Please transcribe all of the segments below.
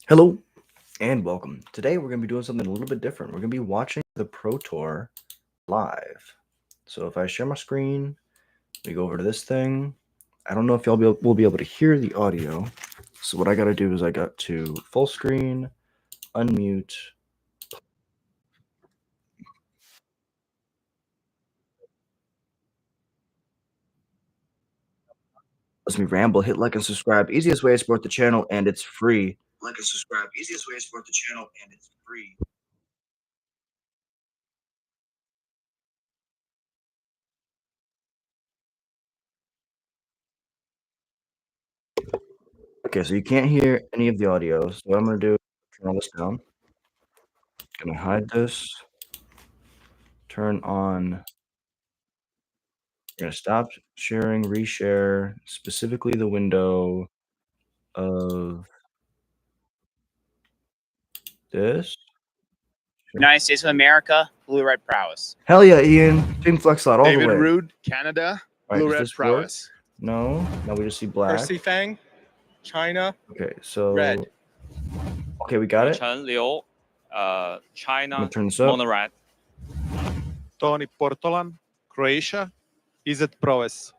Hello and welcome. Today we're going to be doing something a little bit different. We're going to be watching the Pro Tour live. So if I share my screen, we go over to this thing. I don't know if y'all will be able to hear the audio. So what I got to do is I got to full screen, unmute. Let me ramble. Hit like and subscribe. Easiest way to support the channel, and it's free. Like and subscribe. Easiest way to support the channel, and it's free. Okay, so you can't hear any of the audio. So what I'm going to do is turn all this down. Going to hide this. Turn on. We're going to stop sharing, reshare, specifically the window of this. United States of America, blue red prowess. Hell yeah, Ian. Team Flex Lot all David the way. Rude, Canada, All right, blue does red this work? prowess. No. Now we just see black. Percy Fang, China, Okay, so red. Okay, we got it. Chen Liu, I'm China, gonna turn this up. mono red. Tony Portolan, Croatia, is it prowess?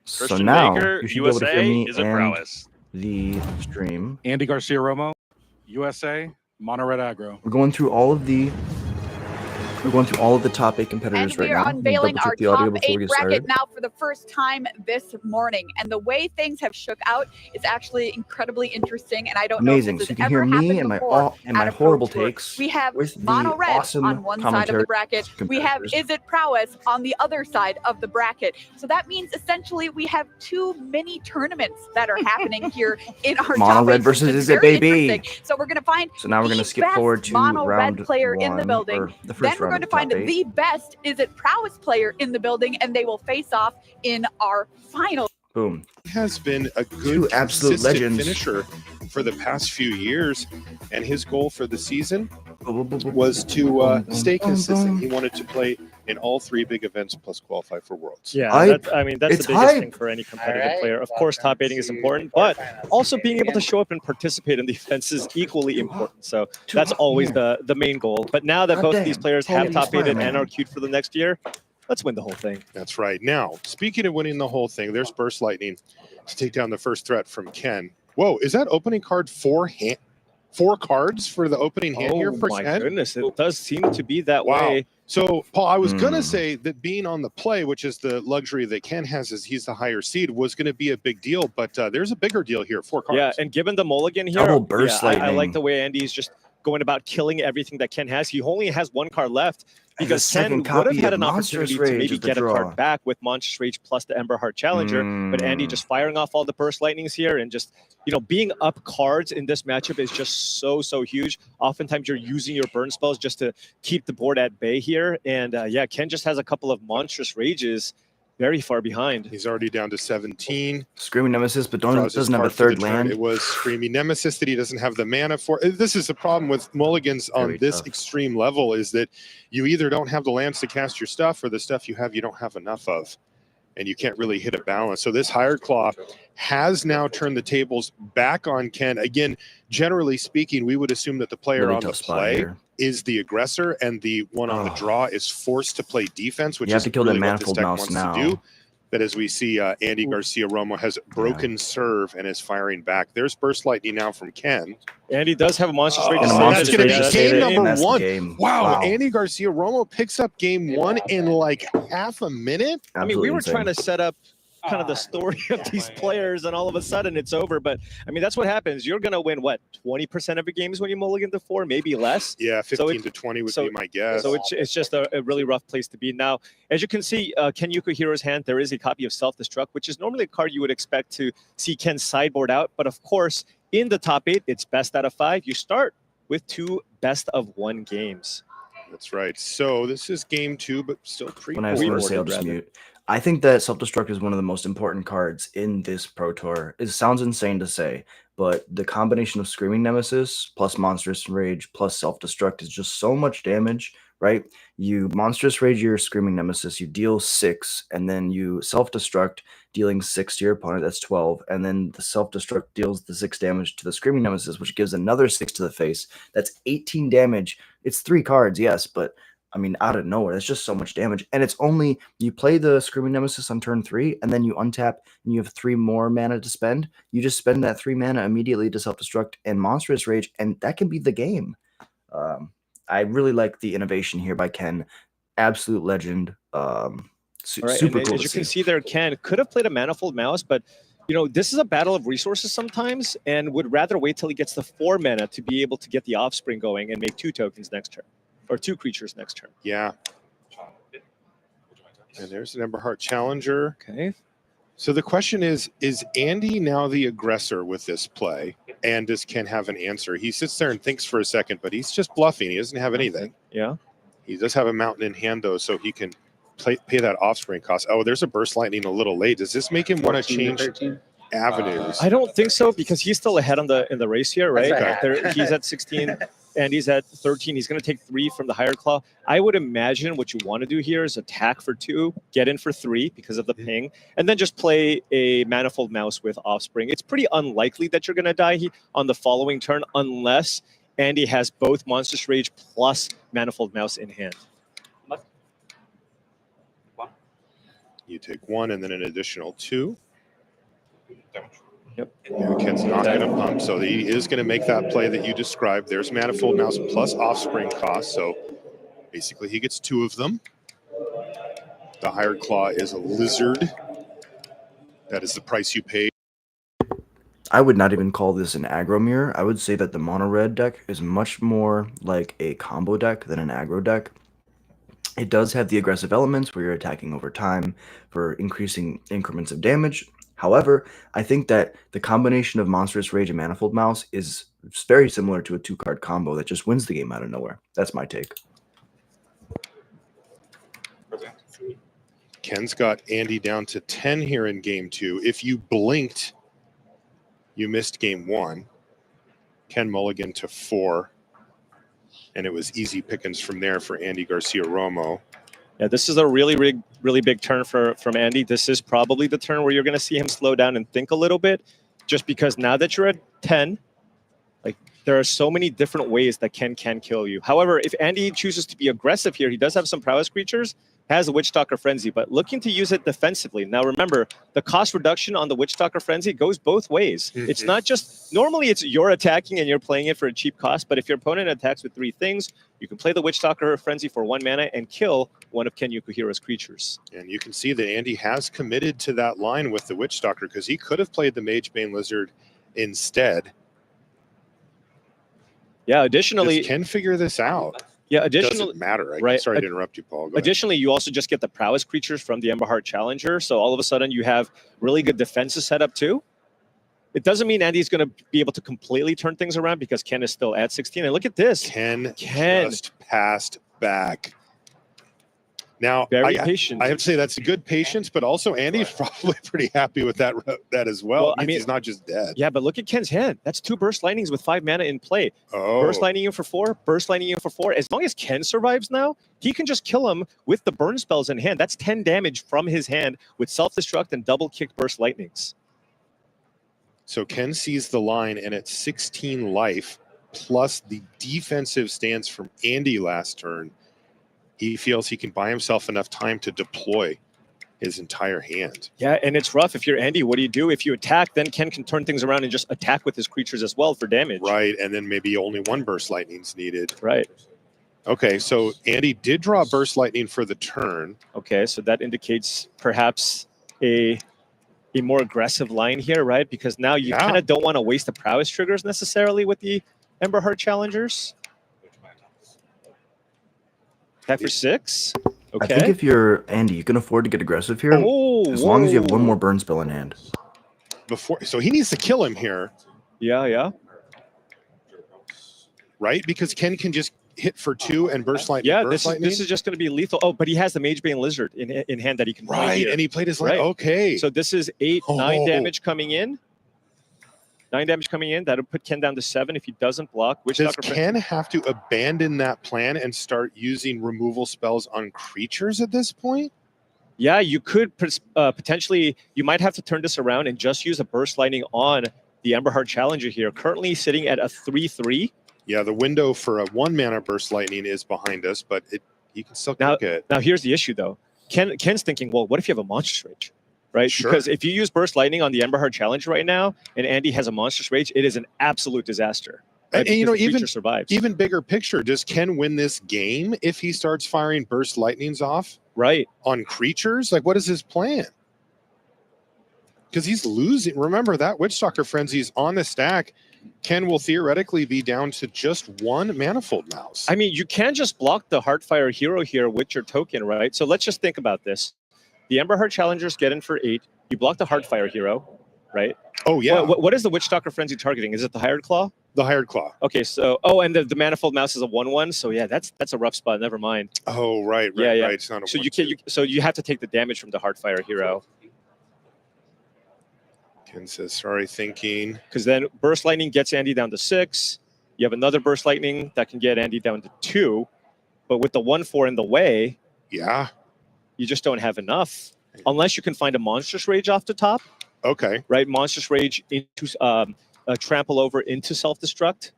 So Christian now Baker, you should be able to hear USA, me is a and prowess. the stream. Andy Garcia Romo, USA, Mono Red Aggro. We're going through all of the top 8 competitors And right we are now. unveiling our The audio top before we 8 get bracket started. now for the first time this morning. And the way things have shook out is actually incredibly interesting. And I don't Amazing. know if So this you has can ever hear me happened and my before at a Pro horrible Tour. takes. We have with the mono red awesome on one side of commentary the bracket. We have competitors. Is It Prowess on the other side of the bracket. So that means essentially we have 2 mini tournaments that are happening here in our Mono top red 8, versus which Is It, very baby? interesting. So we're going to find So now we're going to the skip best forward to mono round red player in the 1, building. or the Then first we're round going of to find top 8. the best Is It Prowess player in the building, and they will face off in our final. Boom. Has been a good, Two absolute consistent legends. finisher for the past few years, and his goal for the season was to stay consistent. He wanted to play in all 3 big events plus qualify for Worlds. Yeah, Hype. that's the It's biggest hype. thing for any competitive player. Of course, top 8 is important, but also being able to show up and participate in the events is equally important. So that's always the main goal. But now that both of these players have top 8 and are queued for the next year, let's win the whole thing. That's right. Now, speaking of winning the whole thing, there's Burst Lightning to take down the first threat from Ken. Whoa, is that opening card 4 cards for the opening hand here for my Ken? goodness, it does seem to be that Wow. way. So, Paul, I was going to say that being on the play, which is the luxury that Ken has as he's the higher seed, was going to be a big deal. But there's a bigger deal here, 4 cards. Yeah, and given the mulligan here, Double burst I lightning. like the way Andy's just going about killing everything that Ken has. He only has 1 card left And because the second Ken would have copy had of an Monstrous opportunity to Rage maybe is the get a draw. card back with Monstrous Rage plus the Ember Heart Challenger. But Andy just firing off all the burst lightnings here and just, being up cards in this matchup is just so huge. Oftentimes you're using your burn spells just to keep the board at bay here. And yeah, Ken just has a couple of Monstrous Rages very far behind. He's already down to 17. Screaming Nemesis, but Draws his doesn't have a card for the third turn. land. It was Screaming Nemesis that he doesn't have the mana for. This is the problem with mulligans on Very this tough. extreme level, is that you either don't have the lands to cast your stuff, or the stuff you have you don't have enough of, and you can't really hit a balance. So this Hired Claw has now turned the tables back on Ken. Again, generally speaking, we would assume that the player Really on the tough spot play here. is the aggressor, and the one on the draw is forced to play defense, which You have is to kill that really what this Manifold deck Mouse wants now. to do. That as we see, Andy Garcia Romo has broken serve and is firing back. There's Burst Lightning now from Ken. Andy does have a Monstrous Rage. And a Oh, Monstrous that's going Rage to is be game devastating. number That's the 1. game. Wow. Andy Garcia Romo picks up game 1 in like half a minute. I mean, we were Absolutely trying to insane. set up kind of the story of these players, and all of a sudden it's over. But I mean, that's what happens. You're going to win, what, 20% of your games when you mulligan to 4, maybe less? Yeah, 15 So to 20 would be my guess. So it's just a really rough place to be. Now, as you can see, Ken Yukihiro's hand, there is a copy of Self-Destruct, which is normally a card you would expect to see Ken sideboard out. But of course, in the top 8, it's best out of 5. You start with 2 best of 1 games. That's right. So this is game 2, but still When I was going to say, I'll just mute. I think that Self-Destruct is one of the most important cards in this Pro Tour. It sounds insane to say, but the combination of Screaming Nemesis plus Monstrous Rage plus Self-Destruct is just so much damage, right? You Monstrous Rage your Screaming Nemesis, you deal 6, and then you Self-Destruct, dealing 6 to your opponent. That's 12. And then the self-destruct deals the 6 damage to the Screaming Nemesis, which gives another 6 to the face. That's 18 damage. It's 3 cards, yes, but I mean, out of nowhere, that's just so much damage. And it's only, you play the Screaming Nemesis on turn 3, and then you untap, and you have 3 more mana to spend. You just spend that 3 mana immediately to self-destruct and Monstrous Rage, and that can be the game. I really like the innovation here by Ken. Absolute legend. Super cool. As you can see there, Ken could have played a Manifold Mouse, but you know, this is a battle of resources sometimes, and would rather wait till he gets the 4 mana to be able to get the Offspring going and make 2 tokens next turn. Or 2 creatures next turn. Yeah. And there's an Emberheart Challenger. Okay. So the question is Andy now the aggressor with this play? And does Ken have an answer? He sits there and thinks for a second, but he's just bluffing. He doesn't have anything. Yeah. He does have a mountain in hand, though, so he can pay that Offspring cost. Oh, there's a Burst Lightning a little late. Does this make him want to change avenues? I don't think so, because he's still ahead in the race here, right? Okay. He's at 16. And he's at 13. He's going to take 3 from the higher claw. I would imagine what you want to do here is attack for 2, get in for 3 because of the ping, and then just play a Manifold Mouse with Offspring. It's pretty unlikely that you're going to die on the following turn unless Andy has both Monstrous Rage plus Manifold Mouse in hand. You take 1 and then an additional 2. Yep. Yeah, Ken's not going to pump, so he is going to make that play that you described. There's Manifold Mouse plus Offspring cost, so basically he gets 2 of them. The higher claw is a lizard. That is the price you pay. I would not even call this an aggro mirror. I would say that the mono red deck is much more like a combo deck than an aggro deck. It does have the aggressive elements where you're attacking over time for increasing increments of damage. However, I think that the combination of Monstrous Rage and Manifold Mouse is very similar to a 2-card combo that just wins the game out of nowhere. That's my take. Ken's got Andy down to 10 here in game 2. If you blinked, you missed game 1. Ken mulligan to 4. And it was easy pickings from there for Andy Garcia-Romo. Yeah, this is a really big turn from Andy. This is probably the turn where you're going to see him slow down and think a little bit, just because now that you're at 10, like there are so many different ways that Ken can kill you. However, if Andy chooses to be aggressive here, he does have some prowess creatures, has a Witchstalker Frenzy, but looking to use it defensively. Now remember, the cost reduction on the Witchstalker Frenzy goes both ways. It's not just, normally it's you're attacking and you're playing it for a cheap cost, but if your opponent attacks with 3 things, you can play the Witchstalker Frenzy for 1 mana and kill one of Ken Yukuhira's creatures. And you can see that Andy has committed to that line with the Witchstalker, because he could have played the Magebane Lizard instead. Yeah, additionally... Does Ken figure this out? Yeah, additionally... Doesn't matter. Right. Sorry to interrupt you, Paul. Go additionally, you also just get the prowess creatures from the Emberheart Challenger, so all of a sudden you have really good defenses set up too. It doesn't mean Andy's going to be able to completely turn things around because Ken is still at 16. And look at this. Ken just passed back. Now, Very patient. I have to say that's a good patience, but also Andy's probably pretty happy with that as well. Well, I mean, he's not just dead. Yeah, but look at Ken's hand. That's 2 Burst Lightnings with 5 mana in play. Oh. Burst Lightning in for 4, Burst Lightning in for 4. As long as Ken survives now, he can just kill him with the burn spells in hand. That's 10 damage from his hand with Self-Destruct and double-kicked Burst Lightnings. So Ken sees the line, and it's 16 life, plus the defensive stance from Andy last turn. He feels he can buy himself enough time to deploy his entire hand. Yeah, and it's rough. If you're Andy, what do you do? If you attack, then Ken can turn things around and just attack with his creatures as well for damage. Right, and then maybe only 1 Burst Lightning's needed. Right. Okay, so Andy did draw Burst Lightning for the turn. Okay, so that indicates perhaps a more aggressive line here, right? Because now you kind of don't want to waste the prowess triggers necessarily with the Emberheart Challengers. Attack for 6. Okay. I think if you're Andy, you can afford to get aggressive here, as long as you have 1 more burn spell in hand. So he needs to kill him here. Yeah. Right? Because Ken can just hit for 2 and Burst Lightning. Yeah, this is just going to be lethal. Oh, but he has the Magebane Lizard in hand that he can play here. And he played his line. Okay. So this is 9 damage coming in. 9 damage coming in. That'll put Ken down to 7 if he doesn't block. Does Ken have to abandon that plan and start using removal spells on creatures at this point? Yeah, you could potentially, you might have to turn this around and just use a Burst Lightning on the Emberheart Challenger here. Currently sitting at a 3-3. Yeah, the window for a 1-mana Burst Lightning is behind us, but you can still cook it. Now here's the issue though. Ken's thinking, well, what if you have a Monstrous Rage? Right? Sure. Because if you use Burst Lightning on the Emberheart Challenger right now, and Andy has a Monstrous Rage, it is an absolute disaster. Right? And you know, even bigger picture, does Ken win this game if he starts firing Burst Lightnings off? Right. On creatures? Like, what is his plan? Because he's losing. Remember, that Witchstalker Frenzy's on the stack. Ken will theoretically be down to just 1 Manifold Mouse. I mean, you can just block the Heartfire hero here with your token, right? So let's just think about this. The Emberheart Challengers get in for 8. You block the Heartfire hero, right? Oh, yeah. What is the Witchstalker Frenzy targeting? Is it the Hired Claw? The Hired Claw. Okay, so and the Manifold Mouse is a 1/1, so yeah, that's a rough spot. Never mind. Oh, right. Yeah. It's not a so you have to take the damage from the Heartfire hero. Ken says, sorry, thinking. Because then Burst Lightning gets Andy down to 6. You have another Burst Lightning that can get Andy down to 2, but with the 1/4 in the way, yeah, you just don't have enough unless you can find a Monstrous Rage off the top. Okay. Right, Monstrous Rage into trample over into self-destruct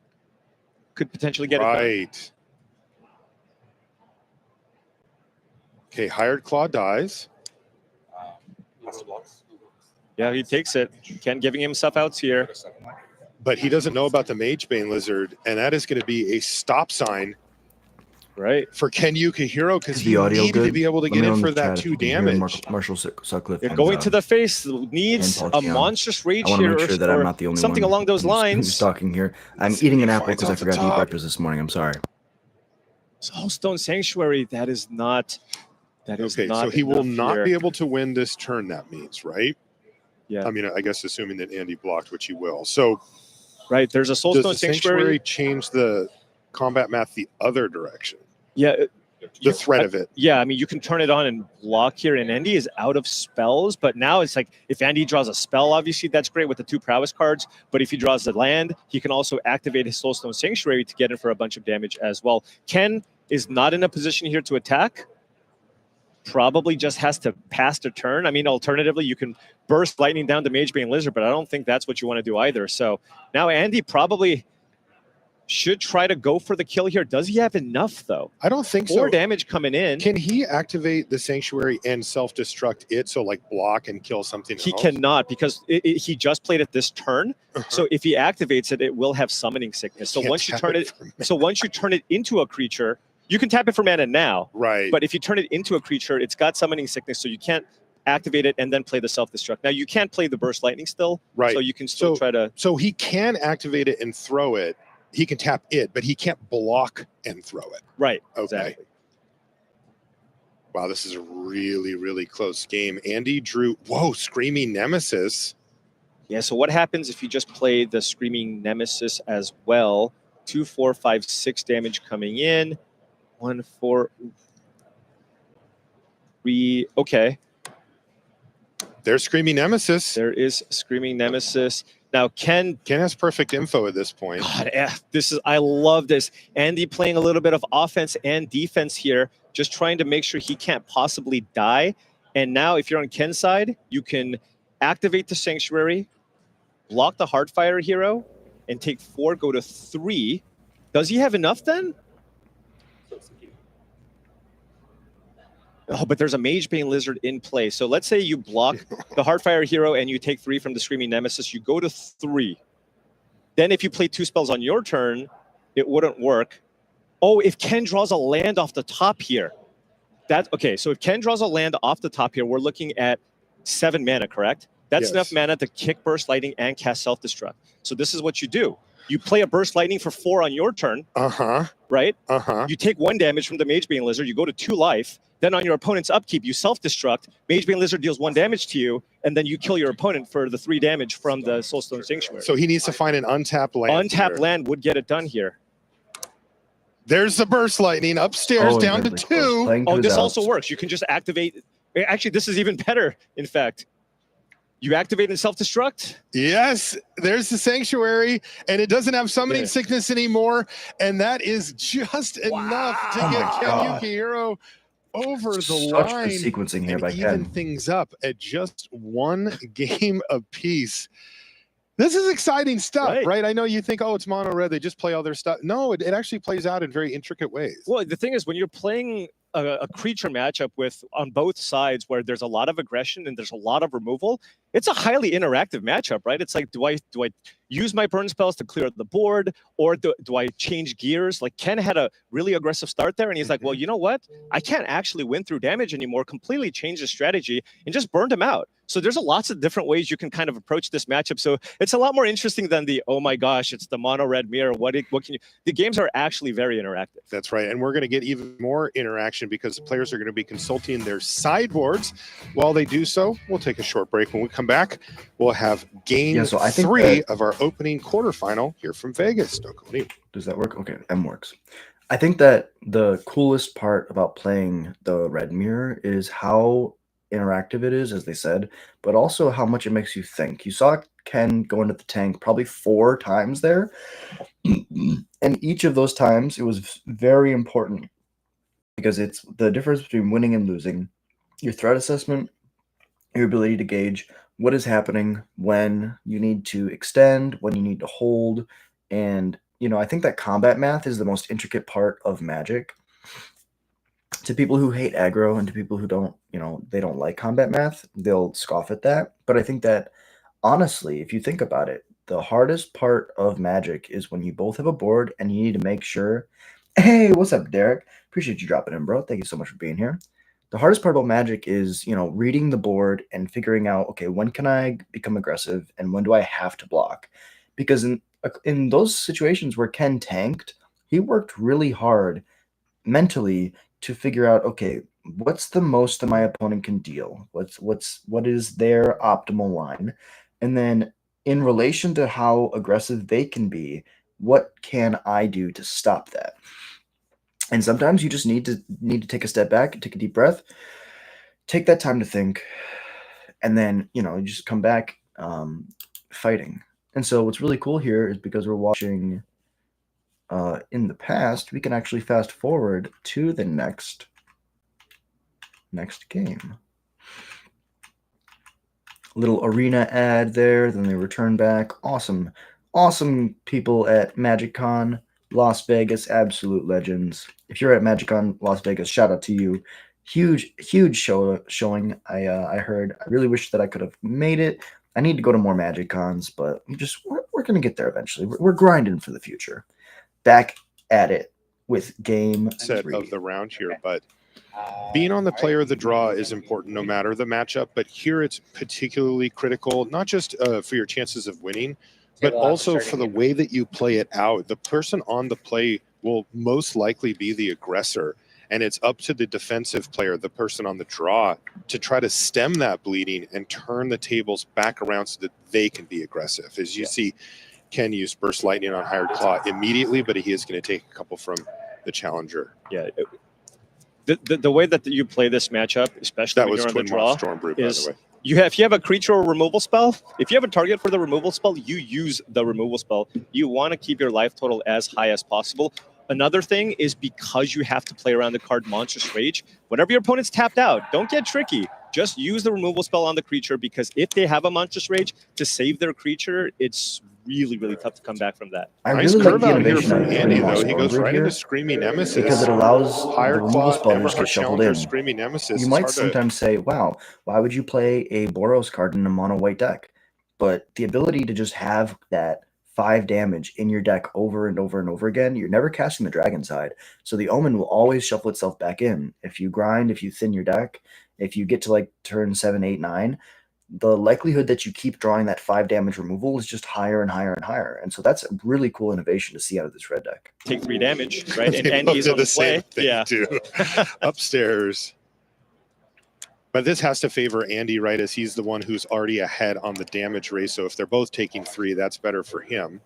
could potentially get it done. Right. Okay, Hired Claw dies. Yeah, he takes it. Ken giving himself outs here. But he doesn't know about the Magebane Lizard, and that is going to be a stop sign, right, for Ken Yukihiro, because he audio needed good? to be able to Let get me know in in for the that chat 2 if you can hear damage. Marshall Sutcliffe. You're going to the face needs a Monstrous Rage I want to here, make sure that I'm not the only something one along those who's lines. talking here. I'm eating an apple because I forgot to eat breakfast this morning. I'm sorry. Soulstone Sanctuary, that is not. Okay, so he will not be able to win this turn, that means, right? Yeah. I mean, I guess assuming that Andy blocked, which he will. So, right, there's a Soulstone does the Sanctuary change the combat math the other direction? Yeah. The threat of it. Yeah, I mean, you can turn it on and block here, and Andy is out of spells, but now it's like, if Andy draws a spell, obviously that's great with the 2 prowess cards, but if he draws the land, he can also activate his Soulstone Sanctuary to get in for a bunch of damage as well. Ken is not in a position here to attack. Probably just has to pass the turn. I mean, alternatively, you can Burst Lightning down to Magebane Lizard, but I don't think that's what you want to do either. So now Andy probably should try to go for the kill here. Does he have enough, though? I don't think so. 4 damage coming in. Can he activate the Sanctuary and self-destruct it, so like block and kill something He else? cannot, because he just played it this turn. So if he activates it, it will have Summoning Sickness. So once you turn it into a creature, you can tap it for mana now. Right. But if you turn it into a creature, it's got Summoning Sickness, so you can't activate it and then play the self-destruct. Now, you can't play the Burst Lightning still. Right. So you can still try to... So he can activate it and throw it. He can tap it, but he can't block and throw it. Right. Okay. Exactly. Wow, this is a really, really close game. Andy drew... Whoa, Screaming Nemesis. Yeah, so what happens if you just play the Screaming Nemesis as well? 2, 4, 5, 6 damage coming in. 1, 4, 3. Okay. There's Screaming Nemesis. There is Screaming Nemesis. Now, Ken has perfect info at this point. God, I love this. Andy playing a little bit of offense and defense here, just trying to make sure he can't possibly die. And now, if you're on Ken's side, you can activate the Sanctuary, block the Heartfire hero, and take 4, go to 3. Does he have enough then? Oh, but there's a Magebane Lizard in play. So let's say you block the Heartfire hero and you take 3 from the Screaming Nemesis. You go to 3. Then if you play 2 spells on your turn, it wouldn't work. Oh, if Ken draws a land off the top here. Okay, so if Ken draws a land off the top here, we're looking at 7 mana, correct? That's enough mana to kick Burst Lightning and cast Self-Destruct. So this is what you do. You play a Burst Lightning for 4 on your turn. Right? You take 1 damage from the Magebane Lizard. You go to 2 life. Then on your opponent's upkeep, you self-destruct. Magebane Lizard deals 1 damage to you, and then you kill your opponent for the 3 damage from the Soulstone Sanctuary. So he needs to find an untapped land. Untapped land would get it done here. There's the Burst Lightning upstairs down to 2. Oh, this also works. You can just activate. Actually, this is even better, in fact. You activate and self-destruct? Yes, there's the Sanctuary, and it doesn't have Summoning Sickness anymore, and that is just enough to get Ken Yukihiro over the Such line good sequencing here and by even Ken. things up at just 1 game apiece. This is exciting stuff, right? I know you think, oh, it's mono red, they just play all their stuff. No, it actually plays out in very intricate ways. Well, the thing is, when you're playing a creature matchup with on both sides where there's a lot of aggression and there's a lot of removal, it's a highly interactive matchup, right? It's like, do I use my burn spells to clear the board, or do I change gears? Like Ken had a really aggressive start there, and he's like, well, you know what? I can't actually win through damage anymore. Completely changed the strategy and just burned him out. So there's lots of different ways you can kind of approach this matchup. So it's a lot more interesting than the, oh my gosh, it's the mono red mirror. What can you? The games are actually very interactive. That's right, and we're going to get even more interaction because the players are going to be consulting their sideboards. While they do so, we'll take a short break. When we come back, we'll have game 3 of our opening quarterfinal here from Vegas. Don't go anywhere. Does that work? Okay, M works. I think that the coolest part about playing the red mirror is how interactive it is, as they said, but also how much it makes you think. You saw Ken go into the tank probably 4 times there, and each of those times it was very important because it's the difference between winning and losing. Your threat assessment, your ability to gauge what is happening, when you need to extend, when you need to hold, and I think that combat math is the most intricate part of Magic. To people who hate aggro and to people who don't, they don't like combat math, they'll scoff at that. But I think that, honestly, if you think about it, the hardest part of Magic is when you both have a board and you need to make sure, hey, what's up, Derek? Appreciate you dropping in, bro. Thank you so much for being here. The hardest part about Magic is, reading the board and figuring out, okay, when can I become aggressive and when do I have to block? Because in those situations where Ken tanked, he worked really hard mentally to figure out, okay, what's the most that my opponent can deal? What is their optimal line? And then in relation to how aggressive they can be, what can I do to stop that? And sometimes you just need to take a step back, take a deep breath, take that time to think, and then you just come back fighting. And so what's really cool here is because we're watching in the past, we can actually fast forward to the next game. Little arena ad there, then they return back. Awesome people at MagicCon Las Vegas, absolute legends. If you're at MagicCon Las Vegas, shout out to you. Huge showing. I heard. I really wish that I could have made it. I need to go to more MagicCons, but we're gonna get there eventually. We're grinding for the future. Back at it with game set 3 of the round here, but being on the player of the draw is important no matter the matchup, but here it's particularly critical, not just for your chances of winning, but also for the way that you play it out. The person on the play will most likely be the aggressor, and it's up to the defensive player, the person on the draw, to try to stem that bleeding and turn the tables back around so that they can be aggressive. As you see, Ken use Burst Lightning on Hired Claw immediately, but he is going to take a couple from the challenger. Yeah. The way that you play this matchup, especially that when was you're on Twin the draw, Stormbrew, is by the way. if you have a creature or removal spell, if you have a target for the removal spell, you use the removal spell. You want to keep your life total as high as possible. Another thing is because you have to play around the card Monstrous Rage, whenever your opponent's tapped out, don't get tricky. Just use the removal spell on the creature, because if they have a Monstrous Rage to save their creature, it's really, really tough to come back from that. I Nice really like curve the out here innovation from of Andy, putting though. He goes right here into Screaming Nemesis. because it allows Higher the removal Claw, spell to just Emberheart get shuffled Challenger, in. Screaming Nemesis. You might sometimes say, wow, why would you play a Boros card in a mono white deck? But the ability to just have that 5 damage in your deck over and over and over again, you're never casting the dragon side. So the Omen will always shuffle itself back in. If you grind, if you thin your deck, if you get to like turn 7, 8, 9, the likelihood that you keep drawing that 5 damage removal is just higher and higher and higher. And so that's a really cool innovation to see out of this red deck. Take 3 damage, right? And Andy's Andy's on the play. same thing too. Upstairs. But this has to favor Andy, right, as he's the one who's already ahead on the damage race. So if they're both taking 3, that's better for him.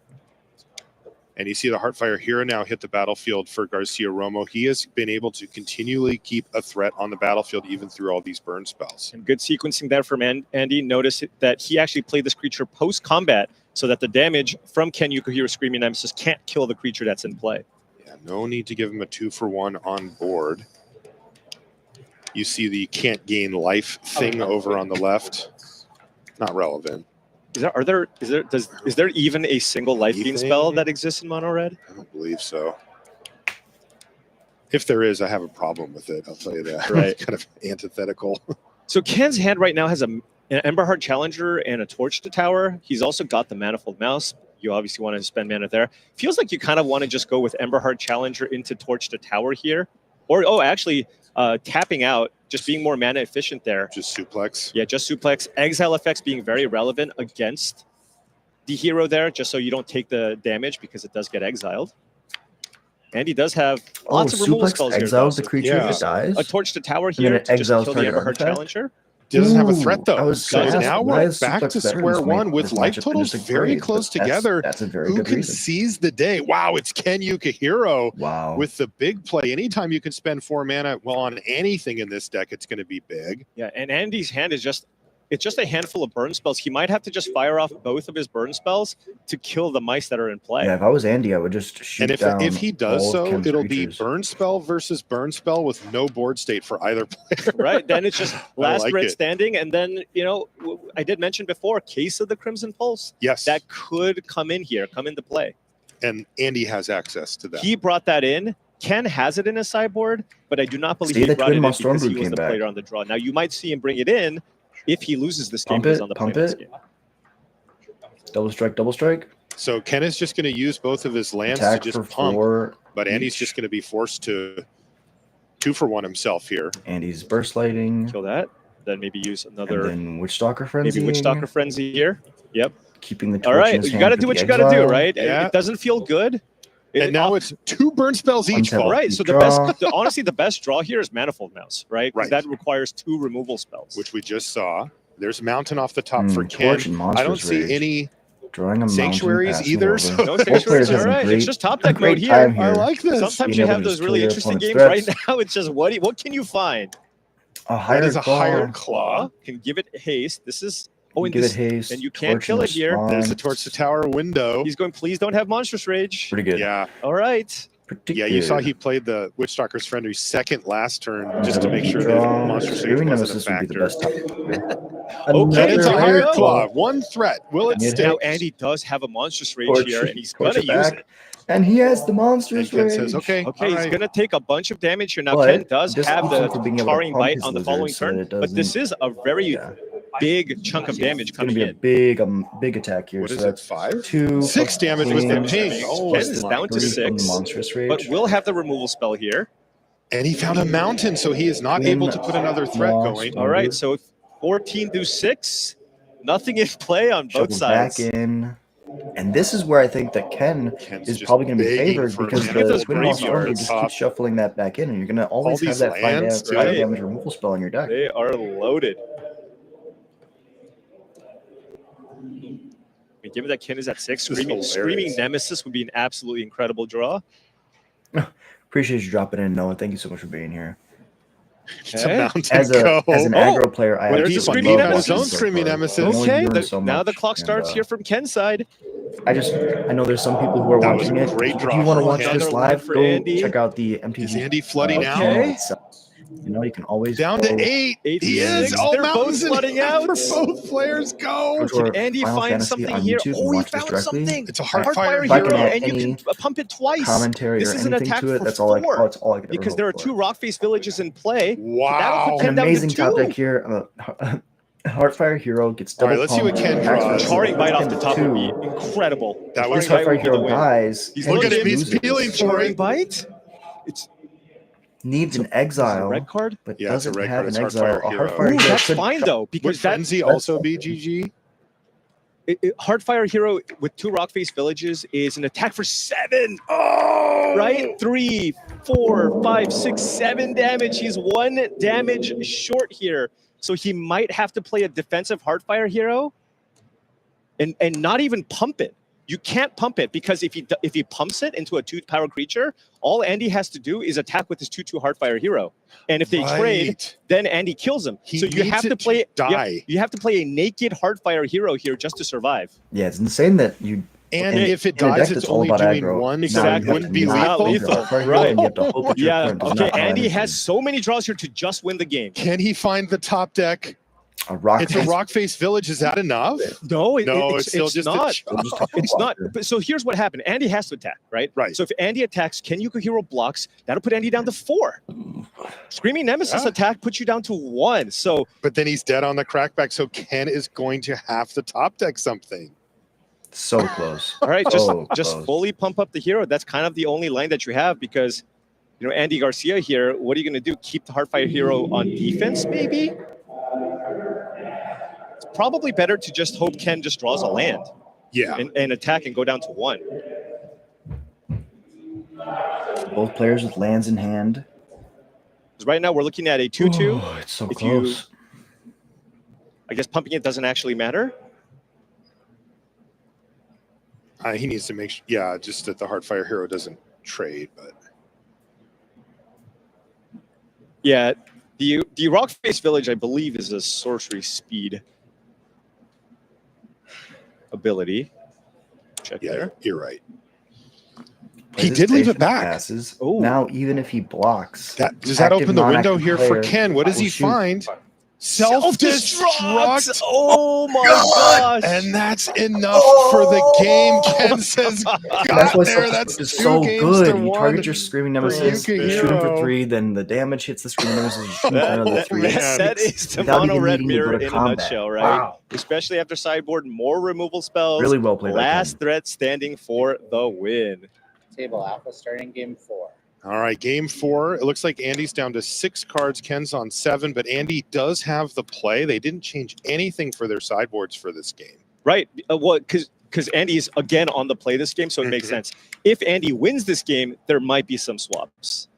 And you see the Heartfire Hero now hit the battlefield for Garcia Romo. He has been able to continually keep a threat on the battlefield even through all these burn spells. And good sequencing there from Andy. Notice that he actually played this creature post-combat so that the damage from Ken Yukuhiro Screaming Nemesis can't kill the creature that's in play. Yeah, no need to give him a 2-for-1 on board. You see the can't gain life thing over on the left. Not relevant. Is there even a single life gain spell that exists in mono red? I don't believe so. If there is, I have a problem with it. I'll tell you that. Right. It's kind of antithetical. So Ken's hand right now has an Emberheart Challenger and a Torch to Tower. He's also got the Manifold Mouse. You obviously want to spend mana there. Feels like you kind of want to just go with Emberheart Challenger into Torch to Tower here. Or, actually, tapping out, just being more mana efficient there. Just suplex. Yeah, just suplex. Exile effects being very relevant against the hero there, just so you don't take the damage because it does get exiled. And he does have lots of removal spells here. Exiles the creature if it dies. A Torch to Tower here to just kill the Emberheart Challenger. Doesn't have a threat though. So now we're back to square one with life totals very close together. That's a very Who good can reason. seize the day? Wow, it's Ken Yukihiro. Wow. With the big play. Anytime you can spend 4 mana, well, on anything in this deck, it's going to be big. Yeah, and Andy's hand is just a handful of burn spells. He might have to just fire off both of his burn spells to kill the mice that are in play. Yeah, if I was Andy, I would just shoot And down if he does all so, of Ken's it'll creatures. be burn spell versus burn spell with no board state for either player. Right, then it's just last like red it. standing, and then, I did mention before, Case of the Crimson Pulse. Yes. That could come into play. And Andy has access to that. He brought that in. Ken has it in his sideboard, but I do not believe See, he the brought it Twin in Moss because he Stormbrew was came the back. player on the draw. Now, you might see him bring it in if he loses this game. Pump He's it, on the pump play this it. game. Double strike, double strike. So Ken is just going to use both of his lands Attack to for just pump. 4. But Andy's each. just going to be forced to 2-for-1 himself here. Andy's burst lighting. Kill that. Then maybe use another. And then Witchstalker Frenzy. Maybe Witchstalker Frenzy here. Yep. Keeping the torch All in right. his You hand got to for do what the you got to do, exile. right? Yeah. It doesn't feel good. And now it's 2 burn spells each. Until- Fall. Right. So Draw. honestly, the best draw here is Manifold Mouse, right? 'Cause Right. that requires 2 removal spells. Which we just saw. There's Mountain off the top for Torch Ken. and I don't Monstrous see Rage. any. Drawing a Sanctuaries mountain, either, passing so- over. No Both sanctuaries. players All having right. great- It's just top a deck great mode here. time I like this. Sometimes Being you able have to those just really clear interesting opponent's games right threats. now. It's just what can you find? A That higher is a claw. higher claw. Can give it haste. This is and Give this, it haste. and you can't torch kill in it here. There's the response. Torch to Tower window. He's going, please don't have Monstrous Rage. Pretty good. Yeah. All right. Pretty Yeah, good. you saw he played the Witchstalker's Friendly second last turn just to make sure that Draw. Monster Sage Screaming wasn't a Nemesis would be the factor. best time. Okay, And it's a Another higher higher claw. 1 threat. Will it It stay? Now Andy does have a Monstrous Rage Torch- here, and he's torch going to it use back. it. And he has the And monsters Ken rage. says, okay, Okay, all he's right. going to take a bunch of damage here. Now But Ken does just have also the for being able to Charring pump Bite his on the lizards following so turn, that it but this doesn't- is a very Yeah. big chunk of damage It's going to coming be a in. big attack here. What so is it, that's 5? 2 6 damage with the plus ping. Oh, Ken is down to 3 from the 6, monstrous rage. but we'll have the removal spell here. And he found a mountain, so he is not able to put another threat going. All right, so 14 through 6, nothing in play on both Shuffle sides. back in. And this is where I think that Ken Ken's is just probably going to be begging favored for because mana. the Those Twin Moss graveyards Stormbrew just top. keeps shuffling that back in, and you're going to always these have that 5 lands, damage, 5 right? damage removal spell in your deck. They are loaded. I mean, given that Ken is at 6, This is Screaming hilarious. Nemesis would be an absolutely incredible draw. Appreciate you dropping in, Noah. Thank you so much for being here. It's a Okay. mountain As go. an aggro player, I Well, actually there's a love Screaming that Nemesis. so His own Screaming far. Nemesis. I'm only Okay, doing so now much, the clock and, starts here from Ken's side. I know there's some people who are That was watching a it. great If draw you want to for watch Ken. this Another live, one for go Andy. check out the MTG. Is Andy flooding out? Okay. itself. You can always Down to go 8. 8 He to is. 6. All They're both mountains in flooding hand out. for both players. Go. to our Can Andy Final find Fantasy something on here? YouTube and Oh, he watch this found directly. something. It's a Heartfire Heartfire If I Hero, can add and you any can pump it twice. commentary This or is an anything attack to it, for that's all I 4. that's all I could ever Because hope there are for. 2 Rock-Face Villages in play. Wow. That'll put An Ken down to amazing top 2. deck here. Heartfire Hero gets All double right, let's see what pumped, Ken attacks draws. for Charring Bite off Ken the top would be 2. incredible. That was This Charring Bite Heartfire would be the Hero win. dies. He's Ken Look at just him. He's loses. peeling for Charring it. Bite? It's Needs an a exile, red card? but Yeah, it's a doesn't red have card. an It's exile. Heartfire A Hero. Heartfire Ooh, Hero that's could fine though, Would because that Frenzy also be GG? Heartfire Hero with 2 Rock-Face Villages is an attack for 7. Oh! Right? 3, 4, 5, 6, 7 damage. He's 1 damage short here. So he might have to play a defensive Heartfire Hero and not even pump it. You can't pump it because if he pumps it into a 2-power creature, all Andy has to do is attack with his 2/2 Heartfire Hero. And if they trade, Right. then Andy kills him. He So you needs have to it to play die. You have to play a naked Heartfire Hero here just to survive. Yeah, it's insane that you And And if it in a dies, deck it's that's all only about doing aggro, one, now so you it have wouldn't to be not lethal. use your Hardfire Hero, Right. and you have to hope that your Yeah. opponent does Okay. not draw Andy anything. has so many draws here to just win the game. Can he find the top deck? A rock It's a face. Rock Face Village. Is that enough? No, No, it's still just not. a chop. Just a It's not. blocker. But so here's what happened. Andy has to attack, right? Right. So if Andy attacks, Ken Hero blocks. That'll put Andy down to 4. Screaming Nemesis Yeah. attack puts you down to 1. So But then he's dead on the crackback, so Ken is going to have to top deck something. So close. all right, So just close. fully pump up the hero. That's kind of the only line that you have because, you know, Andy Garcia here. What are you going to do? Keep the Heartfire Hero on defense, maybe? It's probably better to just hope Ken just draws a land Yeah. and attack and go down to 1. Both players with lands in hand. Because right now we're looking at a 2/2. Oh, it's so If you- close. I guess pumping it doesn't actually matter. He needs to make sure, yeah, just that the Heartfire Hero doesn't trade, but Yeah, the Rockface Village, I believe, is a sorcery speed ability. Check yeah, there. you're right. Plays He his did leave it patience, back. Passes. Oh. Now, even if he blocks, Does that active, open the window non-active here for player Ken? What does will he shoot. find? Self-destruct. Oh my gosh! And that's enough for the game. Ken says, That's got why there. self-destruct That's is 2 so games good. to You 1. target your Screaming Nemesis, Yuka you shoot him for Hero. 3, then the damage hits the Screaming Nemesis, you shoot him for another 3. that is the Without mono even red needing to go mirror to in a combat. nutshell, right? Wow. Especially after sideboard, more removal spells. Really well played by Last Ken. threat standing for the win. Table Alpha starting game 4. All right, game 4. It looks like Andy's down to 6 cards. Ken's on 7, but Andy does have the play. They didn't change anything for their sideboards for this game. Right. Well, because Andy's again on the play this game, so it makes sense. If Andy wins this game, there might be some swaps.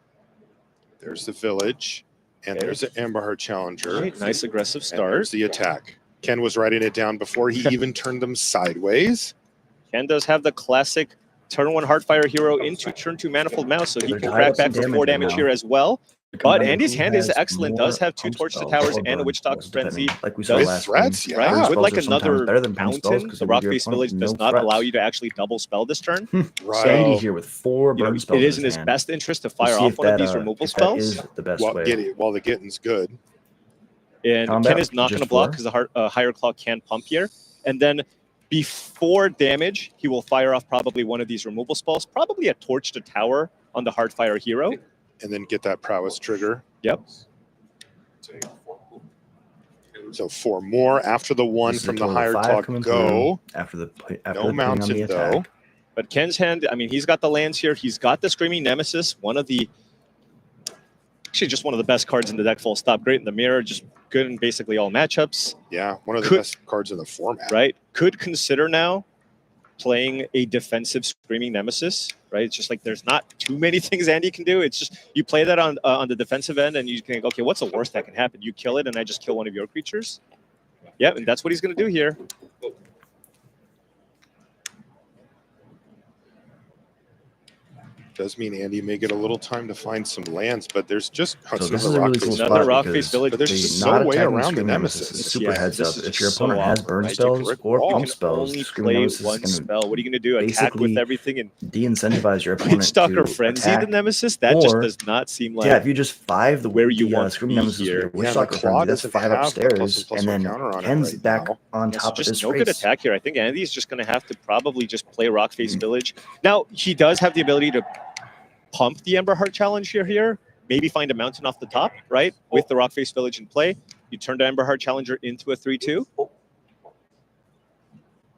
There's the village, and Okay. there's an Emberheart Challenger. Right, nice aggressive And start. there's the attack. Ken was writing it down before he even turned them sideways. Ken does have the classic turn 1 Heartfire Hero into turn 2 Manifold Mouse, so he They're can tied crack up some back for 4 damage right damage now. here as well. It comes But down to Andy's who hand is has excellent. more Does have 2 pump Torch to spells Towers or and a burn Witch Talk spells, Frenzy. depending. Like we saw Does- last threats, game. yeah. Burn With spells like are sometimes another better than pump spells mountain, 'cause the they give your Rock Face opponent Village does no not threats. allow you to actually double spell this turn. Right. So Andy here with 4 You know, burn spells. it is in his his hand. best interest to We'll fire see off if one of that, these removal if that spells. is the best While, way. while the getting's good. And Combat, Ken is not going to just block 4. because the higher claw can pump here. And then before damage, he will fire off probably one of these removal spells, probably a Torch to Tower on the Heartfire Hero. And then get that prowess trigger. Yep. So 4 more after the 1 This is a from the total of higher 5 talk coming go. through after the No ping on mountain, the though. attack. But Ken's hand, I mean, he's got the lands here. He's got the Screaming Nemesis, actually just one of the best cards in the deck, full stop. Great in the mirror, just good in basically all matchups, Yeah, one of the Could- best cards in the format. right? Could consider now playing a defensive Screaming Nemesis, right? It's just like there's not too many things Andy can do. It's just you play that on the defensive end and you think, okay, what's the worst that can happen? You kill it and I just kill one of your creatures. Yeah, and that's what he's going to do here. Does mean Andy may get a little time to find some lands, but there's just So it's this another is a really Rock cool Face Another spot Rock because Face Village. But there's the just not no way attacking around the Screaming Nemesis. is super Yeah, heads this up. is If just your so opponent has awful, burn right? You spells can or rip pump off. spells, Only Screaming play Nemesis one is going spell. What are you going to do? Attack basically with everything and to de-incentivize your Witch opponent Stalker to Frenzy attack. the Nemesis? That just or- does not seem like Yeah, if you just 5 the where you want to Screaming be Nemesis here. with your Witch Yeah, the Stalker claw Frenzy, that's doesn't 5 have a upstairs, plus and one then counter on it Ken's right back now. on Yeah, so top of just this no good race. attack here. I think Andy's just going to have to probably just play Rockface Village. Now, he does have the ability to pump the Emberheart Challenger here. Maybe find a mountain off the top, right? With the Rockface Village in play. You turn the Emberheart Challenger into a 3/2.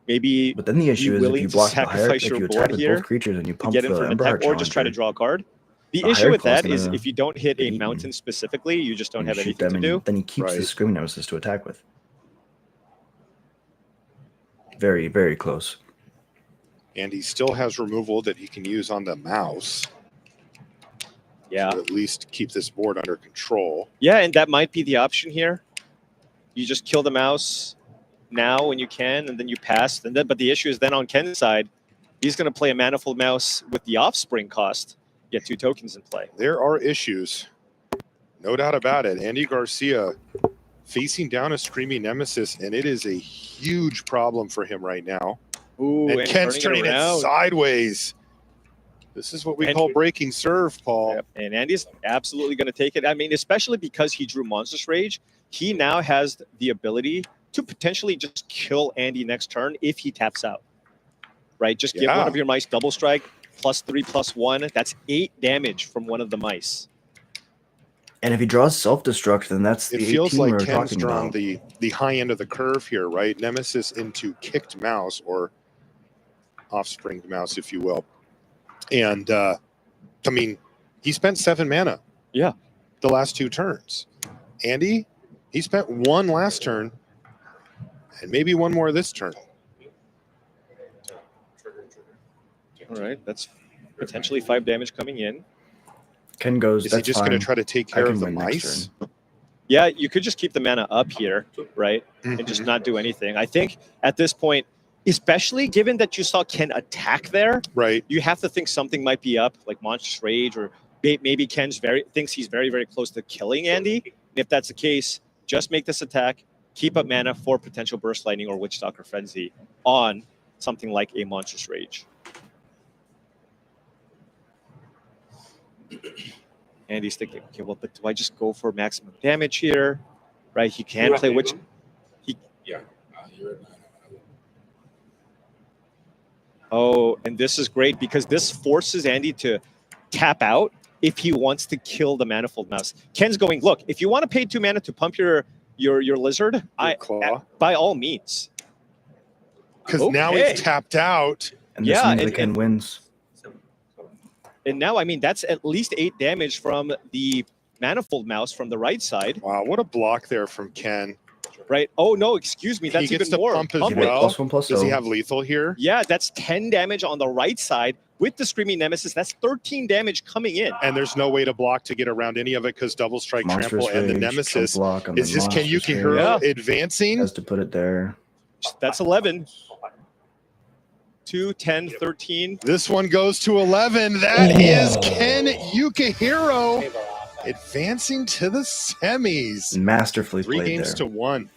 Maybe But then the issue is if willing you to block the higher, sacrifice if your you board attack with here both creatures and you to pump get the in for an Emberheart attack or just try to Challenger, draw a card. The the issue higher with claw's that is gonna if you don't hit a get eaten. mountain specifically, you just don't and have you shoot anything them, to do. and then he keeps the Right. Screaming Nemesis to attack with. Very, very close. And he still has removal that he can use on the mouse Yeah. to at least keep this board under control. Yeah, and that might be the option here. You just kill the mouse now when you can, and then you pass. And then, but the issue is then on Ken's side, he's going to play a Manifold Mouse with the Offspring cost, get 2 tokens in play. There are issues, no doubt about it. Andy Garcia facing down a Screaming Nemesis, and it is a huge problem for him right now. Ooh, And Ken's turning it around. sideways. This is what we And- call breaking serve, Paul. Yep. And Andy's absolutely going to take it. I mean, especially because he drew Monstrous Rage, he now has the ability to potentially just kill Andy next turn if he taps out. Right? Just give one of your mice double strike, +3/+1. That's 8 damage from one of the mice. And if he draws self-destruct, then that's the It feels 18 like we were Ken's talking drawn about. the high end of the curve here, right? Nemesis into kicked mouse, or offspring mouse, if you will. And I mean, he spent 7 mana. Yeah. The last 2 turns. Andy, he spent 1 last turn, and maybe 1 more this turn. All right, that's potentially 5 damage coming in. Ken goes, Is he that's just fine. going to try to take I care can of the win next mice? turn. Yeah, you could just keep the mana up here, right? And just not do anything. I think at this point, especially given that you saw Ken attack there, Right. you have to think something might be up, like Monstrous Rage, or maybe Ken's thinks he's very, very close to killing Andy. And if that's the case, just make this attack, keep up mana for potential Burst Lightning or Witchstalker Frenzy on something like a Monstrous Rage. Andy's thinking, okay, well, but do I just go for maximum damage here? Right? He can play Witch. Oh, and this is great because this forces Andy to tap out if he wants to kill the Manifold Mouse. Ken's going, look, if you want to pay 2 mana to pump your lizard, Claw. by all means. Because now he's tapped out. And this Yeah, means that Ken wins. And now, I mean, that's at least 8 damage from the Manifold Mouse from the right side. Wow, what a block there from Ken. Right? Oh, no, excuse me. That's He gets even to more. pump as Pump it. well. +1/+0. Does he have lethal here? Yeah, that's 10 damage on the right side with the Screaming Nemesis. That's 13 damage coming in. And there's no way to block to get around any of it because double strike, Monstrous trample, and the Rage, Nemesis. block on Is the this Ken Monstrous Yukihiro Rage. advancing? Has to put it there. That's 11. 2, 10, 13. This one goes to 11. That is Ken Yukihiro advancing to the semis. Masterfully 3 played games there. to 1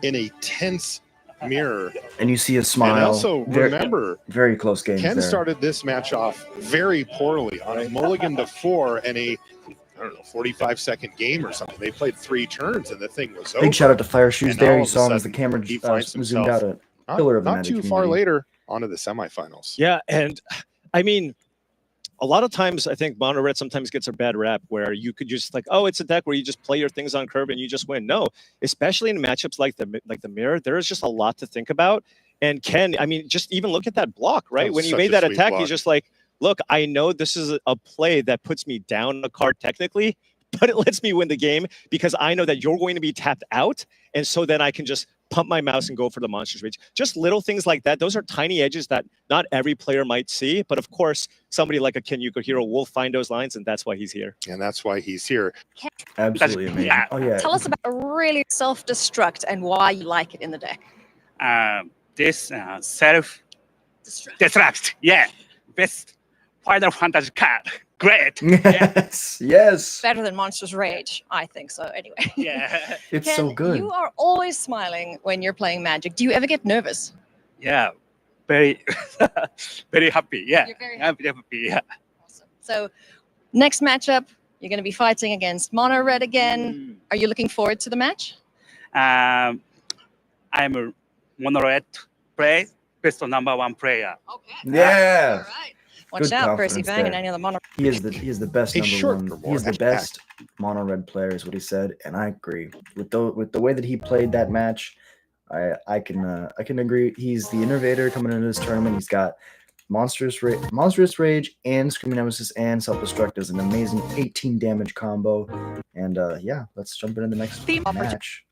in a tense mirror. And you see a smile. And also Very- remember, very close games Ken there. started this match off very poorly on a mulligan to 4 and a, I don't know, 45-second game or something. They played 3 turns and the thing was over. Big shout out to Fire Shoes And there. all You of a saw him as the sudden, camera he finds zoomed himself out a pillar of the not Magic too far community. later onto the semifinals. Yeah, and I mean, a lot of times I think Mono Red sometimes gets a bad rap where you could just like, oh, it's a deck where you just play your things on curve and you just win. No, especially in matchups like the mirror, there is just a lot to think about. And Ken, I mean, just even look at that block, right? That was When you such made a that sweet attack, block. he's just like, look, I know this is a play that puts me down a card technically, but it lets me win the game because I know that you're going to be tapped out. And so then I can just pump my mouse and go for the Monstrous Rage. Just little things like that. Those are tiny edges that not every player might see. But of course, somebody like a Ken Yukihiro will find those lines, and that's why he's here. And that's why he's here. Absolutely amazing. Yeah. Oh, yeah. Tell us about a really self-destruct and why you like it in the deck. This self-destruct, yeah, best Final Fantasy card. Great. Yes. Yes. Better than Monstrous Rage, I think so. Anyway, Yeah, It's Ken, so good. You are always smiling when you're playing Magic. Do you ever get nervous? yeah, very, very happy. Yeah, You're very I'm very happy. Yeah. Awesome. So, next matchup, you're going to be fighting against Mono Red again. Are you looking forward to the match? I'm a mono-red play, best #1 player. Okay. Yeah. All right. Watch Good out, Percy confidence Bang and there. any other Mono. He is the best A number short one. reward. He is the best mono red player, is what he said, and I agree with the way that he played that match. I can agree. He's the innovator coming into this tournament. He's got Monstrous Rage, and Screaming Nemesis and Self-Destruct is an amazing 18 damage combo. And yeah, let's jump into the next Theme match.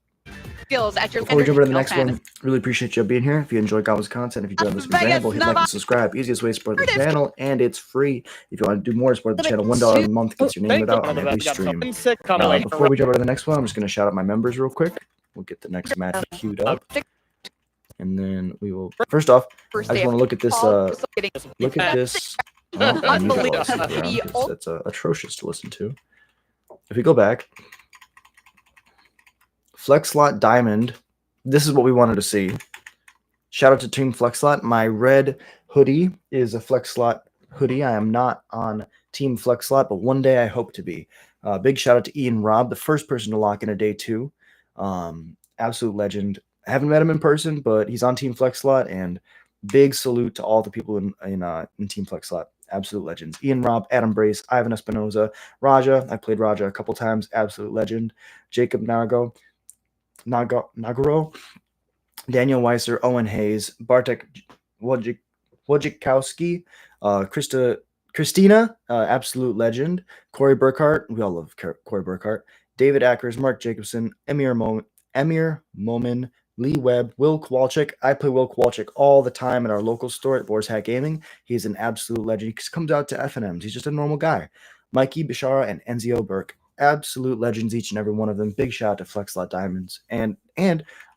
Skills at your Before we jump into the next fingertips. one, really appreciate you being here. If you enjoy Goblins content, if you enjoy this example, hit like and subscribe. Easiest way to support the channel, and it's free. If you want to do more, support the channel. $1 a month gets your name out on every stream. Before we jump into the next one, I'm just going to shout out my members real quick. We'll get the next match queued up, and then we will. First off, I just want to look at this. Look at this. Unbelievable. That's atrocious to listen to. If we go back, Flex Slot Diamond. This is what we wanted to see. Shout out to Team FlexSlot. My red hoodie is a FlexSlot hoodie. I am not on Team FlexSlot, but one day I hope to be. Big shout out to Ian Robb, the first person to lock in a day 2. Absolute legend. I haven't met him in person, but he's on Team FlexSlot, and big salute to all the people in Team FlexSlot. Absolute legends. Ian Robb, Adam Brace, Ivan Espinoza, Raja. I played Raja a couple times. Absolute legend. Jacob Nagaro, Daniel Weiser, Owen Hayes, Bartek Wojciechowski, Christina, absolute legend, Corey Burkhart, we all love Corey Burkhart, David Ackers, Mark Jacobson, Emir Momin, Lee Webb, Will Kowalczyk. I play Will Kowalczyk all the time at our local store at Boar's Hat Gaming. He's an absolute legend. He comes out to FNMs. He's just a normal guy. Mikey Bishara and Enzio Burke. Absolute legends, each and every one of them. Big shout out to FlexSlot Diamonds. And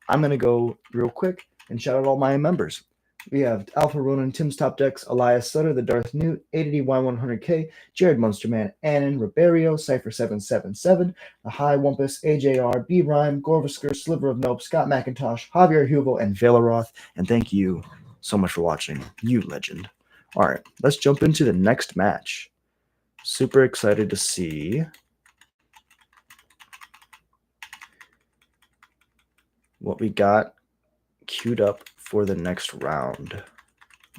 I'm going to go real quick and shout out all my members. We have Alpha Ronan, Tim's Top Decks, Elias Sutter, the Darth Newt, ADDY100K, Jared Munsterman, Annan, Riberio, Cypher777, The High Wumpus, AJR, B Rhyme, Gorvasker, Sliver of Nope, Scott McIntosh, Javier Hugo, and Valeroth. And thank you so much for watching. You legend. All right, let's jump into the next match. Super excited to see what we got queued up for the next round.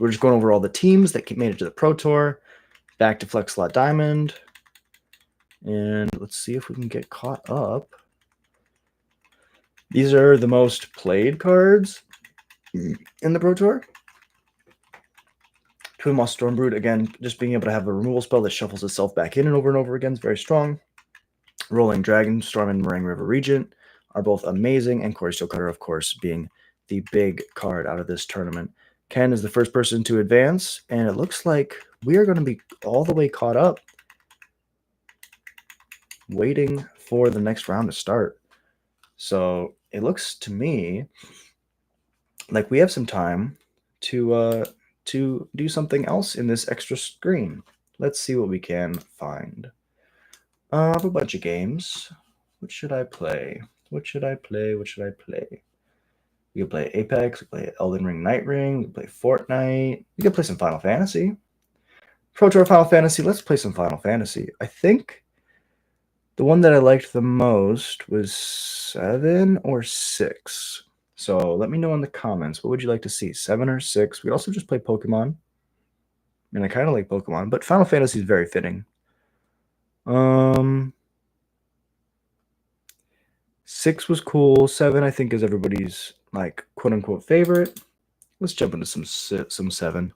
We're just going over all the teams that made it to the Pro Tour, back to FlexSlot Diamond, and let's see if we can get caught up. These are the most played cards in the Pro Tour. Twin Moss Stormbrood, again, just being able to have a removal spell that shuffles itself back in and over again is very strong. Rolling Dragon, Storm and Meringue River Regent are both amazing, and Corey Steelcutter, of course, being the big card out of this tournament. Ken is the first person to advance, and it looks like we are going to be all the way caught up, waiting for the next round to start. So it looks to me like we have some time to do something else in this extra screen. Let's see what we can find. I have a bunch of games. What should I play? What should I play? What should I play? We could play Apex, we could play Elden Ring Night Ring, we could play Fortnite. We could play some Final Fantasy. Pro Tour Final Fantasy, let's play some Final Fantasy. I think the one that I liked the most was 7 or 6. So let me know in the comments. What would you like to see, 7 or 6? We also just play Pokemon. And I kind of like Pokemon, but Final Fantasy is very fitting. 6 was cool. 7, I think, is everybody's like quote unquote favorite. Let's jump into some 7.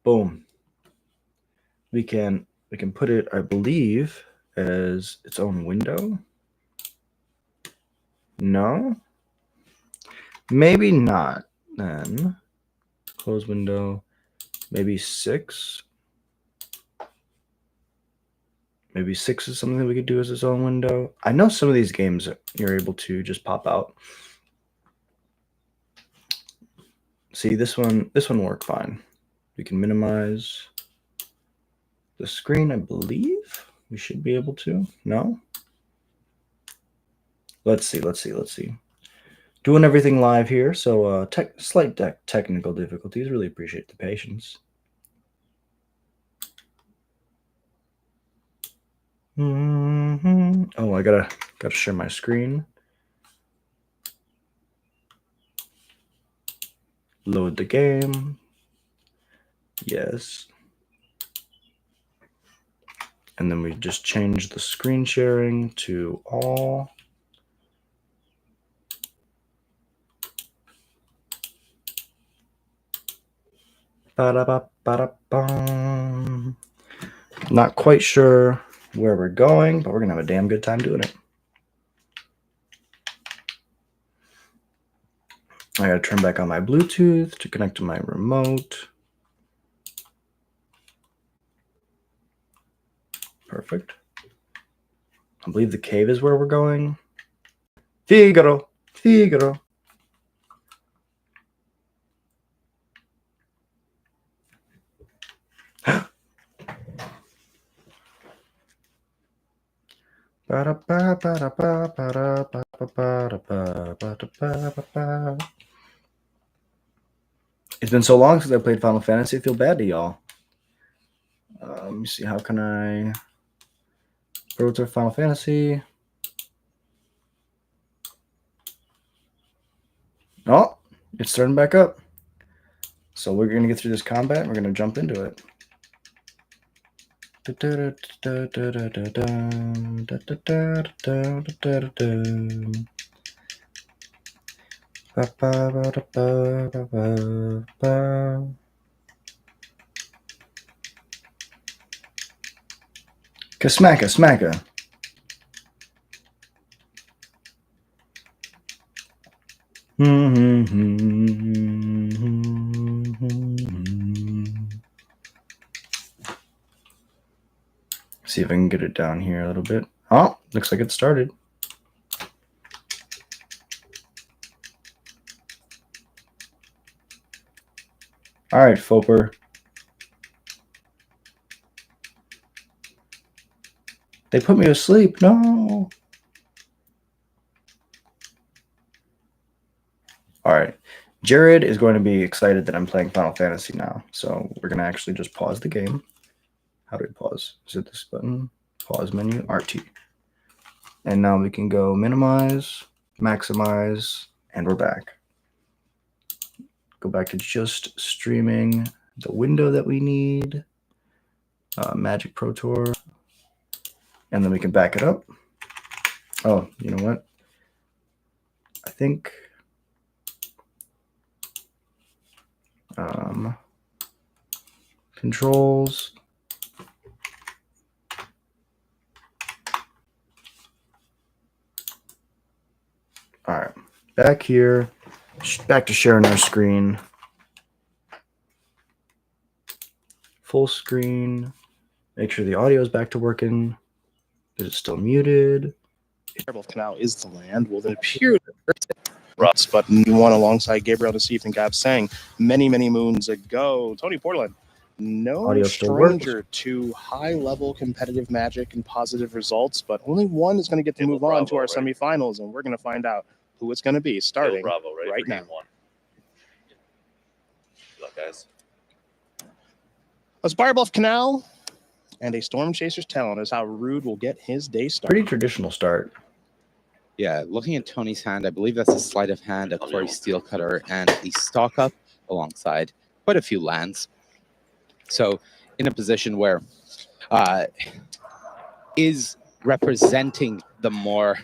Boom. We can put it, I believe, as its own window. No, maybe not. Then close window. Maybe 6. Maybe 6 is something that we could do as its own window. I know some of these games you're able to just pop out. See, this one worked fine. We can minimize the screen, I believe. We should be able to. No? Let's see. Doing everything live here, so slight technical difficulties. Really appreciate the patience. Oh, I gotta share my screen. Load the game. Yes. And then we just change the screen sharing to all. Ba-da-ba-ba-da-bum. Not quite sure where we're going, but we're gonna have a damn good time doing it. I gotta turn back on my Bluetooth to connect to my remote. Perfect. I believe the cave is where we're going. Figaro. It's been so long since I played Final Fantasy. I feel bad to y'all. Let me see. How can I go to Final Fantasy? Oh, it's starting back up. So we're going to get through this combat and we're going to jump into it. Kasmaka, smacka. See if I can get it down here a little bit. Oh, looks like it started. All right, Foper. They put me to sleep. No. All right. Jared is going to be excited that I'm playing Final Fantasy now. So we're going to actually just pause the game. How do we pause? Is it this button? Pause menu, RT. And now we can go minimize, maximize, and we're back. Go back to just streaming the window that we need. Magic Pro Tour. And then we can back it up. Oh, you know what? I think controls. All right, back here, back to sharing our screen. Full screen. Make sure the audio is back to working. Is it still muted? Terrible Canal is the land. Well, it appears Russ, but one alongside Gabriel Nassif and Gab sang many, many moons ago. Tony Portland, no Audio still stranger to high-level competitive Magic and positive results, but only one is going to get to move on to our semifinals, and we're going to find out who it's going to be starting right now. Good luck, guys. A Spire Bluff Canal and a Storm Chaser's Talon is how Rude will get his day started. Pretty traditional start. Yeah, looking at Tony's hand, I believe that's a sleight of hand, a Quarry Steelcutter, and a Stock Up alongside quite a few lands. So in a position where is representing the more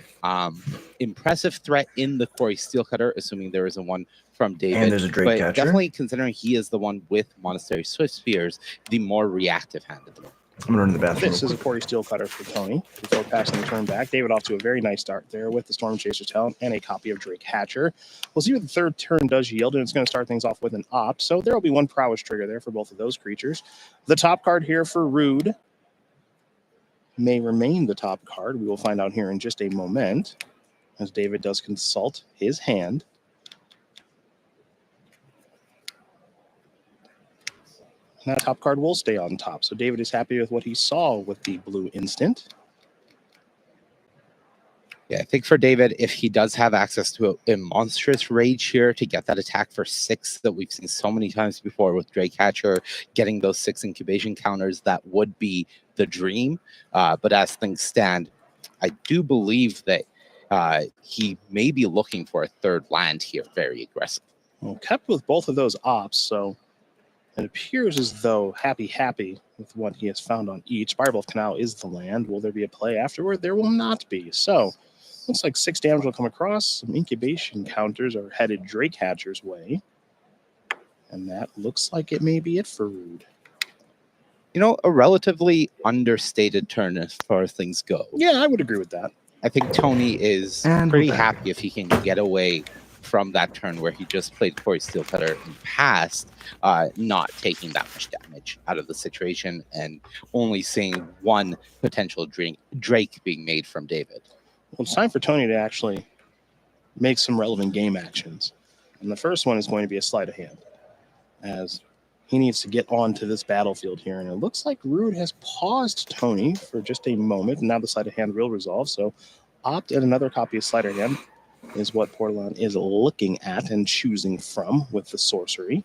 impressive threat in the Quarry Steelcutter, assuming there isn't one from David. And there's a Drake Catcher. Definitely considering he is the one with Monastery Swift Spears, the more reactive hand at the moment. I'm going to run to the bathroom. This is a Quarry Steelcutter for Tony before passing the turn back. David off to a very nice start there with the Storm Chaser's Talent and a copy of Drake Hatcher. We'll see what the third turn does yield, and it's going to start things off with an Opt. So there will be one prowess trigger there for both of those creatures. The top card here for Rude may remain the top card. We will find out here in just a moment as David does consult his hand. And that top card will stay on top. So David is happy with what he saw with the blue instant. Yeah, I think for David, if he does have access to a monstrous rage here to get that attack for 6 that we've seen so many times before with Drake Hatcher, getting those 6 incubation counters, that would be the dream. But as things stand, I do believe that he may be looking for a third land here, very aggressive. Well, kept with both of those ops, so it appears as though happy with what he has found on each. Fireball Canal is the land. Will there be a play afterward? There will not be. So looks like 6 damage will come across. Some incubation counters are headed Drake Hatcher's way. And that looks like it may be it for Rude. You know, a relatively understated turn as far as things go. Yeah, I would agree with that. I think Tony is pretty happy if he can get away from that turn where he just played Quarry Steelcutter in the past, not taking that much damage out of the situation and only seeing one potential Drake being made from David. Well, it's time for Tony to actually make some relevant game actions. And the first one is going to be a sleight of hand, as he needs to get onto this battlefield here. And it looks like Rude has paused Tony for just a moment, and now the sleight of hand will resolve. So opt, and another copy of Sleight of Hand is what Portland is looking at and choosing from with the sorcery.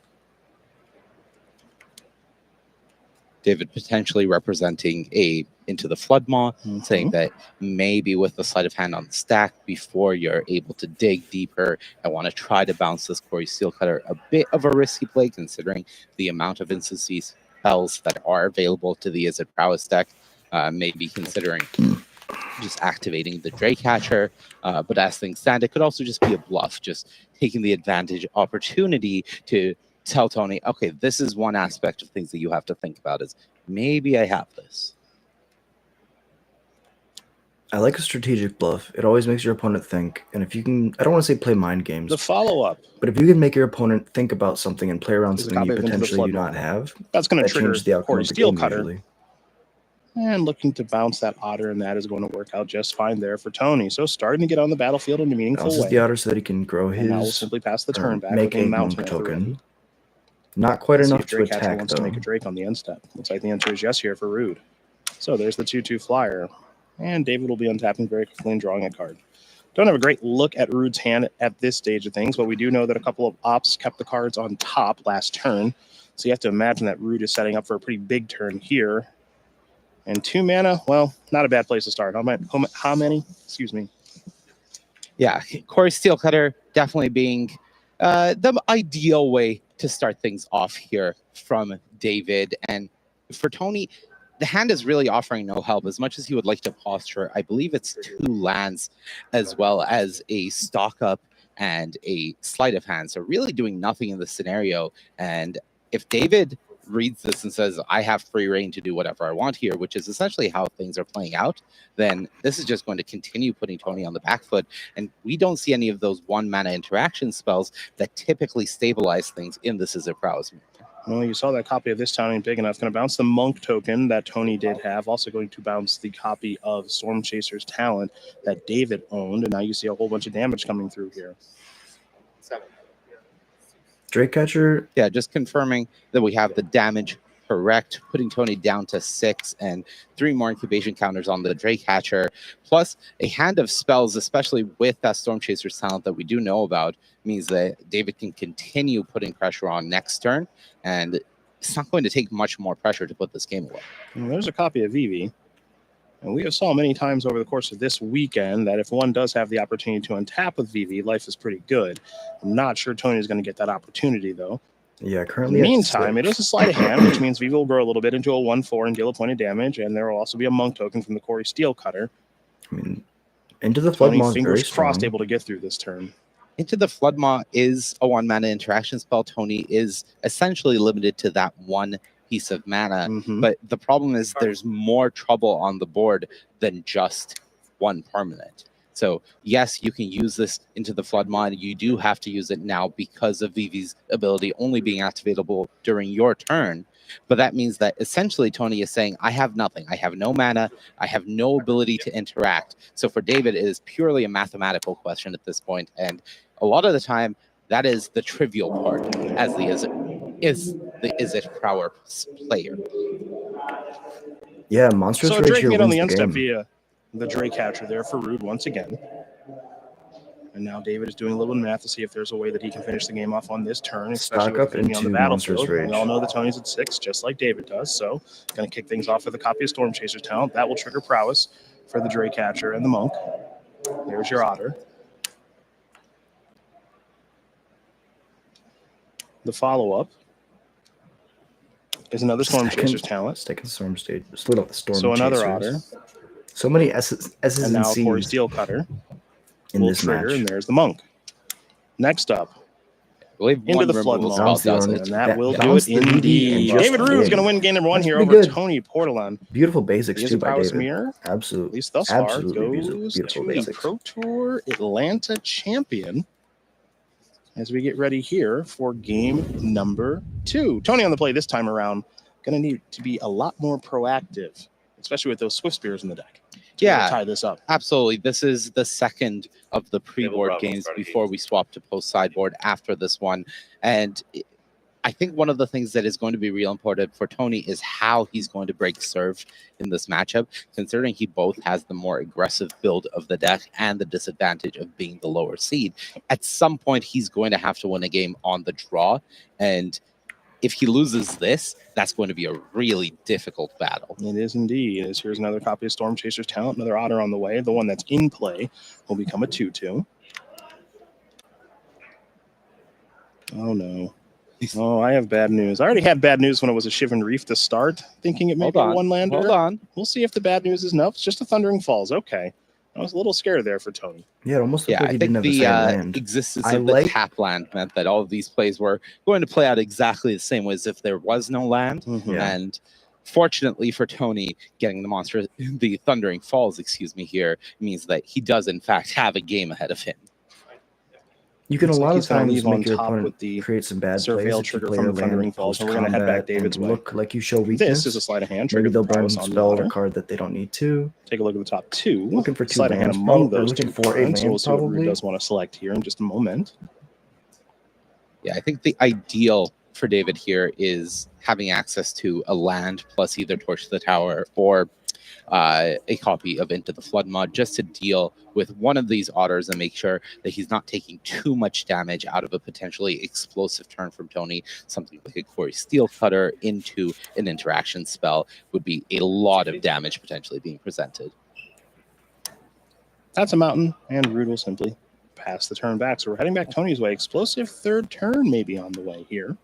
David potentially representing a Into the Floodmaw, saying that maybe with the sleight of hand on the stack before you're able to dig deeper, I want to try to bounce this Quarry Steelcutter. A bit of a risky play considering the amount of instancy spells that are available to the Izzet Prowess deck. Maybe considering just activating the Drakecatcher, but as things stand, it could also just be a bluff, just taking the advantage opportunity to tell Tony, okay, this is one aspect of things that you have to think about is maybe I have this. I like a strategic bluff. It always makes your opponent think. And if you can, I don't want to say play mind games. The follow-up. But if you can make your opponent think about something and play around There's a something you copy of Into the potentially do Floodmaw. not have, That's going to that trigger changes the outcome Quarry of the game Steelcutter. usually. And looking to bounce that Otter, and that is going to work out just fine there for Tony. So starting to get on the battlefield in a meaningful Bounces way. the Otter so that he can grow And now we'll his, simply pass the or turn back make with a a mountain monk at the ready. token. Not quite Let's see enough if to Drakecatcher attack, wants though. to make a Drake on the end step. Looks like the answer is yes here for Rude. So there's the 2/2 flyer. And David will be untapping very quickly and drawing a card. Don't have a great look at Rude's hand at this stage of things, but we do know that a couple of ops kept the cards on top last turn. So you have to imagine that Rude is setting up for a pretty big turn here. And 2 mana, well, not a bad place to start. How many? Excuse me. Yeah, Quarry Steelcutter definitely being the ideal way to start things off here from David. And for Tony, the hand is really offering no help. As much as he would like to posture, I believe it's 2 lands as well as a stock up and a sleight of hand. So really doing nothing in this scenario. And if David reads this and says, I have free reign to do whatever I want here, which is essentially how things are playing out, then this is just going to continue putting Tony on the back foot. And we don't see any of those 1 mana interaction spells that typically stabilize things in this Izzet Prowess. Well, you saw that copy of This Town Ain't Big Enough. Going to bounce the Monk token that Tony did have. Also going to bounce the copy of Storm Chaser's Talent that David owned. And now you see a whole bunch of damage coming through here. Drakecatcher. Yeah, just confirming that we have the damage correct, putting Tony down to 6 and 3 more incubation counters on the Drakecatcher, plus a hand of spells, especially with that Storm Chaser's Talent that we do know about, means that David can continue putting pressure on next turn, and it's not going to take much more pressure to put this game away. And there's a copy of Vivi. And we have saw many times over the course of this weekend that if one does have the opportunity to untap with Vivi, life is pretty good. I'm not sure Tony's going to get that opportunity, though. Yeah, currently. In the meantime, it is a sleight of hand, which means Vivi will grow a little bit into a 1/4 and deal a point of damage, and there will also be a monk token from the Quarry Steelcutter. I mean, Into the Tony, Floodmaw is very fingers crossed, strong. able to get through this turn. Into the Floodmaw is a 1 mana interaction spell. Tony is essentially limited to that 1 piece of mana, but the problem is there's more trouble on the board than just 1 permanent. So yes, you can use this Into the Floodmaw. You do have to use it now because of Vivi's ability only being activatable during your turn. But that means that essentially Tony is saying, I have nothing. I have no mana. I have no ability to interact. So for David, it is purely a mathematical question at this point. And a lot of the time, that is the trivial part as the Izzet Prowess player. Yeah, Monstrous So Rage Drake here made on wins the the end step game. via the Drakecatcher there for Rude once again. And now David is doing a little bit of math to see if there's a way that he can finish the game off on this turn, especially Stock with up Vivi on the into battlefield. Monstrous Rage. We all know that Tony's at 6, just like David does. So going to kick things off with a copy of Storm Chaser's Talent. That will trigger Prowess for the Drakecatcher and the Monk. There's your Otter. The follow-up is another Storm Chaser's Talent. Second Storm Stage. Split up the Storm So another Chasers. Otter. So many S's And and now Quarry C's Steelcutter in will this trigger, match. and there's the Monk. Next up, I believe Into one the removal Floodmaw. spell Bounce the does Ornament. it. And that will do Bounce it the DD indeed. and just David Rude is win. going to win game number 1 That's here pretty over good. Tony Portland. Beautiful basics He is too a by prowess David. mirror. At Absolutely. least thus far, Absolutely goes beautiful to the basics. Pro Tour Atlanta champion as we get ready here for game number 2. Tony on the play this time around. Going to need to be a lot more proactive, especially with those Swift Spears in the deck. to Yeah, tie this up. Absolutely. This is the second of the pre-board games before we swap to post-sideboard after this one. And I think one of the things that is going to be real important for Tony is how he's going to break serve in this matchup, considering he both has the more aggressive build of the deck and the disadvantage of being the lower seed. At some point, he's going to have to win a game on the draw, and if he loses this, that's going to be a really difficult battle. It is indeed. As here's another copy of Storm Chaser's Talent, another otter on the way. The one that's in play will become a 2/2. Oh, no. Oh, I have bad news. I already had bad news when it was a Shivan Reef to start, thinking it may be a one-lander. Hold on. We'll see if the bad news is enough. It's just a Thundering Falls. Okay. I was a little scared there for Tony. Yeah, it almost looked Yeah, like he I think didn't have the the same land. existence I of the like- tap land meant that all of these plays were going to play out exactly the same way as if there was no land. Yeah. And fortunately for Tony, getting the Thundering Falls, here, means that he does in fact have a game ahead of him. You can a Looks like lot of he's gonna times leave on make your top opponent with the create some bad Surveil plays if you trigger play from your the Thundering land Falls, and we're gonna head back post-combat David's and way. look like you show weakness. This is a sleight of hand. Maybe Trigger they'll the burn prowess some on the spell or otter. a card that they don't need to. Take a look at the top two. Looking for two Sleight of hand lands, among probably those looking two for a cards. So we'll land, see what Rude probably. does want to select here in just a moment. Yeah, I think the ideal for David here is having access to a land plus either Torch to the Tower or a copy of Into the Flood mod, just to deal with one of these otters and make sure that he's not taking too much damage out of a potentially explosive turn from Tony. Something like a Quarry Steel Cutter into an interaction spell would be a lot of damage potentially being presented. That's a mountain, and Rude will simply pass the turn back. So we're heading back Tony's way. Explosive third turn maybe on the way here.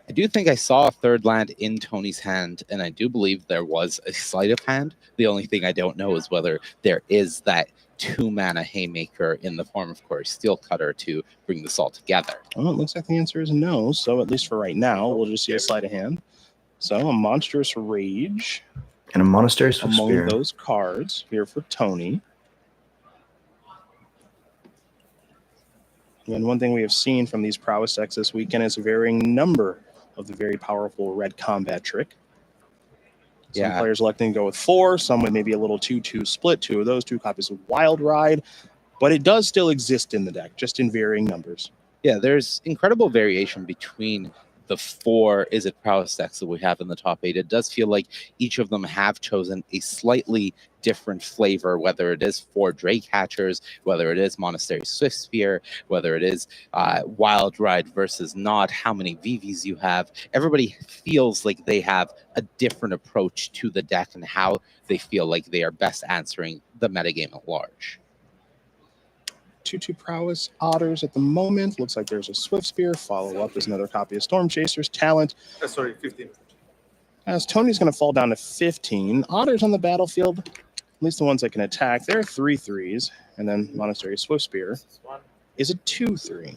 I do think I saw a third land in Tony's hand, and I do believe there was a sleight of hand. The only thing I don't know is whether there is that 2-mana Haymaker in the form of Quarry Steel Cutter to bring this all together. Well, it looks like the answer is no. So at least for right now, we'll just see a sleight of hand. So a Monstrous Rage And a Monastery Swift among Spear. those cards here for Tony. And one thing we have seen from these prowess decks this weekend is a varying number of the very powerful red combat trick. Some players electing to go with 4, some with maybe a little 2-2 split, 2 of those, 2 copies of Wild Ride, but it does still exist in the deck, just in varying numbers. Yeah, there's incredible variation between the 4 Is It Prowess decks that we have in the top 8. It does feel like each of them have chosen a slightly different flavor, whether it is 4 Drake Hatchers, whether it is Monastery Swift Spear, whether it is Wild Ride versus not, how many VVs you have. Everybody feels like they have a different approach to the deck and how they feel like they are best answering the metagame at large. 2/2 Prowess Otters at the moment. Looks like there's a Swift Spear. Follow up is another copy of Storm Chaser's Talent. Sorry, 15. As Tony's going to fall down to 15. Otters on the battlefield, at least the ones that can attack, they're 3/3s. And then Monastery Swift Spear is a 2/3.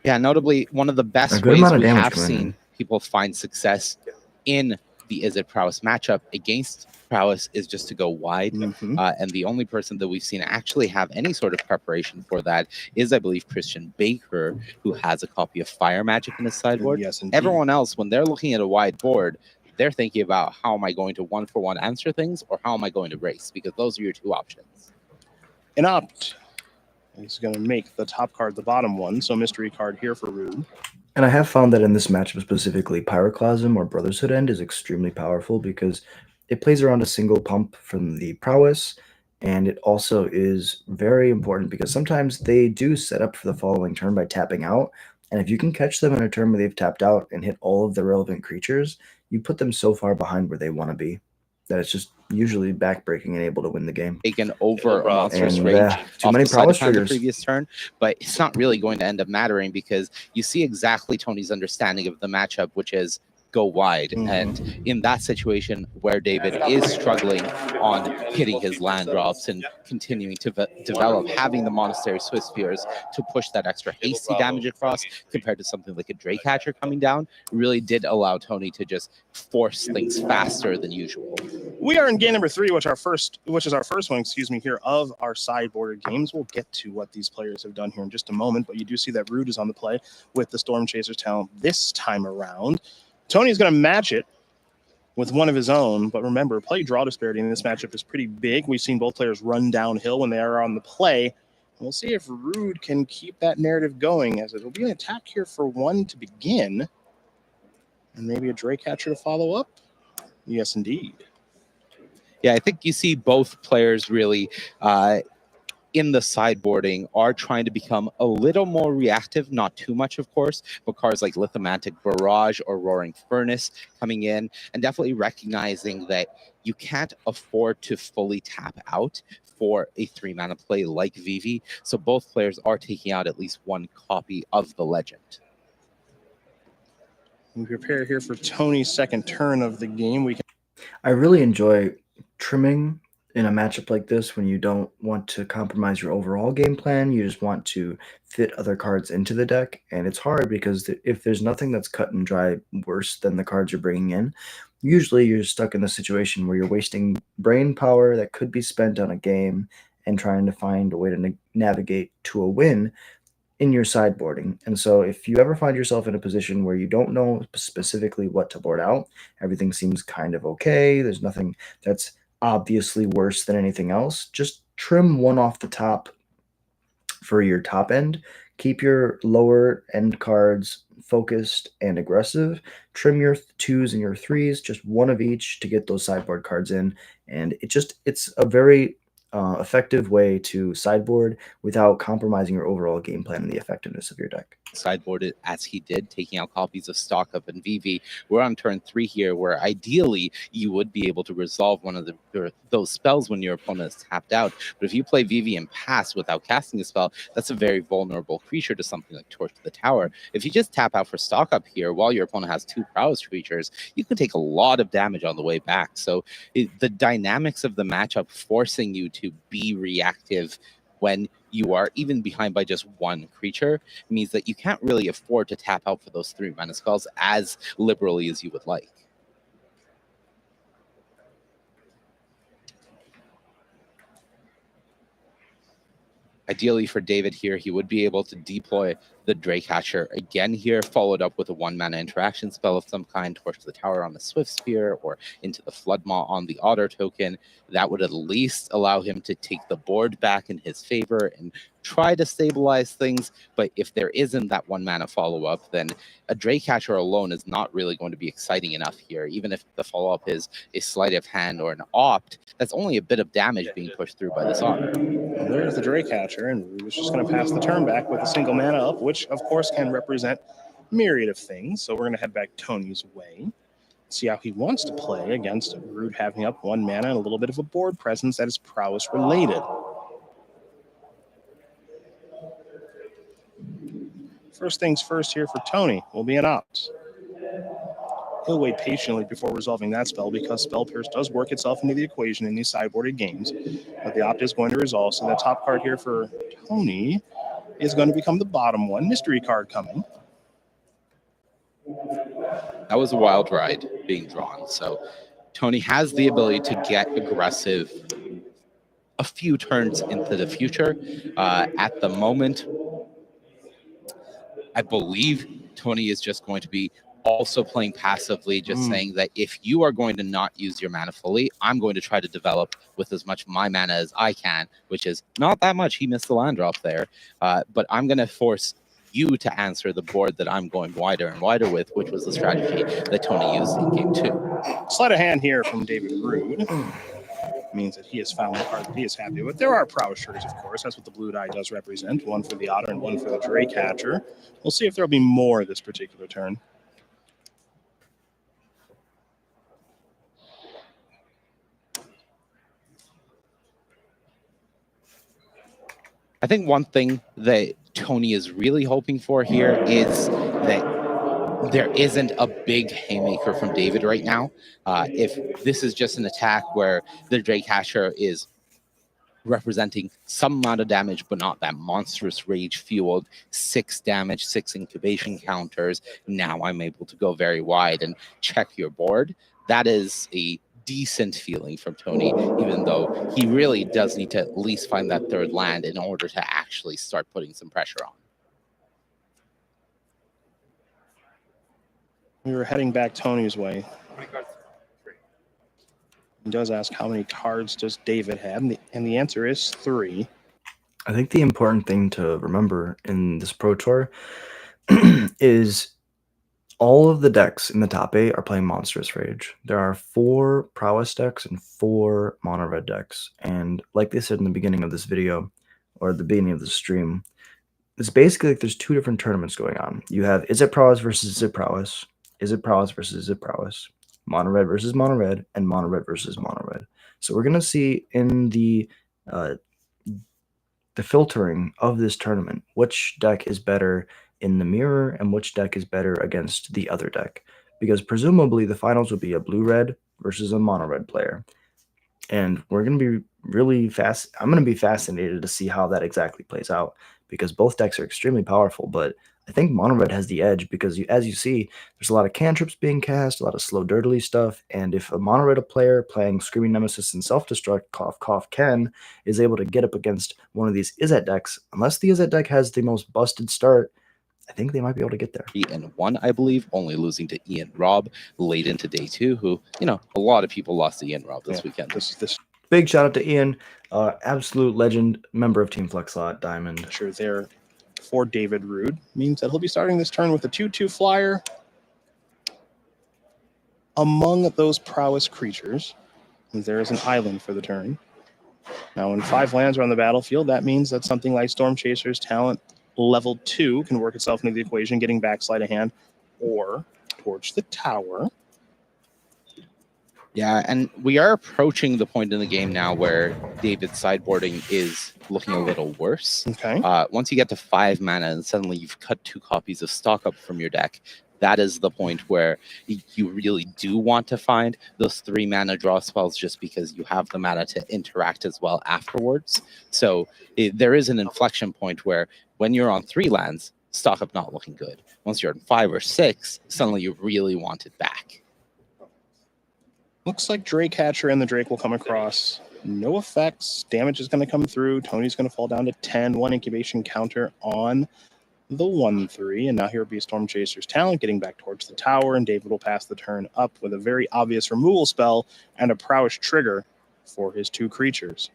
Yeah, notably, one of the best good ways amount of we damage have coming in. seen people find success in the Is It Prowess matchup against Prowess is just to go wide. And the only person that we've seen actually have any sort of preparation for that is, I believe, Christian Baker, who has a copy of Fire Magic in his sideboard. Yes, indeed. Everyone else, when they're looking at a wide board, they're thinking about how am I going to 1-for-1 answer things or how am I going to race, because those are your 2 options. An opt is going to make the top card the bottom one. So mystery card here for Rude. And I have found that in this matchup specifically, Pyroclasm or Brotherhood End is extremely powerful because it plays around a single pump from the prowess, and it also is very important because sometimes they do set up for the following turn by tapping out, and if you can catch them in a turn where they've tapped out and hit all of the relevant creatures, you put them so far behind where they want to be that it's just usually backbreaking and able to win the game. Taken over a Monstrous And, Rage too off many the side of prowess hand the triggers. previous turn, but it's not really going to end up mattering because you see exactly Tony's understanding of the matchup, which is go wide. And in that situation where David is struggling on hitting his land drops and continuing to develop, having the Monastery Swift Spears to push that extra hasty damage across compared to something like a Drake Hatcher coming down really did allow Tony to just force things faster than usual. We are in game number 3, which is our first one, here of our sideboarded games. We'll get to what these players have done here in just a moment, but you do see that Rude is on the play with the Storm Chaser's Talent this time around. Tony's going to match it with one of his own, but remember, play draw disparity in this matchup is pretty big. We've seen both players run downhill when they are on the play, We'll see if Rude can keep that narrative going, as it'll be an attack here for 1 to begin. And maybe a Drake Hatcher to follow up? Yes, indeed. Yeah, I think you see both players really in the sideboarding are trying to become a little more reactive, not too much, of course, but cards like Lithomantic Barrage or Roaring Furnace coming in, and definitely recognizing that you can't afford to fully tap out for a 3-mana play like Vivi, so both players are taking out at least one copy of the Legend. We prepare here for Tony's second turn of the game. I really enjoy trimming in a matchup like this when you don't want to compromise your overall game plan. You just want to fit other cards into the deck. And it's hard because if there's nothing that's cut and dry worse than the cards you're bringing in, usually you're stuck in the situation where you're wasting brain power that could be spent on a game and trying to find a way to navigate to a win in your sideboarding. And so if you ever find yourself in a position where you don't know specifically what to board out, everything seems kind of okay, there's nothing that's obviously worse than anything else, just trim one off the top for your top end. Keep your lower end cards focused and aggressive. Trim your 2s and your 3s, just one of each to get those sideboard cards in. And it's a very effective way to sideboard without compromising your overall game plan and the effectiveness of your deck. Sideboarded as he did, taking out copies of Stock Up and Vivi. We're on turn 3 here, where ideally you would be able to resolve one of those spells when your opponent is tapped out. But if you play Vivi and pass without casting a spell, that's a very vulnerable creature to something like Torch to the Tower. If you just tap out for Stock Up here while your opponent has 2 prowess creatures, you can take a lot of damage on the way back. So the dynamics of the matchup forcing you to be reactive when you are even behind by just 1 creature means that you can't really afford to tap out for those 3 mana spells as liberally as you would like. Ideally for David here, he would be able to deploy the Drake Hatcher again here, followed up with a 1-mana interaction spell of some kind, Torch to the Tower on the Swift Spear, or into the Floodmaw on the Otter token. That would at least allow him to take the board back in his favor and try to stabilize things. But if there isn't that 1-mana follow-up, then a Drake Hatcher alone is not really going to be exciting enough here. Even if the follow-up is a sleight of hand or an opt, that's only a bit of damage being pushed through by this Otter. Well, there's the Drake Hatcher, and Rude is just going to pass the turn back with a single mana up, which of course can represent a myriad of things. So we're going to head back Tony's way, see how he wants to play against Rude having up 1 mana and a little bit of a board presence that is prowess related. First things first here for Tony will be an opt. He'll wait patiently before resolving that spell because Spell Pierce does work itself into the equation in these sideboarded games. But the opt is going to resolve, so the top card here for Tony is going to become the bottom one. Mystery card coming. That was a wild ride being drawn. So Tony has the ability to get aggressive a few turns into the future. At the moment, I believe Tony is just going to be also playing passively, just saying that if you are going to not use your mana fully, I'm going to try to develop with as much my mana as I can, which is not that much. He missed the land drop there. But I'm going to force you to answer the board that I'm going wider and wider with, which was the strategy that Tony used in game 2. Sleight of hand here from David Rude. Means that he has found the card that he is happy with. There are prowess triggers, of course. That's what the blue die does represent. 1 for the Otter and 1 for the Drake Hatcher. We'll see if there'll be more this particular turn. I think one thing that Tony is really hoping for here is that there isn't a big haymaker from David right now. If this is just an attack where the Drake Hatcher is representing some amount of damage, but not that monstrous rage-fueled 6 damage, 6 incubation counters, now I'm able to go very wide and check your board. That is a decent feeling from Tony, even though he really does need to at least find that 3rd land in order to actually start putting some pressure on. We were heading back Tony's way. He does ask how many cards does David have, and the answer is 3. I think the important thing to remember in this Pro Tour is all of the decks in the top 8 are playing Monstrous Rage. There are 4 Prowess decks and 4 Mono Red decks. And like they said in the beginning of this video, or the beginning of the stream, it's basically like there's 2 different tournaments going on. You have Is It Prowess versus Is It Prowess, Is It Prowess versus Is It Prowess, Mono Red versus Mono Red, and Mono Red versus Mono Red. So we're going to see in the filtering of this tournament which deck is better in the mirror and which deck is better against the other deck, because presumably the finals will be a blue-red versus a mono-red player, and we're going to be really fast. I'm going to be fascinated to see how that exactly plays out, because both decks are extremely powerful, but I think mono red has the edge because, as you see, there's a lot of cantrips being cast, a lot of slow dirtily stuff, and if a mono red player playing Screaming Nemesis and Self-Destruct, cough cough Ken, is able to get up against one of these Izzet decks, unless the Izzet deck has the most busted start, I think they might be able to get there. And 1, I believe, only losing to Ian Robb late into day 2, who, you know, a lot of people lost to Ian Robb this weekend. Big shout out to Ian, absolute legend, member of Team Flexlot, Diamond. Sure, there for David Rude means that he'll be starting this turn with a 2/2 flyer among those prowess creatures. And there is an island for the turn. Now, when 5 lands are on the battlefield, that means that something like Storm Chaser's talent level 2 can work itself into the equation, getting back sleight of hand or Torch the Tower. Yeah, and we are approaching the point in the game now where David's sideboarding is looking a little worse. Okay. Once you get to 5 mana and suddenly you've cut 2 copies of stock up from your deck, that is the point where you really do want to find those 3 mana draw spells, just because you have the mana to interact as well afterwards. So there is an inflection point where when you're on 3 lands, stock up not looking good. Once you're on 5 or 6, suddenly you really want it back. Looks like Drake Hatcher and the Drake will come across. No effects. Damage is going to come through. Tony's going to fall down to 10. 1 incubation counter on the 1/3. And now here will be Storm Chaser's talent getting back towards the tower. And David will pass the turn up with a very obvious removal spell and a prowess trigger for his 2 creatures.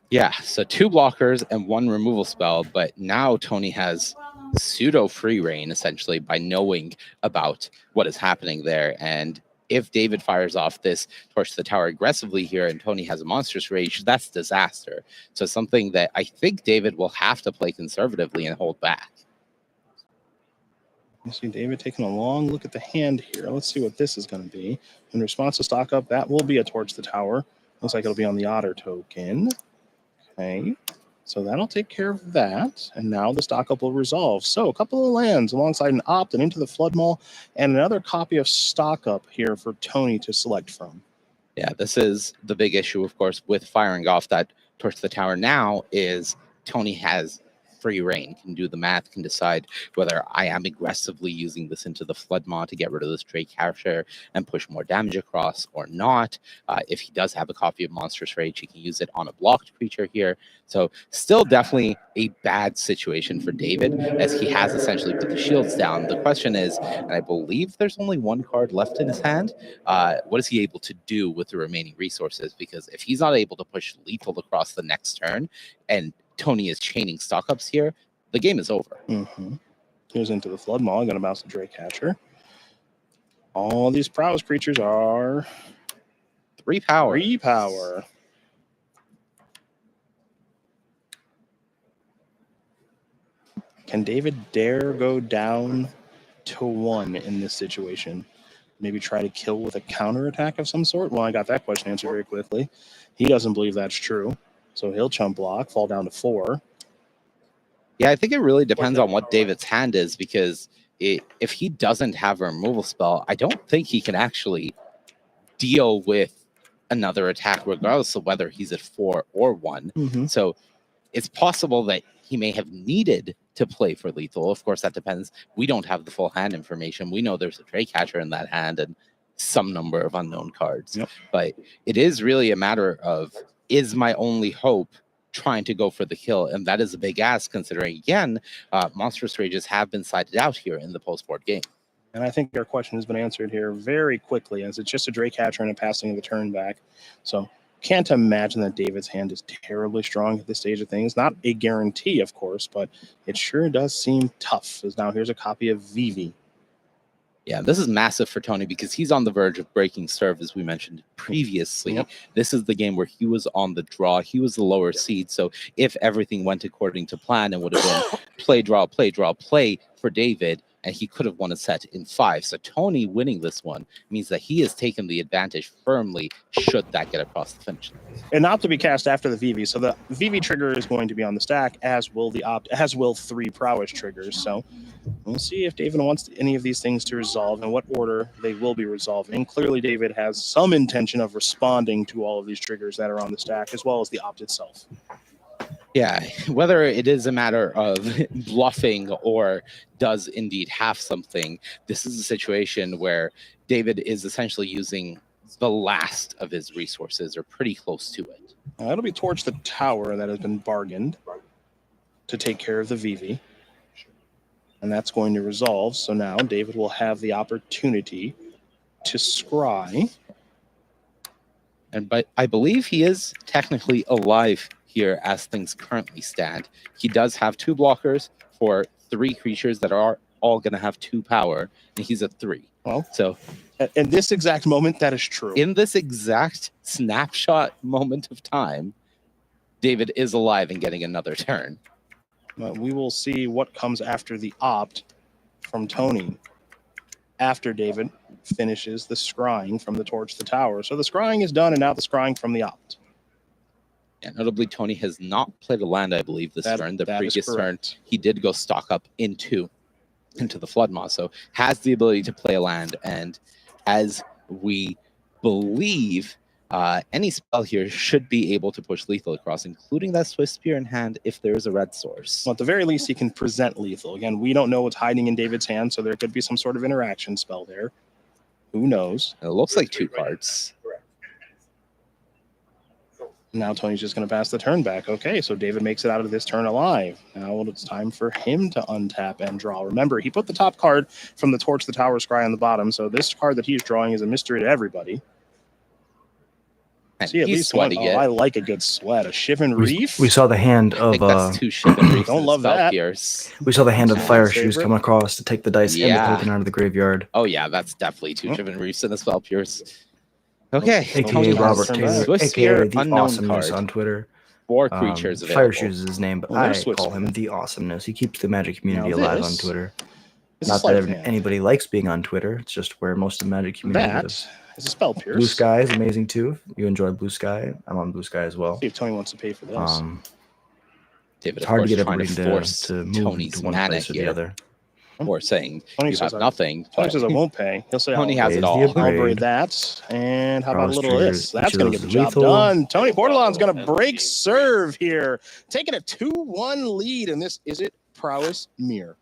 Yeah, so 2 blockers and 1 removal spell, but now Tony has pseudo free reign essentially by knowing about what is happening there. And if David fires off this Torch to the Tower aggressively here and Tony has a Monstrous Rage, that's disaster. So something that I think David will have to play conservatively and hold back. You see David taking a long look at the hand here. Let's see what this is going to be. In response to stock up, that will be a Torch to the Tower. Looks like it'll be on the Otter token. Okay, so that'll take care of that. And now the stock up will resolve. So a couple of lands alongside an Opt and Into the Flood Maw, and another copy of stock up here for Tony to select from. Yeah, this is the big issue, of course, with firing off that Torch to the Tower now is Tony has free reign, can do the math, can decide whether I am aggressively using this Into the Flood Maw to get rid of this Drake Hatcher and push more damage across or not. If he does have a copy of Monstrous Rage, he can use it on a blocked creature here. So still definitely a bad situation for David, as he has essentially put the shields down. The question is, and I believe there's only 1 card left in his hand, what is he able to do with the remaining resources? Because if he's not able to push lethal across the next turn, and Tony is chaining stock ups here, the game is over. Here's Into the Flood Maw. I'm going to bounce the Drake Hatcher. All these prowess creatures are 3 power. 3 power. Can David dare go down to 1 in this situation? Maybe try to kill with a counterattack of some sort? Well, I got that question answered very quickly. He doesn't believe that's true. So he'll chump block, fall down to 4. Yeah, I think it really depends on what David's hand is, because if he doesn't have a removal spell, I don't think he can actually deal with another attack regardless of whether he's at 4 or 1. So it's possible that he may have needed to play for lethal. Of course, that depends. We don't have the full hand information. We know there's a Drake Hatcher in that hand and some number of unknown cards. But it is really a matter of, is my only hope trying to go for the kill? And that is a big ask, considering, again, Monstrous Rages have been sided out here in the post-board game. And I think our question has been answered here very quickly, as it's just a Drake Hatcher and a passing of the turn back. So Can't imagine that David's hand is terribly strong at this stage of things. Not a guarantee, of course, but it sure does seem tough. As now here's a copy of Vivi. Yeah, this is massive for Tony because he's on the verge of breaking serve, as we mentioned previously. Yep. This is the game where he was on the draw. He was the lower seed. So if everything went according to plan, it would have been play, draw, play, draw, play for David, and he could have won a set in 5. So Tony winning this one means that he has taken the advantage firmly should that get across the finish line. And not to be cast after the Vivi. So the Vivi trigger is going to be on the stack, as will the as will 3 prowess triggers. So we'll see if David wants any of these things to resolve and what order they will be resolving. Clearly, David has some intention of responding to all of these triggers that are on the stack, as well as the opt itself. Yeah, whether it is a matter of bluffing or does indeed have something, this is a situation where David is essentially using the last of his resources or pretty close to it. It'll be towards the tower that has been bargained to take care of the Vivi. And that's going to resolve. So now David will have the opportunity to scry. But I believe he is technically alive here as things currently stand. He does have 2 blockers for 3 creatures that are all going to have 2 power, and he's at 3. Well, so in this exact moment, that is true. In this exact snapshot moment of time, David is alive and getting another turn. We will see what comes after the opt from Tony after David finishes the scrying from the torch to the tower. So the scrying is done, and now the scrying from the opt. And notably, Tony has not played a land, I believe, this turn. The previous turn, he did go stock up into the Flood Maw, so has the ability to play a land. And as we believe, any spell here should be able to push lethal across, including that Swift Spear in hand if there is a red source. Well, at the very least, he can present lethal. Again, we don't know what's hiding in David's hand, so there could be some sort of interaction spell there. Who knows? It looks like 2 cards. Now Tony's just going to pass the turn back. Okay, so David makes it out of this turn alive. Now it's time for him to untap and draw. Remember, he put the top card from the Torch the Tower Scry on the bottom, so this card that he's drawing is a mystery to everybody. And see, at least one. Oh, I like a good sweat. A Shivan Reef? We saw the hand of... I think that's 2 Shivan Reefs. Don't love that. Pierce. We saw the hand of Fire Shoes come across to take the dice and the token out of the graveyard. Oh, yeah, that's definitely 2 Shivan Reefs and a Spell Pierce. Okay, AKA Robert Taylor, AKA the unknown Awesomeness card. on Twitter. 4 creatures available. Fire Shoes is his name, but I call him the Awesomeness. He keeps the Magic community alive on Twitter. Not that anybody likes being on Twitter. It's just where most of the Magic community lives. Is a Spell Pierce. Blue Sky is amazing too. You enjoy Blue Sky. I'm on Blue Sky as well. See if Tony wants to pay for this. David, it's hard to get trying everybody to move Tony's to one mana place or the here. other. Or saying Tony you says have nothing. Tony says I won't pay. He'll say Tony I'll has it the all. upgrade. I'll braid that. And how about a little of this? Triggers, That's going to get the job lethal. done. Tony Bordelon's going to break serve here. Taking a 2-1 lead. And this, is it Prowess Mirror?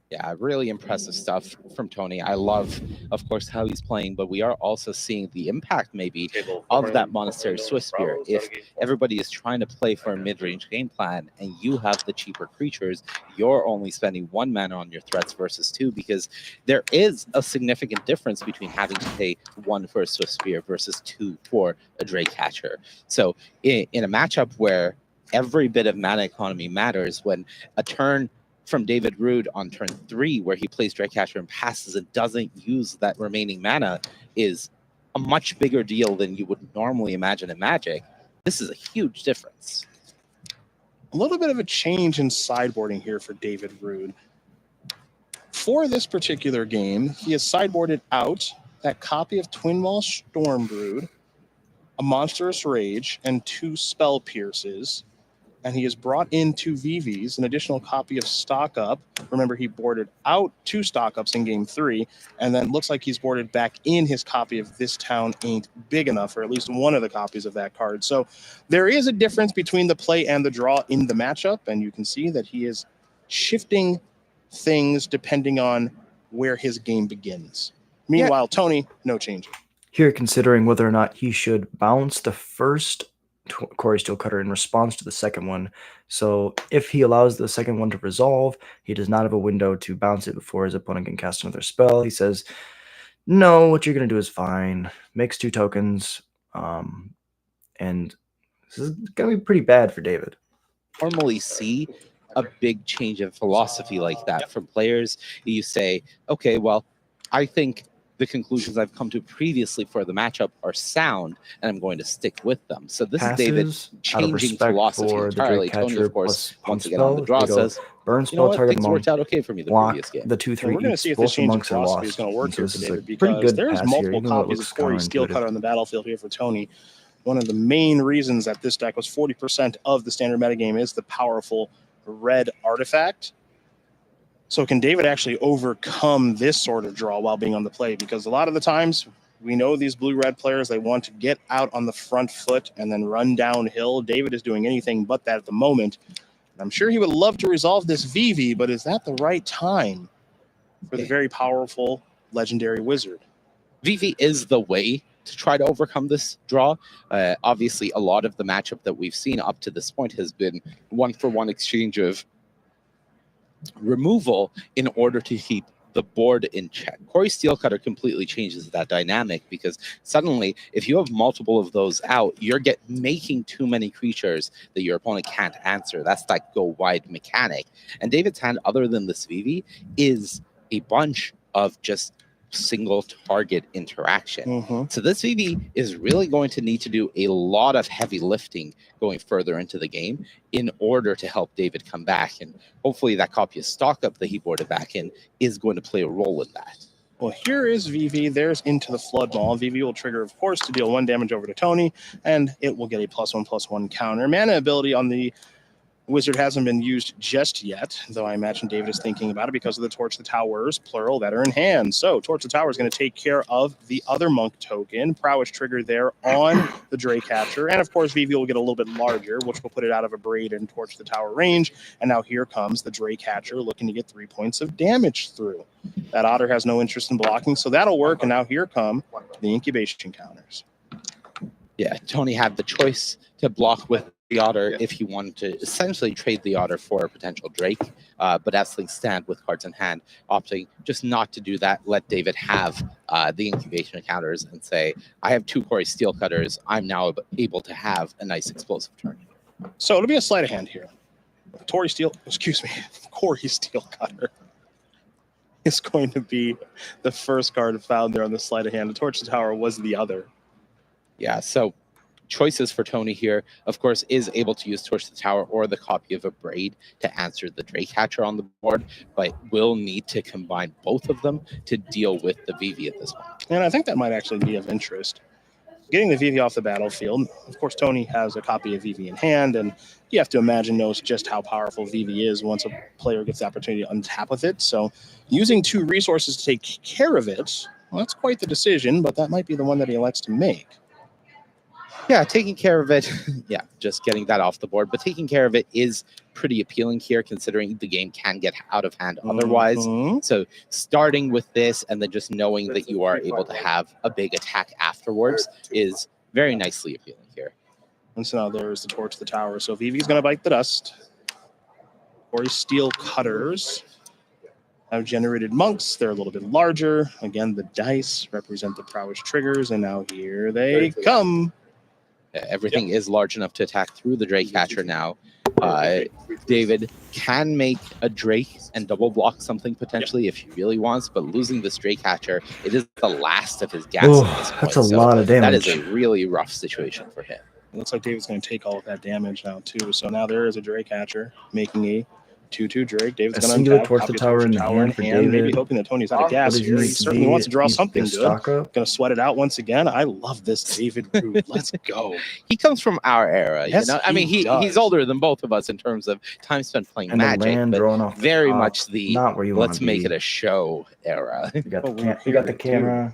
Yeah, really impressive stuff from Tony. I love, of course, how he's playing, but we are also seeing the impact maybe of that Monastery Swift Spear. If everybody is trying to play for a mid-range game plan and you have the cheaper creatures, you're only spending 1 mana on your threats versus 2, because there is a significant difference between having to pay 1 for a Swift Spear versus 2 for a Drake Catcher. So in a matchup where every bit of mana economy matters, when a turn from David Rude on turn 3, where he plays Dragcatcher and passes and doesn't use that remaining mana, is a much bigger deal than you would normally imagine in Magic. This is a huge difference. A little bit of a change in sideboarding here for David Rude. For this particular game, he has sideboarded out that copy of Twinwall Stormbrood, a Monstrous Rage, and 2 Spell Pierces. And he has brought in 2 VVs, an additional copy of Stock Up. Remember, he boarded out 2 Stock Ups in game 3, and then looks like he's boarded back in his copy of This Town Ain't Big Enough, or at least one of the copies of that card. So there is a difference between the play and the draw in the matchup, and you can see that he is shifting things depending on where his game begins. Meanwhile, Tony, no change. Here, considering whether or not he should bounce the first Quarry Steel Cutter in response to the second one. So if he allows the second one to resolve, he does not have a window to bounce it before his opponent can cast another spell. He says, no, what you're going to do is fine. Makes 2 tokens. and this is going to be pretty bad for David. Normally see a big change in philosophy like that from players. You say, okay, well, I think the conclusions I've come to previously for the matchup are sound, and I'm going to stick with them. So this Passes, is David out of changing respect philosophy for the entirely. Drake Tony, catcher of course, plus once pump again on the spell. draw They go says, burn you know spell, what, target things monk, worked out okay for me the block previous game. the 2/3 And we're going to eats. see if Both this the change in monks are philosophy lost. is going to work So here this for is a David, pretty because good there's pass here, multiple even though it copies of looks Corey Steel counterintuitive. Cutter on the battlefield here for Tony. One of the main reasons that this deck was 40% of the standard metagame is the powerful red artifact. So can David actually overcome this sort of draw while being on the play? Because a lot of the times we know these blue-red players, they want to get out on the front foot and then run downhill. David is doing anything but that at the moment. And I'm sure he would love to resolve this VV, but is that the right time for the very powerful legendary wizard? VV is the way to try to overcome this draw. Obviously, a lot of the matchup that we've seen up to this point has been one-for-one exchange of removal in order to keep the board in check. Corey Steelcutter completely changes that dynamic, because suddenly, if you have multiple of those out, you're making too many creatures that your opponent can't answer. That's that go wide mechanic. And David's hand, other than this VV, is a bunch of just single target interaction. So this VV is really going to need to do a lot of heavy lifting going further into the game in order to help David come back. And hopefully that copy of stock up that he boarded back in is going to play a role in that. Well, here is VV. There's into the Flood Maul. VV will trigger, of course, to deal 1 damage over to Tony, and it will get a +1/+1 counter. Mana ability on the Wizard hasn't been used just yet, though I imagine David is thinking about it because of the Torch the Towers, plural, that are in hand. So Torch the Tower is going to take care of the other Monk token. Prowess trigger there on the Drake Catcher. And of course, VV will get a little bit larger, which will put it out of a Braid and Torch the Tower range. And now here comes the Drake Catcher looking to get 3 points of damage through. That Otter has no interest in blocking, so that'll work. And now here come the incubation counters. Yeah, Tony had the choice to block with the Otter if he wanted to essentially trade the Otter for a potential Drake, but as things stand with cards in hand, opting just not to do that, let David have the incubation counters and say, I have 2 Corey Steel Cutters, I'm now able to have a nice explosive turn. So it'll be a sleight of hand here. Corey Steel Cutter is going to be the first card found there on the sleight of hand. The Torch the Tower was the other. Yeah, so choices for Tony here, of course, is able to use Torch the Tower or the copy of a Braid to answer the Drake Hatcher on the board, but will need to combine both of them to deal with the VV at this point. And I think that might actually be of interest. Getting the VV off the battlefield, of course, Tony has a copy of VV in hand, and you have to imagine knows just how powerful VV is once a player gets the opportunity to untap with it. So using 2 resources to take care of it, well, that's quite the decision, but that might be the one that he elects to make. Yeah, taking care of it, yeah, just getting that off the board. But taking care of it is pretty appealing here, considering the game can get out of hand otherwise. So starting with this and then just knowing that you are able to have a big attack afterwards is very nicely appealing here. And so now there's the Torch of the Tower. So VV's going to bite the dust. Corey Steel Cutters have generated monks. They're a little bit larger. Again, the dice represent the prowess triggers, and now here they come. Everything is large enough to attack through the Drake Catcher now. David can make a Drake and double block something potentially if he really wants, but losing this Drake Catcher, it is the last of his gas at this point. That's a lot of damage. That is a really rough situation for him. It looks like David's going to take all of that damage now, too. So now there is a Drake Catcher making a 2/2 Drake. David's going to Torch the Tower in the hand for David. Maybe hoping that Tony's out of gas here. He certainly wants to draw something good. Going to sweat it out once again. I love this David route. Let's go. He comes from our era. Yes, you know? I mean, he's older than both of us in terms of time spent playing And Magic, but very much the not where you let's make it a show era. You got the camera.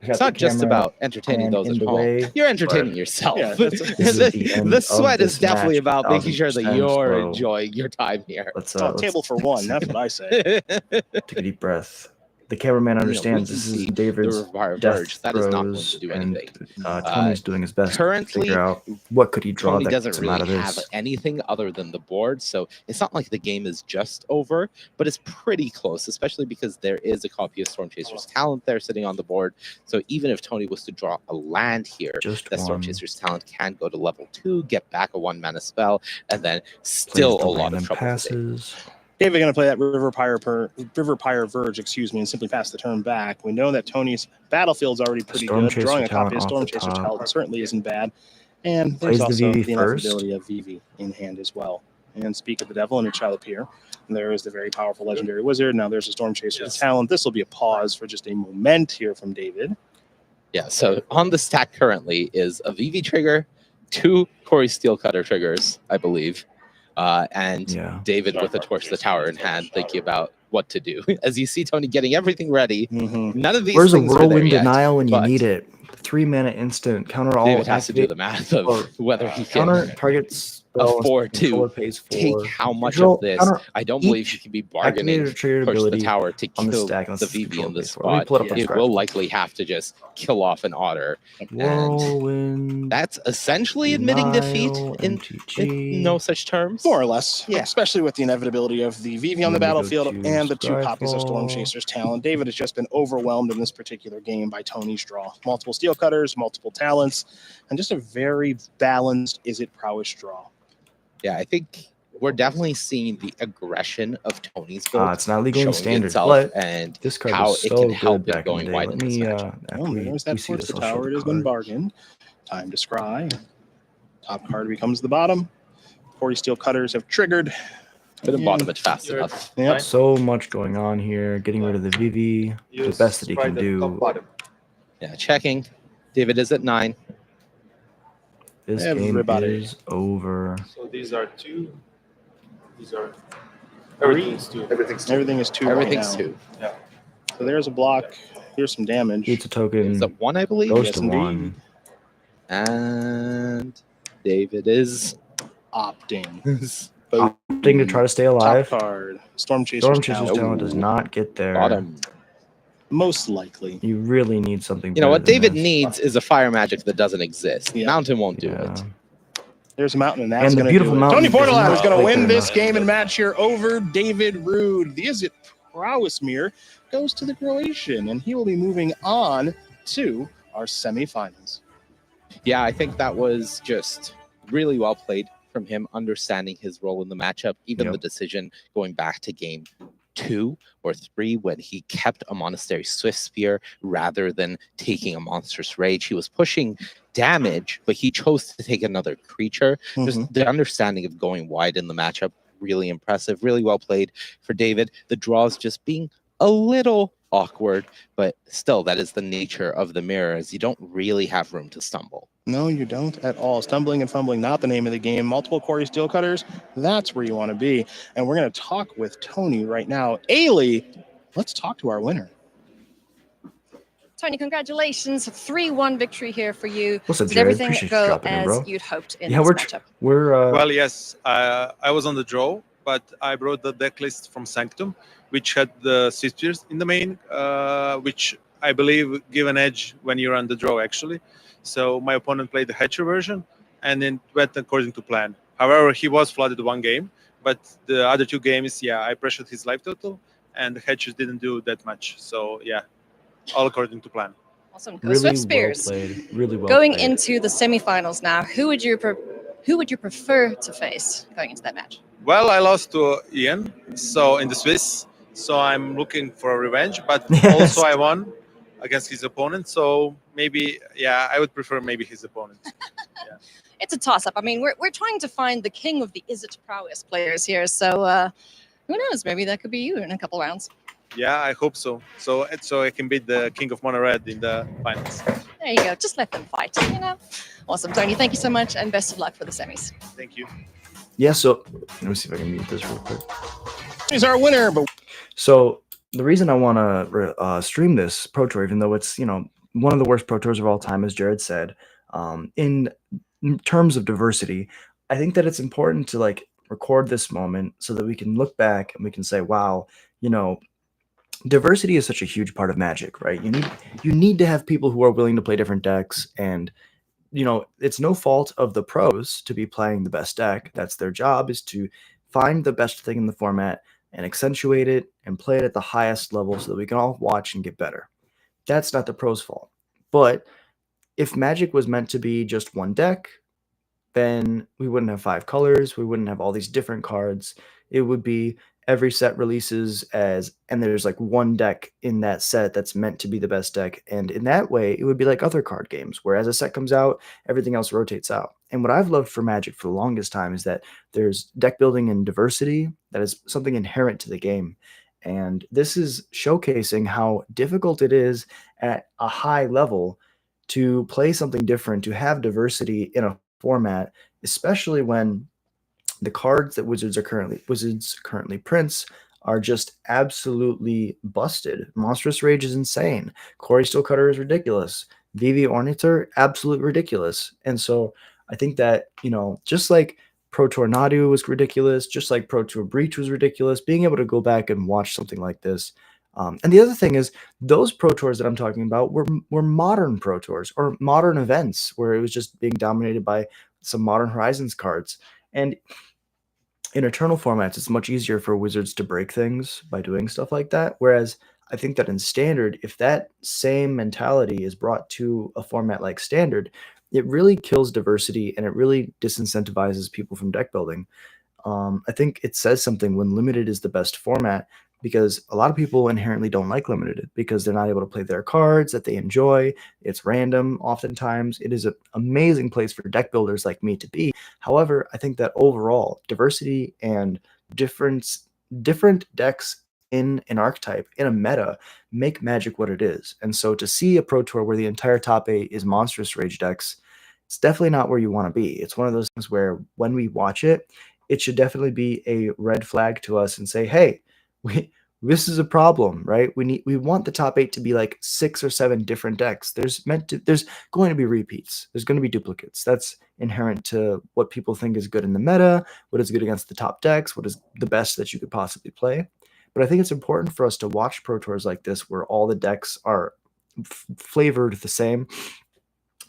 It's not just about entertaining those at home. You're entertaining yourself. Yeah, the sweat is definitely about making sure that 1000%, you're bro. enjoying your time here. Let's Table for one. That's what I say. take a deep breath. the cameraman we understands can this see is David's the Revive death Verge. That is not going throws, to do and anything. Tony's doing his best to Currently, figure out what could he draw Tony that doesn't gets him out really of have this. anything other than the board, so it's not like the game is just over, but it's pretty close, especially because there is a copy of Storm Chaser's Talent there sitting on the board. So even if Tony was to draw a land here, Just that Storm one. Chaser's Talent can go to level 2, get back a 1-mana spell, and then still Plays the a lot land of and trouble for David. passes. David going to play that River Pyre Verge, and simply pass the turn back. We know that Tony's battlefield's already pretty Storm good. Chaser Drawing a Talent copy of off Storm the Chaser top. Talent certainly isn't bad. And Plays there's the also VV the first. inevitability of VV in hand as well. And Speak of the Devil, and it shall appear. And there is the very powerful Legendary Wizard. Now there's a Storm Chaser's Talent. This will be a pause for just a moment here from David. Yeah, so on the stack currently is a VV trigger, 2 Corey Steelcutter triggers, I believe, and David with a Torch the Tower in hand, thinking about what to do. As you see Tony getting everything ready, none of these Where's a things are there Whirlwind yet, Denial when you but need it? 3-mana instant. Counter all. David has to do activate, the math of whether he can counter targets afford to pays 4. take how much Control- of this. counter I don't believe he can be bargaining activated or triggered push the ability tower to on the kill stack unless the it's VV control in this pays 4. Let me spot. pull it up on It scratch. will likely have to just kill off an Otter. And Whirlwind. that's essentially admitting defeat in no such terms. More or less, Yeah. especially with the inevitability of the VV on the Then we go battlefield to and the 2 copies of Storm Skyfall. Chaser's Talent. David has just been overwhelmed in this particular game by Tony's draw. Multiple Steel Cutters, multiple talents, and just a very balanced Is It Prowess draw. Yeah, I think we're definitely seeing the aggression of Tony's build It's not legal in showing standard, itself but and this card how was it so can good help it back in the going day. wide Let in this me, matchup. Oh, there's that see Towards this. the I'll show Tower. the It has been card. bargained. Time to scry. Top card becomes the bottom. 40 Steel Cutters have triggered. Couldn't bottom it fast enough. Yep. So much going on here. Getting rid of the VV. The best that he can do. Yeah, checking. David is at 9. This Everybody. game is over. So these are 2. These are Everything's 2. Everything is 2 Everything's right now. 2. Yeah. So there's a block. Here's some damage. It's a token. Is it 1, I believe? Goes Yes, to indeed. 1. And David is Opting. Opting to try to stay alive. Top card. Storm Chaser's Storm Chaser's Talent. Talent does not get there. bottom. Most likely. You really need something. You know what better than David this. needs is a fire magic that doesn't exist. Yeah. Mountain won't do Yeah. it. There's a mountain, and that's And the going to beautiful do it. mountain Tony does Portolad not is going to play win good this enough. game and match here over David Rude. The Is It Prowess mirror goes to the Croatian, and he will be moving on to our semifinals. Yeah, I think that was just really well played from him, understanding his role in the matchup. Even Yep. the decision going back to game 2 or 3 when he kept a Monastery Swift Spear rather than taking a Monstrous Rage. He was pushing damage, but he chose to take another creature. Just the understanding of going wide in the matchup, really impressive, really well played for David. The draws just being a little awkward, but still, that is the nature of the mirror, as you don't really have room to stumble. No, you don't at all. Stumbling and fumbling, not the name of the game. Multiple Corey Steel Cutters, that's where you want to be. And we're going to talk with Tony right now. Ailey, let's talk to our winner. Tony, congratulations. 3-1 victory here for you. What's up, Did Jared? everything Appreciate you go dropping in, as bro. you'd hoped in Yeah, this we're matchup? Well, yes, I was on the draw, but I brought the deck list from Sanctum, which had the sisters in the main, which I believe give an edge when you're on the draw, actually. So my opponent played the Hatcher version, and it went according to plan. However, he was flooded one game, but the other 2 games, yeah, I pressured his life total, and the Hatchers didn't do that much. So, yeah, all according to plan. Awesome. Go Really Swift well Spears. played. Really well Going played. into the semifinals now, who would you prefer to face going into that match? Well, I lost to Ian, so in the Swiss, so I'm looking for a revenge, but Yes. also I won against his opponent, so maybe, yeah, I would prefer maybe his opponent. It's a toss-up. I mean, we're trying to find the king of the Is It Prowess players here, so who knows? Maybe that could be you in a couple rounds. Yeah, I hope so. So I can beat the King of Mono Red in the finals. There you go. Just let them fight, you know? Awesome, Tony. Thank you so much, and best of luck for the semis. Thank you. Yeah, so let me see if I can mute this real quick. He's our winner, but So the reason I want to stream this Pro Tour, even though it's, one of the worst Pro Tours of all time, as Jared said, in terms of diversity, I think that it's important to record this moment so that we can look back and we can say, wow, diversity is such a huge part of Magic, right? You need to have people who are willing to play different decks, and it's no fault of the pros to be playing the best deck. That's their job, is to find the best thing in the format and accentuate it and play it at the highest level so that we can all watch and get better. That's not the pros' fault. But if Magic was meant to be just one deck, then we wouldn't have 5 colors, we wouldn't have all these different cards. It would be every set releases and there's like one deck in that set that's meant to be the best deck, and in that way it would be like other card games, where as a set comes out, everything else rotates out. And what I've loved for Magic for the longest time is that there's deck building and diversity that is something inherent to the game. And this is showcasing how difficult it is at a high level to play something different, to have diversity in a format, especially when the cards that Wizards currently prints are just absolutely busted. Monstrous Rage is insane. Corey Steelcutter is ridiculous. VV Ornithor, absolute ridiculous. And so I think that, just like Pro Tour Nadu was ridiculous, just like Pro Tour Breach was ridiculous, being able to go back and watch something like this. And the other thing is, those Pro Tours that I'm talking about were modern Pro Tours or modern events where it was just being dominated by some Modern Horizons cards. And in Eternal formats, it's much easier for Wizards to break things by doing stuff like that. Whereas I think that in Standard, if that same mentality is brought to a format like Standard, it really kills diversity and it really disincentivizes people from deck building. I think it says something when Limited is the best format, because a lot of people inherently don't like Limited because they're not able to play their cards that they enjoy. It's random oftentimes. It is an amazing place for deck builders like me to be. However, I think that overall, diversity and different decks in an archetype, in a meta, make Magic what it is. And so to see a Pro Tour where the entire top 8 is Monstrous Rage decks, it's definitely not where you want to be. It's one of those things where when we watch it, it should definitely be a red flag to us and say, hey, this is a problem, right? We want the top 8 to be like 6 or 7 different decks. There's going to be repeats. There's going to be duplicates. That's inherent to what people think is good in the meta, what is good against the top decks, what is the best that you could possibly play. But I think it's important for us to watch Pro Tours like this, where all the decks are flavored the same.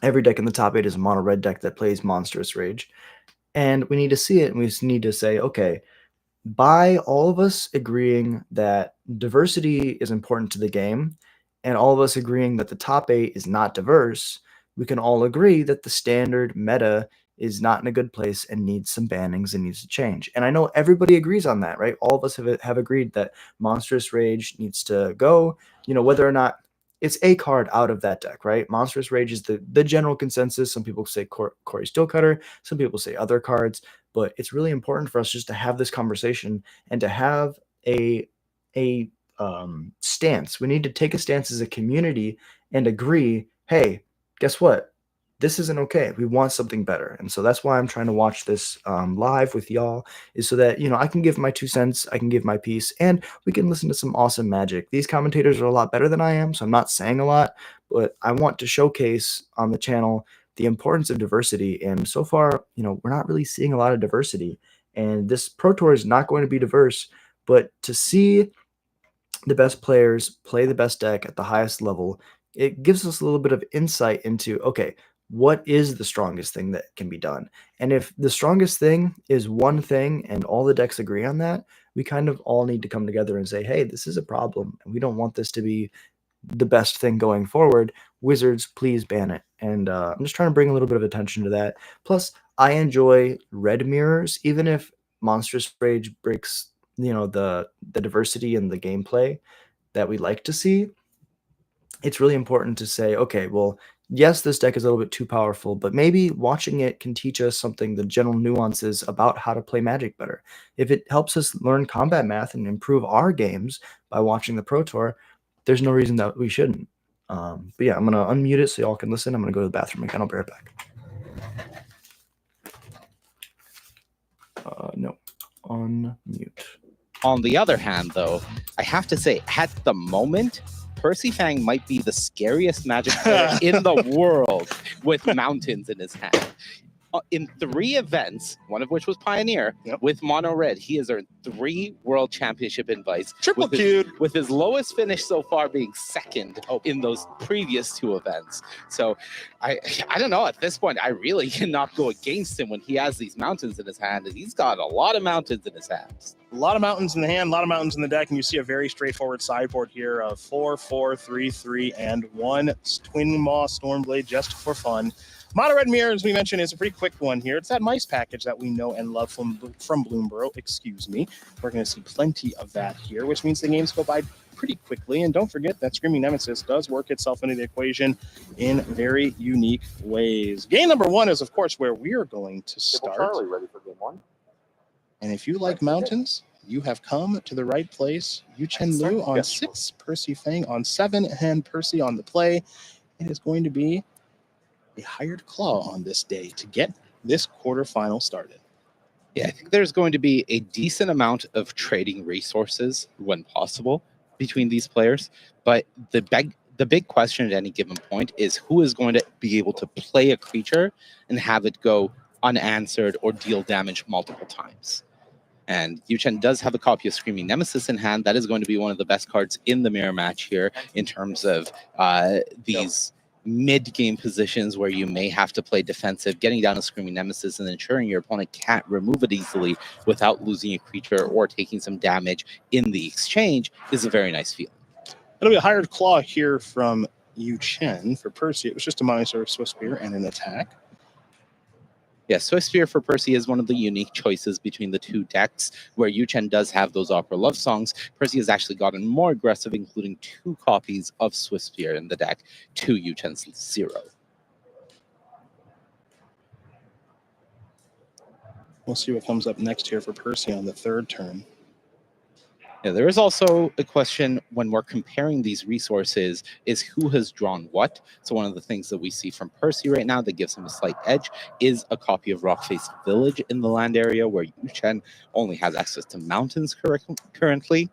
Every deck in the top 8 is a mono red deck that plays Monstrous Rage. And we need to see it, and we just need to say, okay, by all of us agreeing that diversity is important to the game, and all of us agreeing that the top 8 is not diverse, we can all agree that the Standard meta is not in a good place and needs some bannings and needs to change. And I know everybody agrees on that, right? All of us have agreed that Monstrous Rage needs to go, whether or not it's a card out of that deck, right? Monstrous Rage is the general consensus. Some people say Corey Steelcutter, some people say other cards, but it's really important for us just to have this conversation and to have a stance. We need to take a stance as a community and agree, hey, guess what? This isn't okay. We want something better. And so that's why I'm trying to watch this live with y'all, is so that, I can give my 2 cents, I can give my piece, and we can listen to some awesome Magic. These commentators are a lot better than I am, so I'm not saying a lot, but I want to showcase on the channel the importance of diversity. And so far, we're not really seeing a lot of diversity. And this Pro Tour is not going to be diverse, but to see the best players play the best deck at the highest level, it gives us a little bit of insight into, okay, what is the strongest thing that can be done? And if the strongest thing is one thing and all the decks agree on that, we kind of all need to come together and say, hey, this is a problem, and we don't want this to be the best thing going forward. Wizards, please ban it. And I'm just trying to bring a little bit of attention to that. Plus, I enjoy red mirrors, even if Monstrous Rage breaks, the diversity and the gameplay that we like to see. It's really important to say, okay, well, yes, this deck is a little bit too powerful, but maybe watching it can teach us something, the general nuances about how to play Magic better. If it helps us learn combat math and improve our games by watching the Pro Tour, there's no reason that we shouldn't. But yeah, I'm going to unmute it so y'all can listen. I'm going to go to the bathroom again. I'll be right back. No, unmute. On the other hand, though, I have to say, at the moment, Percy Fang might be the scariest Magic player in the world with mountains in his hand. in 3 events, one of which was Pioneer, with Mono Red, he has earned 3 World Championship invites. Triple queued. With his lowest finish so far being second in those previous 2 events. So I don't know. At this point, I really cannot go against him when he has these mountains in his hand, and he's got a lot of mountains in his hands. A lot of mountains in the hand, a lot of mountains in the deck, and you see a very straightforward sideboard here of 4, 4, 3, 3, and 1 Twin Maw Stormblade just for fun. Mono Red Mirror, as we mentioned, is a pretty quick one here. It's that mice package that we know and love from Bloomborough, excuse me. We're going to see plenty of that here, which means the games go by pretty quickly. And don't forget that Screaming Nemesis does work itself into the equation in very unique ways. Game number 1 is, of course, where we are going to start. Charlie, ready for game 1? And if you like mountains, you have come to the right place. Yu-Chen Liu on 6, Percy Fang on 7, and Percy on the play. It is going to be a hired claw on this day to get this quarterfinal started. Yeah, I think there's going to be a decent amount of trading resources when possible between these players. But the big question at any given point is who is going to be able to play a creature and have it go unanswered or deal damage multiple times. And Yu-Chen does have a copy of Screaming Nemesis in hand. That is going to be one of the best cards in the mirror match here in terms of these mid-game positions where you may have to play defensive, getting down a Screaming Nemesis and ensuring your opponent can't remove it easily without losing a creature or taking some damage in the exchange is a very nice feeling. It'll be a hired claw here from Yu-Chen. For Percy, it was just a Monosaur Swift Spear and an attack. Yeah, Swift Spear for Percy is one of the unique choices between the 2 decks, where Yu-Chen does have those opera love songs. Percy has actually gotten more aggressive, including 2 copies of Swift Spear in the deck to Yu-Chen's 0. We'll see what comes up next here for Percy on the 3rd turn. Yeah, there is also a question when we're comparing these resources is who has drawn what. So one of the things that we see from Percy right now that gives him a slight edge is a copy of Rockface Village in the land area where Yu-Chen only has access to mountains currently.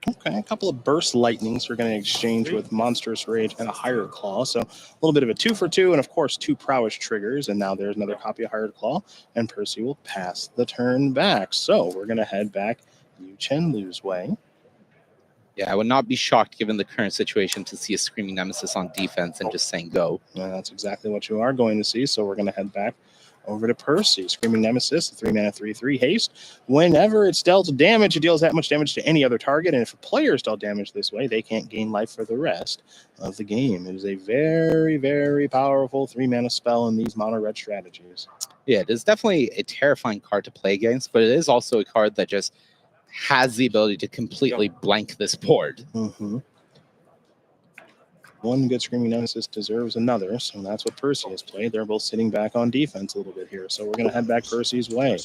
Okay, a couple of Burst Lightnings we're going to exchange with Monstrous Rage and a Hired Claw. So a little bit of a 2 for 2, and of course 2 Prowess triggers. And now there's another copy of Hired Claw, and Percy will pass the turn back. So we're going to head back Yu-Chen Liu's way. Yeah, I would not be shocked given the current situation to see a Screaming Nemesis on defense and just saying go. And that's exactly what you are going to see. So we're going to head back over to Percy. Screaming Nemesis, 3-mana, 3/3 haste. Whenever it's dealt damage, it deals that much damage to any other target. And if a player is dealt damage this way, they can't gain life for the rest of the game. It is a very, very powerful 3-mana spell in these mono red strategies. Yeah, it is definitely a terrifying card to play against, but it is also a card that just has the ability to completely blank this board. One good Screaming Nemesis deserves another, so that's what Percy has played. They're both sitting back on defense a little bit here, so we're going to head back Percy's way.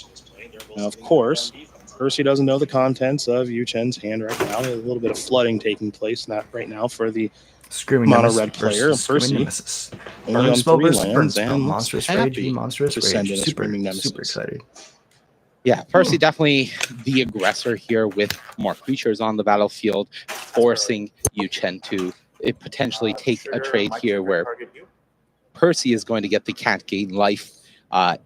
Now, of course, Percy doesn't know the contents of Yu-Chen's hand right now. There's a little bit of flooding taking place right now for the Screaming mono Nemesis red player. Percy Nemesis. only on 3 lands and and Monstrous happy Rage, Monstrous to send in Rage. a Screaming Nemesis. Super excited. Yeah, Percy definitely the aggressor here with more creatures on the battlefield, forcing Yu-Chen to potentially take a trade here where Percy is going to get the Can't Gain Life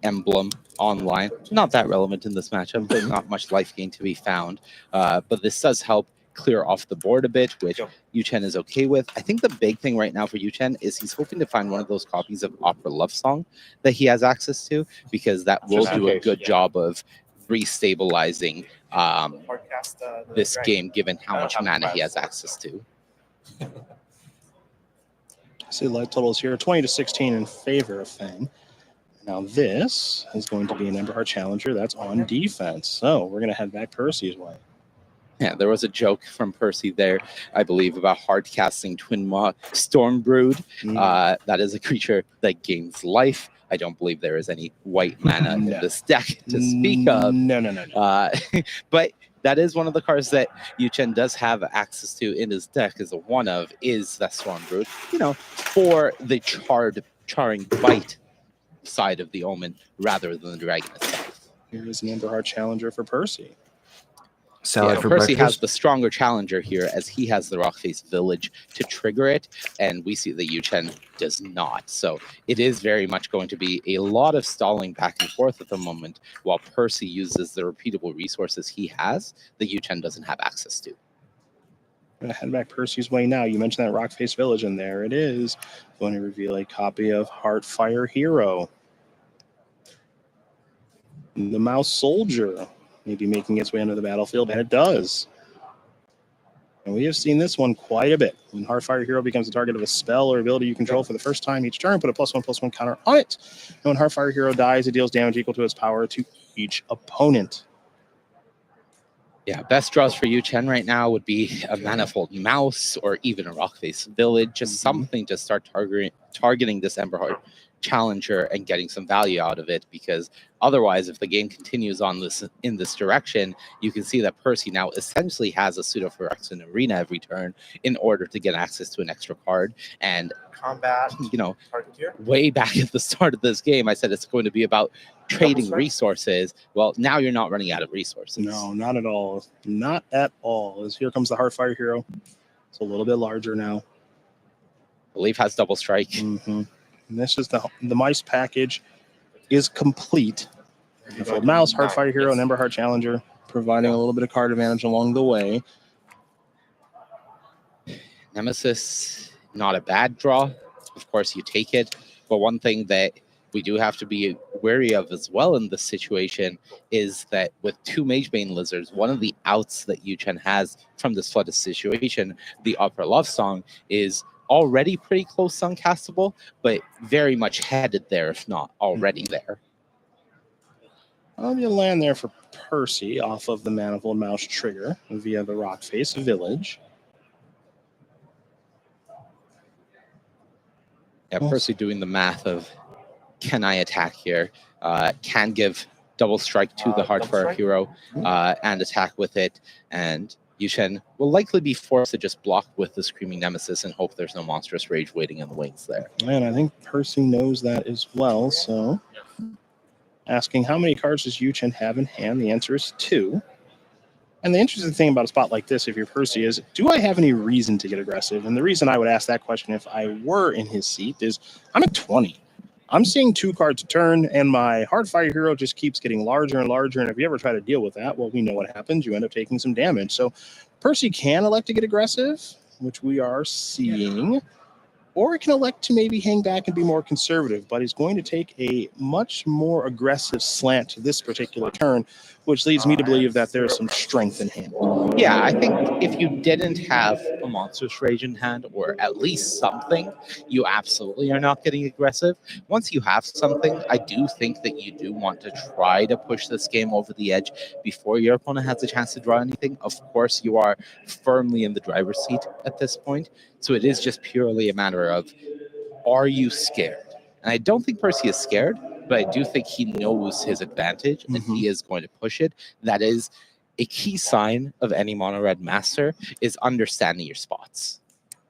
emblem online. Not that relevant in this matchup. There's not much life gain to be found, but this does help clear off the board a bit, which Yu-Chen is okay with. I think the big thing right now for Yu-Chen is he's hoping to find one of those copies of Opera Love Song that he has access to, because that will do a good job of restabilizing this game, given how much mana he has access to. See the light totals here, 20-16 in favor of Fang. Now this is going to be an Emberheart Challenger that's on defense. So we're going to head back Percy's way. Yeah, there was a joke from Percy there, I believe, about hard casting Twin Maw Stormbrood. That is a creature that gains life. I don't believe there is any white mana in this deck to speak of. No. But that is one of the cards that Yu-Chen does have access to in his deck. Is one of is that Stormbrood. You know, for the charring bite side of the Omen rather than the dragon itself. Here is an Emberheart Challenger for Percy. salad Yeah, for Percy has breakfast. the stronger challenger here as he has the rock face village to trigger it, and we see that Yu-Chen does not. So it is very much going to be a lot of stalling back and forth at the moment while Percy uses the repeatable resources he has that Yu-Chen doesn't have access to. I'm going to head back Percy's way now. You mentioned that rock face village, and there it is. Going to reveal a copy of Heartfire Hero. The Mouse Soldier may be making its way onto the battlefield, and it does. And we have seen this one quite a bit. When Heartfire Hero becomes the target of a spell or ability you control for the first time each turn, put a +1/+1 counter on it. And when Heartfire Hero dies, it deals damage equal to its power to each opponent. Yeah, best draws for Yu-Chen right now would be a Manifold Mouse or even a Rock Face Village, just something to start targeting this Emberheart Challenger and getting some value out of it, because otherwise, if the game continues on in this direction, you can see that Percy now essentially has a Pseudo-Phyrexian Arena every turn in order to get access to an extra card. And combat, way back at the start of this game, I said it's going to be about trading resources. Well, now you're not running out of resources. No, not at all. Not at all. As here comes the Heartfire Hero. It's a little bit larger now. I believe has double strike. Mm-hmm. And this is the mice package is complete. Manifold Mouse, Heartfire Hero, and Emberheart Challenger, providing a little bit of card advantage along the way. Nemesis, not a bad draw. Of course, you take it. But one thing that we do have to be wary of as well in this situation is that with two Magebane Lizards, one of the outs that Yu-Chen has from this flooded situation, the Opera Love Song, is already pretty close to uncastable, but very much headed there, if not already there. I'll be a land there for Percy off of the Manifold Mouse trigger via the Rock Face Village. Yeah, Percy doing the math of, can I attack here? Can give double strike to the Heartfire Hero and attack with it, and Yu-Chen will likely be forced to just block with the Screaming Nemesis and hope there's no Monstrous Rage waiting in the wings there. And I think Percy knows that as well, so asking how many cards does Yu-Chen have in hand? The answer is 2. And the interesting thing about a spot like this, if you're Percy, is do I have any reason to get aggressive? And the reason I would ask that question if I were in his seat is I'm at 20. I'm seeing 2 cards a turn, and my Heartfire Hero just keeps getting larger and larger. And if you ever try to deal with that, well, we know what happens. You end up taking some damage. So Percy can elect to get aggressive, which we are seeing, or he can elect to maybe hang back and be more conservative. But he's going to take a much more aggressive slant to this particular turn, which leads me to believe that there's some strength in him. Yeah, I think if you didn't have a Monstrous Rage in hand, or at least something, you absolutely are not getting aggressive. Once you have something, I do think that you do want to try to push this game over the edge before your opponent has a chance to draw anything. Of course, you are firmly in the driver's seat at this point, so it is just purely a matter of, are you scared? And I don't think Percy is scared, but I do think he knows his advantage and he is going to push it. That is a key sign of any mono red master, is understanding your spots.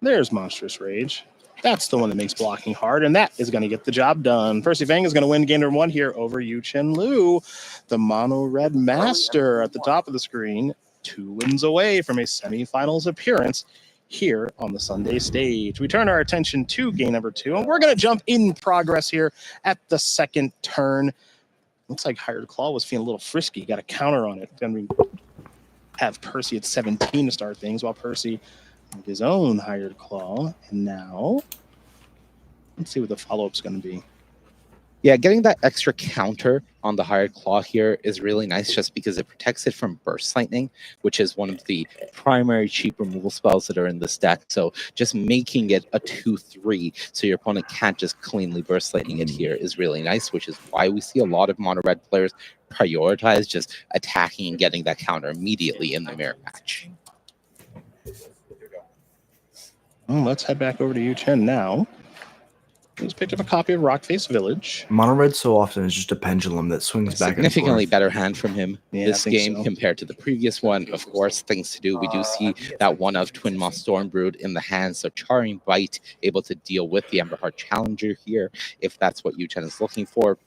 There's Monstrous Rage. That's the one that makes blocking hard, and that is going to get the job done. Percy Fang is going to win game number 1 here over Yu-Chen Liu, the mono red master at the top of the screen, 2 wins away from a semifinals appearance here on the Sunday stage. We turn our attention to game number 2, and we're going to jump in progress here at the second turn. Looks like Hired Claw was feeling a little frisky. Got a counter on it. Then we have Percy at 17 to start things, while Percy with his own Hired Claw. And now, let's see what the follow-up's going to be. Yeah, getting that extra counter on the Hired Claw here is really nice just because it protects it from Burst Lightning, which is one of the primary cheap removal spells that are in this deck. So just making it a 2/3 so your opponent can't just cleanly Burst Lightning it here is really nice, which is why we see a lot of mono red players prioritize just attacking and getting that counter immediately in the mirror match. Well, let's head back over to Yu-Chen now. He's picked up a copy of Rockface Village. Mono red so often is just a pendulum that swings back and forth. Significantly better hand from him this game so. compared to the previous one. Of course, things to do. We do see that one of Twin Moth Stormbrood in the hand, so Charring Bite able to deal with the Emberheart Challenger here, if that's what Yu-Chen is looking for.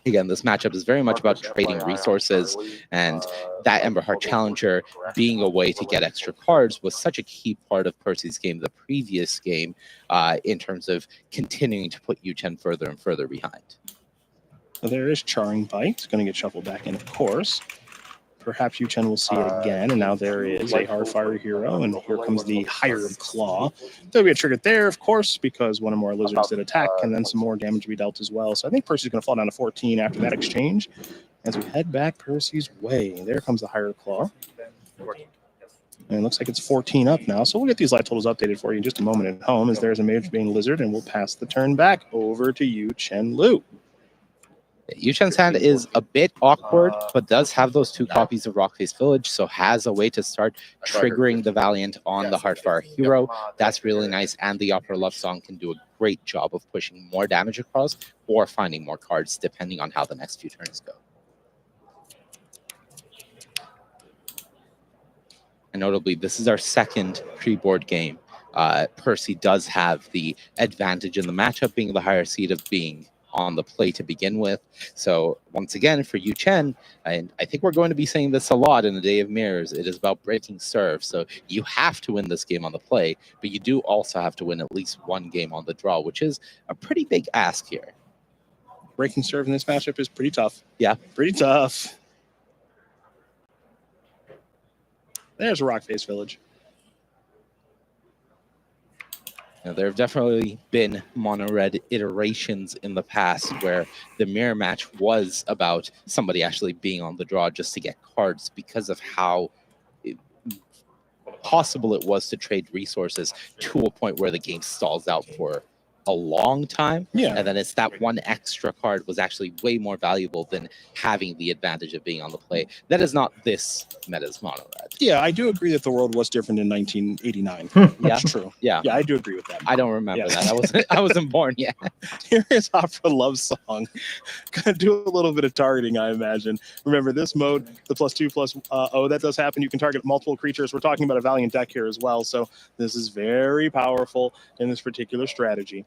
Again, this matchup is very much about trading resources, and that Emberheart Challenger being a way to get extra cards was such a key part of Percy's game, the previous game, in terms of continuing to put Yu-Chen further and further behind. So there is Charring Bite. It's going to get shuffled back in, of course. Perhaps Yu-Chen will see it again, and now there is a Hardfire Hero, and here comes the Hired Claw. There'll be a trigger there, of course, because one or more lizards did attack, and then some more damage will be dealt as well. So I think Percy's going to fall down to 14 after that exchange. As we head back Percy's way, there comes the Hired Claw. And it looks like it's 14 up now, so we'll get these live totals updated for you in just a moment at home, as there's a Magebane Lizard, and we'll pass the turn back over to Yu-Chen Liu. Yu-Chen's hand is a bit awkward, but does have those 2 copies of Rockface Village, so has a way to start triggering the Valiant on the Heartfire Hero. That's really nice, and the Opera Love Song can do a great job of pushing more damage across or finding more cards, depending on how the next few turns go. And notably, this is our second pre-board game. Percy does have the advantage in the matchup, being the higher seed of being on the play to begin with. So once again, for Yu-Chen, and I think we're going to be saying this a lot in the Day of Mirrors, it is about breaking serve. So you have to win this game on the play, but you do also have to win at least one game on the draw, which is a pretty big ask here. Breaking serve in this matchup is pretty tough. Yeah. Pretty tough. There's a Rockface Village. Now, there have definitely been mono-red iterations in the past where the mirror match was about somebody actually being on the draw just to get cards because of how possible it was to trade resources to a point where the game stalls out for a long time. Yeah. And then it's that one extra card was actually way more valuable than having the advantage of being on the play. That is not this meta's mono red. Yeah, I do agree that the world was different in 1989. That's true. Yeah. Yeah, I do agree with that. I don't remember that. I wasn't born yet. Here is Opera Love Song. Gonna do a little bit of targeting, I imagine. Remember, this mode, the +2/+0, that does happen. You can target multiple creatures. We're talking about a Valiant deck here as well, so this is very powerful in this particular strategy.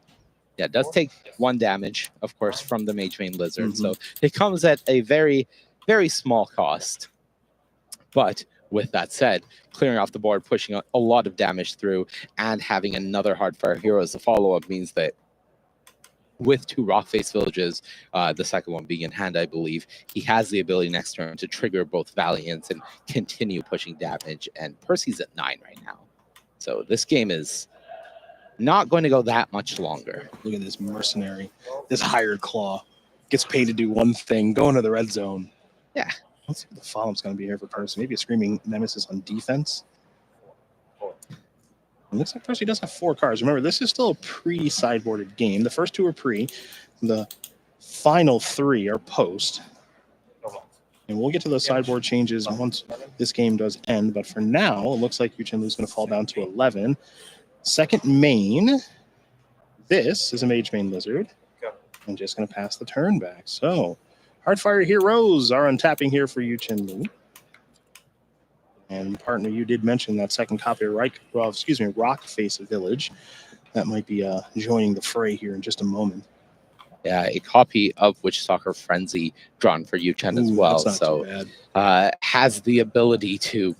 Yeah, it does take 1 damage, of course, from the Magebane Lizard. So it comes at a very, very small cost. But with that said, clearing off the board, pushing a lot of damage through, and having another Hardfire Hero as a follow-up means that with 2 Rockface Villages, the second one being in hand, I believe, he has the ability next turn to trigger both Valiants and continue pushing damage. And Percy's at 9 right now. So this game is not going to go that much longer. Look at this mercenary, this Hired Claw. Gets paid to do one thing, go into the red zone. Yeah. Let's see what the follow-up's going to be here for Percy. Maybe a Screaming Nemesis on defense. It looks like Percy does have 4 cards. Remember, this is still a pre-sideboarded game. The first 2 are pre. The final 3 are post. And we'll get to those sideboard changes once this game does end. But for now, it looks like Yu-Chen Liu's going to fall down to 11. Second main, this is a Magebane Lizard. I'm just going to pass the turn back. So, Hardfire Heroes are untapping here for Yu-Chen Liu. And partner, you did mention that second copy of Rockface Village. That might be joining the fray here in just a moment. Yeah, a copy of Witch Stalker Frenzy drawn for Yu-Chen as well. So has the ability to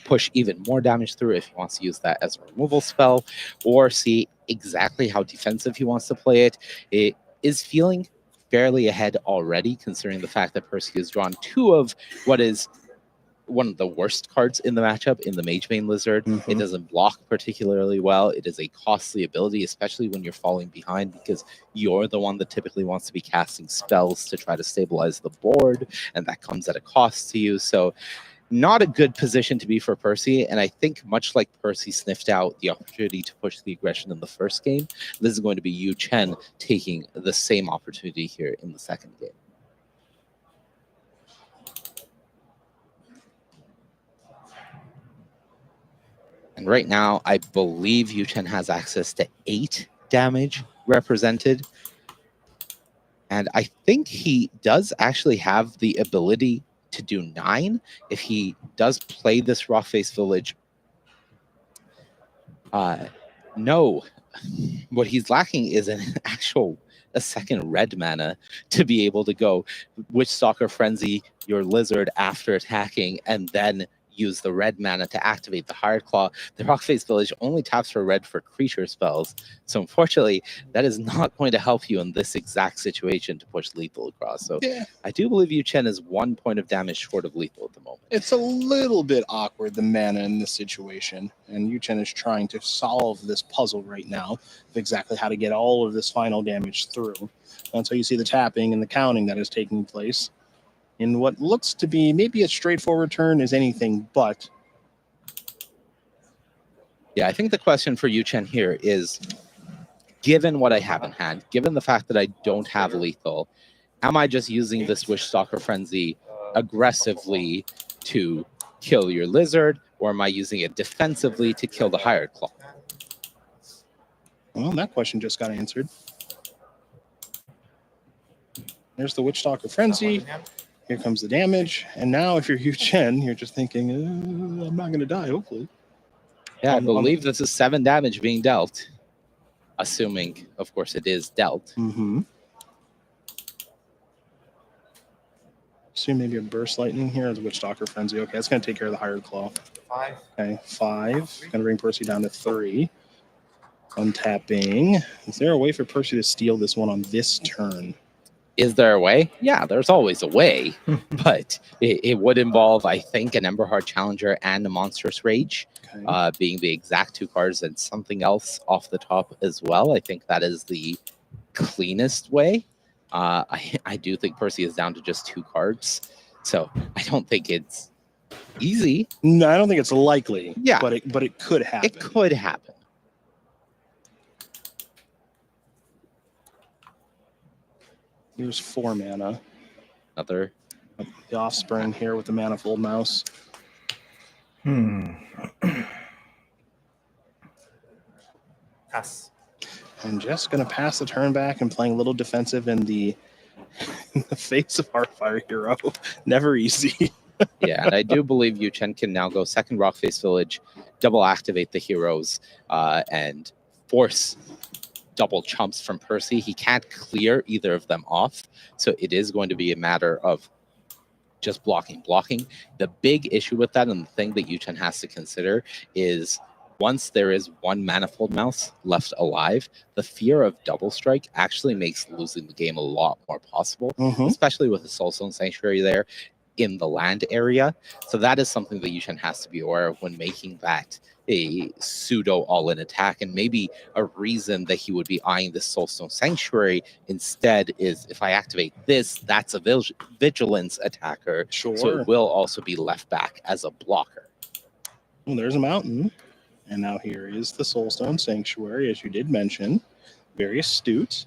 push even more damage through if he wants to use that as a removal spell, or see exactly how defensive he wants to play it. It is feeling fairly ahead already, considering the fact that Percy has drawn 2 of what is one of the worst cards in the matchup in the Magebane Lizard. It doesn't block particularly well. It is a costly ability, especially when you're falling behind, because you're the one that typically wants to be casting spells to try to stabilize the board, and that comes at a cost to you. So not a good position to be for Percy, and I think much like Percy sniffed out the opportunity to push the aggression in the first game, this is going to be Yu-Chen taking the same opportunity here in the second game. And right now, I believe Yu-Chen has access to 8 damage represented. And I think he does actually have the ability to do 9 if he does play this Rockface Village. No, what he's lacking is an actual a second red mana to be able to go Witchstalker Frenzy your Lizard after attacking, and then use the red mana to activate the Hired Claw. The Rockface Village only taps for red for creature spells, so unfortunately, that is not going to help you in this exact situation to push lethal across. So Yeah. I do believe Yu Chen is 1 point of damage short of lethal at the moment. It's a little bit awkward, the mana in this situation, and Yu Chen is trying to solve this puzzle right now of exactly how to get all of this final damage through. And so you see the tapping and the counting that is taking place in what looks to be maybe a straightforward turn is anything but. Yeah, I think the question for Yu Chen here is, given what I have in hand, given the fact that I don't have lethal, am I just using this Witchstalker Frenzy aggressively to kill your Lizard, or am I using it defensively to kill the Hired Claw? Well, that question just got answered. There's the Witchstalker Frenzy. Here comes the damage. And now if you're Yu Chen, you're just thinking, I'm not going to die, hopefully. Yeah, I believe this is 7 damage being dealt. Assuming, of course, it is dealt. Mm-hmm. Assume maybe a Burst Lightning here as Witchstalker Frenzy. Okay, that's going to take care of the Hired Claw. 5. Okay, 5. Going to bring Percy down to 3. Untapping. Is there a way for Percy to steal this one on this turn? Is there a way? Yeah, there's always a way, but it would involve, I think, an Emberheart Challenger and a Monstrous Rage, Okay. being the exact 2 cards, and something else off the top as well. I think that is the cleanest way. I do think Percy is down to just 2 cards, so I don't think it's easy. No, I don't think it's likely. Yeah. But it could happen. It could happen. Here's 4 mana. Another. The Offspring here with the Manifold Mouse. Pass. I'm just going to pass the turn back and playing a little defensive in the face of Heartfire Hero. Never easy. Yeah, and I do believe Yu Chen can now go second Rockface Village, double activate the heroes, and force double chumps from Percy. He can't clear either of them off, so it is going to be a matter of just blocking. The big issue with that, and the thing that Yu Chen has to consider, is once there is one Manifold Mouse left alive, the fear of double strike actually makes losing the game a lot more possible, especially with the Soulstone Sanctuary there in the land area. So that is something that Yu Chen has to be aware of when making that a pseudo all-in attack, and maybe a reason that he would be eyeing this Soulstone Sanctuary instead is, if I activate this, that's a vigilance attacker, Sure. so it will also be left back as a blocker. Well, there's a mountain. And now here is the Soulstone Sanctuary, as you did mention. Very astute.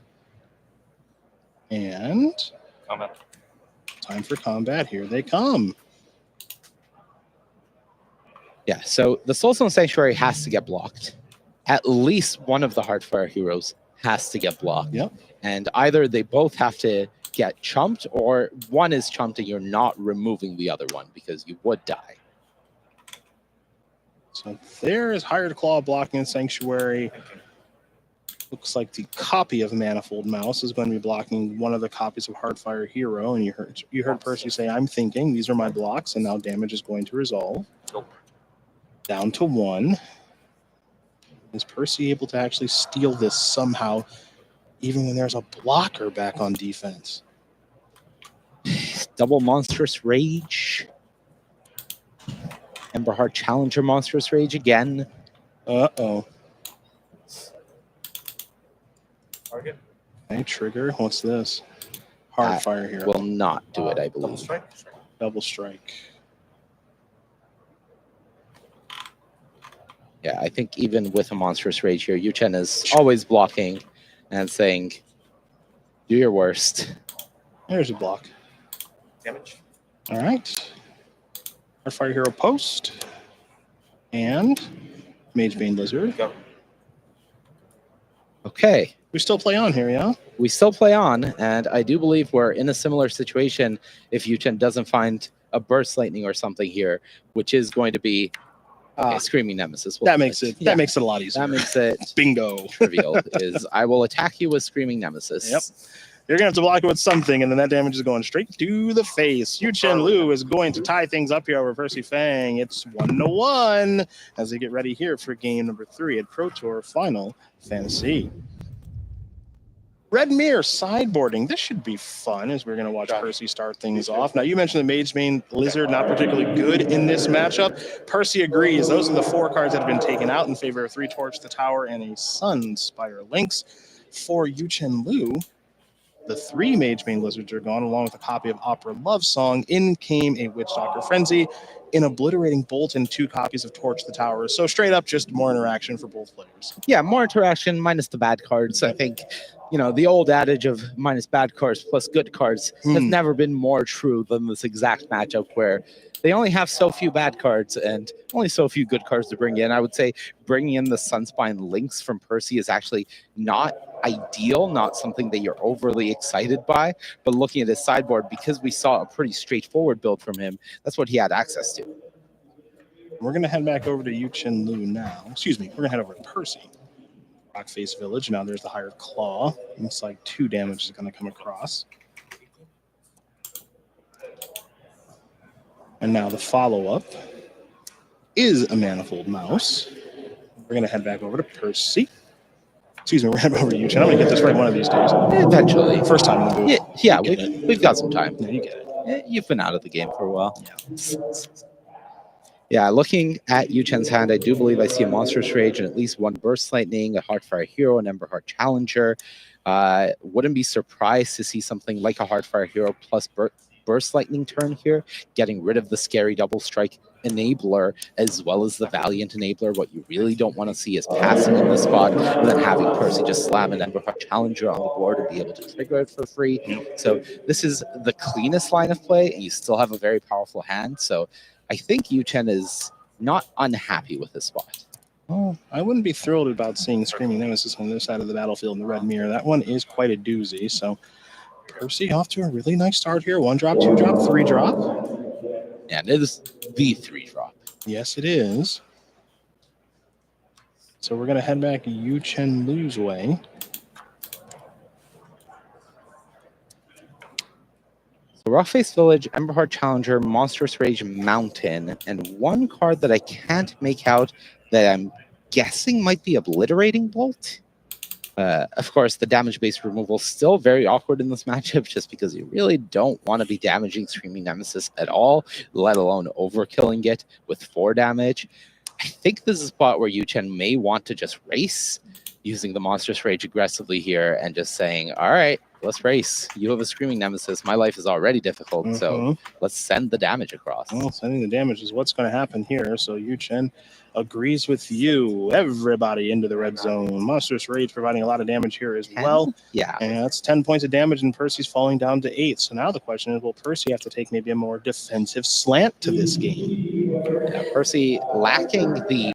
And Combat. time for combat. Here they come. Yeah, so the Soulstone Sanctuary has to get blocked. At least one of the Heartfire heroes has to get blocked. Yep. And either they both have to get chumped, or one is chumped and you're not removing the other one because you would die. So there is Hired Claw blocking Sanctuary. Looks like the copy of Manifold Mouse is going to be blocking one of the copies of Heartfire Hero. And you heard Percy say, I'm thinking, these are my blocks, and now damage is going to resolve. Nope. Down to 1. Is Percy able to actually steal this somehow, even when there's a blocker back on defense? Double Monstrous Rage. Emberheart Challenger Monstrous Rage again. Uh-oh. Target. Okay, trigger. What's this? Heartfire Hero. Will not do it, I Double believe. strike. Double strike. Yeah, I think even with a Monstrous Rage here, Yu Chen is always blocking and saying, do your worst. There's a block. Damage. All right. Heartfire Hero post. And Magebane Lizard. Go. Okay. We still play on here, yeah? We still play on, and I do believe we're in a similar situation if Yu Chen doesn't find a Burst Lightning or something here, which is going to be Okay, Screaming Nemesis. That makes it a lot easier. That makes it bingo. trivial. Is I will attack you with Screaming Nemesis. Yep. You're going to have to block it with something, and then that damage is going straight to the face. Yu Chen Lu is going to tie things up here over Percy Fang. It's 1-1 as they get ready here for game number 3 at Pro Tour Final Fantasy. Red Mirror sideboarding. This should be fun as we're going to watch Percy start things off. Now, you mentioned the Mage Main Lizard not particularly good in this matchup. Percy agrees. Those are the 4 cards that have been taken out in favor of 3 Torch the Tower and a Sunspire Lynx. For Yu Chen Lu, the 3 Mage Main Lizards are gone, along with a copy of Opera Love Song. In came a Witch Doctor Frenzy, an Obliterating Bolt, and 2 copies of Torch the Tower. So straight up, just more interaction for both players. Yeah, more interaction minus the bad cards. I think, the old adage of minus bad cards plus good cards has never been more true than this exact matchup where they only have so few bad cards and only so few good cards to bring in. I would say bringing in the Sunspine Lynx from Percy is actually not ideal, not something that you're overly excited by, but looking at his sideboard, because we saw a pretty straightforward build from him, that's what he had access to. We're going to head back over to Yu Chen Lu now. Excuse me, we're going to head over to Percy. Rockface Village. Now there's the Hired Claw. Looks like 2 damage is going to come across. And now the follow-up is a Manifold Mouse. We're going to head back over to Percy. Excuse me, we're heading over to Yu Chen. I'm going to get this right one of these days. Eventually. First time in the booth. Yeah, we've got some time. Yeah, you get it. You've been out of the game for a while. Yeah, looking at Yu Chen's hand, I do believe I see a Monstrous Rage and at least 1 Burst Lightning, a Heartfire Hero, an Emberheart Challenger. Wouldn't be surprised to see something like a Heartfire Hero plus Burst Lightning turn here, getting rid of the scary double strike enabler as well as the Valiant enabler. What you really don't want to see is passing in this spot and then having Percy just slam an Emberheart Challenger on the board and be able to trigger it for free. So this is the cleanest line of play, and you still have a very powerful hand. So I think Yu Chen is not unhappy with this spot. Oh, I wouldn't be thrilled about seeing Screaming Nemesis on this side of the battlefield in the Red Mirror. That one is quite a doozy. So Percy off to a really nice start here. 1 drop, 2 drop, 3 drop. And it is the 3 drop. Yes, it is. So we're going to head back Yu Chen Lu's way. Rockface Village, Emberheart Challenger, Monstrous Rage Mountain, and 1 card that I can't make out that I'm guessing might be Obliterating Bolt. Of course, the damage-based removal is still very awkward in this matchup just because you really don't want to be damaging Screaming Nemesis at all, let alone overkilling it with 4 damage. I think this is a spot where Yu Chen may want to just race, using the Monstrous Rage aggressively here and just saying, all right, let's race. You have a Screaming Nemesis. My life is already difficult, so let's send the damage across. Well, sending the damage is what's going to happen here. So Yu Chen agrees with you. Everybody into the red zone. Monstrous Rage providing a lot of damage here as well. Yeah. And that's 10 points of damage, and Percy's falling down to 8. So now the question is, will Percy have to take maybe a more defensive slant to this game? Yeah, Percy lacking the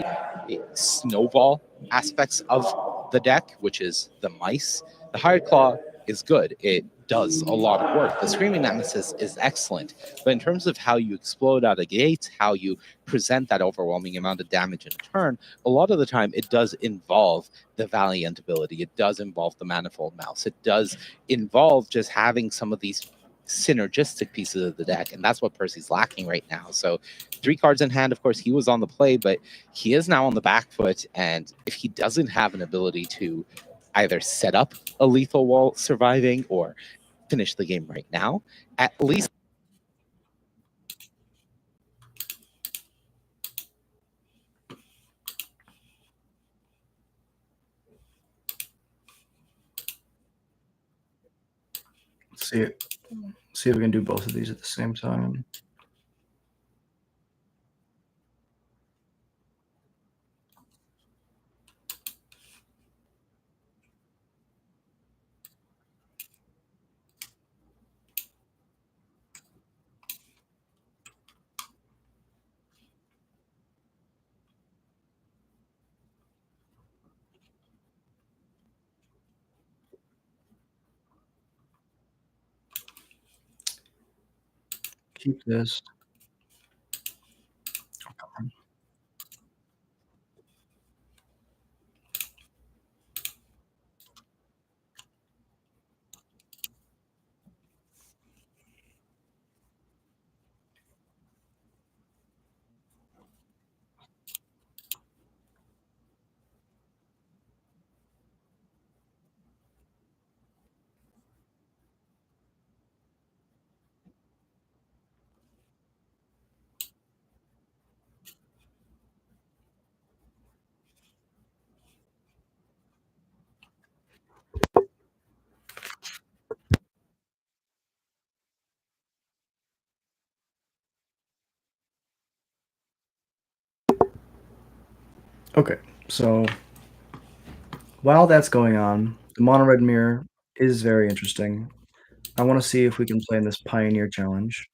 snowball aspects of the deck, which is the mice. The Hired Claw is good. It does a lot of work. The Screaming Nemesis is excellent. But in terms of how you explode out of gates, how you present that overwhelming amount of damage in a turn, a lot of the time it does involve the Valiant ability. It does involve the Manifold Mouse. It does involve just having some of these synergistic pieces of the deck, and that's what Percy's lacking right now. So 3 cards in hand, of course, he was on the play, but he is now on the back foot, and if he doesn't have an ability to either set up a lethal wall surviving or finish the game right now, at least see if we can do both of these at the same time. Keep this. Okay, so while that's going on, the mono red mirror is very interesting. I want to see if we can play in this Pioneer Challenge.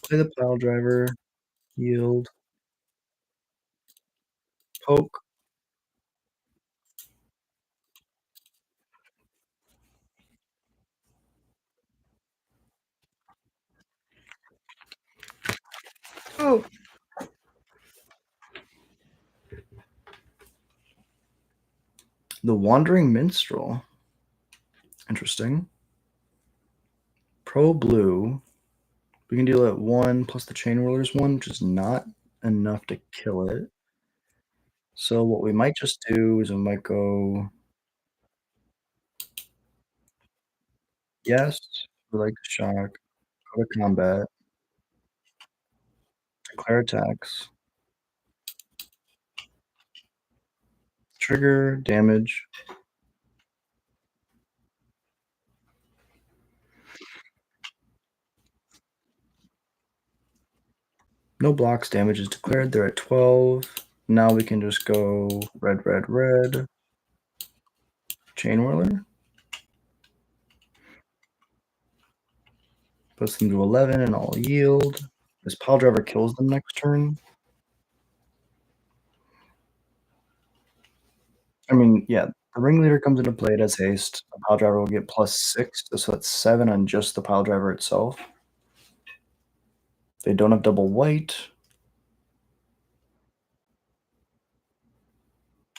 Play the pile driver, yield, poke. Oh. The Wandering Minstrel. Interesting. Pro blue. We can deal at 1 plus the Chain Whirlers 1, which is not enough to kill it. So what we might just do is we might go yes, we like the shock, go to combat, declare attacks, trigger, damage. No blocks, damage is declared. They're at 12. Now we can just go red, red, red. Chain Whirler. Puts them to 11 and I'll yield. This pile driver kills them next turn. I mean, yeah, the ringleader comes into play. It has haste. The pile driver will get +6, so that's 7 on just the pile driver itself. They don't have double white.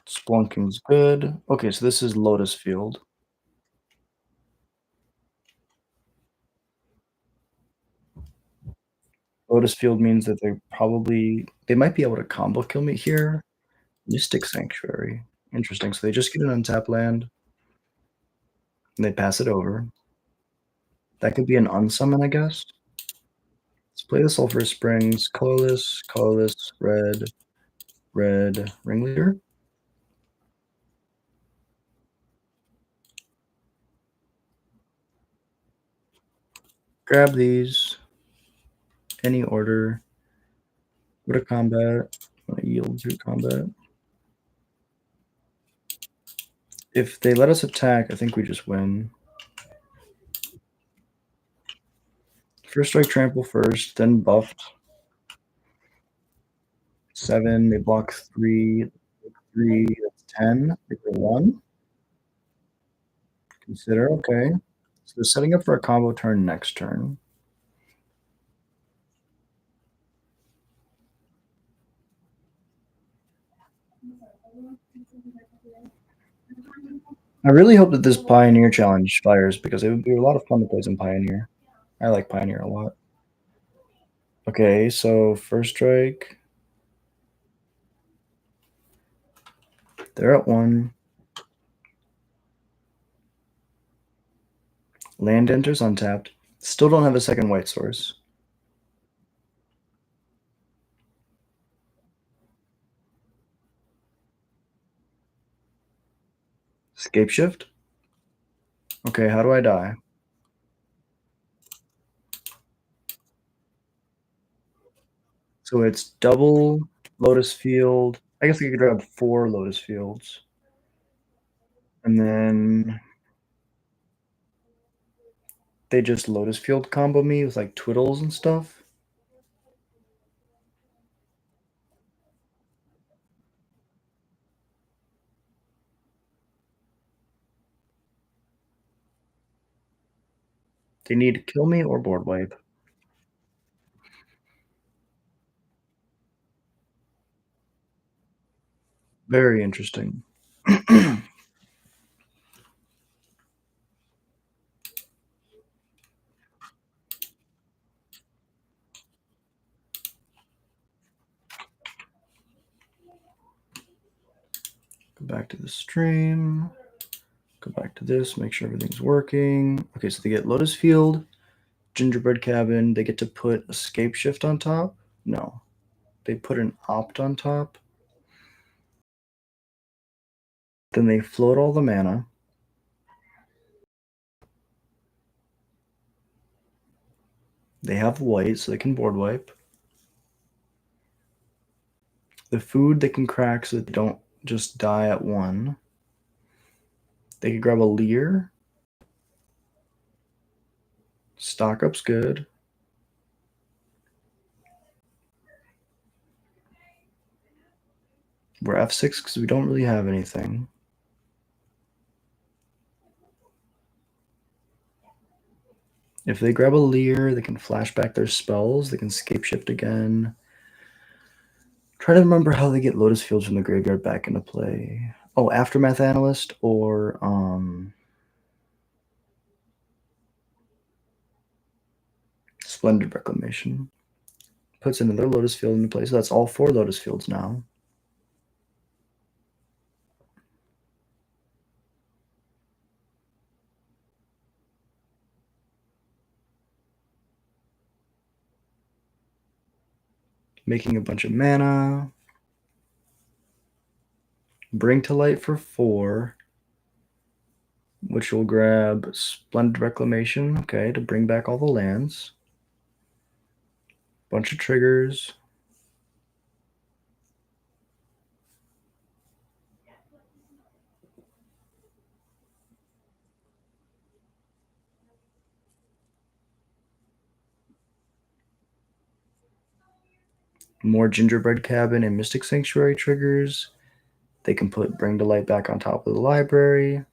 Splunking's good. Okay, so this is Lotus Field. Lotus Field means that they might be able to combo kill me here. Mystic Sanctuary. Interesting. So they just get an untap land. And they pass it over. That could be an unsummon, I guess. Let's play the Sulphur Springs. Colorless, red, red, ringleader. Grab these. Any order. Go to combat. I'm gonna yield to combat. If they let us attack, I think we just win. First strike trample first, then buffed. 7, they block 3, that's 10. They go 1. Consider, okay. So they're setting up for a combo turn next turn. I really hope that this Pioneer Challenge fires because it would be a lot of fun to play some Pioneer. I like Pioneer a lot. Okay, so first strike. They're at 1. Land enters untapped. Still don't have a second white source. Scape shift. Okay, how do I die? So it's double Lotus Field. I guess I could grab 4 Lotus Fields. And then they just Lotus Field combo me with like twiddles and stuff. They need to kill me or board wipe. Very interesting. Go back to the stream. Go back to this, make sure everything's working. Okay, so they get Lotus Field, gingerbread cabin, they get to put a scape shift on top? No. They put an opt on top. Then they float all the mana. They have white, so they can board wipe. The food they can crack so that they don't just die at 1. They could grab a Leer. Stock up's good. We're F6 because we don't really have anything. If they grab a Leer, they can flash back their spells. They can scape shift again. Try to remember how they get Lotus Fields from the graveyard back into play. Oh, Aftermath Analyst or Splendid Reclamation. Puts another Lotus Field into play, so that's all 4 Lotus Fields now. Making a bunch of mana. Bring to Light for 4, which will grab Splendid Reclamation, okay, to bring back all the lands. Bunch of triggers. More Gingerbread Cabin and Mystic Sanctuary triggers. They can put Bring to Light back on top of the library.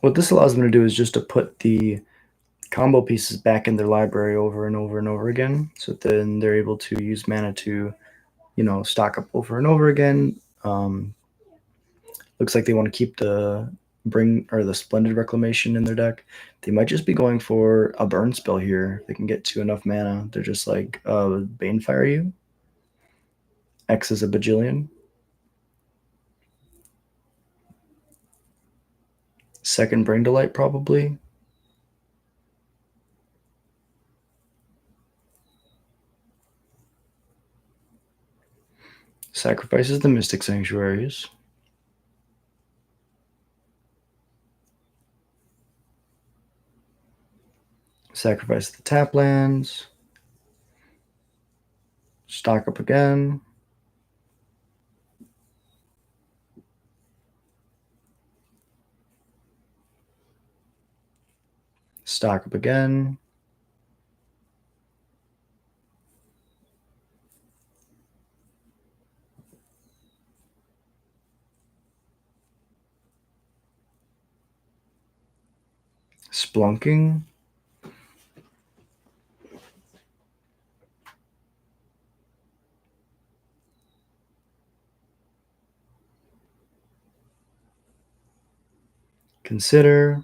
What this allows them to do is just to put the combo pieces back in their library over and over and over again. So then they're able to use mana to, stock up over and over again. Looks like they want to keep the the Splendid Reclamation in their deck. They might just be going for a burn spell here. If they can get to enough mana, they're just like, Banefire you. X is a bajillion. Second Bring to Light, probably. Sacrifices the Mystic Sanctuaries. Sacrifice the tap lands. Stock up again. Stock up again. Splunking. Consider.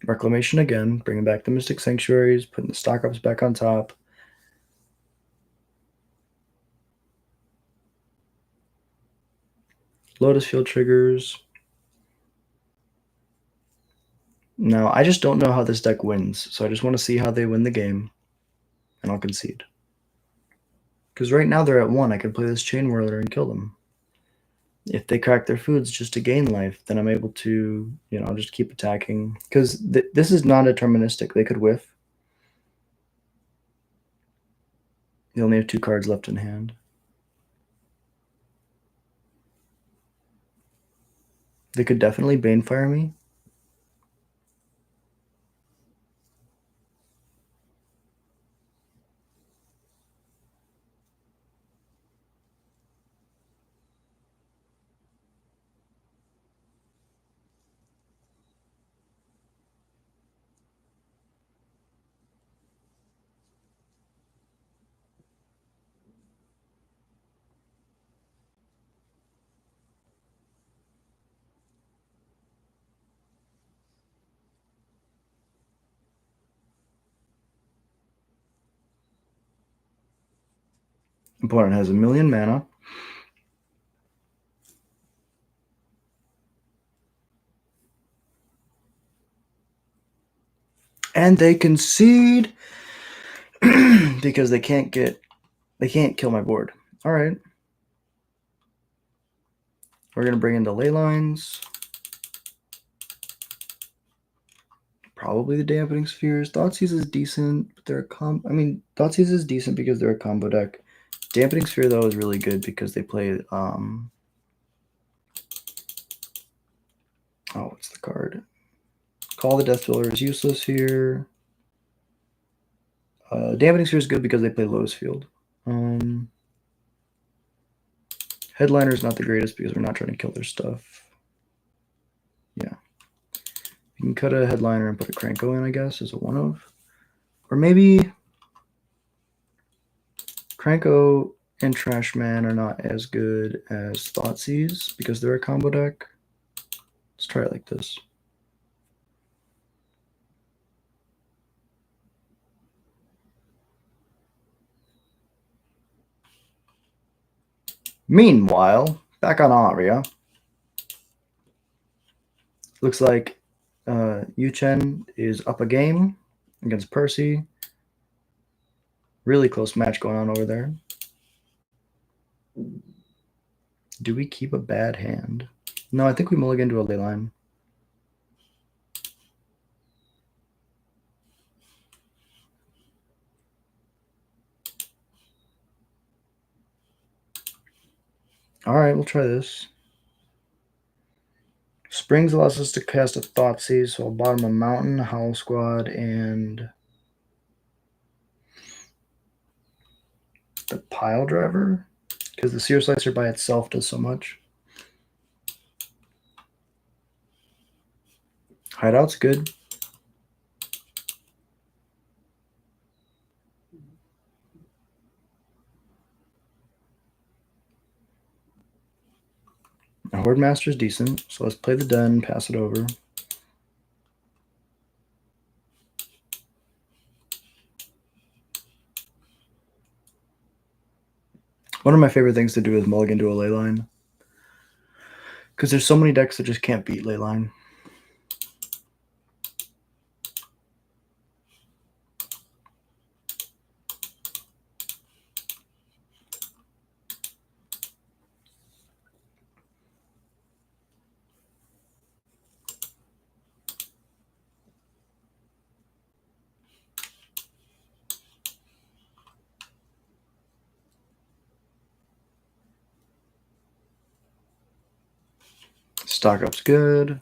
Reclamation again, bringing back the Mystic Sanctuaries, putting the stock ups back on top. Lotus Field triggers. Now, I just don't know how this deck wins, so I just want to see how they win the game, and I'll concede. Because right now they're at 1, I could play this Chain Whirler and kill them. If they crack their foods just to gain life, then I'm able to, just keep attacking. Because this is non-deterministic. They could whiff. They only have 2 cards left in hand. They could definitely Banefire me. Opponent has 1,000,000 mana. And they concede because they can't kill my board. All right. We're going to bring in the ley lines. Probably the dampening spheres. Thoughtseize is decent, but they're Thoughtseize is decent because they're a combo deck. Dampening sphere though is really good because they play what's the card? Call the Death Dweller is useless here. Dampening sphere is good because they play Lotus Field. Headliner is not the greatest because we're not trying to kill their stuff. Yeah. You can cut a headliner and put a Cranko in, I guess, as a one of. Or maybe Cranko and Trashman are not as good as Thoughtseize because they're a combo deck. Let's try it like this. Meanwhile, back on Aria. Looks like Yu-Chen is up a game against Percy. Really close match going on over there. Do we keep a bad hand? No, I think we mulligan to a ley line. All right, we'll try this. Springs allows us to cast a Thoughtseize, so I'll bottom a Mountain, Howl Squad, and the Pile Driver, because the Seer Slicer by itself does so much. Hideout's good. Horde Master's decent, so let's play the Den, pass it over. One of my favorite things to do is mulligan to a ley line. Because there's so many decks that just can't beat ley line. Stock up's good.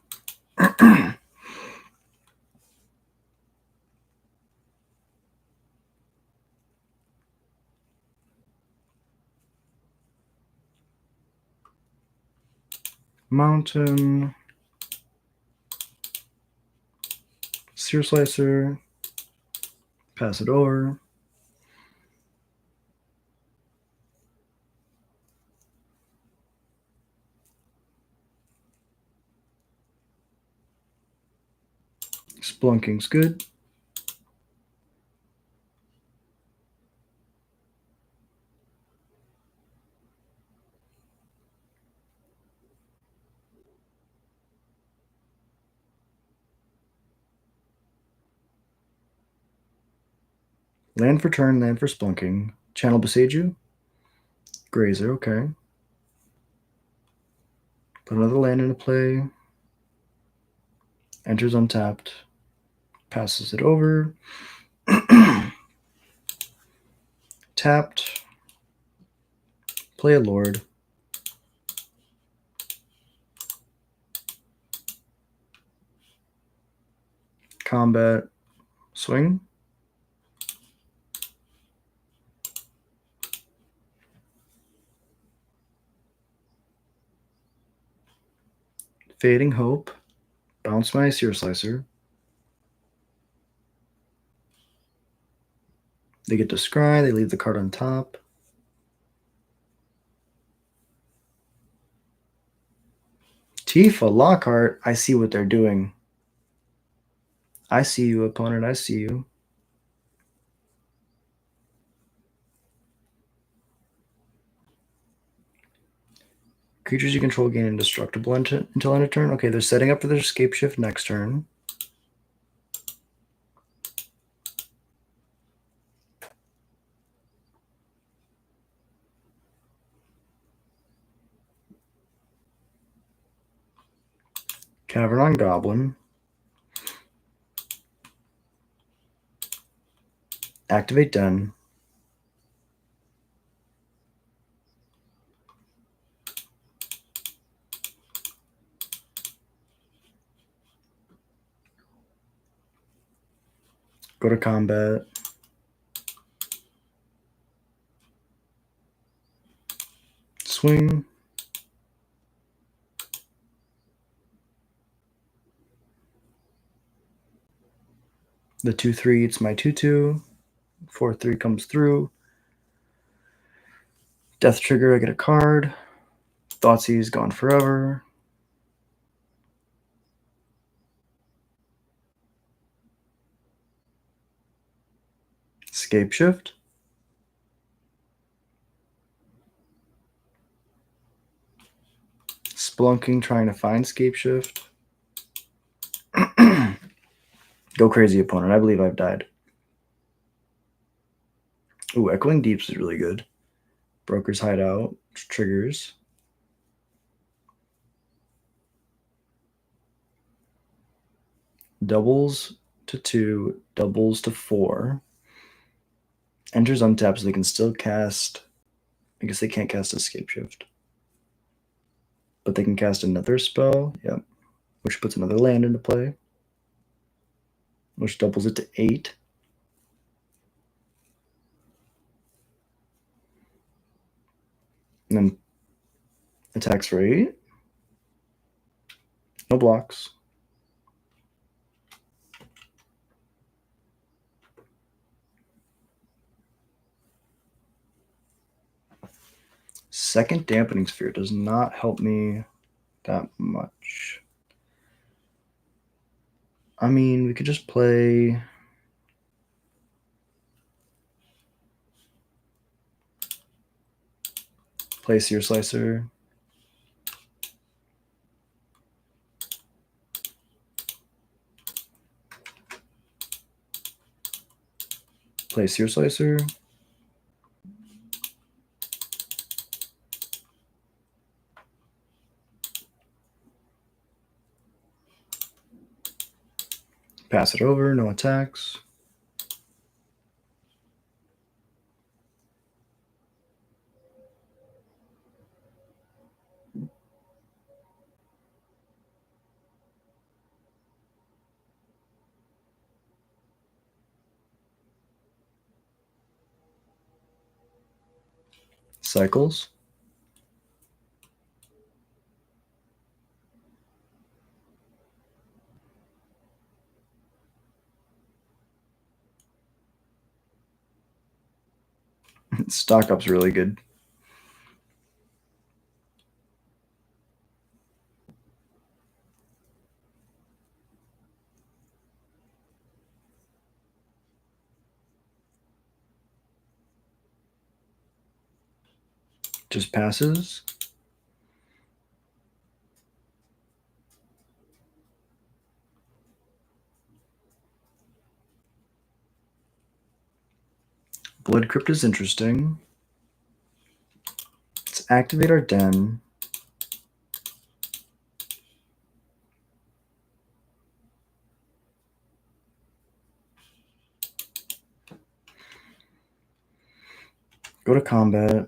Mountain. Seer Slicer. Pass it over. Splunking's good. Land for turn, land for Splunking. Channel Beseiju. Grazer, okay. Put another land into play. Enters untapped. Passes it over. Tapped. Play a Lord. Combat. Swing. Fading Hope. Bounce my Seer Slicer. They get to scry. They leave the card on top. Tifa Lockhart. I see what they're doing. I see you, opponent. I see you. Creatures you control gain indestructible until end of turn. Okay, they're setting up for their escape shift next turn. Cavern on Goblin. Activate Den. Go to combat. Swing. The 2/3 eats my 2/2. 4/3 comes through. Death trigger, I get a card. Thoughtseize gone forever. Escape shift. Splunking, trying to find escape shift. Go crazy, opponent. I believe I've died. Ooh, Echoing Deeps is really good. Broker's Hideout. Triggers. Doubles to 2, doubles to 4. Enters untapped, so they can still cast. I guess they can't cast Escape Shift. But they can cast another spell. Yep. Which puts another land into play. Which doubles it to 8. And then attacks for 8. No blocks. Second Dampening Sphere does not help me that much. I mean, we could just play... Play Seer Slicer. Play Seer Slicer. Pass it over, no attacks. Cycles. Stock up's really good. Just passes. Blood Crypt is interesting. Let's activate our den. Go to combat.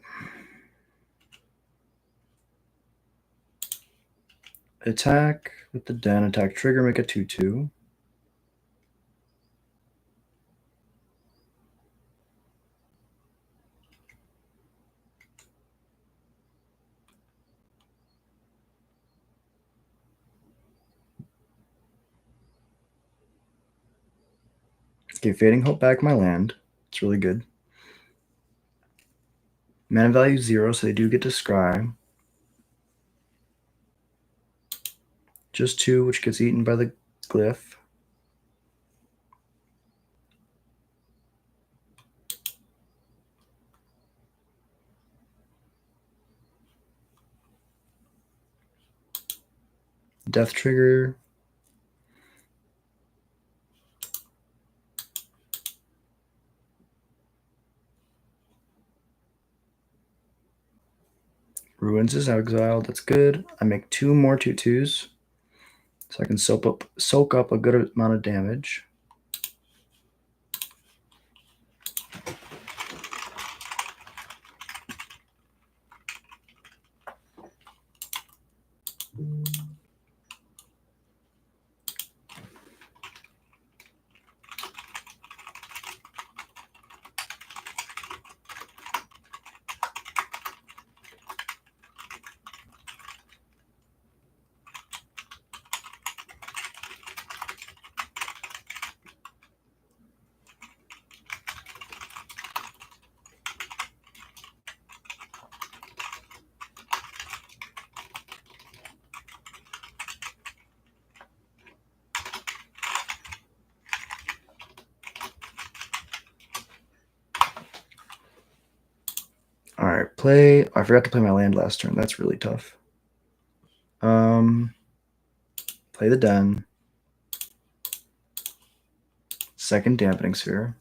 Attack with the den. Attack trigger, make a 2/2. Okay, Fading Hope back my land. It's really good. Mana value 0, so they do get to scry. Just 2, which gets eaten by the glyph. Death trigger. Ruins is exiled. That's good. I make 2 more 2/2s, so I can soak up a good amount of damage. All right, play. I forgot to play my land last turn. That's really tough. Play the den. Second dampening sphere.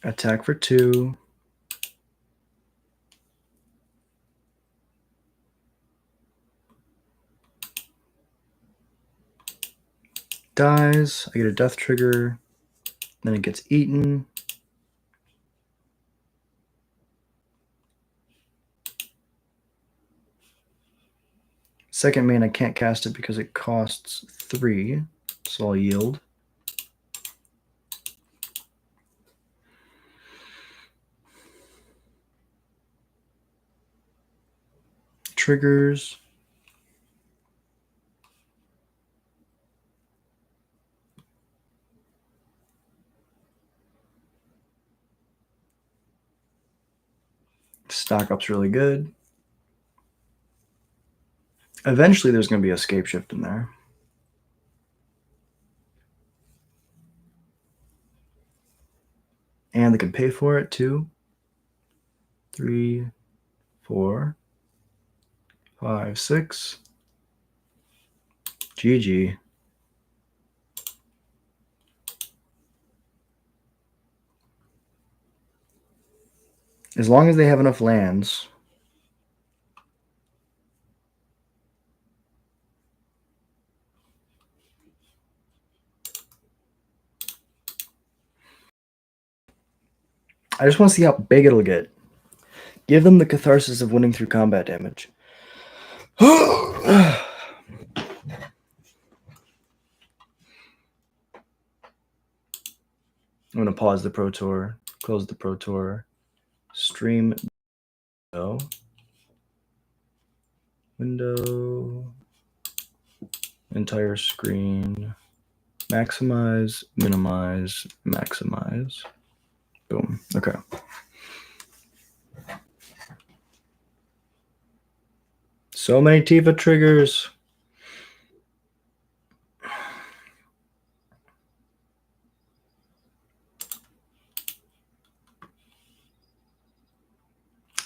Attack for 2. Dies. I get a death trigger. Then it gets eaten. Second main, I can't cast it because it costs 3, so I'll yield. Triggers. Stock up's really good. Eventually, there's going to be a scape shift in there. And they can pay for it, 2, 3, 4, 5, 6. GG. As long as they have enough lands. I just want to see how big it'll get. Give them the catharsis of winning through combat damage. I'm going to pause the Pro Tour, close the Pro Tour, stream window, entire screen, maximize, minimize, maximize. Boom. Okay. So many Tifa triggers.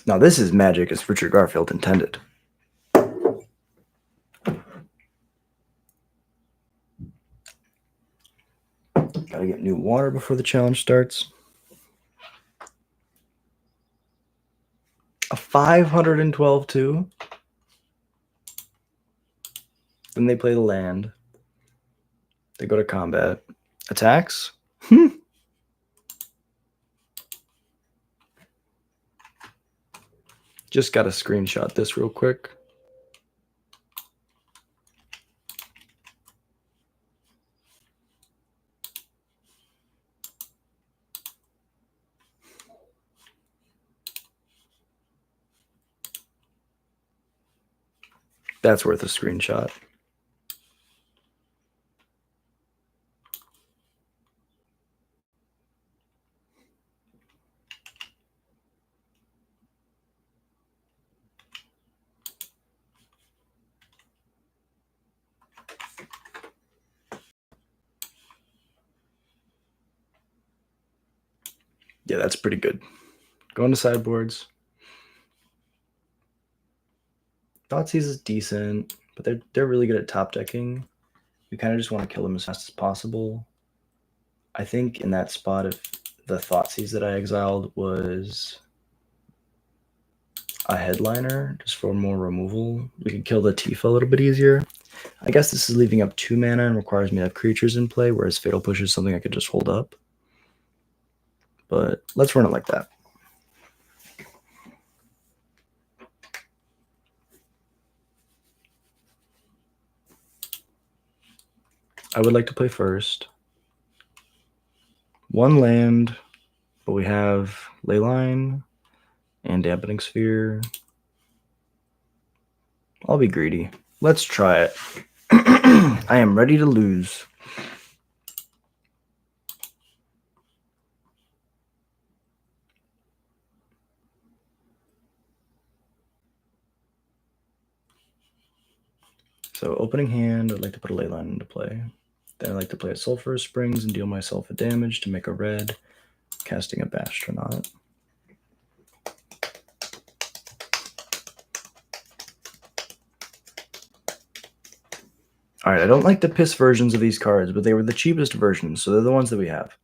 Now this is magic as Richard Garfield intended. Gotta get new water before the challenge starts. A 512 too. Then they play the land. They go to combat. Attacks? Just got to screenshot this real quick. That's worth a screenshot. Yeah, that's pretty good. Going to sideboards. Thoughtseize is decent, but they're really good at top decking. We kind of just want to kill them as fast as possible. I think in that spot, if the Thoughtseize that I exiled was a headliner, just for more removal, we could kill the Tifa a little bit easier. I guess this is leaving up 2 mana and requires me to have creatures in play, whereas Fatal Push is something I could just hold up. But let's run it like that. I would like to play first. 1 land, but we have Leyline and Dampening Sphere. I'll be greedy. Let's try it. I am ready to lose. So opening hand, I'd like to put a Leyline into play. Then I'd like to play a Sulphurous Springs and deal myself a damage to make a red, casting a Bastronaut. Alright, I don't like the piss versions of these cards, but they were the cheapest versions, so they're the ones that we have.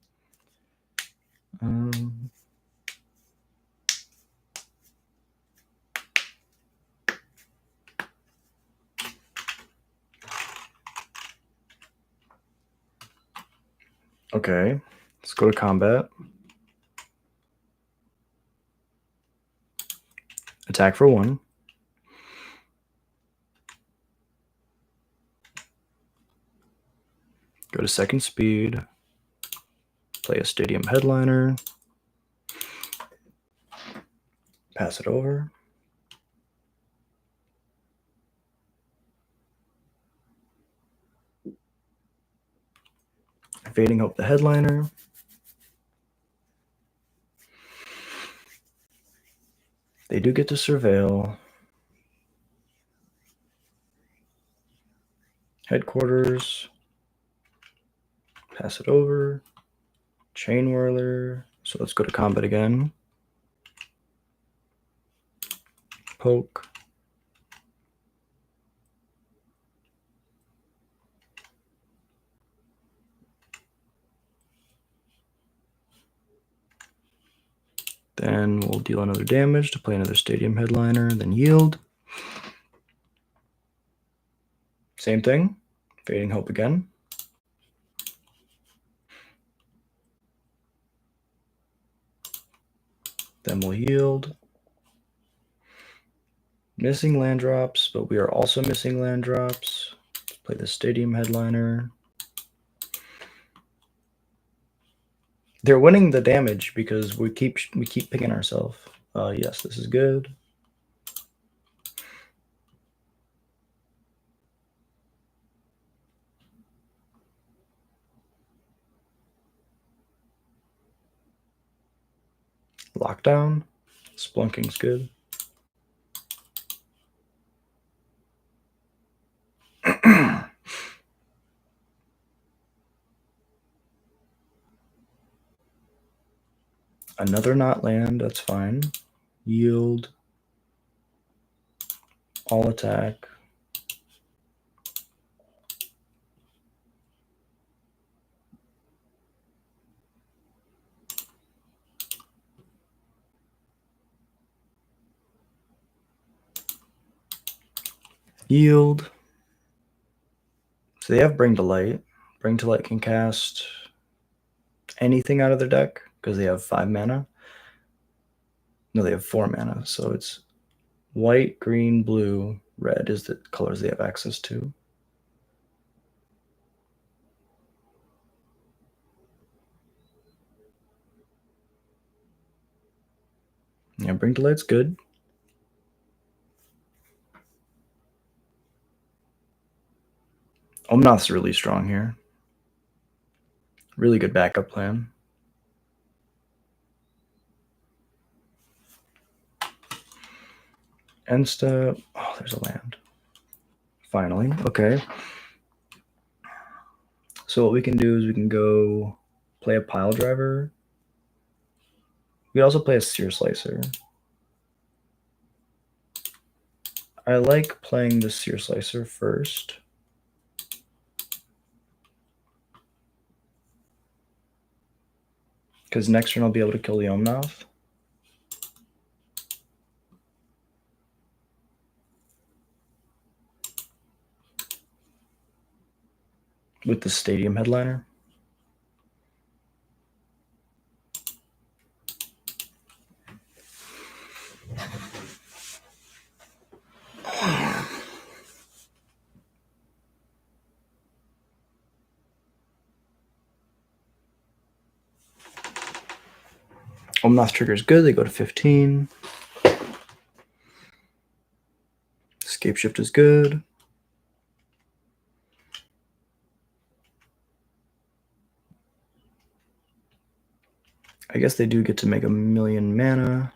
Okay, let's go to combat. Attack for 1. Go to second speed. Play a Stadium Headliner. Pass it over. Fading Hope the Headliner. They do get to Surveil. Headquarters. Pass it over. Chain Whirler. So let's go to combat again. Poke. Then we'll deal another damage to play another Stadium Headliner, then yield. Same thing. Fading Hope again. Then we'll yield. Missing land drops, but we are also missing land drops. Play the Stadium Headliner. They're winning the damage because we keep picking ourselves. Yes, this is good. Lockdown. Splunking's good. Another not land, that's fine. Yield. All attack. Yield. So they have Bring to Light. Bring to Light can cast anything out of their deck because they have 5 mana. No, they have 4 mana. So it's white, green, blue, red is the colors they have access to. Yeah, Bring to Light's good. Omnath's really strong here. Really good backup plan. End step. Oh, there's a land. Finally. Okay. So what we can do is we can go play a Pile Driver. We also play a Sear Slicer. I like playing the Sear Slicer first. Because next turn I'll be able to kill the Omnath. With the Stadium Headliner. Omnath trigger is good. They go to 15. Escape Shift is good. I guess they do get to make 1,000,000 mana.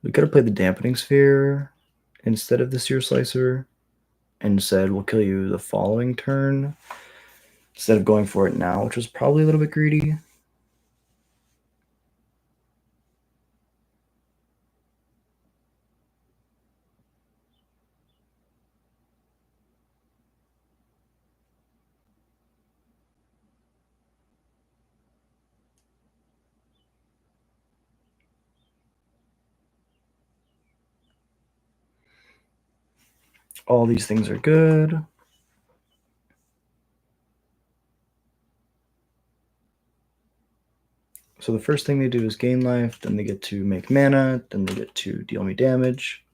We could have played the Dampening Sphere instead of the Sear Slicer and said we'll kill you the following turn instead of going for it now, which was probably a little bit greedy. All these things are good. So the first thing they do is gain life, then they get to make mana, then they get to deal me damage.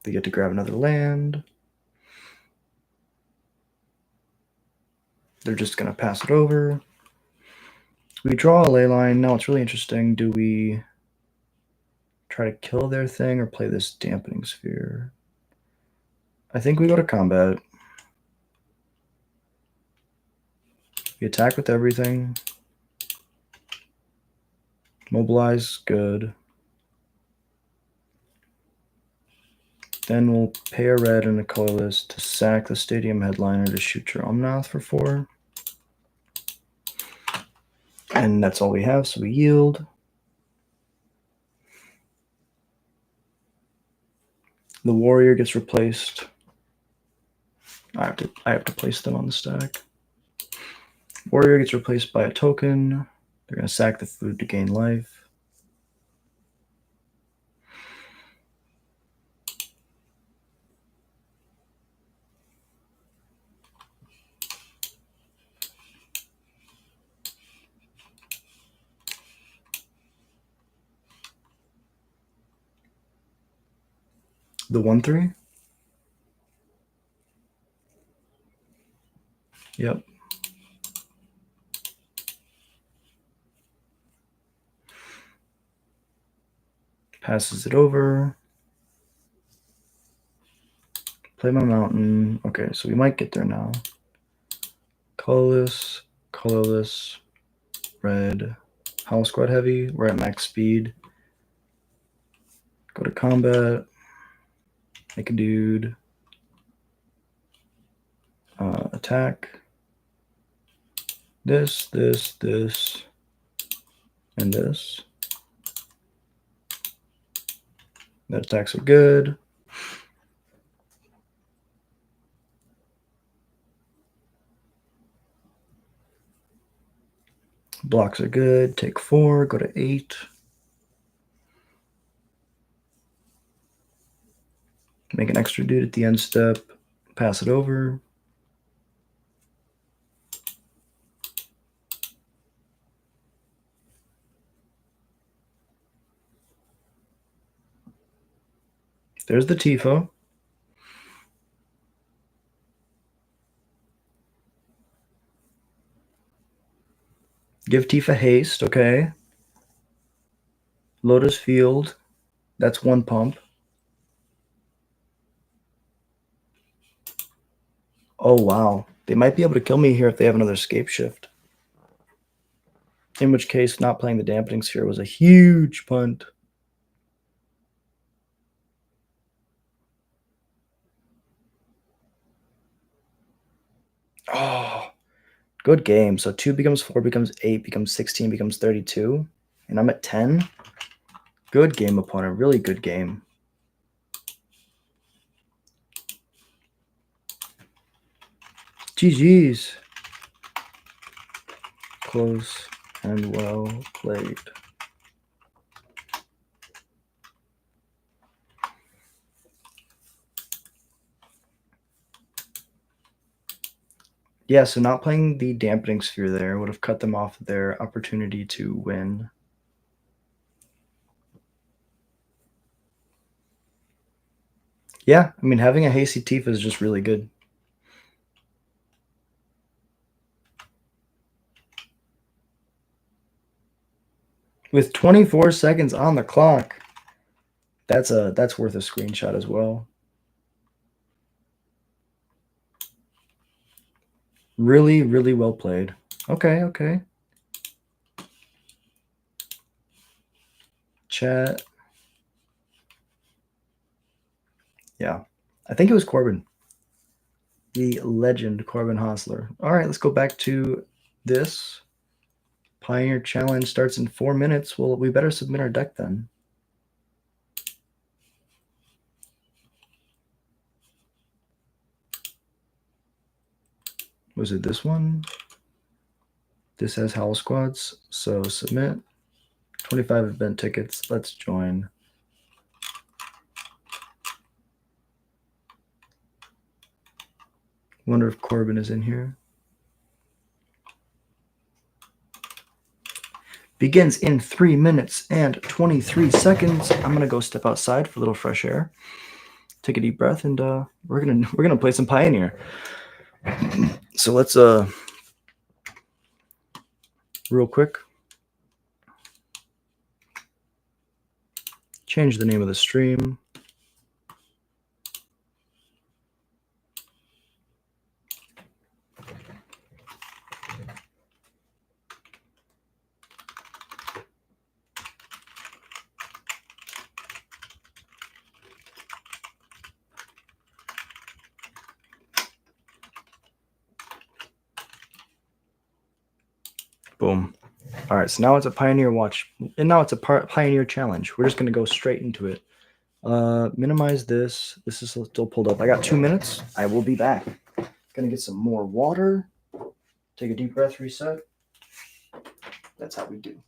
They get to grab another land. They're just going to pass it over. We draw a ley line. Now it's really interesting. Do we try to kill their thing or play this Dampening Sphere? I think we go to combat. We attack with everything. Mobilize, good. Then we'll pay a red and a colorless to sack the Stadium Headliner to shoot your Omnath for 4. And that's all we have, so we yield. The Warrior gets replaced. I have to place them on the stack. Warrior gets replaced by a token. They're going to sack the food to gain life. The 1/3? Yep. Passes it over. Play my mountain. Okay, so we might get there now. Colorless, colorless, red. Howl Squad heavy. We're at max speed. Go to combat. Make a dude. Attack. This, and this. That attacks are good. Blocks are good. Take 4, go to 8. Make an extra dude at the end step. Pass it over. There's the Tifo. Give Tifa haste, okay. Lotus Field. That's 1 pump. Oh, wow. They might be able to kill me here if they have another Escape Shift. In which case, not playing the dampening sphere was a huge punt. Oh, good game. So 2 becomes 4, becomes 8, becomes 16, becomes 32. And I'm at 10. Good game, opponent. Really good game. GG's. Close and well played. Yeah, so not playing the dampening sphere there would have cut them off their opportunity to win. Yeah, I mean, having a hasty Tifa is just really good. With 24 seconds on the clock, that's worth a screenshot as well. Really, really well played. Okay, okay. Chat. Yeah, I think it was Corbin. The legend Corbin Hosler. All right, let's go back to this. Pioneer Challenge starts in 4 minutes. Well, we better submit our deck then. Was it this one? This has Howl Squads, so submit. 25 event tickets. Let's join. Wonder if Corbin is in here. Begins in 3 minutes and 23 seconds. I'm gonna go step outside for a little fresh air. Take a deep breath, and we're gonna play some Pioneer. So let's real quick change the name of the stream. Boom. All right, so now it's a Pioneer Watch, and now it's a Pioneer Challenge. We're just going to go straight into it. Minimize this. This is still pulled up. I got 2 minutes. I will be back. Going to get some more water. Take a deep breath, reset. That's how we do.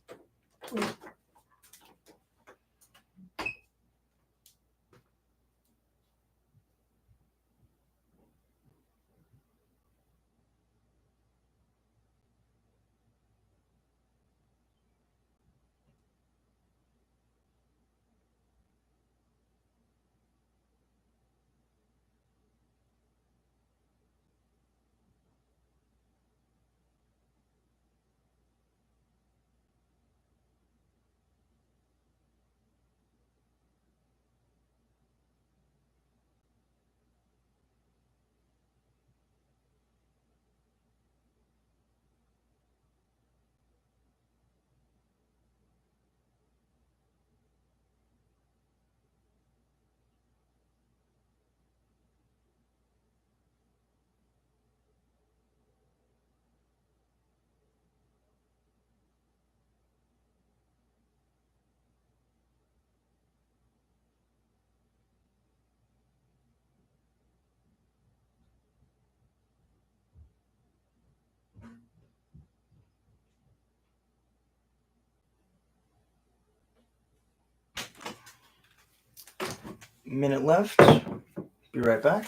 Minute left. Be right back.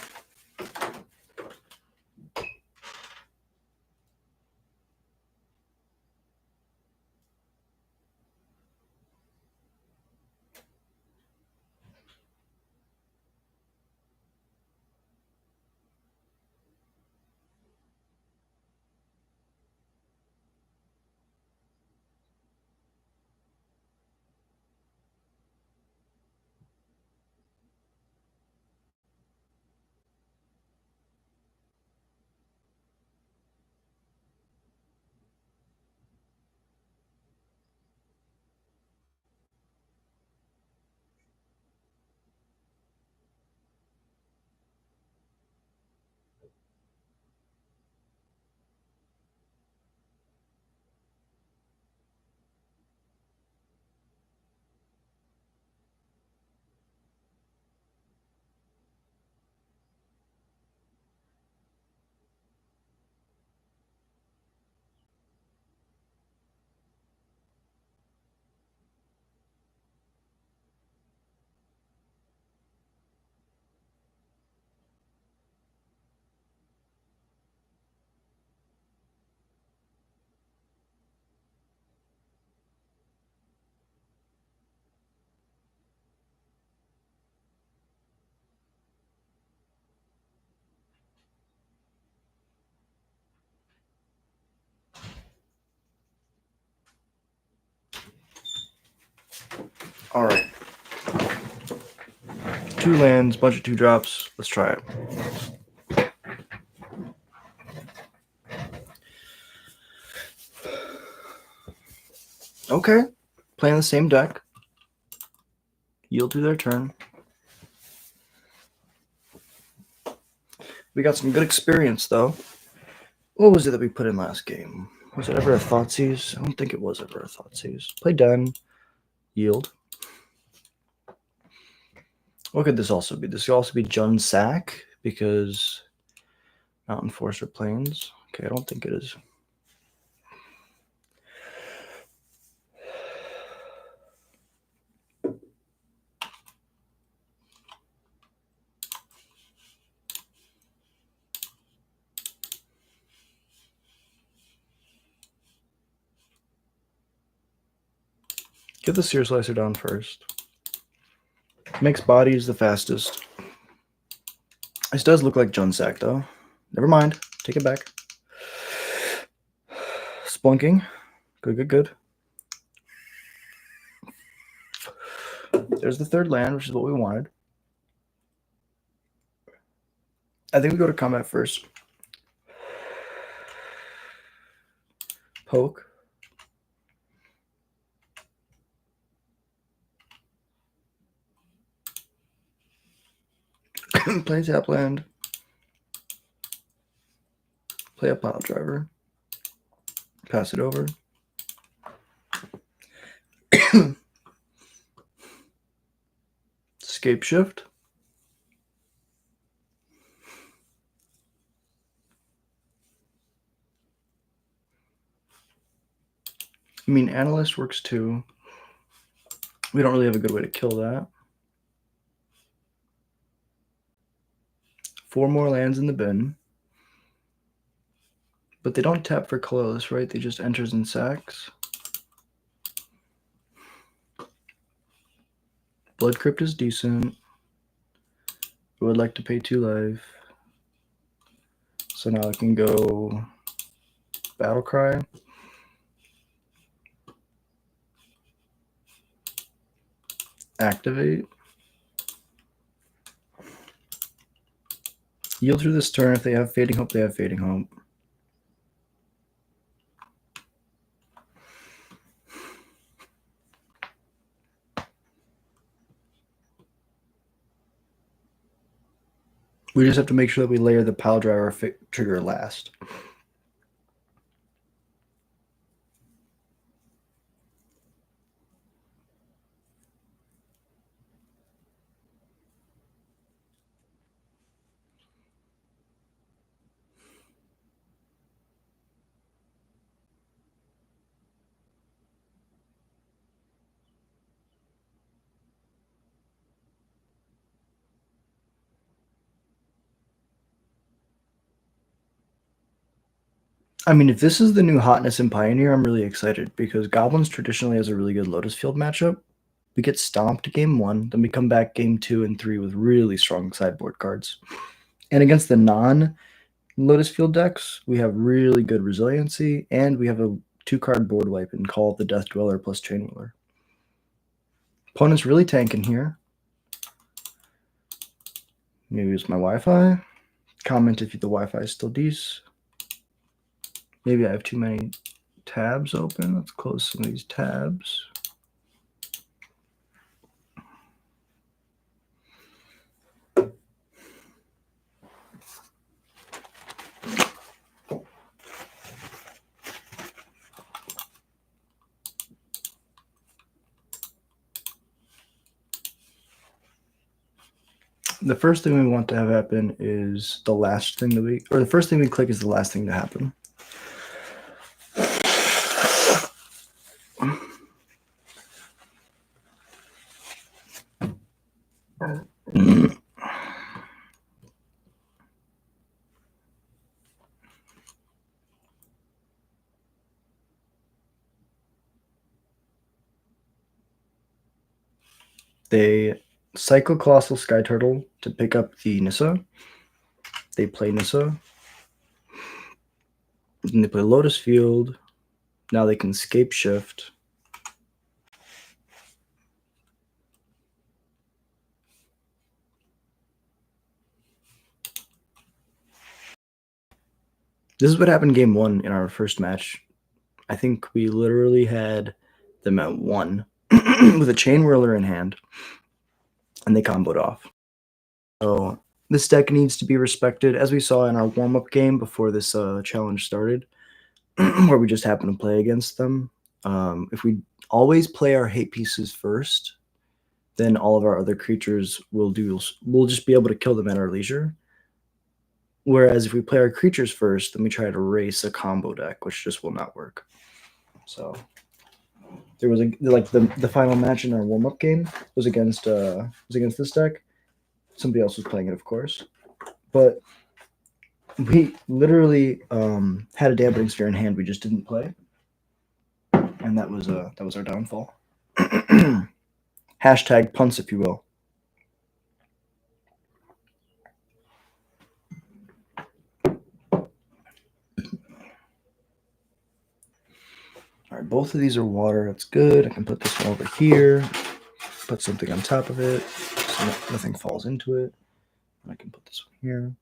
All right. 2 lands, bunch of 2 drops. Let's try it. Okay. Playing the same deck. Yield to their turn. We got some good experience, though. What was it that we put in last game? Was it ever a Thoughtseize? I don't think it was ever a Thoughtseize. Play done. Yield. What could this also be? This could also be Jun Sack, because Mountain Forest or Plains. Okay, I don't think it is. Get the Sear Slicer down first. Makes bodies the fastest. This does look like Jun Sack, though. Never mind. Take it back. Splunking. Good, good, good. There's the 3rd land, which is what we wanted. I think we go to combat first. Poke. Play tap land. Play a pile driver. Pass it over. Escape shift. I mean, Analyst works too. We don't really have a good way to kill that. 4 more lands in the bin. But they don't tap for colorless, right? They just enters and sacks. Blood Crypt is decent. I would like to pay 2 life. So now I can go Battle Cry. Activate. Yield through this turn. If they have Fading Hope, they have Fading Hope. We just have to make sure that we layer the pile driver trigger last. I mean, if this is the new hotness in Pioneer, I'm really excited because Goblins traditionally has a really good Lotus Field matchup. We get stomped game 1, then we come back game 2 and 3 with really strong sideboard cards. And against the non-Lotus Field decks, we have really good resiliency, and we have a 2-card board wipe in Call of the Death Dweller plus Chain Wheeler. Opponent's really tanking here. Maybe use my Wi-Fi. Comment if the Wi-Fi is still decent. Maybe I have too many tabs open. Let's close some of these tabs. The first thing we want to have happen is the last thing that we, or the first thing we click is the last thing to happen. They cycle Colossal Sky Turtle to pick up the Nissa. They play Nissa. Then they play Lotus Field. Now they can Scape Shift. This is what happened game 1 in our first match. I think we literally had them at 1 with a Chain Whirler in hand, and they comboed off. So this deck needs to be respected, as we saw in our warm-up game before this challenge started, where we just happened to play against them. If we always play our hate pieces first, then all of our other creatures we'll just be able to kill them at our leisure. Whereas if we play our creatures first, then we try to race a combo deck, which just will not work. So there was the final match in our warm-up game was against this deck. Somebody else was playing it, of course, but we literally had a dampening sphere in hand. We just didn't play, and that was our downfall. Hashtag punts, if you will. All right, both of these are water. That's good. I can put this one over here, put something on top of it so nothing falls into it. I can put this one here.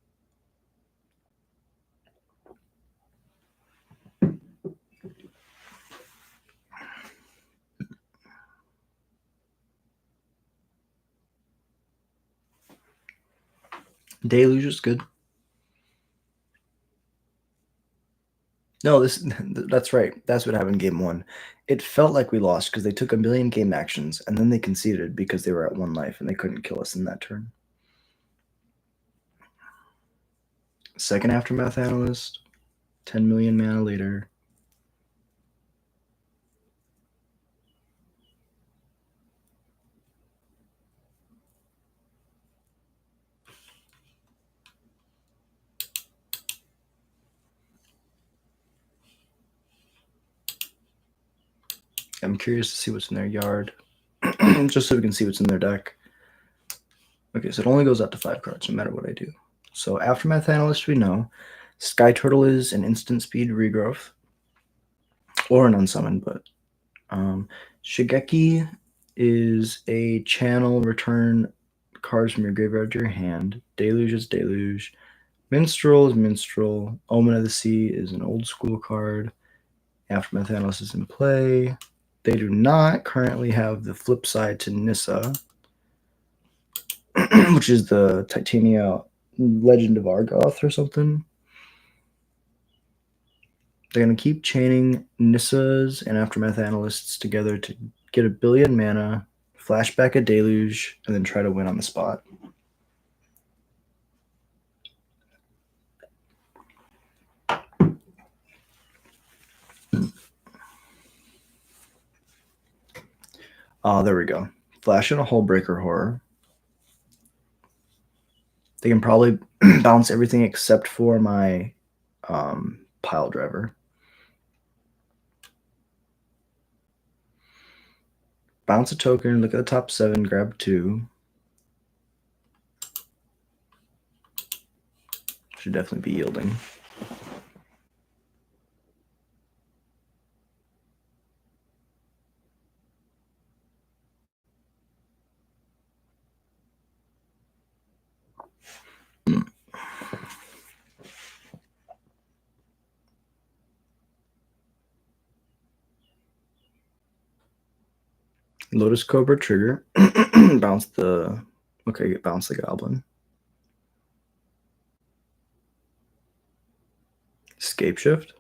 Deluge is good. No, that's right. That's what happened in game 1. It felt like we lost because they took a million game actions and then they conceded because they were at 1 life and they couldn't kill us in that turn. Second Aftermath Analyst, 10 million mana later. I'm curious to see what's in their yard, just so we can see what's in their deck. Okay, so it only goes up to 5 cards, no matter what I do. So Aftermath Analyst, we know. Sky Turtle is an instant speed regrowth, or an unsummon, but Shigeki is a channel return cards from your graveyard to your hand. Deluge is Deluge. Minstrel is Minstrel. Omen of the Sea is an old school card. Aftermath Analyst is in play. They do not currently have the flip side to Nissa, which is the Titania Legend of Argoth or something. They're going to keep chaining Nissas and Aftermath Analysts together to get 1 billion mana, flashback a Deluge, and then try to win on the spot. Oh, there we go. Flash in a Hullbreaker Horror. They can probably bounce everything except for my Pile Driver. Bounce a token, look at the top 7, grab 2. Should definitely be yielding. Lotus Cobra trigger. Bounce the Goblin. Scape Shift.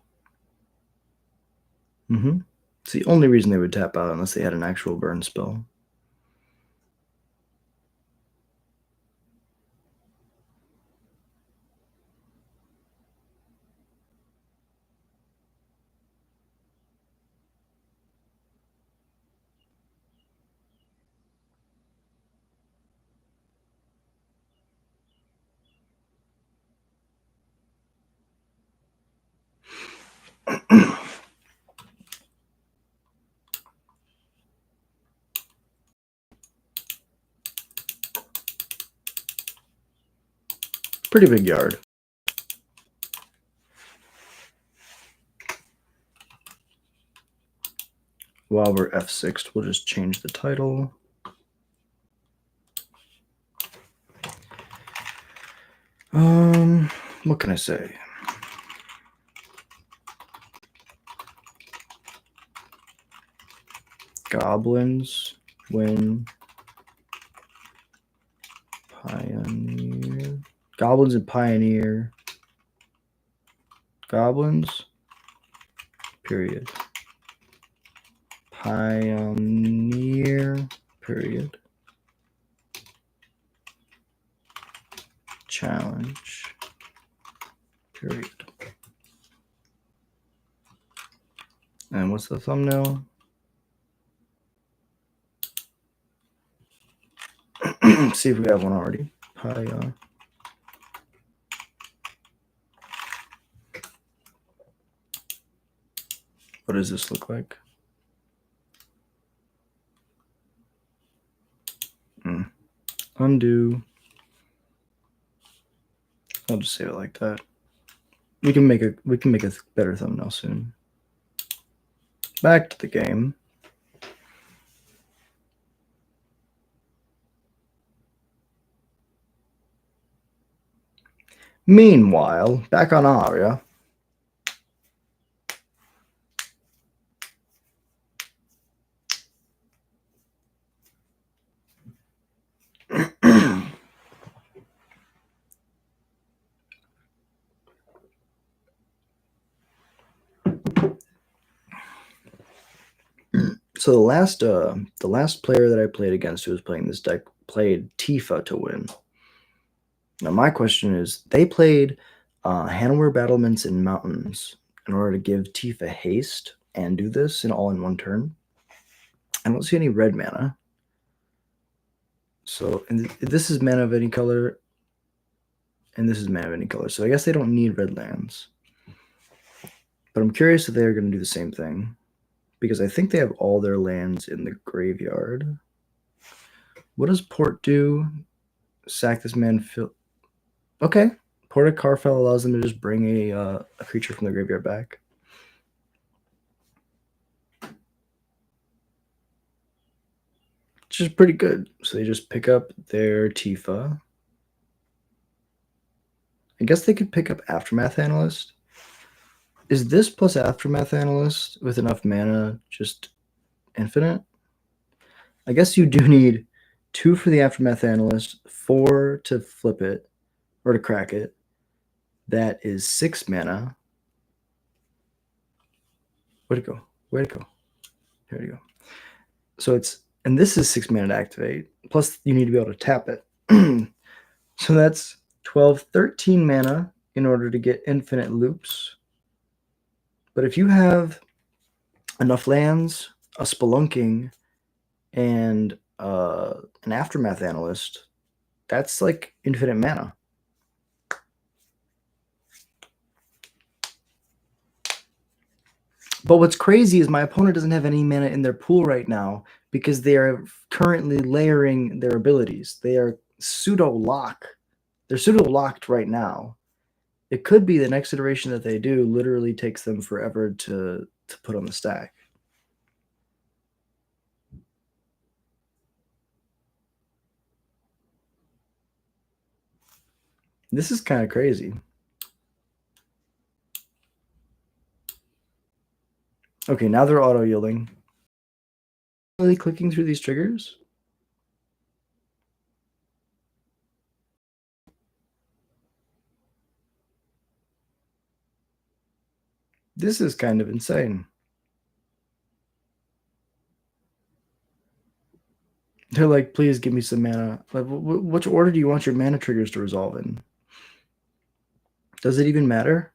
It's the only reason they would tap out unless they had an actual burn spell. Pretty big yard. While we're F6'd, we'll just change the title. What can I say? Goblins win Pioneer. Goblins and Pioneer. Goblins. Period. Pioneer. Period. Challenge. Period. And what's the thumbnail? See if we have one already. What does this look like? Undo. I'll just save it like that. We can make a better thumbnail soon. Back to the game. Meanwhile, back on Aria. So the last player that I played against who was playing this deck played Tifa to win. Now my question is, they played Hanweir Battlements and Mountains in order to give Tifa haste and do this all in one turn. I don't see any red mana. So and this is mana of any color, and this is mana of any color. So I guess they don't need red lands. But I'm curious if they're going to do the same thing, because I think they have all their lands in the graveyard. What does Port do? Sack this man. Okay. Port of Carfell allows them to just bring a creature from the graveyard back. Which is pretty good. So they just pick up their Tifa. I guess they could pick up Aftermath Analyst. Is this plus Aftermath Analyst with enough mana just infinite? I guess you do need 2 for the Aftermath Analyst, 4 to flip it or to crack it. That is 6 mana. Where'd it go? Where'd it go? There you go. So it's, and this is 6 mana to activate. Plus you need to be able to tap it. So that's 12, 13 mana in order to get infinite loops. But if you have enough lands, a Spelunking, and an Aftermath Analyst, that's like infinite mana. But what's crazy is my opponent doesn't have any mana in their pool right now because they are currently layering their abilities. They are pseudo-lock. They're pseudo-locked right now. It could be the next iteration that they do literally takes them forever to put on the stack. This is kind of crazy. Okay, now they're auto-yielding. Really clicking through these triggers? This is kind of insane. They're like, please give me some mana. Like, which order do you want your mana triggers to resolve in? Does it even matter?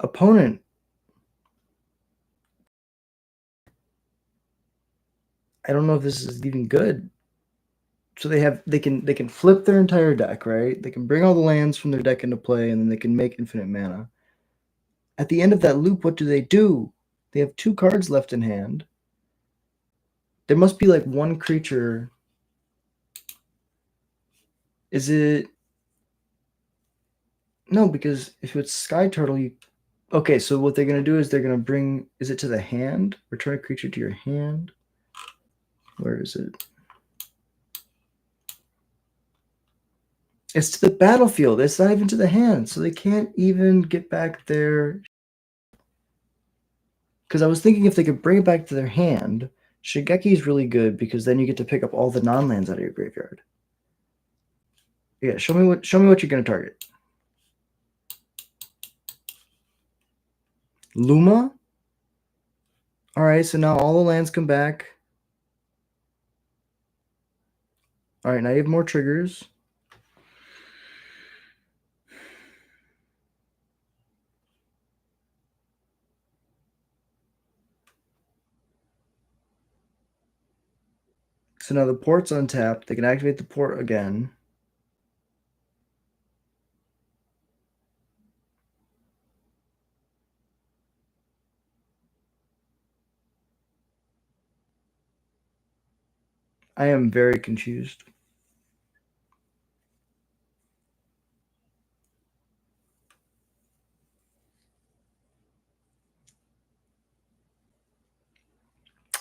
Opponent. I don't know if this is even good. So they can flip their entire deck, right? They can bring all the lands from their deck into play, and then they can make infinite mana. At the end of that loop, what do? They have 2 cards left in hand. There must be like one creature. Is it? No, because if it's Sky Turtle, you. Okay, so what they're gonna do is they're gonna bring. Is it to the hand? Return a creature to your hand. Where is it? It's to the battlefield. It's not even to the hand, so they can't even get back their. Because I was thinking if they could bring it back to their hand, Shigeki is really good because then you get to pick up all the non-lands out of your graveyard. Yeah, show me what you're gonna target. Luma? Alright, so now all the lands come back. Alright, now you have more triggers. So now the port's untapped. They can activate the port again. I am very confused.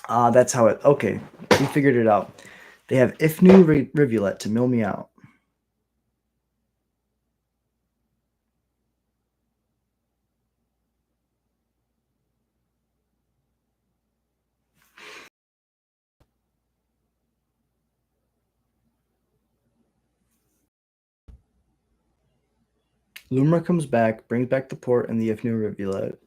Ah, that's how it... Okay, we figured it out. They have Ifnu Rivulet to mill me out. Lumra comes back, brings back the port and the Ifnu Rivulet.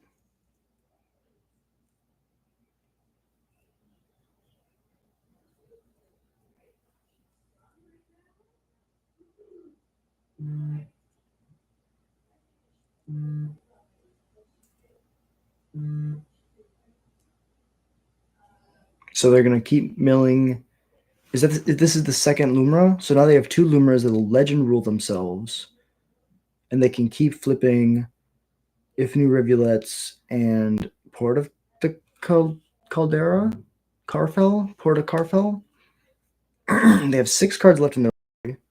So they're going to keep milling. This is the second Lumra? So now they have two Lumras that will legend rule themselves. And they can keep flipping Ifnu Rivulets and Port of the Caldera? Carfel? Port of Carfel? They have 6 cards left in their library.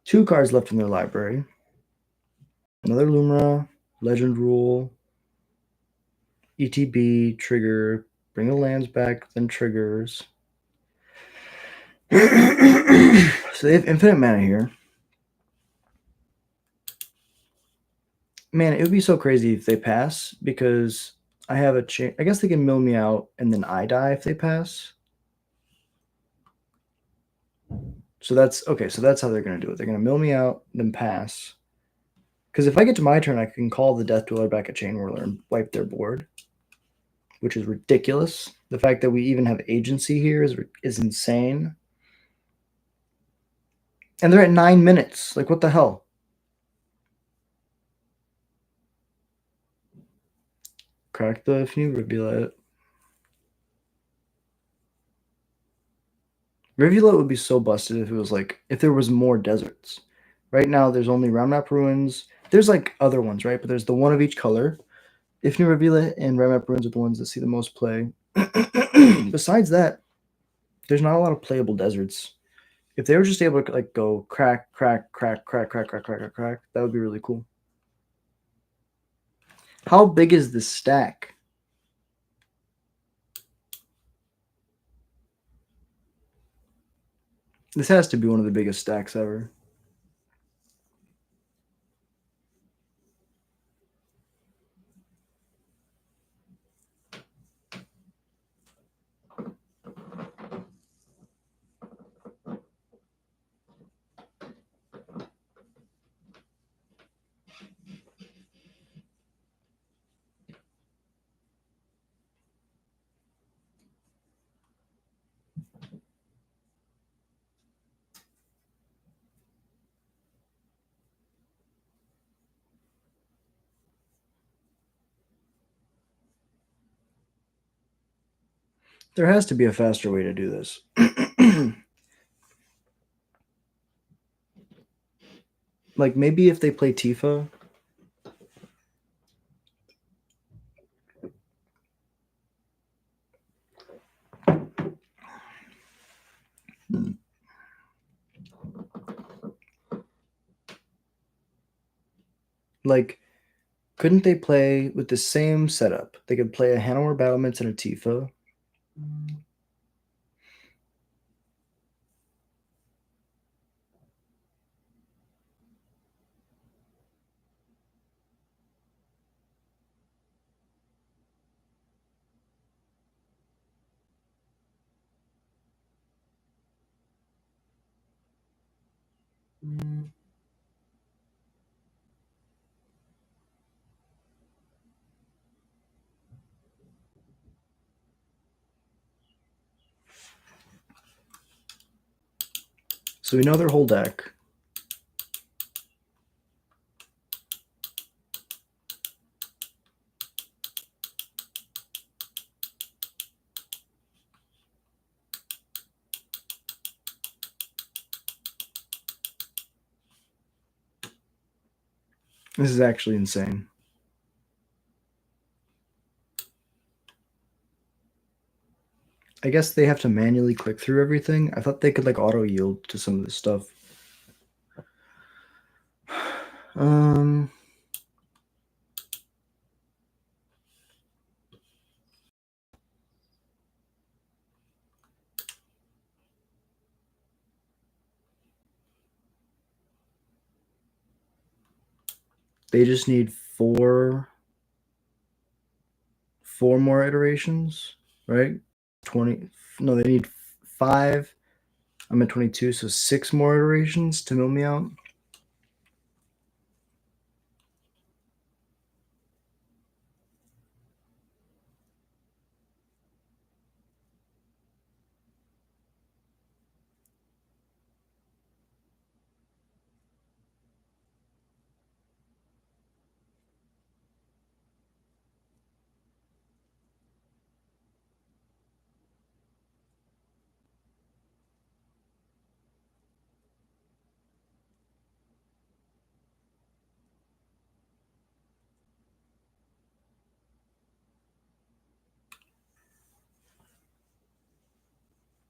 2 cards left in their library. Another Lumra, Legend Rule, ETB, Trigger, bring the lands back, then triggers. So they have infinite mana here. Man, it would be so crazy if they pass because I have a chance. I guess they can mill me out and then I die if they pass. So that's okay. So that's how they're going to do it. They're going to mill me out, then pass. Because if I get to my turn, I can call the Death Dweller back at Chain Whirler and wipe their board, which is ridiculous. The fact that we even have agency here is insane. And they're at 9 minutes. Like, what the hell? Crack the Ifnu Rivulet. Rivulet would be so busted if it was like, if there was more deserts. Right now, there's only Ramnap Ruins. There's like other ones, right? But there's the one of each color. Ifnu Rivulet and Ramnap Ruins are the ones that see the most play. Besides that, there's not a lot of playable deserts. If they were just able to like go crack, crack, crack, crack, crack, crack, crack, crack, crack, that would be really cool. How big is this stack? This has to be one of the biggest stacks ever. There has to be a faster way to do this. Like maybe if they play Tifa. Like, couldn't they play with the same setup? They could play a Hanowar Battlements and a Tifa. So we know their whole deck. This is actually insane. I guess they have to manually click through everything. I thought they could like auto yield to some of this stuff. They just need four more iterations, right? 20. No, they need 5. I'm at 22, so 6 more iterations to mill me out.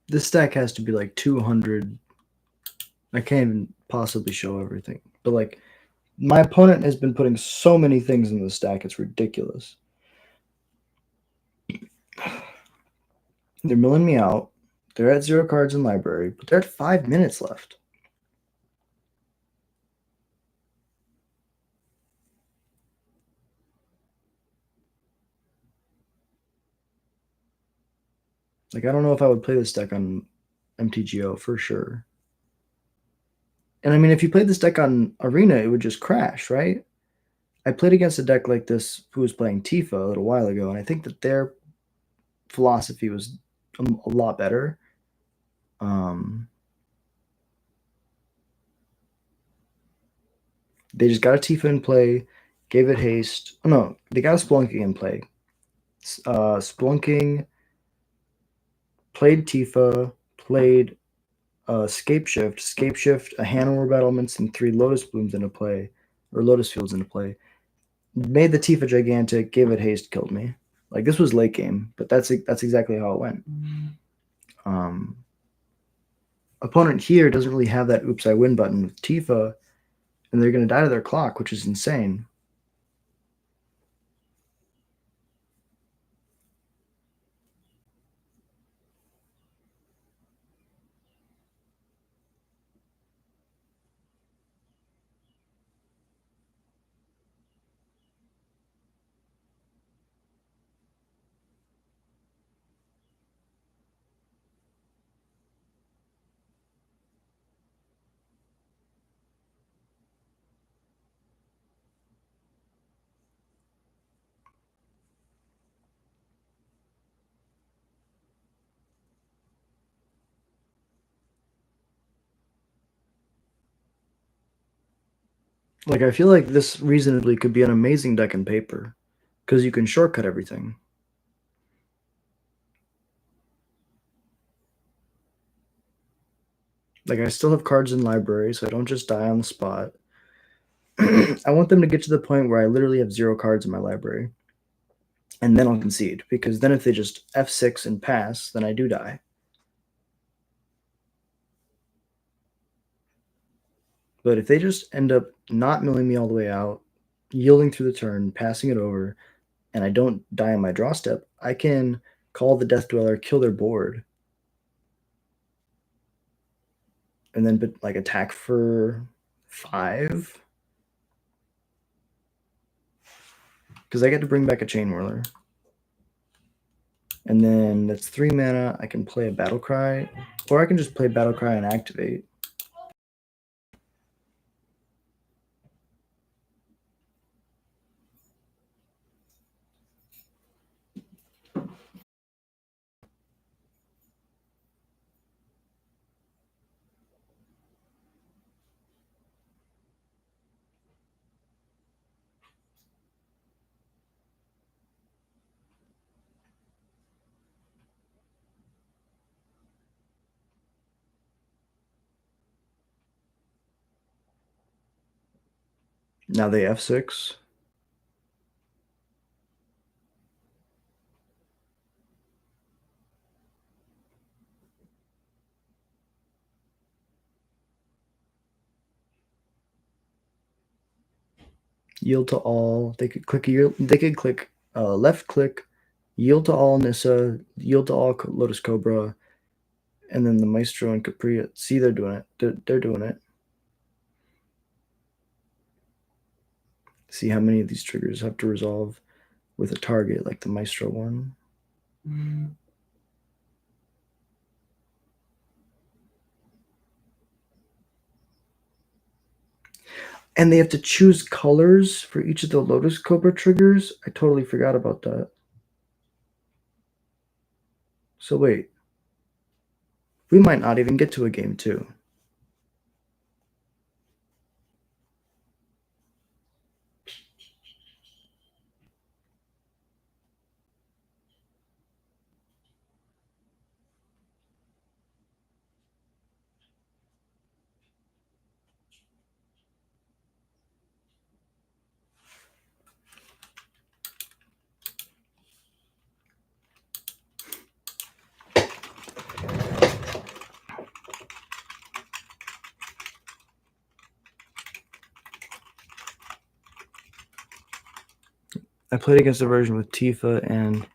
This stack has to be like 200. I can't even possibly show everything. But like my opponent has been putting so many things in the stack, it's ridiculous. They're milling me out. They're at 0 cards in library, but they're at 5 minutes left. Like, I don't know if I would play this deck on mtgo for sure. And I mean, if you played this deck on Arena, it would just crash, right? I played against a deck like this who was playing Tifa a little while ago, and I think that their philosophy was a lot better. They just got a Tifa in play, gave it haste. Oh, no, they got a Splunking in play. Splunking, played Tifa, played Scape Shift, a Hanover Battlements, and 3 Lotus Blooms into play, or Lotus Fields into play. Made the Tifa gigantic, gave it haste, killed me. Like, this was late game, but that's exactly how it went. Opponent here doesn't really have that oops I win button with Tifa, and they're going to die to their clock, which is insane. Like, I feel like this reasonably could be an amazing deck in paper, because you can shortcut everything. Like, I still have cards in library, so I don't just die on the spot. I want them to get to the point where I literally have 0 cards in my library. And then I'll concede, because then if they just F6 and pass, then I do die. But if they just end up not milling me all the way out, yielding through the turn, passing it over, and I don't die on my draw step, I can call the Death Dweller, kill their board, and then like attack for 5. Because I get to bring back a Chain Whirler. And then that's 3 mana. I can play a Battle Cry, or I can just play Battle Cry and activate. Now they f6. Yield to all. They could click yield. They could click left click, yield to all Nissa, yield to all Lotus Cobra, and then the Maestro and Capri. See, they're doing it. They're doing it. See how many of these triggers have to resolve with a target like the Maestro one. And they have to choose colors for each of the Lotus Cobra triggers. I totally forgot about that. So wait. We might not even get to a game 2. I played against a version with Tifa and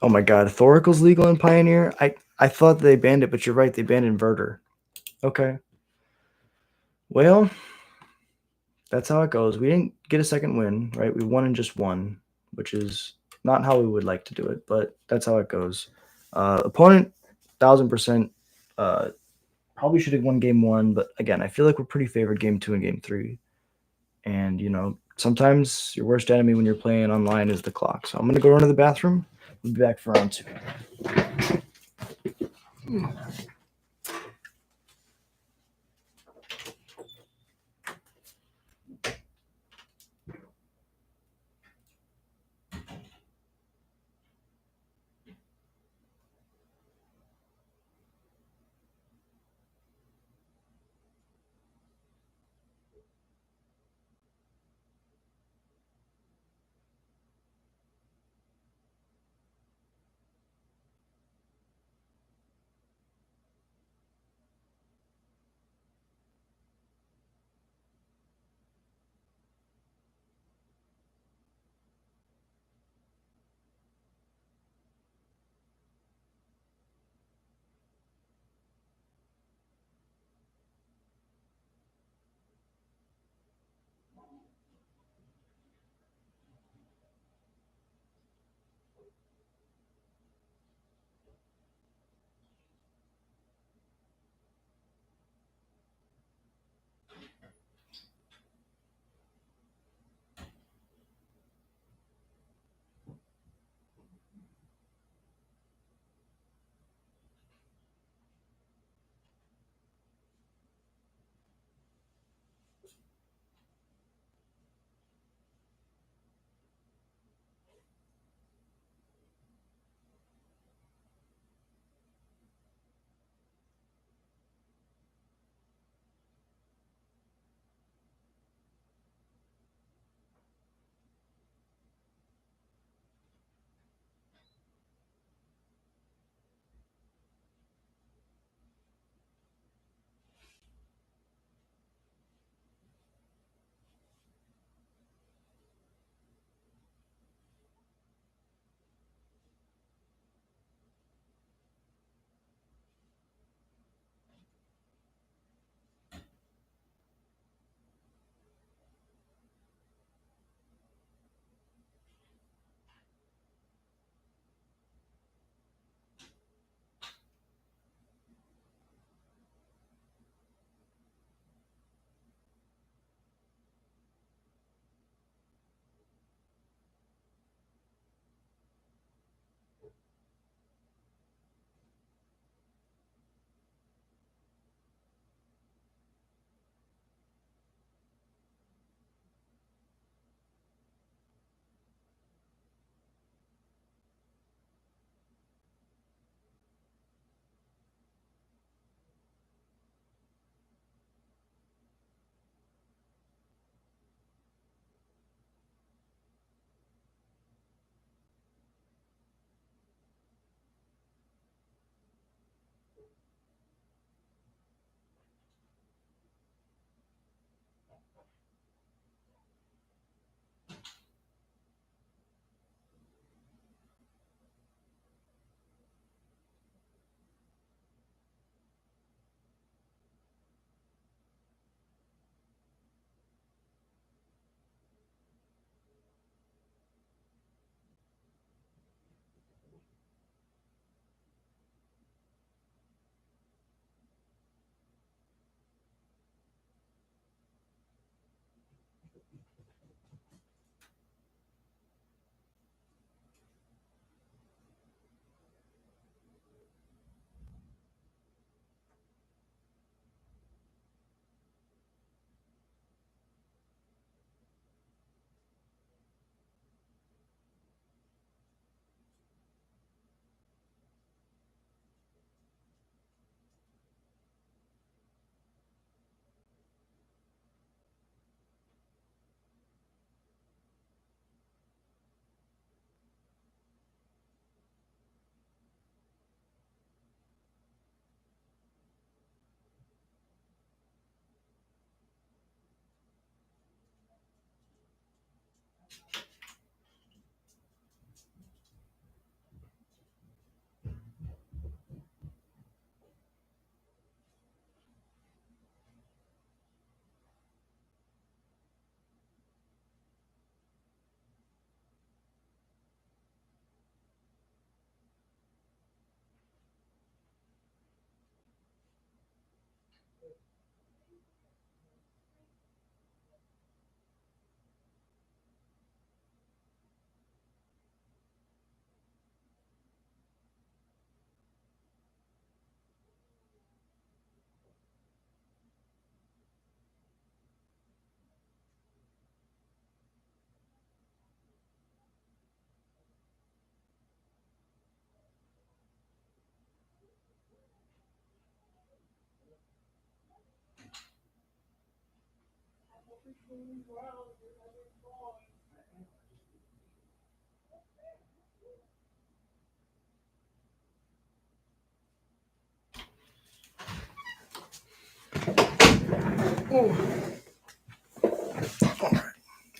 oh my god, Thoracle's legal in Pioneer? I thought they banned it, but you're right, they banned Inverter. Okay. Well, that's how it goes. We didn't get a second win, right? We won in just one, which is not how we would like to do it, but that's how it goes. Opponent, 1000%. Probably should have won game 1, but again, I feel like we're pretty favored game 2 and game 3. And, you know, sometimes your worst enemy when you're playing online is the clock. So I'm going to go run to the bathroom. We'll be back for round 2.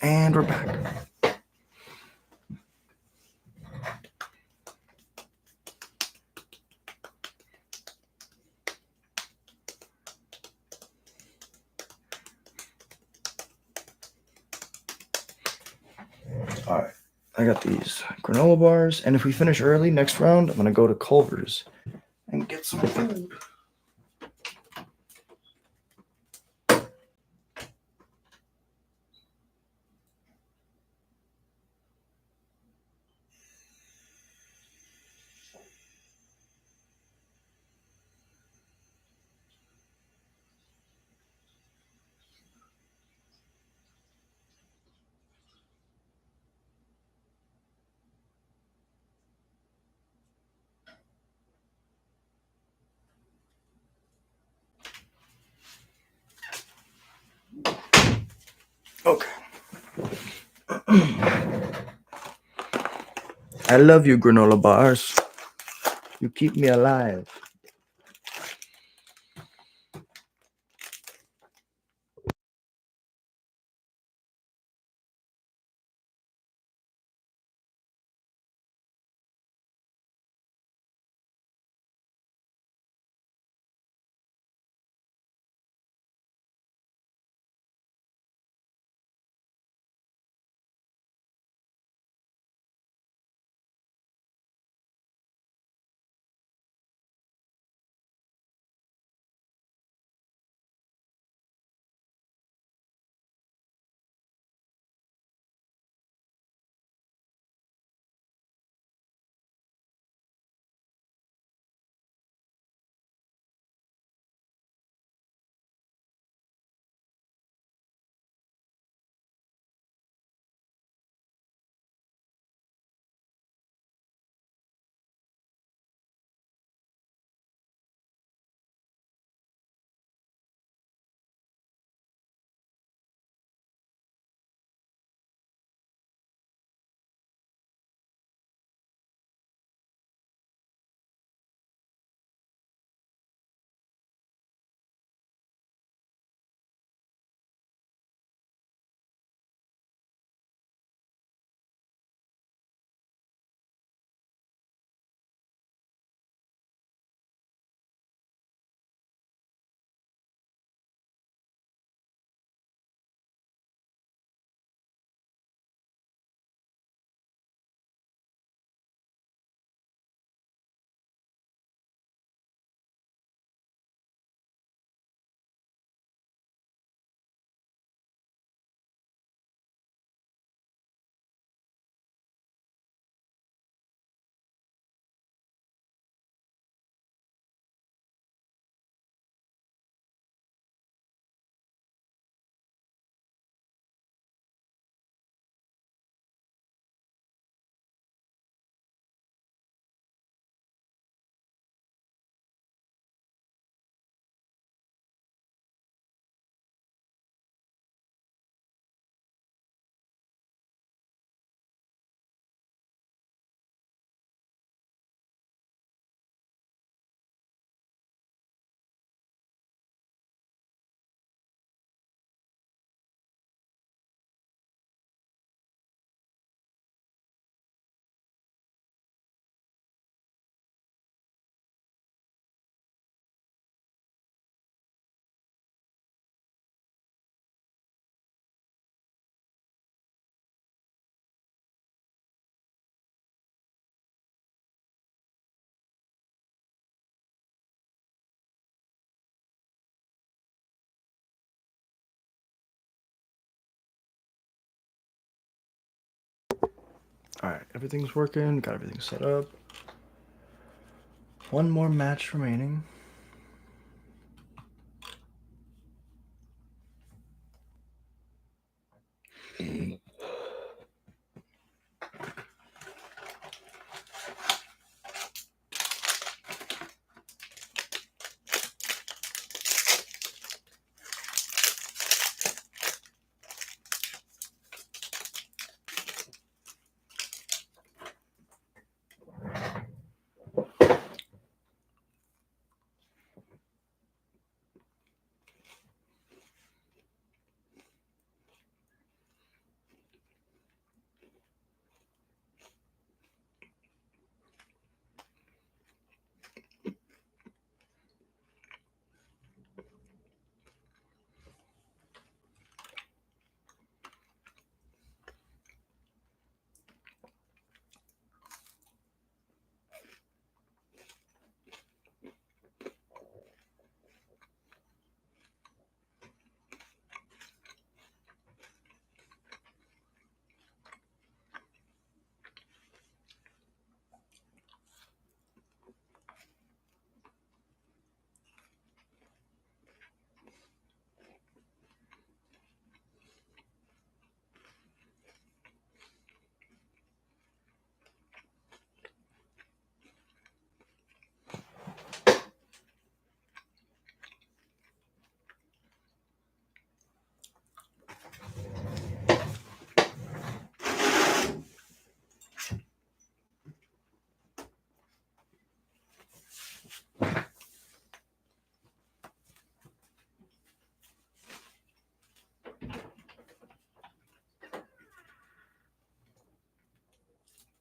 And we're back. All right, I got these granola bars, and if we finish early next round, I'm gonna go to Culver's and get some food. Okay. I love you, granola bars. You keep me alive. All right, everything's working. Got everything set up. One more match remaining.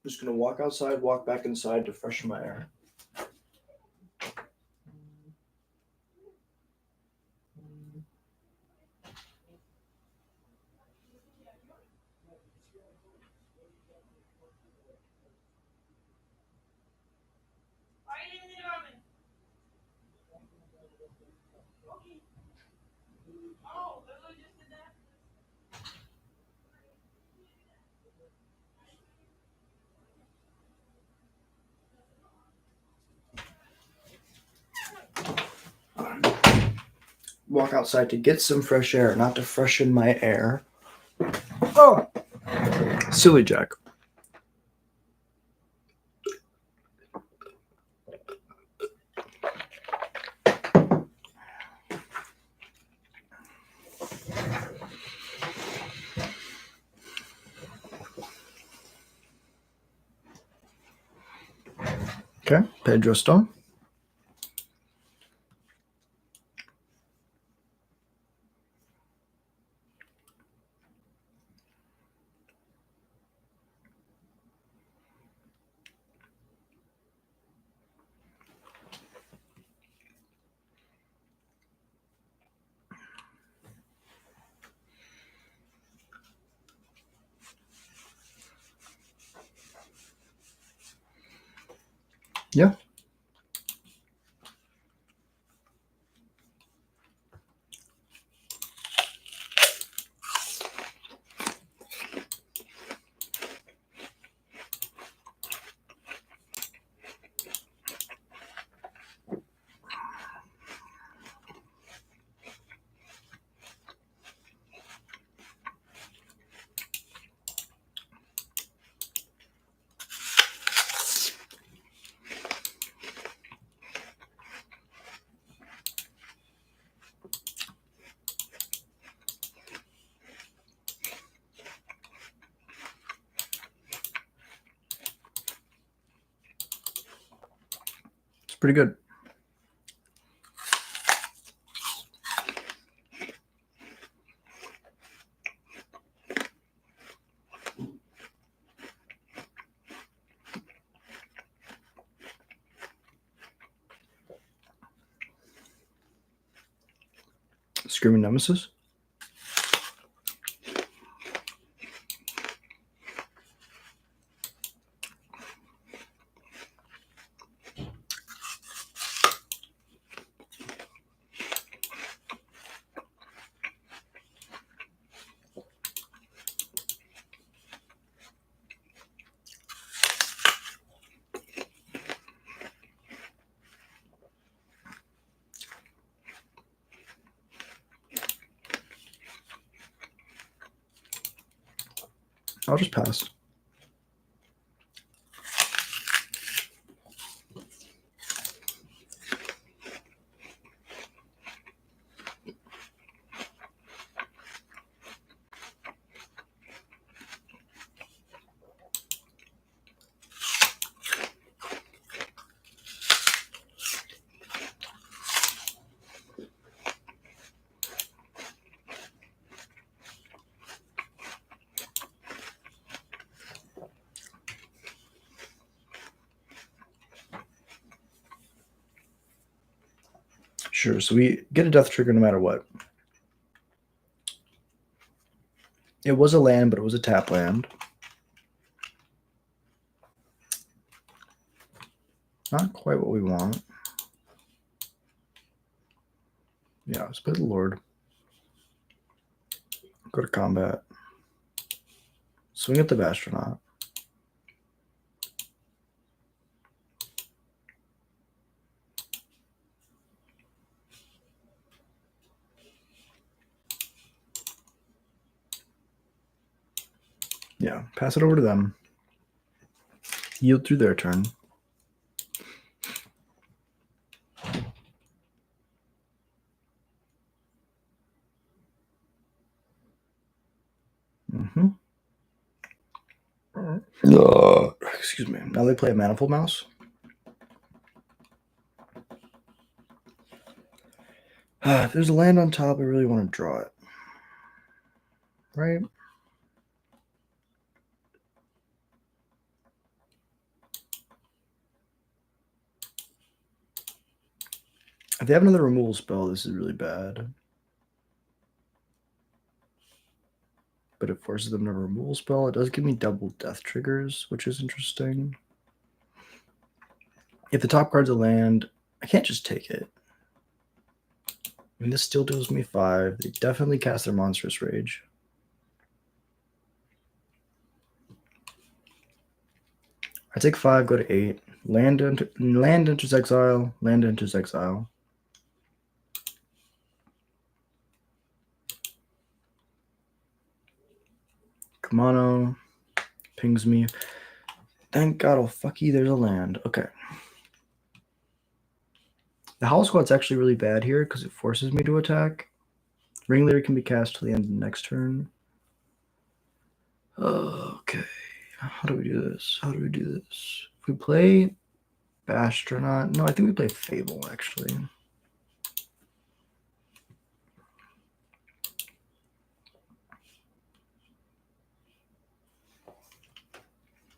Just gonna walk outside, walk back inside to freshen my air. Walk outside to get some fresh air, not to freshen my air. Oh, silly Jack. Okay, Pedro Stone. Yeah. It's pretty good. Screaming Nemesis. I'll just pass. Sure, so we get a death trigger no matter what. It was a land, but it was a tap land. Not quite what we want. Yeah, let's play the Lord. Go to combat. Swing at the astronaut. Yeah, pass it over to them. Yield through their turn. Excuse me. Now they play a Manifold Mouse. If there's a land on top, I really want to draw it. Right? If they have another removal spell, this is really bad. But it forces them to have a removal spell. It does give me double death triggers, which is interesting. If the top card's a land, I can't just take it. I mean, this still deals me 5. They definitely cast their Monstrous Rage. I take 5, go to 8. Land enters exile. Land enters exile. Kamano pings me. Thank God, oh fucky, there's a land. Okay. The Howl Squad's actually really bad here because it forces me to attack. Ringleader can be cast till the end of the next turn. Okay. How do we do this? How do we do this? If we play Bastronaut, no, I think we play Fable actually.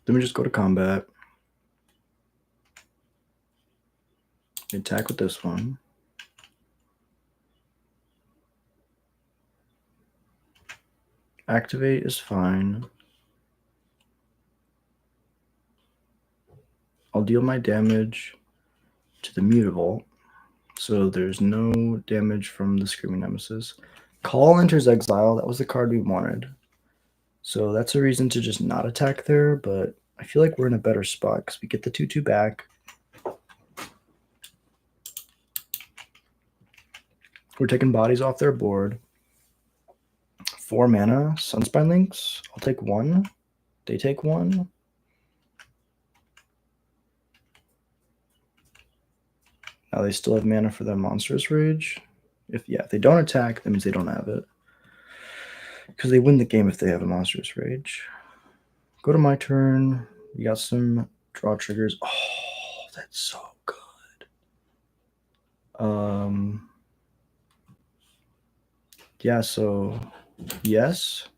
Then we just go to combat. Attack with this one. Activate is fine. I'll deal my damage to the Mutavault. So there's no damage from the Screaming Nemesis. Call enters exile. That was the card we wanted. So that's a reason to just not attack there, but I feel like we're in a better spot because we get the 2/2 back. We're taking bodies off their board. 4 mana, Sunspine Links. I'll take 1. They take 1. Now they still have mana for their Monstrous Rage. If they don't attack, that means they don't have it. Because they win the game if they have a Monstrous Rage. Go to my turn. We got some draw triggers. Oh, that's so good. Yeah, so yes.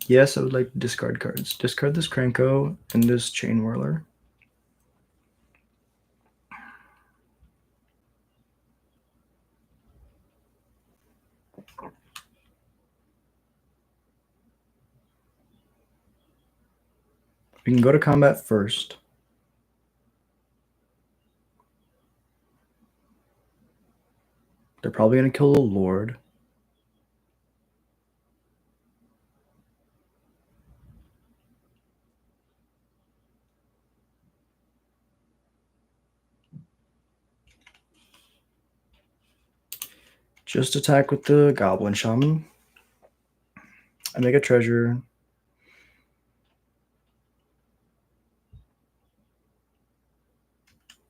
Yes, I would like to discard cards. Discard this Kranko and this Chain Whirler. We can go to combat first. They're probably going to kill the Lord. Just attack with the Goblin Shaman. I make a treasure.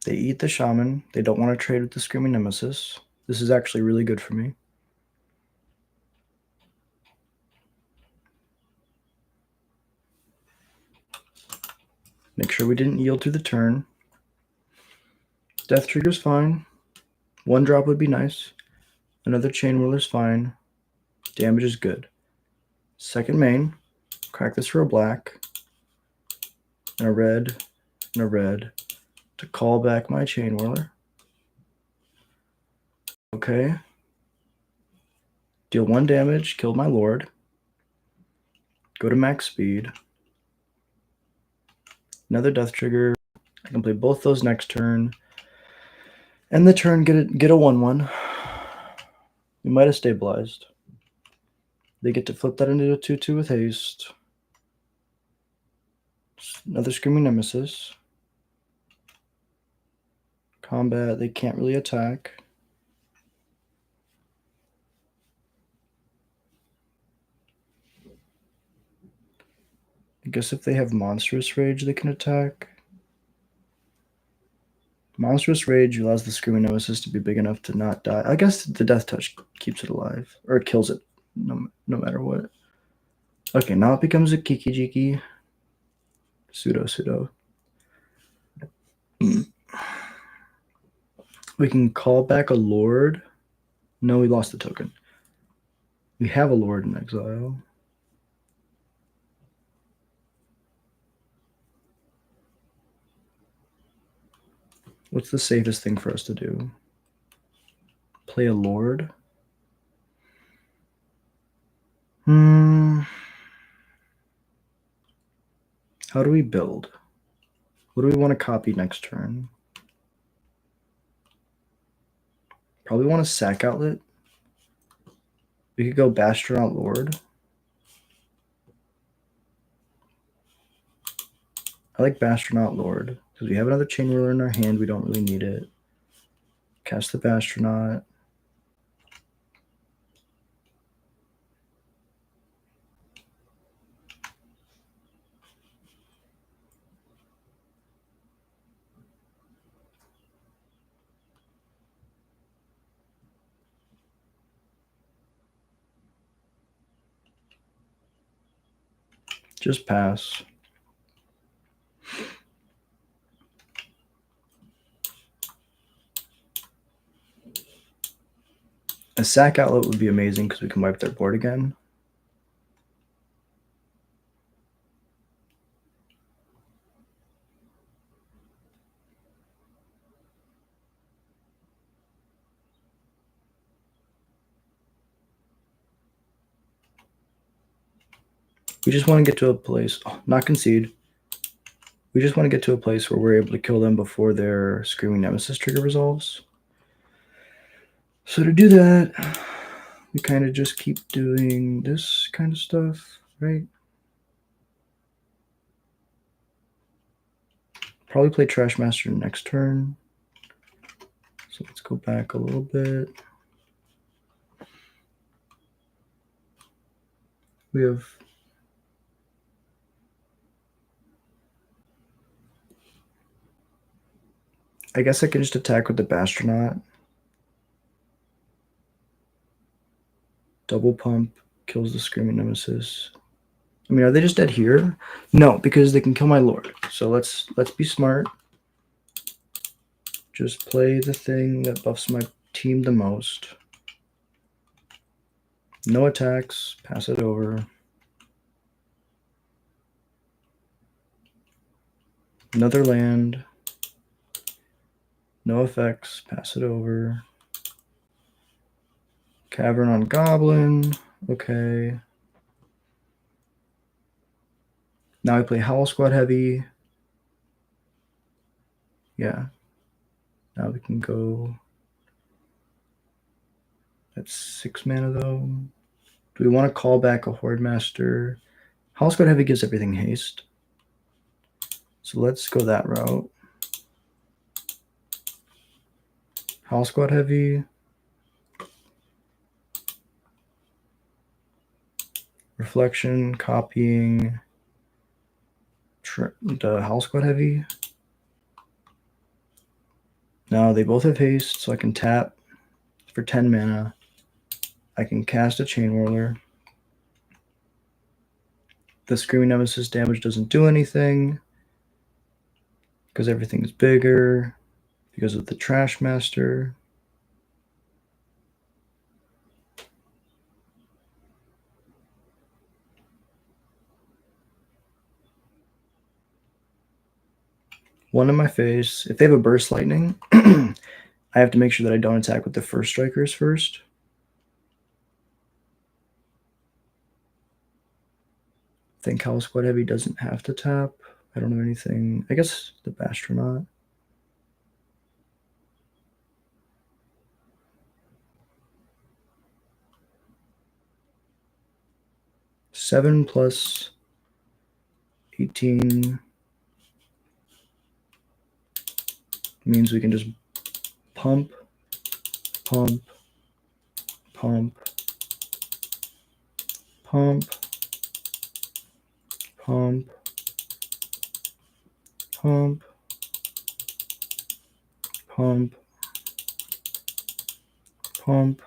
They eat the Shaman. They don't want to trade with the Screaming Nemesis. This is actually really good for me. Make sure we didn't yield through the turn. Death Trigger's fine. 1 drop would be nice. Another Chain Whirler's fine. Damage is good. Second main. Crack this for a black. And a red. And a red. To call back my Chain Whirler. Okay. Deal 1 damage. Killed my Lord. Go to max speed. Another Death Trigger. I can play both those next turn. End the turn, get a 1/1. We might have stabilized. They get to flip that into a 2/2 with haste. Another Screaming Nemesis. Combat, they can't really attack. I guess if they have Monstrous Rage, they can attack. Monstrous Rage allows the Screaming Nemesis to be big enough to not die. I guess the Death Touch keeps it alive. Or it kills it, no matter what. Okay, now it becomes a Kiki Jiki. Pseudo. We can call back a Lord. No, we lost the token. We have a Lord in exile. What's the safest thing for us to do? Play a Lord? How do we build? What do we want to copy next turn? Probably want a Sack Outlet. We could go Bastronaut Lord. I like Bastronaut Lord because we have another Chain Whirler in our hand. We don't really need it. Cast the Bastronaut. Just pass. A Sack Outlet would be amazing because we can wipe their board again. We just want to get to a place, not concede. We just want to get to a place where we're able to kill them before their Screaming Nemesis trigger resolves. So to do that, we kind of just keep doing this kind of stuff, right? Probably play Trash Master next turn. So let's go back a little bit. We have I guess I can just attack with the Bastronaut. Double pump kills the Screaming Nemesis. I mean, are they just dead here? No, because they can kill my Lord. So let's be smart. Just play the thing that buffs my team the most. No attacks. Pass it over. Another land. No effects. Pass it over. Cavern on Goblin. Okay. Now I play Howl Squad Heavy. Yeah. Now we can go. That's 6 mana though. Do we want to call back a Horde Master? Howl Squad Heavy gives everything haste. So let's go that route. Howl Squad Heavy. reflection, copying, the Howl Squad Heavy. Now they both have haste, so I can tap for 10 mana. I can cast a Chain Whirler. The Screaming Nemesis damage doesn't do anything because everything's bigger because of the Trash Master. One in my face. If they have a Burst Lightning, I have to make sure that I don't attack with the first strikers first. I think Howl Squad Heavy doesn't have to tap. I don't know anything. I guess the Bastronaut. Seven plus 18 means we can just pump, pump, pump, pump, pump, pump, pump, pump,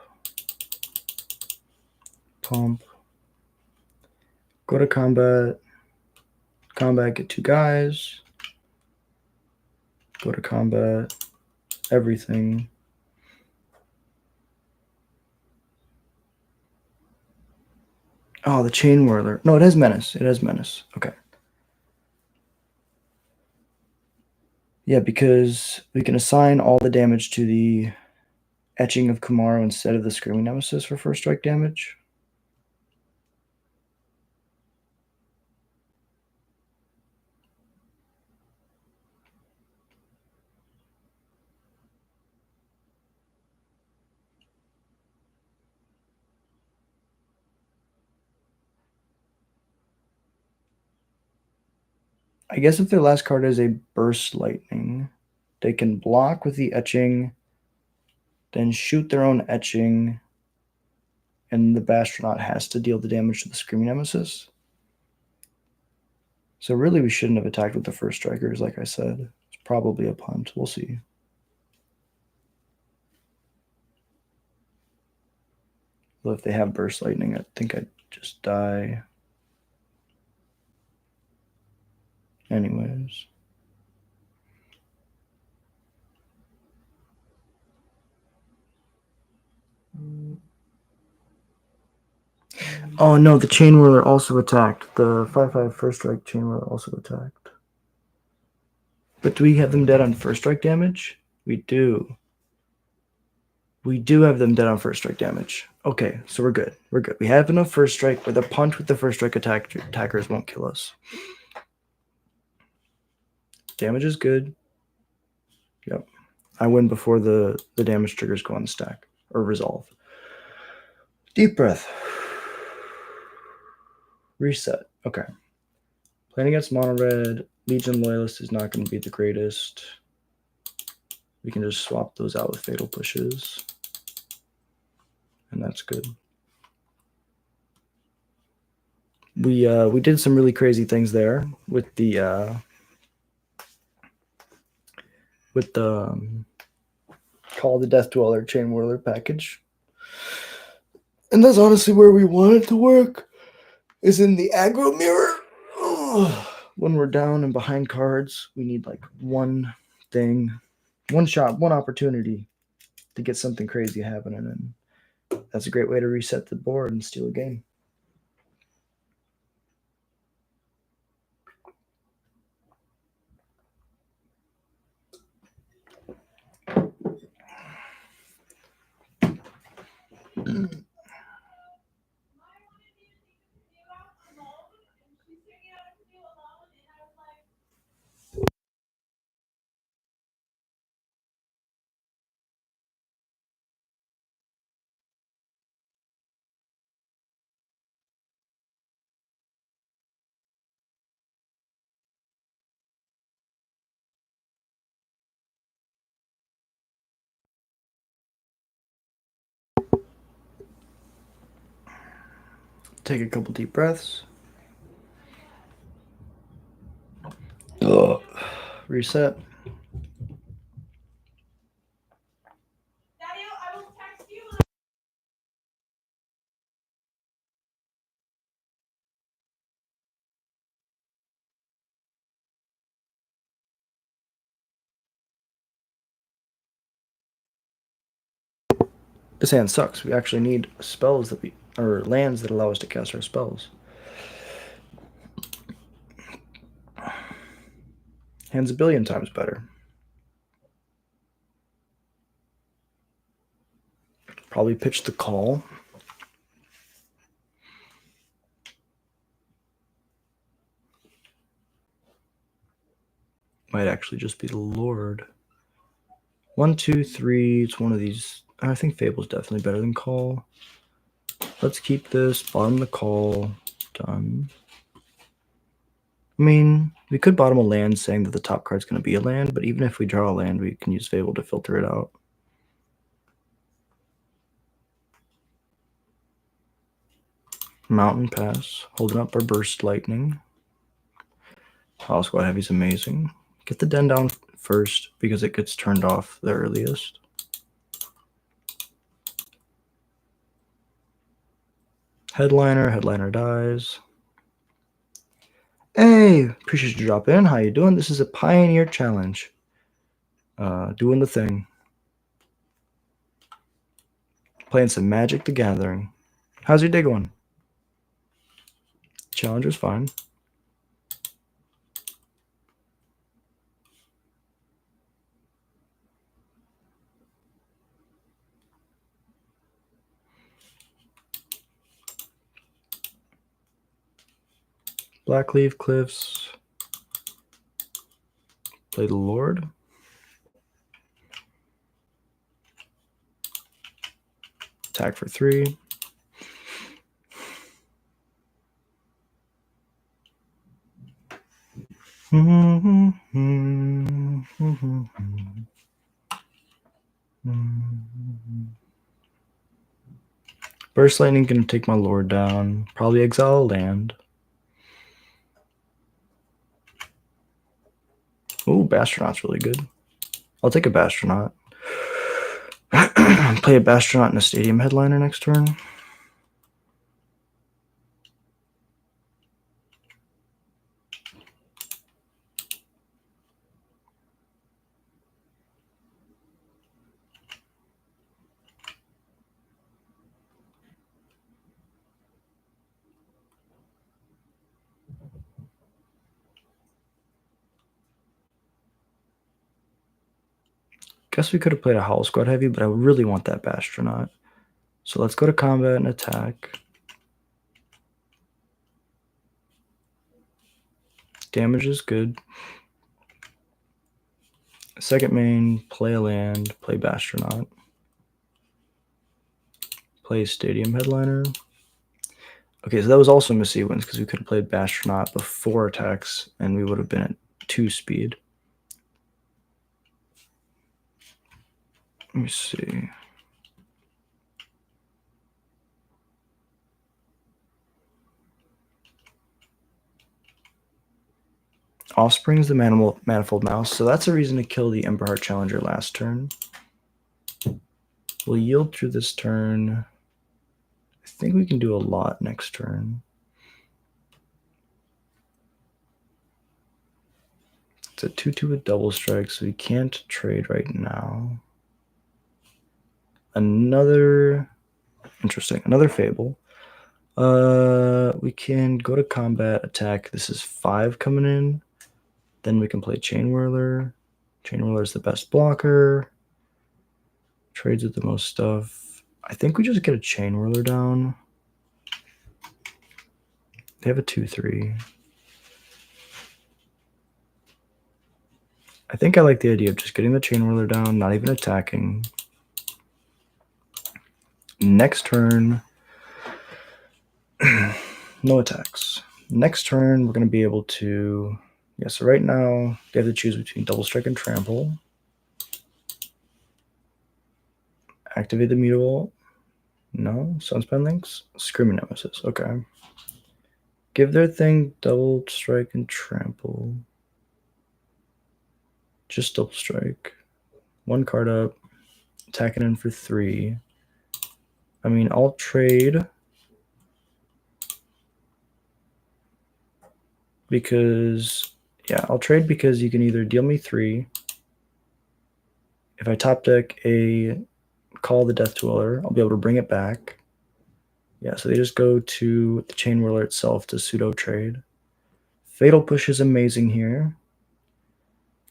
pump. Go to combat. Combat, get 2 guys. Go to combat. Everything. Oh, the Chain Whirler. No, it has Menace. It has Menace. Okay. Yeah, because we can assign all the damage to the Etching of Kumaro instead of the Screaming Nemesis for first strike damage. I guess if their last card is a Burst Lightning, they can block with the Etching, then shoot their own Etching, and the Bastronaut has to deal the damage to the Screaming Nemesis. So really we shouldn't have attacked with the first strikers, like I said. It's probably a punt. We'll see. Well, if they have Burst Lightning, I think I'd just die. Anyways. Oh no, the Chain Whirler also attacked. The 5/5 first strike Chain Whirler also attacked. But do we have them dead on first strike damage? We do. We do have them dead on first strike damage. Okay, so we're good. We're good. We have enough first strike where the punt with the first strike attackers won't kill us. Damage is good. Yep. I win before the damage triggers go on the stack or resolve. Deep breath. Reset. Okay. Playing against mono red, Legion Loyalist is not going to be the greatest. We can just swap those out with Fatal Pushes. And that's good. We did some really crazy things there with the Call the Death Dweller Chain Whirler package. And that's honestly where we want it to work, is in the aggro mirror. When we're down and behind cards, we need like one thing, one shot, one opportunity to get something crazy happening. And that's a great way to reset the board and steal a game. Take a couple deep breaths. Ugh. Reset. This hand sucks. We actually need spells that or lands that allow us to cast our spells. Hand's a billion times better. Probably pitch the call. Might actually just be the Lord. 1, 2, 3. It's one of these. I think Fable's definitely better than call. Let's keep this. Bottom the call. Done. I mean, we could bottom a land saying that the top card's going to be a land, but even if we draw a land, we can use Fable to filter it out. Mountain Pass. Holding up our Burst Lightning. Hollow Squad Heavy's amazing. Get the den down first because it gets turned off the earliest. Headliner dies. Hey, appreciate you dropping in. How you doing? This is a Pioneer Challenge. Doing the thing. Playing some Magic the Gathering. How's your day going? Challenge was fine. Blackleaf Cliffs. Play the Lord. Attack for 3. Burst Lightning gonna take my Lord down. Probably exile a land. Ooh, Bastronaut's really good. I'll take a Bastronaut. Play a Bastronaut and a Stadium Headliner next turn. Guess we could have played a Hollow Squad Heavy, but I really want that Bastronaut. So let's go to combat and attack. Damage is good. Second main, play a land, play Bastronaut. Play Stadium Headliner. Okay, so that was also Missy wins because we could have played Bastronaut before attacks and we would have been at 2 speed. Let me see. Offspring's the Manifold Mouse, so that's a reason to kill the Emberheart Challenger last turn. We'll yield through this turn. I think we can do a lot next turn. It's a 2/2 with double strike, so we can't trade right now. Another Fable. We can go to combat, attack. This is 5 coming in. Then we can play Chain Whirler. Chain Whirler is the best blocker. Trades with the most stuff. I think we just get a Chain Whirler down. They have a 2/3. I think I like the idea of just getting the Chain Whirler down, not even attacking. Next turn, no attacks. Next turn, we're going to be able to... Yeah, so right now, they have to choose between Double Strike and Trample. Activate the Mutable. No? Sunspine Links? Screaming Nemesis. Okay. Give their thing double strike and trample. Just double strike. One card up. Attacking in for 3. I mean, I'll trade because, yeah, I'll trade because you can either deal me 3. If I top deck a Call the Death Dweller, I'll be able to bring it back. Yeah, so they just go to the Chain Whirler itself to pseudo trade. Fatal Push is amazing here.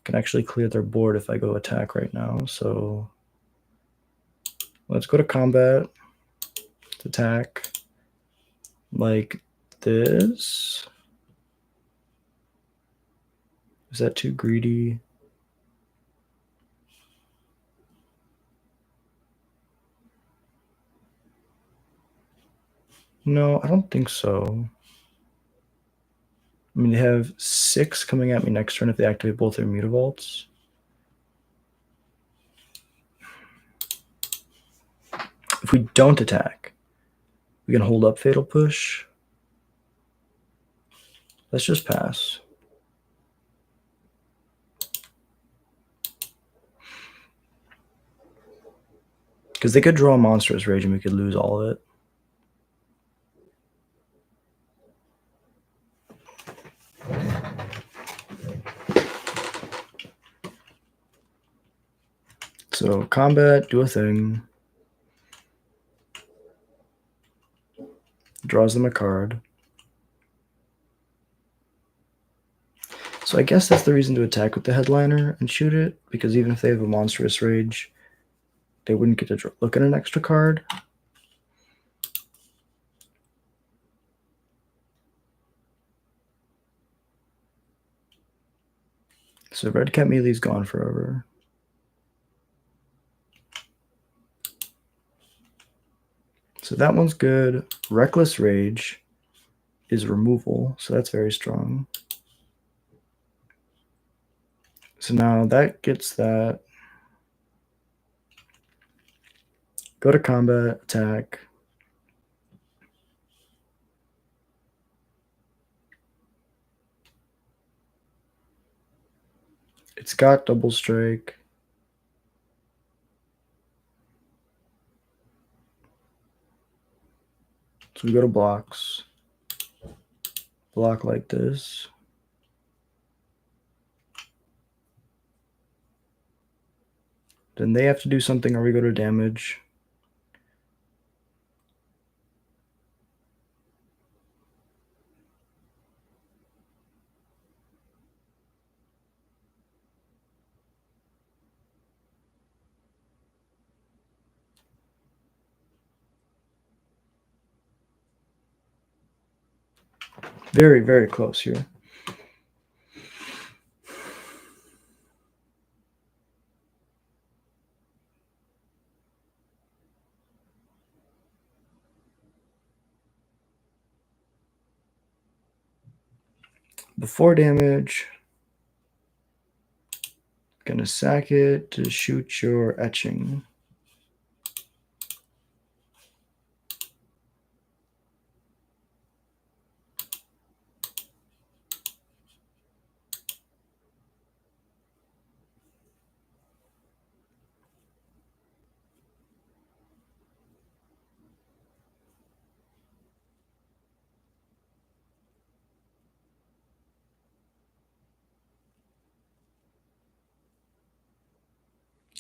Can actually clear their board if I go attack right now. So let's go to combat. Let's attack like this. Is that too greedy? No, I don't think so. I mean, they have 6 coming at me next turn if they activate both their Mutavaults. If we don't attack, we can hold up Fatal Push. Let's just pass. Because they could draw a Monstrous Rage and we could lose all of it. So combat, do a thing. Draws them a card. So I guess that's the reason to attack with the Headliner and shoot it, because even if they have a Monstrous Rage, they wouldn't get to look at an extra card. So Red Cat Melee's gone forever. So that one's good. Reckless Rage is removal, so that's very strong. So now that gets that. Go to combat, attack. It's got double strike. So we go to blocks. Block like this. Then they have to do something or we go to damage. Very, very close here. Before damage, gonna sack it to shoot your etching.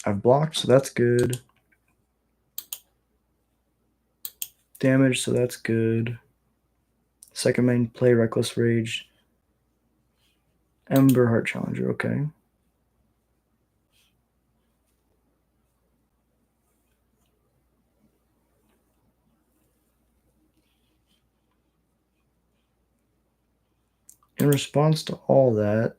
I've blocked, so that's good. Damage, so that's good. Second main play, Reckless Rage. Ember Heart Challenger, okay. In response to all that,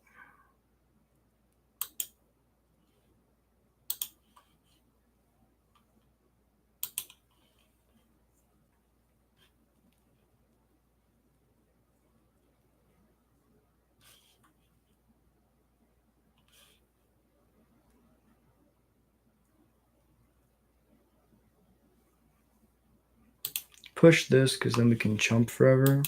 push this because then we can chump forever.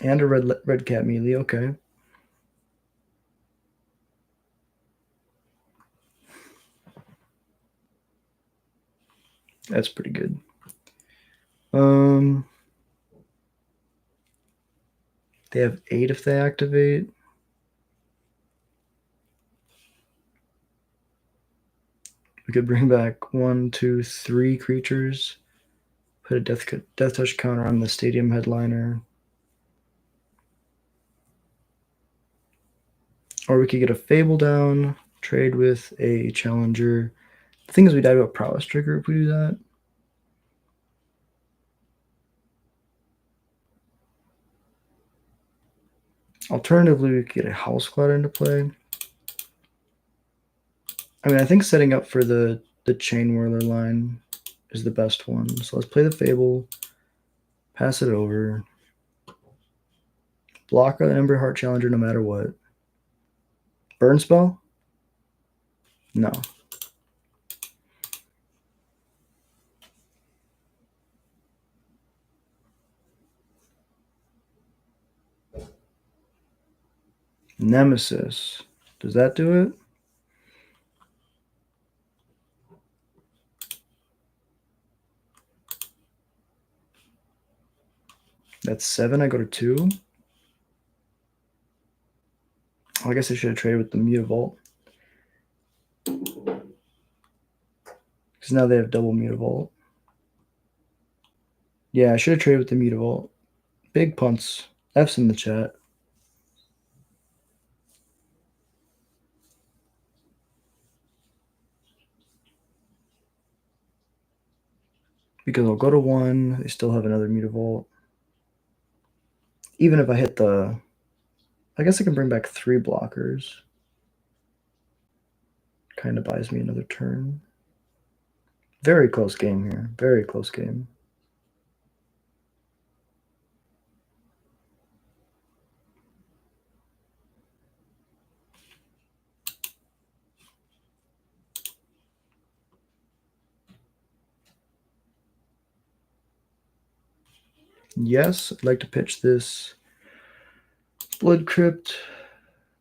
And a red cat melee, okay. That's pretty good. They have 8 if they activate. We could bring back 1, 2, 3 creatures. Put a death touch counter on the stadium headliner. Or we could get a Fable down, trade with a challenger. The thing is, we die to a prowess trigger if we do that. Alternatively, we could get a house squad into play. I mean, I think setting up for the chain whirler line is the best one. So let's play the Fable, pass it over, block an Emberheart Challenger no matter what. Burn spell? No. Nemesis. Does that do it? That's 7. I go to 2. I guess I should have traded with the Mutavault. Because now they have double Mutavault. Yeah, I should have traded with the Mutavault. Big punts. F's in the chat. Because I'll go to 1. They still have another Mutavault. Even if I hit the... I guess I can bring back 3 blockers. Kind of buys me another turn. Very close game here. Very close game. Yes, I'd like to pitch this Blood Crypt,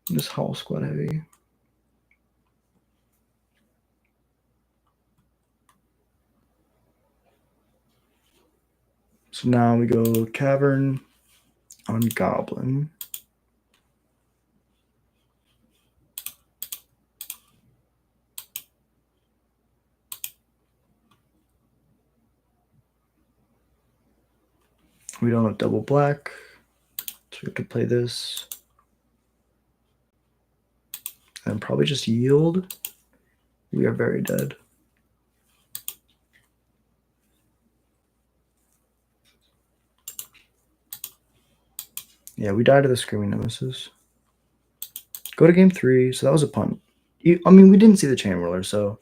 this house squad heavy. So now we go Cavern on Goblin. We don't have double black, so we have to play this. And probably just yield. We are very dead. Yeah, we died to the Screaming Nemesis. Go to game 3, so that was a punt. I mean, we didn't see the chain whirler, so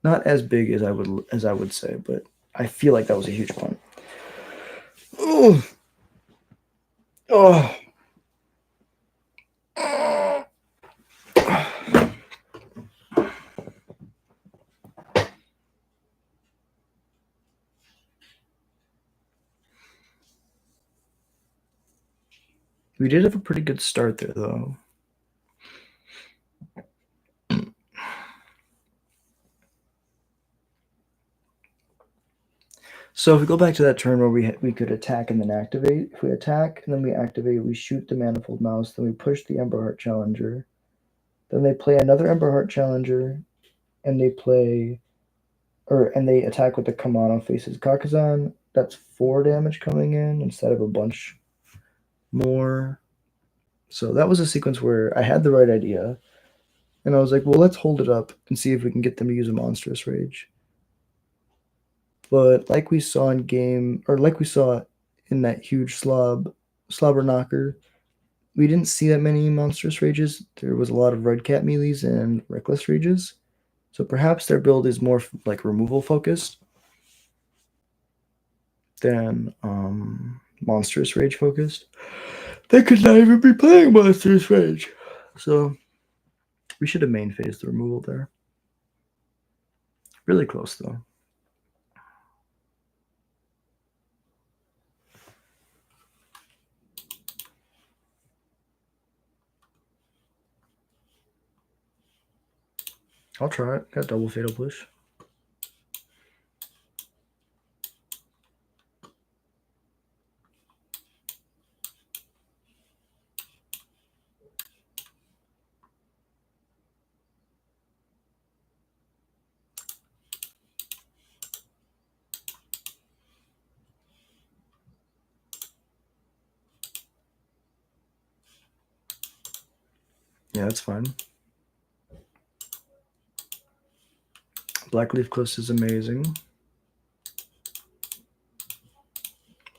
not as big as I would say, but I feel like that was a huge punt. Oh. Oh. We did have a pretty good start there, though. So if we go back to that turn where we could attack and then activate. If we attack and then we activate, we shoot the Manifold Mouse, then we push the Emberheart Challenger. Then they play another Emberheart Challenger, and they attack with the Kamano Faces Kakazan. That's 4 damage coming in instead of a bunch more. So that was a sequence where I had the right idea. And I was like, well, let's hold it up and see if we can get them to use a Monstrous Rage. But like we saw in that huge slobber knocker, we didn't see that many Monstrous Rages. There was a lot of Red Cat melees and Reckless Rages. So perhaps their build is more like removal focused than Monstrous Rage focused. They could not even be playing Monsters Rage. So we should have main phased the removal there. Really close though. I'll try it. Got double fatal push. Yeah, that's fine. Black Leaf Cliffs is amazing.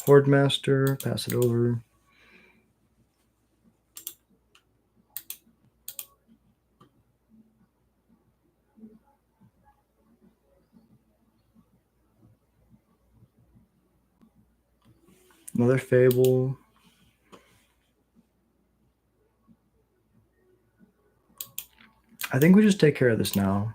Horde Master, pass it over. Another Fable. I think we just take care of this now.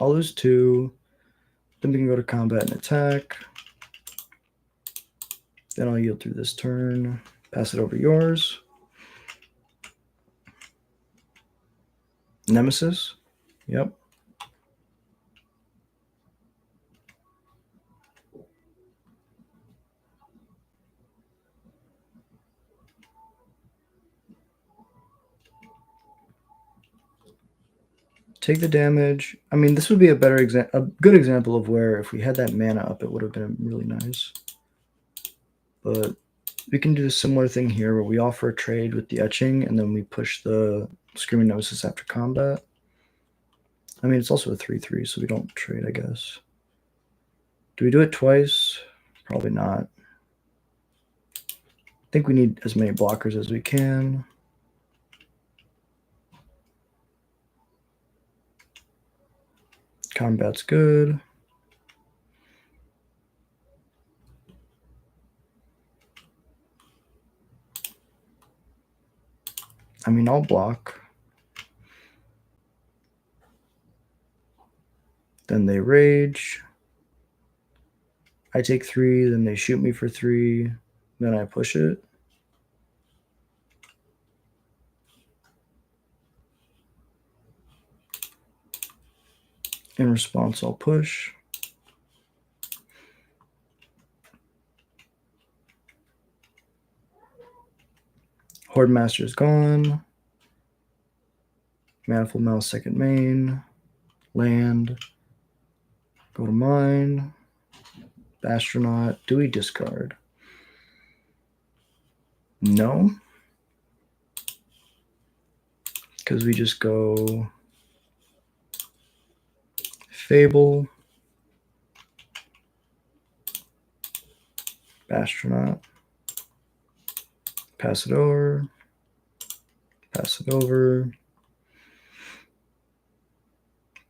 I'll lose 2. Then we can go to combat and attack. Then I'll yield through this turn. Pass it over yours. Nemesis. Yep. Take the damage. I mean, this would be a better example, a good example of where if we had that mana up, it would have been really nice. But we can do a similar thing here where we offer a trade with the etching and then we push the Screaming Nemesis after combat. I mean, it's also a 3/3, so we don't trade, I guess. Do we do it twice? Probably not. I think we need as many blockers as we can. Combat's good. I mean, I'll block. Then they rage. I take 3, then they shoot me for 3. Then I push it. In response, I'll push. Horde Master is gone. Manifold Mouse second main. Land. Go to mine. Astronaut. Do we discard? No. Because we just go Fable. Astronaut. Pass it over. Pass it over.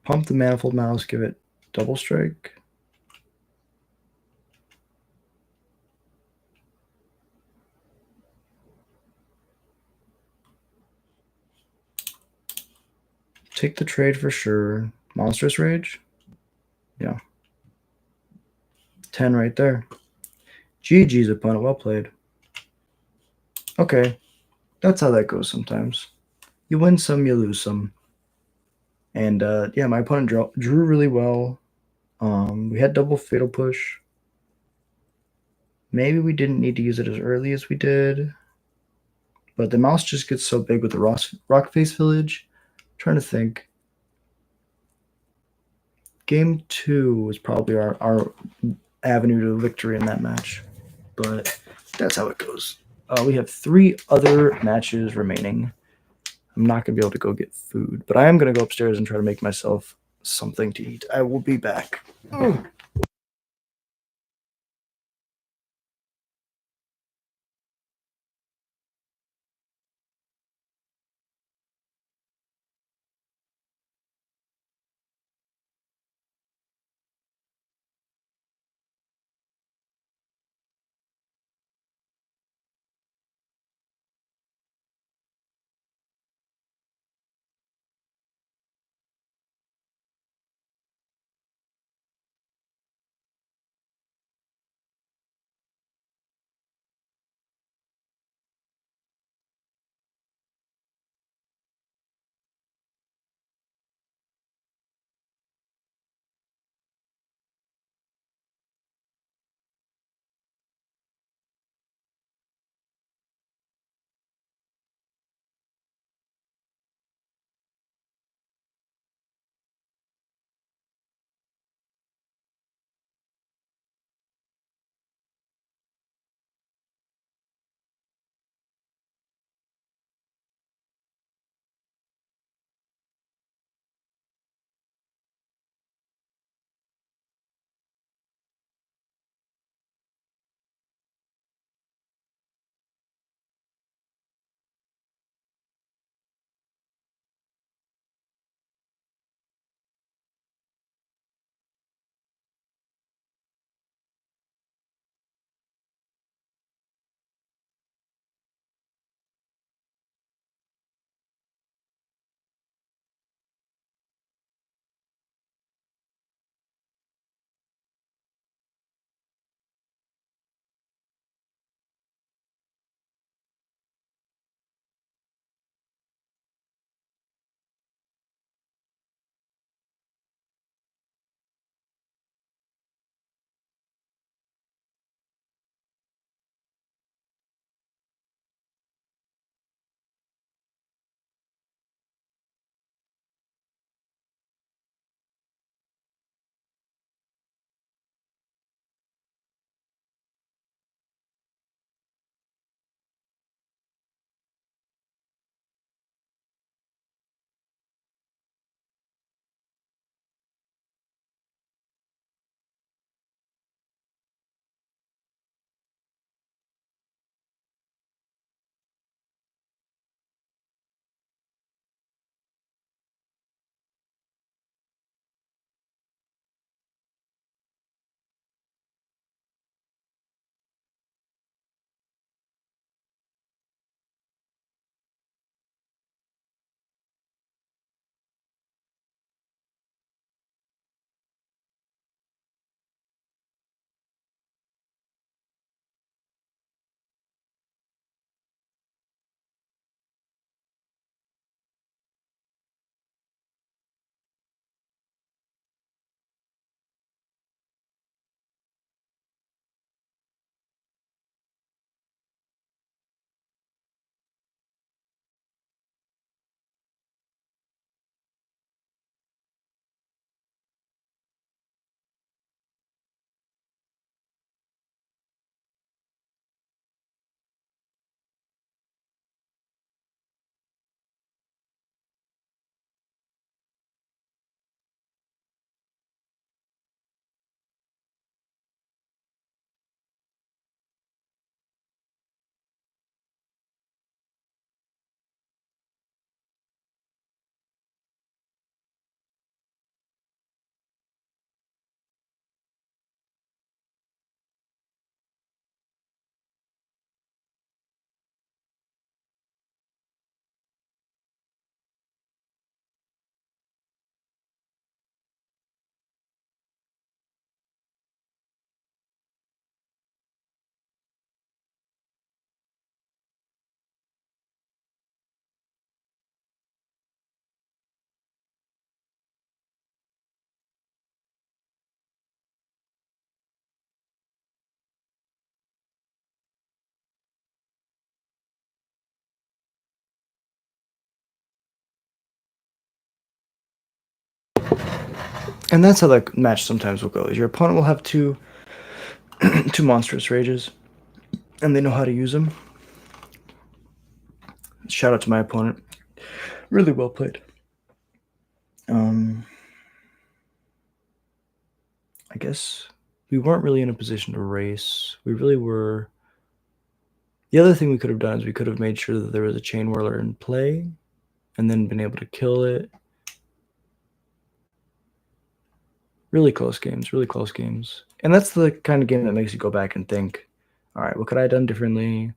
Pump the Manifold Mouse. Give it double strike. Take the trade for sure. Monstrous Rage? Yeah. 10 right there. GG's, opponent. Well played. Okay. That's how that goes sometimes. You win some, you lose some. And yeah, my opponent drew really well. We had double fatal push. Maybe we didn't need to use it as early as we did. But the mouse just gets so big with the rock face village. I'm trying to think. Game 2 was probably our avenue to victory in that match. But that's how it goes. We have 3 other matches remaining. I'm not going to be able to go get food, but I am going to go upstairs and try to make myself something to eat. I will be back. And that's how the match sometimes will go. Is your opponent will have two monstrous rages, and they know how to use them. Shout out to my opponent. Really well played. I guess we weren't really in a position to race. We really were. The other thing we could have done is we could have made sure that there was a chain whirler in play and then been able to kill it. Really close games, really close games. And that's the kind of game that makes you go back and think, all right, what could I have done differently?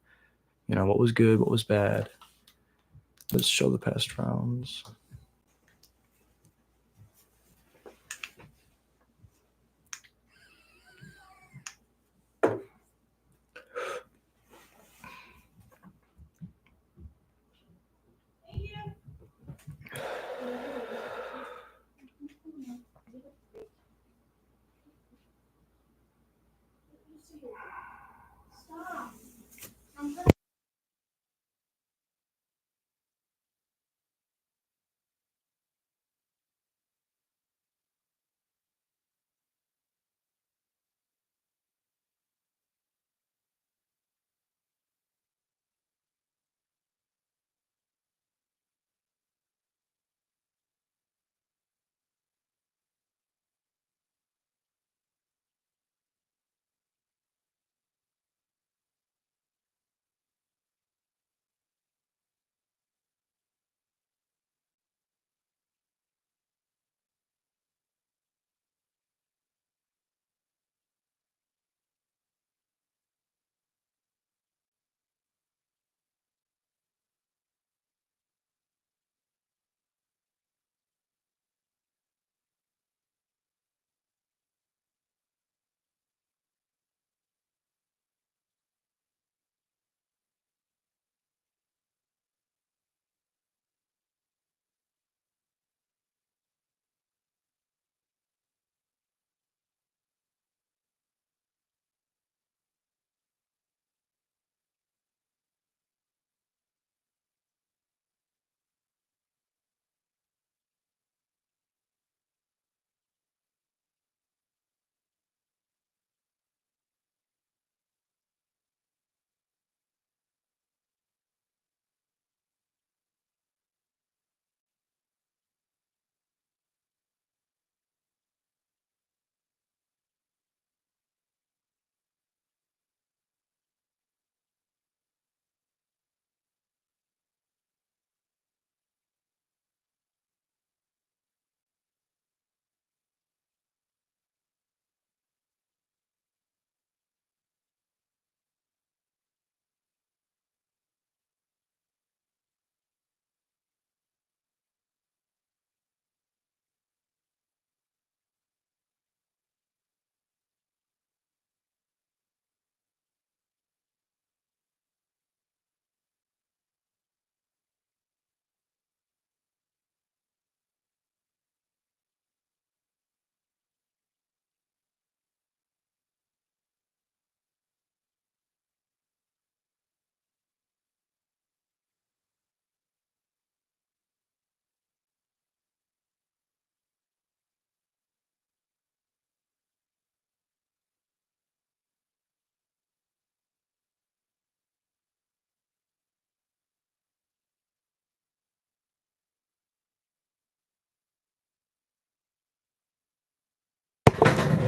You know, what was good, what was bad? Let's show the past rounds.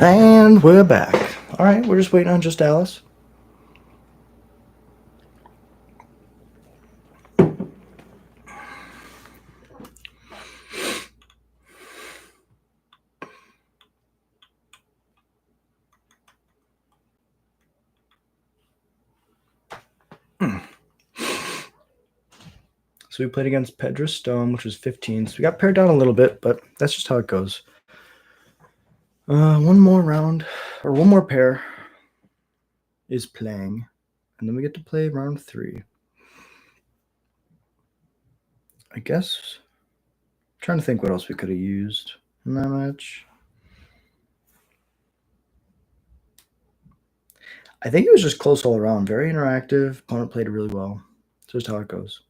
And we're back. All right, we're just waiting on just Alice. So we played against Pedro Stone, which was 15. So we got paired down a little bit, but that's just how it goes. One more round, or one more pair is playing. And then we get to play round 3. I guess. I'm trying to think what else we could have used in that match. I think it was just close all around. Very interactive. Opponent played really well. It's just how it goes.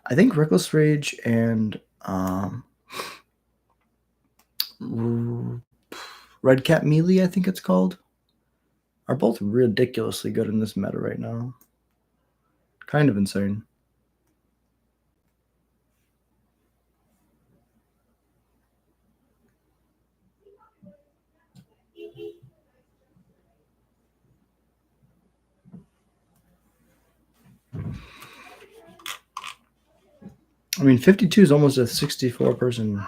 I think Reckless Rage and Red Cat Melee, I think it's called, are both ridiculously good in this meta right now. Kind of insane. I mean, 52 is almost a 64 person.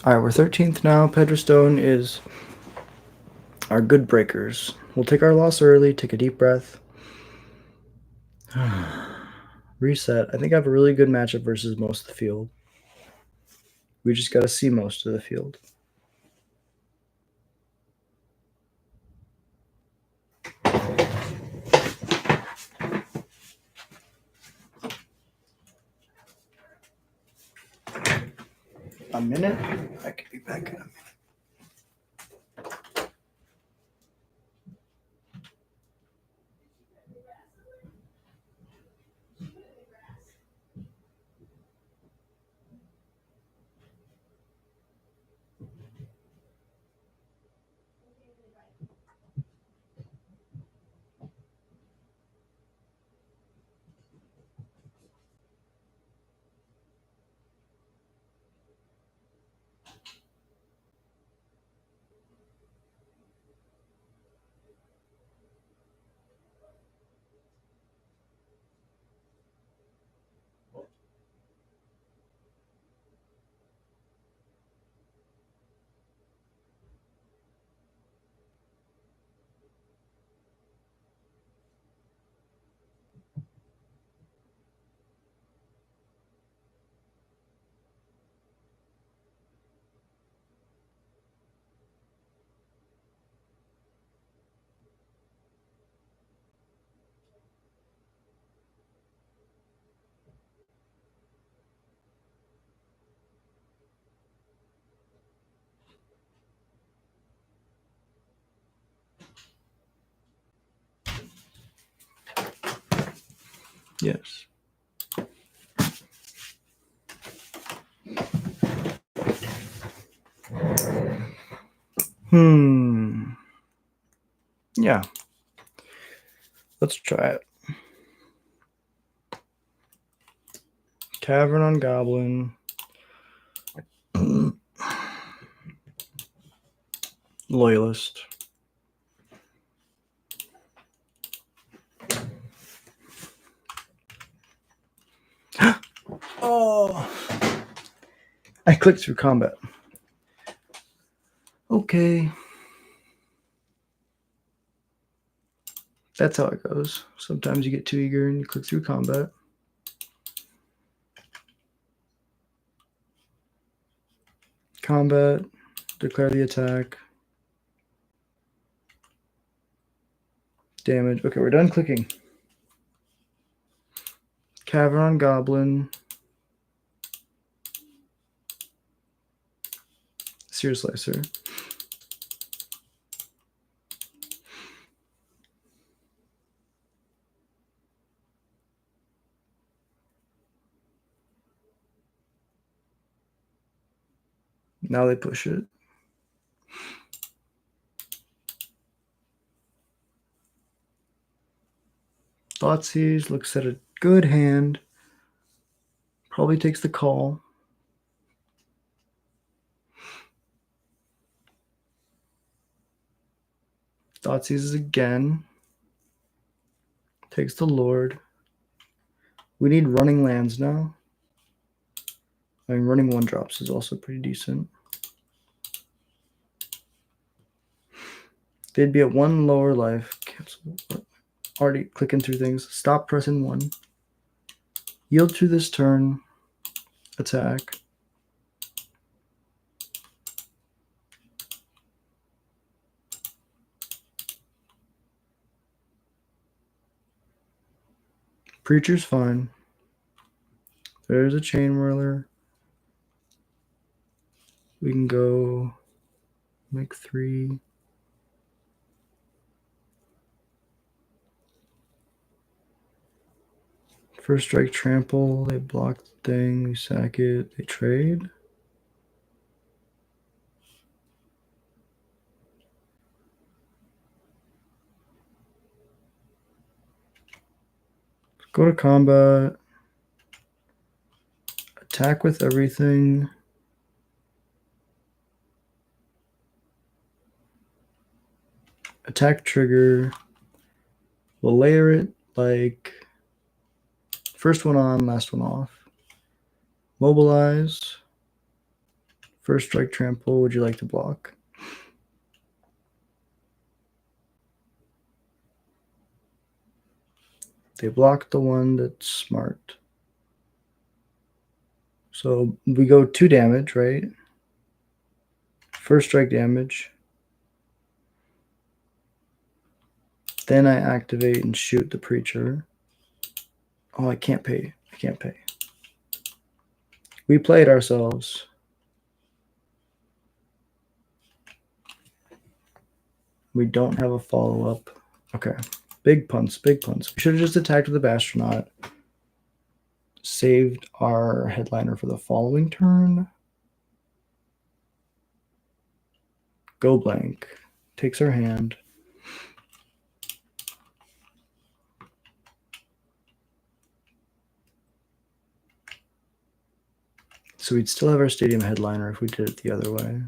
All right, we're 13th now. Pedrostone is our good breakers. We'll take our loss early, take a deep breath. Reset. I think I have a really good matchup versus most of the field. We just got to see most of the field. A minute? I could be back in a minute. Yes. Yeah. Let's try it. Cavern on Goblin. Loyalist. Oh, I clicked through combat. Okay. That's how it goes. Sometimes you get too eager and you click through combat. Combat, declare the attack. Damage. Okay, we're done clicking. Cavern on Goblin. Sear Slicer. Now they push it. Thoughtseize looks at a good hand. Probably takes the call. Thoughtseizes again. Takes the Lord. We need running lands now. I mean, running 1-drops is also pretty decent. They'd be at 1 lower life. Cancel. Already clicking through things. Stop pressing 1. Yield to this turn. Attack. Preacher's fine. There's a Chain Whirler. We can go make 3. First strike trample. They block the thing. We sack it. They trade. Go to combat. Attack with everything. Attack trigger. We'll layer it like first one on, last one off. Mobilize. First strike trample. Would you like to block? They block the one that's smart. So we go 2 damage, right? First strike damage. Then I activate and shoot the Preacher. Oh, I can't pay. I can't pay. We played ourselves. We don't have a follow-up. Okay. Big punts, big punts. We should have just attacked with the Bastronaut. Saved our headliner for the following turn. Go blank. Takes our hand. So we'd still have our stadium headliner if we did it the other way.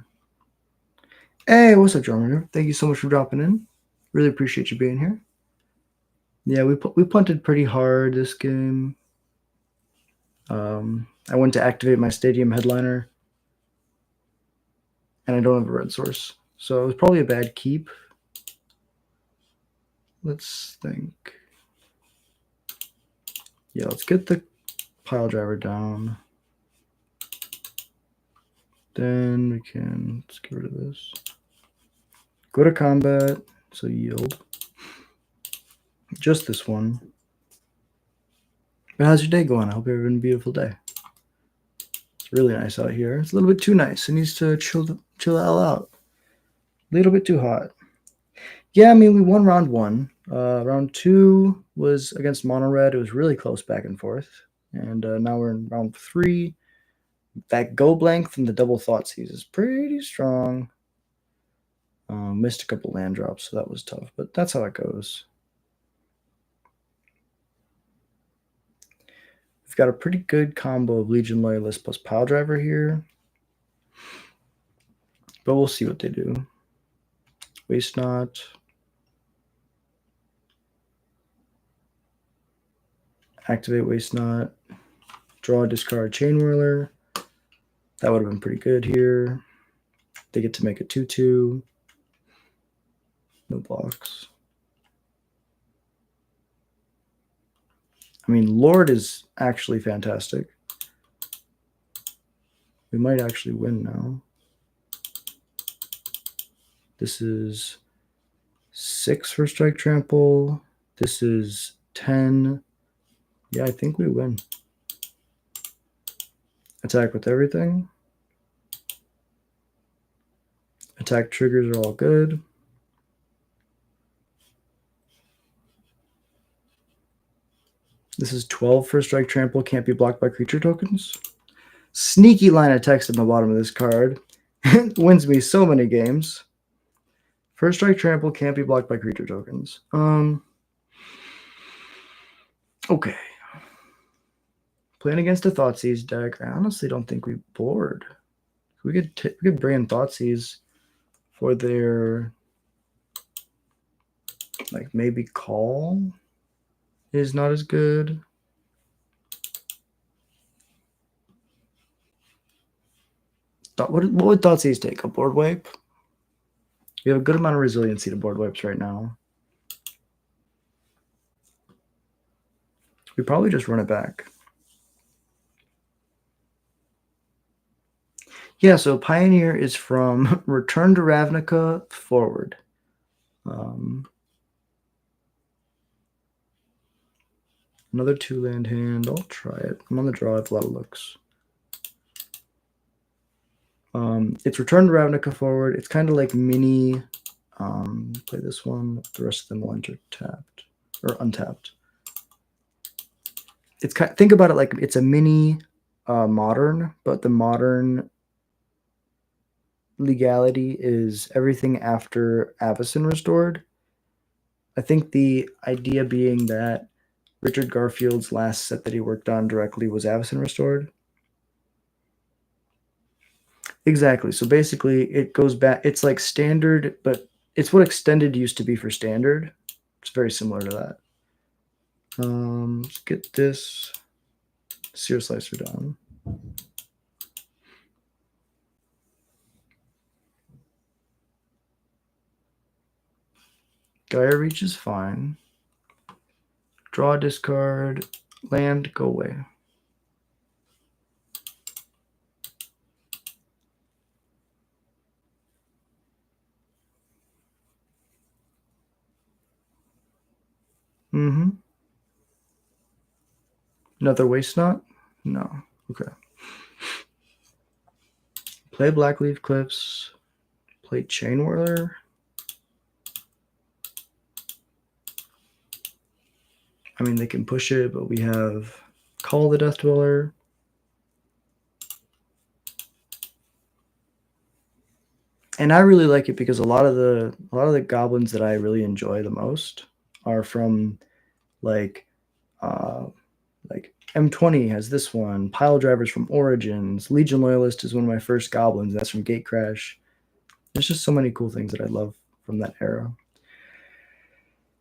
Hey, what's up, Drummer? Thank you so much for dropping in. Really appreciate you being here. Yeah, we punted pretty hard this game. I went to activate my stadium headliner, and I don't have a red source. So it was probably a bad keep. Let's think. Yeah, let's get the pile driver down. Then we can, let's get rid of this. Go to combat, so yield. Just this one. But how's your day going? I hope you're having a beautiful day. It's really nice out here. It's a little bit too nice. It needs to chill the hell out. A little bit too hot. Yeah, I mean, we won round 1. Round 2 was against Mono Red. It was really close back and forth. And now we're in round 3. That go blank from the double Thoughtseize is pretty strong. Missed a couple land drops, so that was tough, but that's how it goes. We've got a pretty good combo of Legion Loyalist plus Pile Driver here, but we'll see what they do. Waste Not. Activate Waste Not. Draw, discard Chain Whirler. That would have been pretty good here. They get to make a 2/2. No blocks. I mean, Lord is actually fantastic. We might actually win now. This is 6 for Strike Trample. This is 10. Yeah, I think we win. Attack with everything. Attack triggers are all good. This is 12 for Strike Trample, can't be blocked by creature tokens. Sneaky line of text at the bottom of this card. Wins me so many games. First Strike Trample, can't be blocked by creature tokens. Okay. Playing against a Thoughtseize deck, I honestly don't think we board. We could bring in Thoughtseize for their, like, maybe call is not as good. What would Thoughtseize take? A board wipe? We have a good amount of resiliency to board wipes right now. We probably just run it back. Yeah, so Pioneer is from Return to Ravnica forward. Another 2-land hand. I'll try it. I'm on the draw. I have a lot of looks. It's Return to Ravnica forward. It's kind of like mini. Play this one. The rest of them will enter tapped or untapped. It's think about it like it's a mini modern, but the modern legality is everything after Avacyn Restored. I think the idea being that Richard Garfield's last set that he worked on directly was Avacyn Restored. Exactly. So basically it goes back. It's like standard, but it's what extended used to be for standard. It's very similar to that. Let's get this Sear Slicer done. Gaia Reach is fine. Draw, discard, land, go away. Another Waste Not? No. Okay. Play Blackleaf Cliffs. Play Chain Whirler. I mean, they can push it, but we have Call the Death Dweller. And I really like it because a lot of the goblins that I really enjoy the most are from like M20 has this one, Pile Drivers from Origins, Legion Loyalist is one of my first goblins, that's from Gatecrash. There's just so many cool things that I love from that era.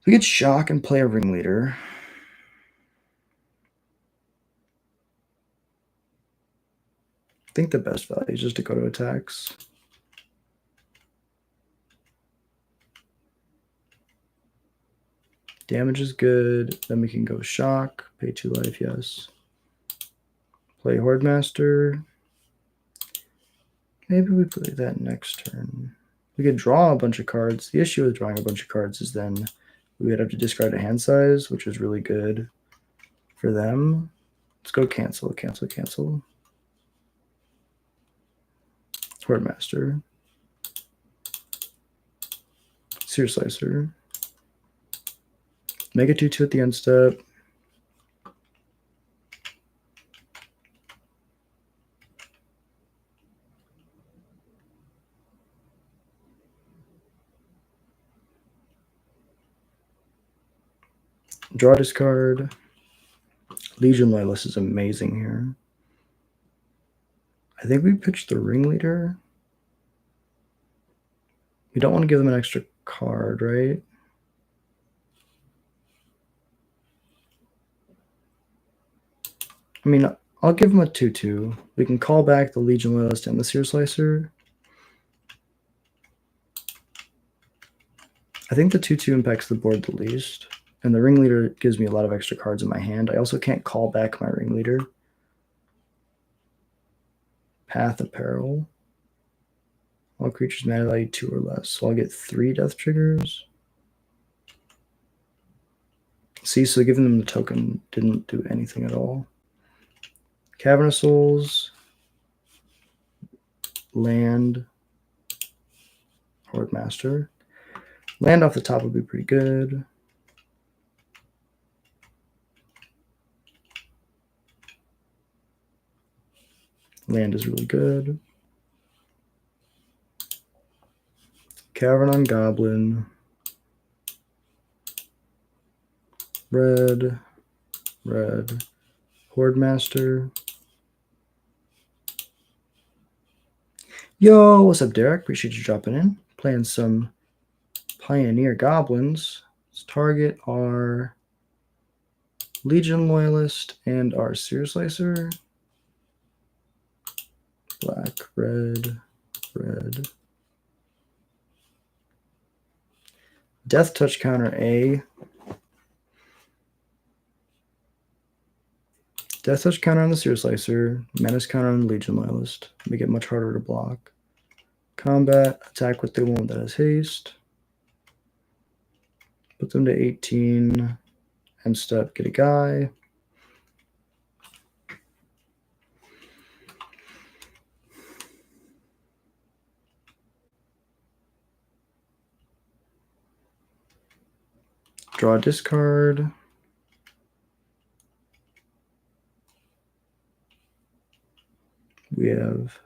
We get Shock and play a Ringleader. I think the best value is just to go to attacks. Damage is good. Then we can go Shock. Pay 2 life, yes. Play Horde Master. Maybe we play that next turn. We could draw a bunch of cards. The issue with drawing a bunch of cards is then we would have to discard a hand size, which is really good for them. Let's go cancel, cancel, cancel. Horde Master. Sear Slicer. Make a 2/2 at the end step. Draw discard. Legion Loyalist is amazing here. I think we pitched the ringleader. We don't want to give them an extra card, right? I mean, I'll give them a 2/2. We can call back the Legion Loyalist and the Seer Slicer. I think the 2/2 impacts the board the least. And the ringleader gives me a lot of extra cards in my hand. I also can't call back my ringleader. Path of Peril. All creatures mana value 2 or less. So I'll get 3 death triggers. See, so giving them the token didn't do anything at all. Cavern of Souls. Land. Horde Master. Land off the top would be pretty good. Land is really good. Cavern on Goblin. Red. Red. Horde Master. Yo, what's up, Derek? Appreciate you dropping in. Playing some Pioneer Goblins. Let's target our Legion Loyalist and our Seer Slicer. Black, red, red. Death Touch counter A. Death Touch counter on the Seer Slicer. Menace counter on the Legion Loyalist. Make it much harder to block. Combat, attack what they want that has haste. Put them to 18. End step, get a guy. Draw a discard. We have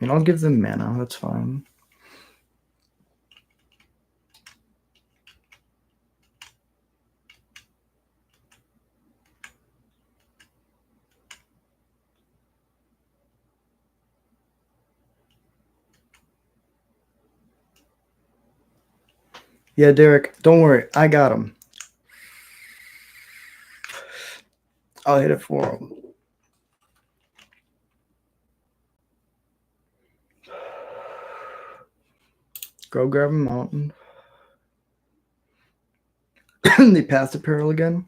and I'll give them mana, that's fine. Yeah, Derek, don't worry. I got him. I'll hit it for him. Go grab a mountain. They passed the peril again.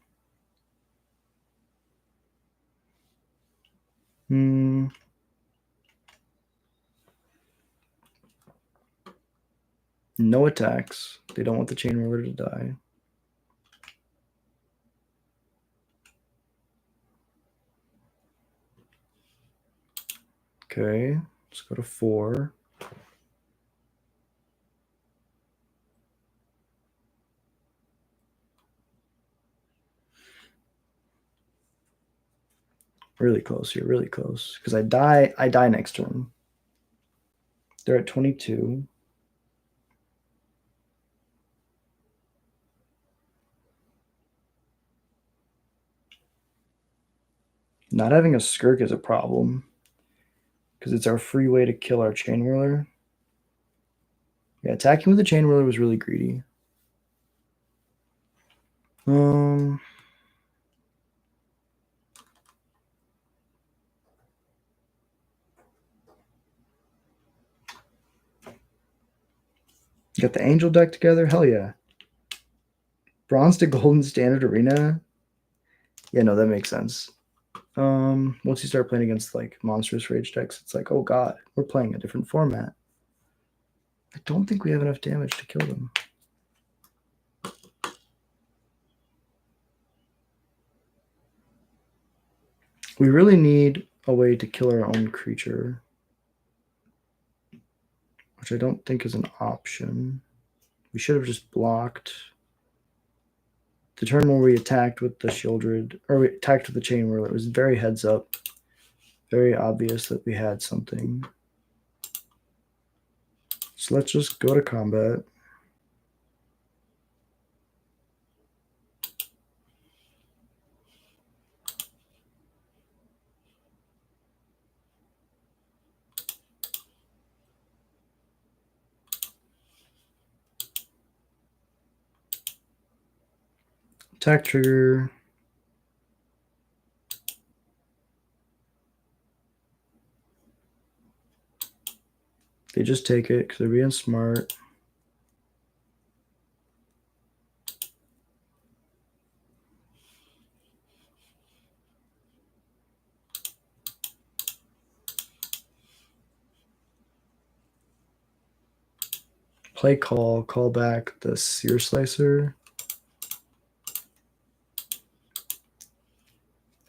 No attacks. They don't want the chain roller to die. Okay, let's go to 4. Really close here, really close. Because I die next turn. They're at 22. Not having a Skirk is a problem. Because it's our free way to kill our chain whirler. Yeah, attacking with the chain whirler was really greedy. Got the Angel deck together? Hell yeah. Bronze to Golden Standard Arena? Yeah, no, that makes sense. Once you start playing against like monstrous rage decks, it's like, oh god, we're playing a different format. I don't think we have enough damage to kill them. We really need a way to kill our own creature, which I don't think is an option. We should have just blocked The turn where we attacked with the Shieldred, or we attacked with the Chain Whirler, it was very heads up. Very obvious that we had something. So let's just go to combat. Attack trigger. They just take it because they're being smart. Play call back the Sear Slicer.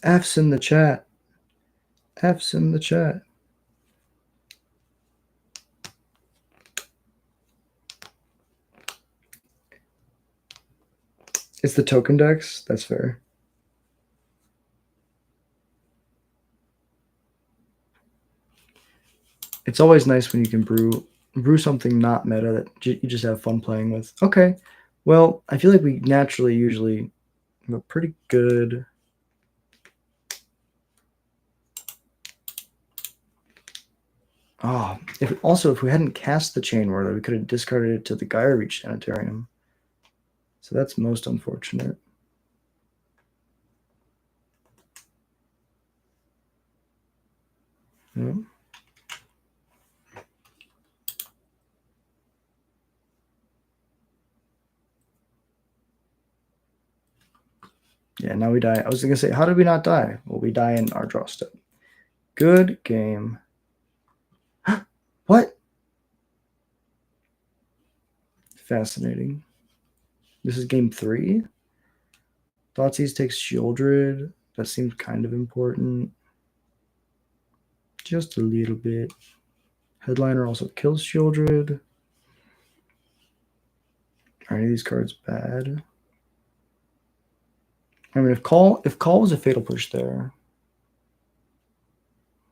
F's in the chat. F's in the chat. It's the token decks. That's fair. It's always nice when you can brew something not meta that you just have fun playing with. Okay. Well, I feel like we naturally usually have a pretty good... Oh, if we hadn't cast the Chain Whirler, we could have discarded it to the Gyre Reach Sanitarium. So that's most unfortunate. Yeah. Yeah, now we die. I was going to say, how did we not die? Well, we die in our draw step. Good game. What? Fascinating. This is game 3. Thoughtseize takes Shieldred. That seems kind of important. Just a little bit. Headliner also kills Shieldred. Are any of these cards bad? I mean, if call was a Fatal Push there.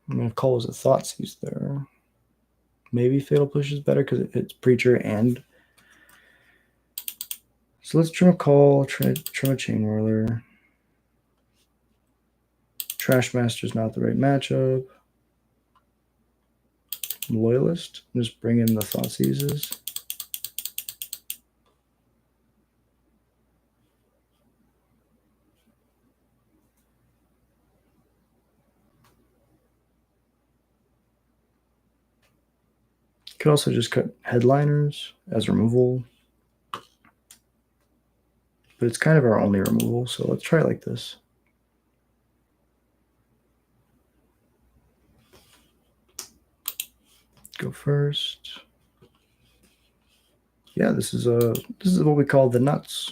I mean, if call was a Thoughtseize there. Maybe Fatal Push is better because it's Preacher and... So let's trim a call, trim a Chain Whirler. Trashmaster's not the right matchup. Loyalist, just bring in the Thoughtseizes. Could also just cut Headliners as removal. But it's kind of our only removal, so let's try it like this. Go first. Yeah, this is what we call the nuts.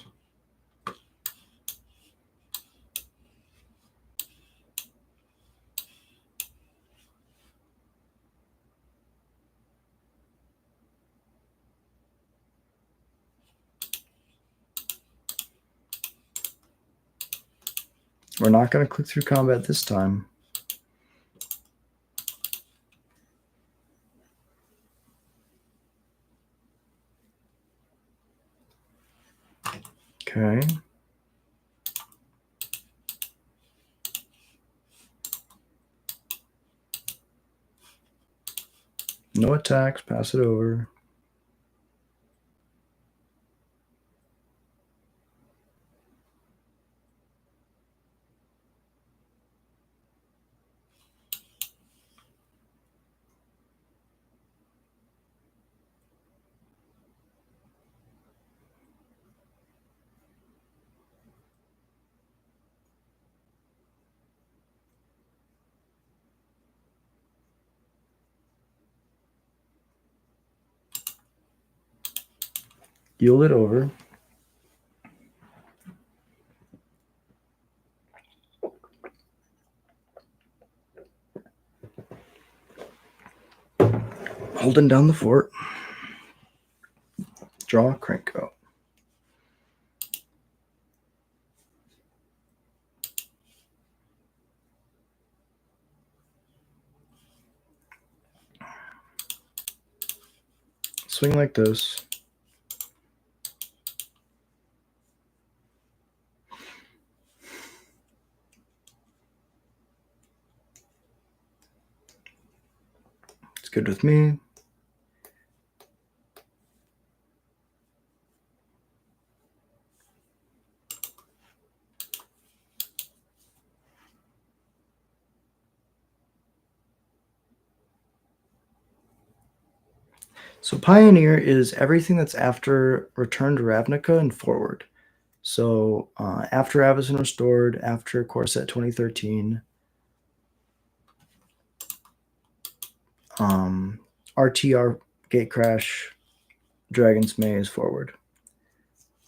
We're not going to click through combat this time. Okay. No attacks, pass it over. Yield it over. Holding down the fort. Draw, crank, go. swing like this. It's good with me. So Pioneer is everything that's after Return to Ravnica and forward. So after Avacyn Restored, after Core Set 2013, RTR Gatecrash, Dragon's Maze forward.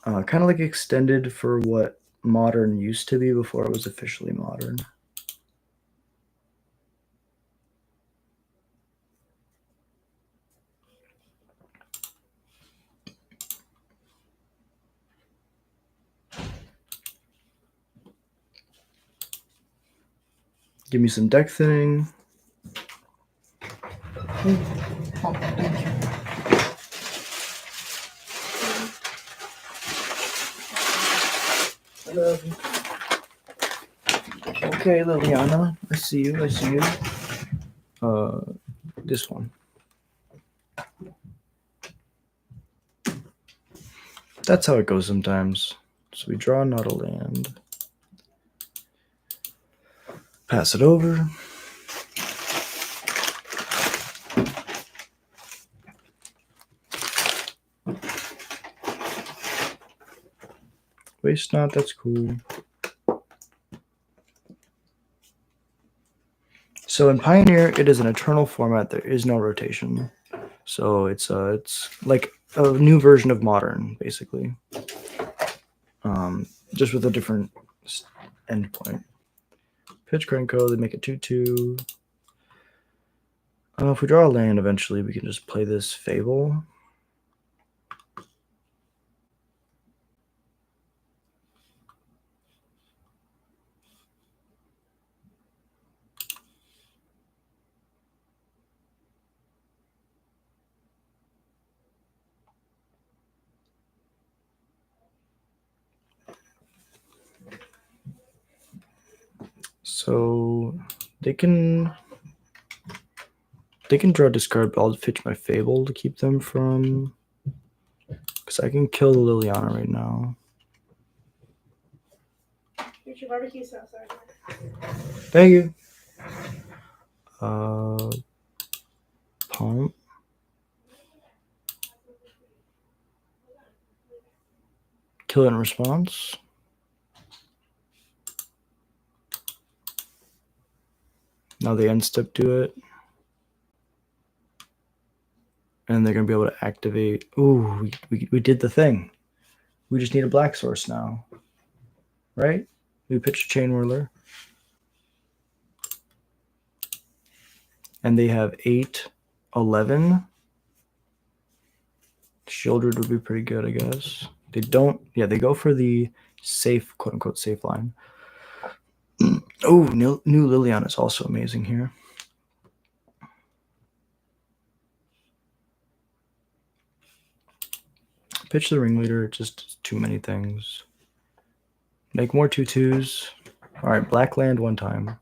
Kind of like extended for what Modern used to be before it was officially Modern. Give me some deck thinning. Okay, Liliana, I see you. I see you. This one. That's how it goes sometimes. So we draw not a land. Pass it over. Waste not, that's cool. So in Pioneer, it is an eternal format. There is no rotation. So it's like a new version of Modern, basically. Just with a different endpoint. Pitch Krenko, they make it 2/2. If we draw a land eventually, we can just play this Fable. So they can draw discard, but I'll pitch my Fable to keep them from, because I can kill the Liliana right now. Here's your barbecue sauce. Thank you. Pump. Kill it in response. Now they end step do it. And they're going to be able to activate. Ooh, we did the thing. We just need a black source now. Right? We pitch a Chain Whirler. And they have 8, 11. Shieldred would be pretty good, I guess. They don't. Yeah, they go for the safe, quote unquote, safe line. Oh, new Liliana is also amazing here. Pitch the Ringleader, just too many things. Make more 2/2s. All right, black land one time.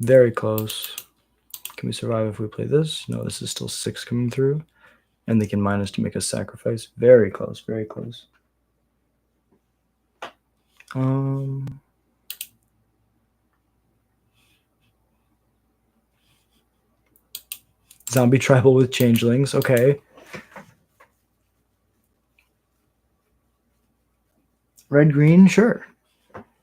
Very close. Can we survive if we play this? No, this is still 6 coming through. And they can minus to make a sacrifice. Very close, very close. Zombie tribal with changelings. Okay. Red green, sure.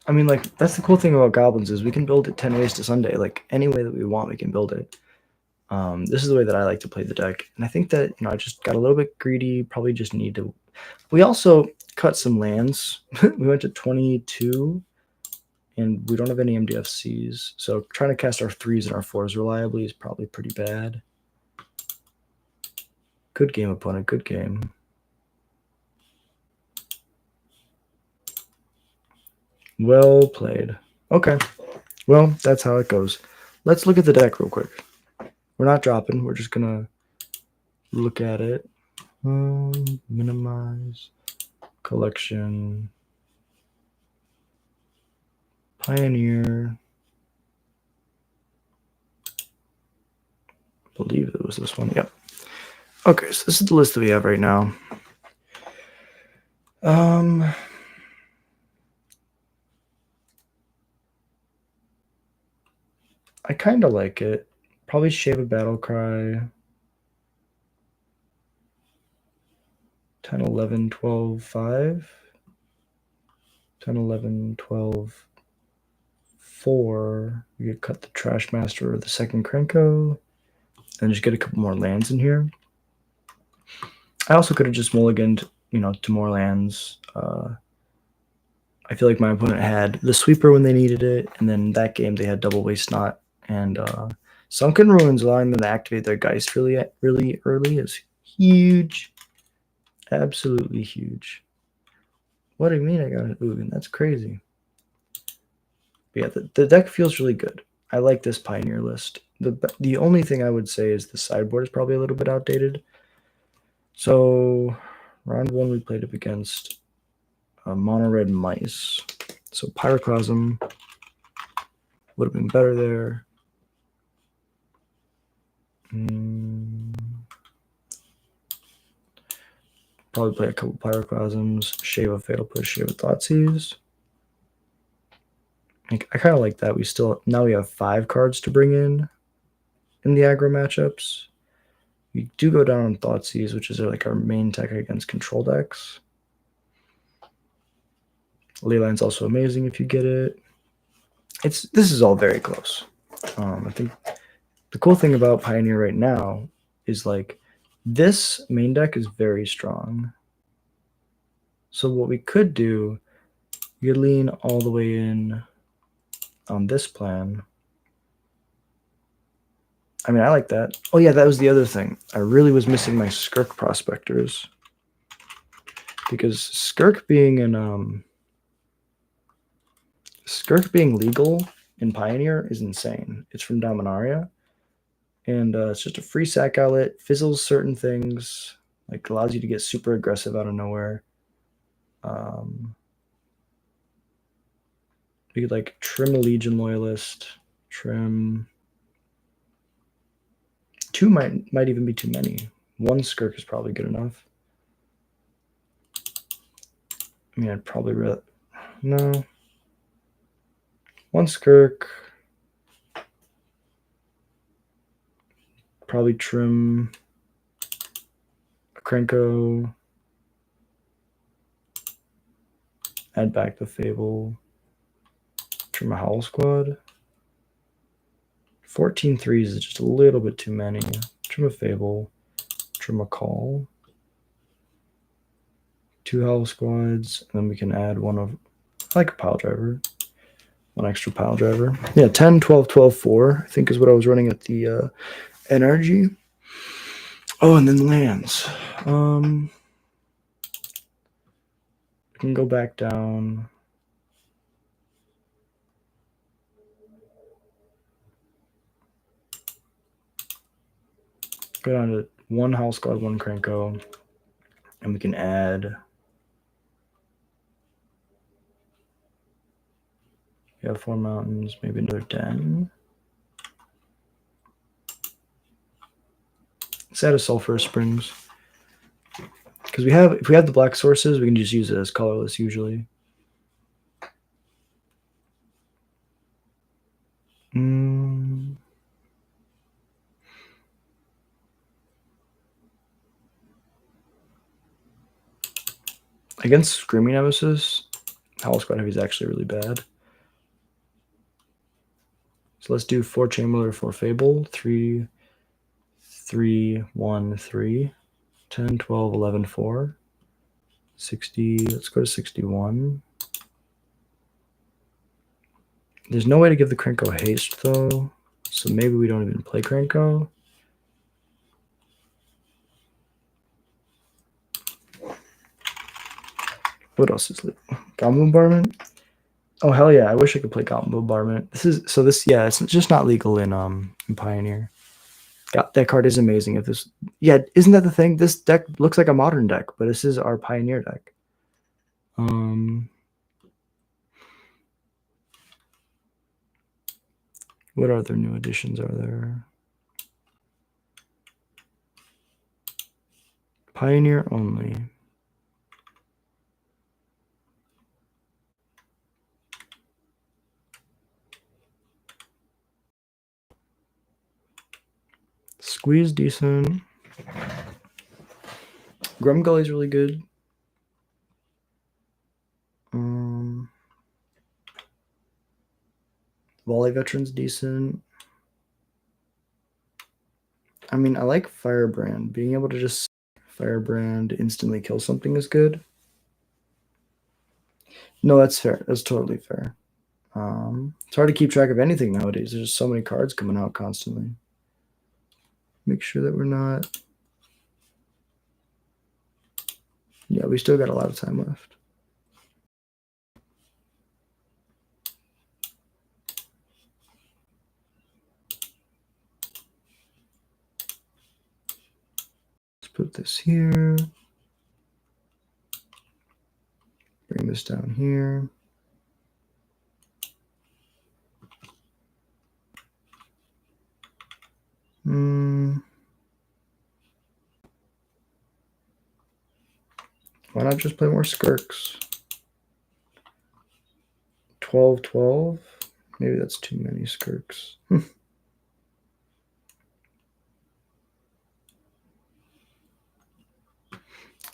I mean, like, that's the cool thing about Goblins is we can build it 10 ways to Sunday. Like, any way that we want, we can build it. This is the way that I like to play the deck. And I think that, I just got a little bit greedy. Probably just need to... We also cut some lands. We went to 22. And we don't have any MDFCs. So trying to cast our 3s and our 4s reliably is probably pretty bad. Good game, opponent. Good game. Well played. Okay. Well, that's how it goes. Let's look at the deck real quick. We're not dropping. We're just going to look at it. Minimize. Collection. Pioneer. I believe it was this one. Yep. Okay, so this is the list that we have right now. I kind of like it. Probably Shave a Battle Cry. 10, 11, 12, 5. 10, 11, 12, 4. We could cut the Trash Master or the second Krenko. And just get a couple more lands in here. I also could have just mulliganed, to more lands. I feel like my opponent had the Sweeper when they needed it, and then that game they had Double Waste Knot and Sunken Ruins, allowing them to activate their Geist really, really early is huge. Absolutely huge. What do you mean I got an Ugin? That's crazy. But yeah, the deck feels really good. I like this Pioneer list. The only thing I would say is the sideboard is probably a little bit outdated. So round 1 we played up against Mono Red Mice. So Pyroclasm would have been better there. Probably play a couple Pyroclasms, Shave a Fatal Push, Shave a Thoughtseize. I kind of like that. Now we have 5 cards to bring in the aggro matchups. We do go down on Thoughtseize, which is like our main tech against control decks. Leyline's also amazing if you get it. This is all very close. I think the cool thing about Pioneer right now is like this main deck is very strong. So what we could do, you lean all the way in on this plan. I mean, I like that. Oh yeah, that was the other thing. I really was missing my Skirk Prospectors. Because Skirk being legal in Pioneer is insane. It's from Dominaria. And it's just a free sack outlet, fizzles certain things, like allows you to get super aggressive out of nowhere. We could like trim a Legion Loyalist, trim 2 might even be too many. 1 Skirk is probably good enough. I mean, I'd probably no. 1 Skirk. Probably trim a Krenko. Add back the Fable. Trim a Howl Squad. 14 threes is just a little bit too many. Trim a Fable. Trim a Call. 2 Howl Squads. And then we can add I like a Pile Driver. 1 extra Pile Driver. Yeah, 10, 12, 12, 4, I think is what I was running at the NRG. Oh, and then lands. We can go back down. Go down to 1 Howl Squad, 1 Krenko. And we can add. We have 4 mountains, maybe another 10. Let's add a Sulphur Springs. Because if we have the black sources, we can just use it as colorless usually. Against Screaming Nemesis, Howl Squad Heavy is actually really bad. So let's do 4 Chamberlain, 4 Fable, 3, 3, 1, 3, 10, 12, 11, 4, 60. Let's go to 61. There's no way to give the Krenko haste, though. So maybe we don't even play Krenko. What else is it? Goblin Bombardment? Oh hell yeah! I wish I could play Goblin Bombardment. Yeah, it's just not legal in Pioneer. That card is amazing. Isn't that the thing? This deck looks like a modern deck, but this is our Pioneer deck. What other new additions are there? Pioneer only. Squeeze decent. Grumgully's really good. Volley Veteran's decent. I mean, I like Firebrand. Being able to just Firebrand instantly kill something is good. No, that's fair. That's totally fair. It's hard to keep track of anything nowadays. There's so many cards coming out constantly. Make sure that we're not... Yeah, we still got a lot of time left. Let's put this here. Bring this down here. Why not just play more Skirks? 12-12? Maybe that's too many Skirks.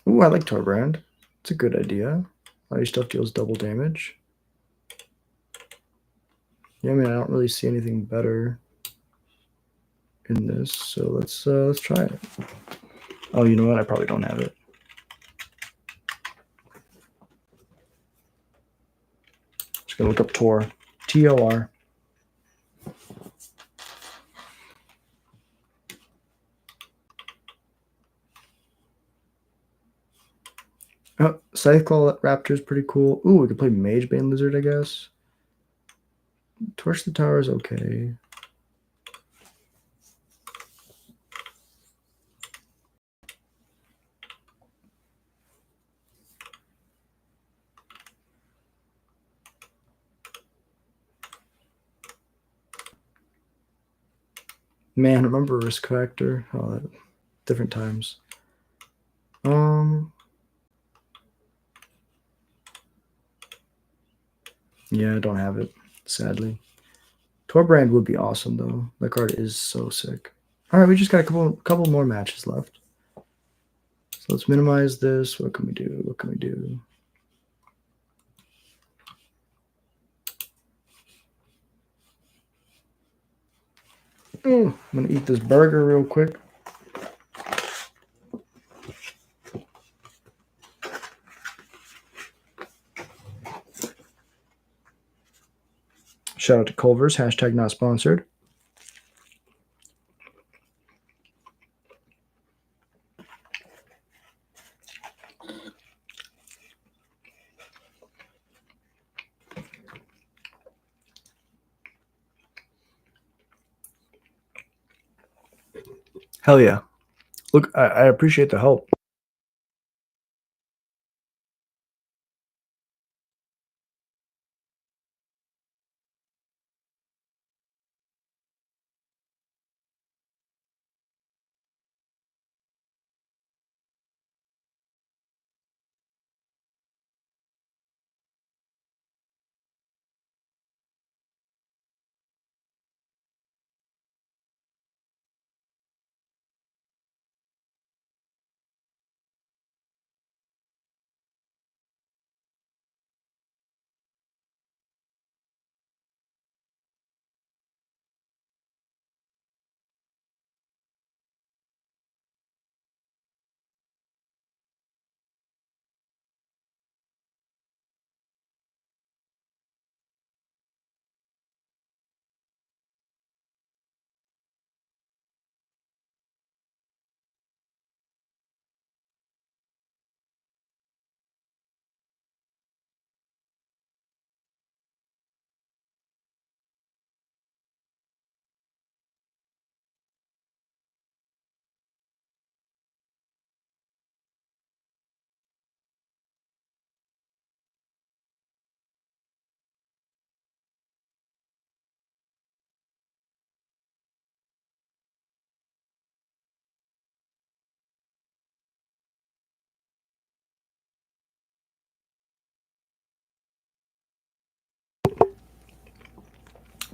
Ooh, I like Torbrand. It's a good idea. All your stuff deals double damage. Yeah, I mean, I don't really see anything better in this, so let's try it. Oh, you know what? I probably don't have it. Just gonna look up Tor. T-O-R. Oh, Scytheclaw Raptor is pretty cool. Ooh, we could play Magebane Lizard, I guess. Torch the Tower is okay. Man, remember Risk Factor? Oh, different times. Yeah, I don't have it, sadly. Torbrand would be awesome, though. That card is so sick. All right, we just got a couple more matches left. So let's minimize this. What can we do? What can we do? I'm going to eat this burger real quick. Shout out to Culver's, hashtag not sponsored. Hell yeah. Look, I appreciate the help.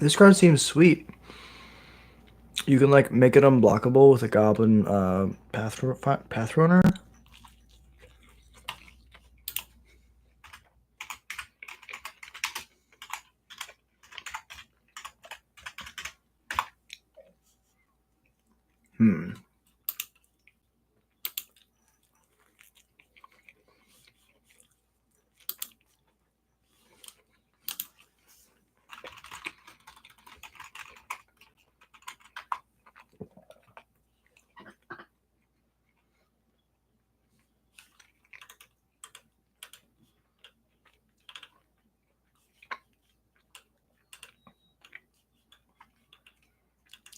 This card seems sweet. You can like make it unblockable with a goblin path runner.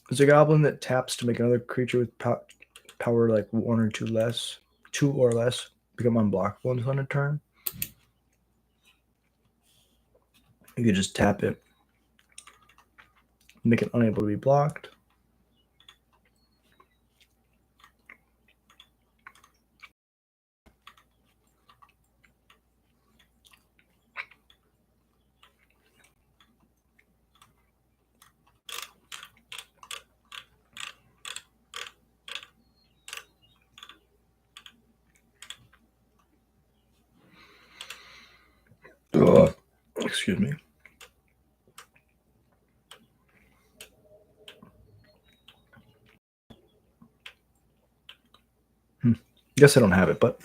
It's a goblin that taps to make another creature with power like 1 or 2 less, 2 or less, become unblockable on a turn. You can just tap it, make it unable to be blocked. Excuse me. Guess I don't have it, but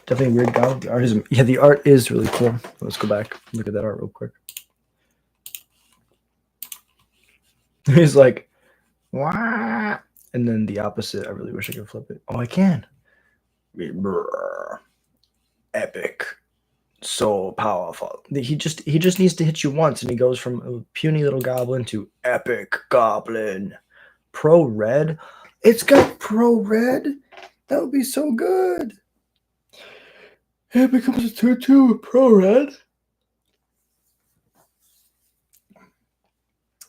definitely weird goblin. The art is, yeah, the art is really cool. Let's go back, look at that art real quick. He's like, wah, and then the opposite. I really wish I could flip it. Oh, I can. Epic. So powerful. He just needs to hit you once, and he goes from a puny little goblin to epic goblin. Pro red. It's got pro red. That would be so good. It becomes a 2/2 with pro red.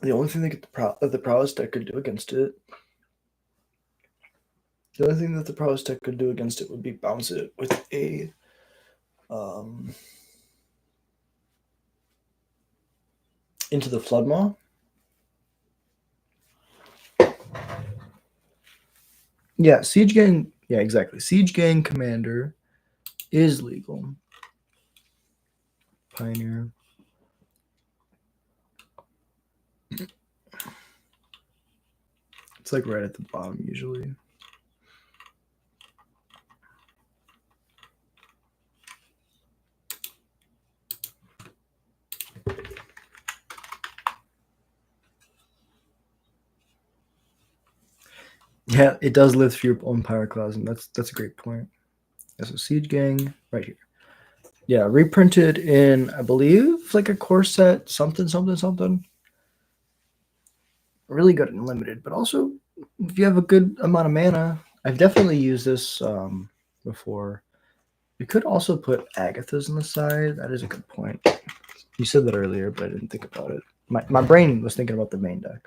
The only thing that the prowess deck could do against it. The only thing that the prowess deck could do against it would be bounce it with a into the Floodmaw. Yeah, Siege Gang. Yeah, exactly. Siege Gang Commander is legal. Pioneer. It's like right at the bottom usually. Yeah, it does live through your own Pyroclasm. That's a great point. Yeah, so Siege Gang right here. Yeah, reprinted in, I believe, like a core set, something. Really good and limited, but also if you have a good amount of mana, I've definitely used this before. You could also put Agathas on the side. That is a good point. You said that earlier, but I didn't think about it. My brain was thinking about the main deck.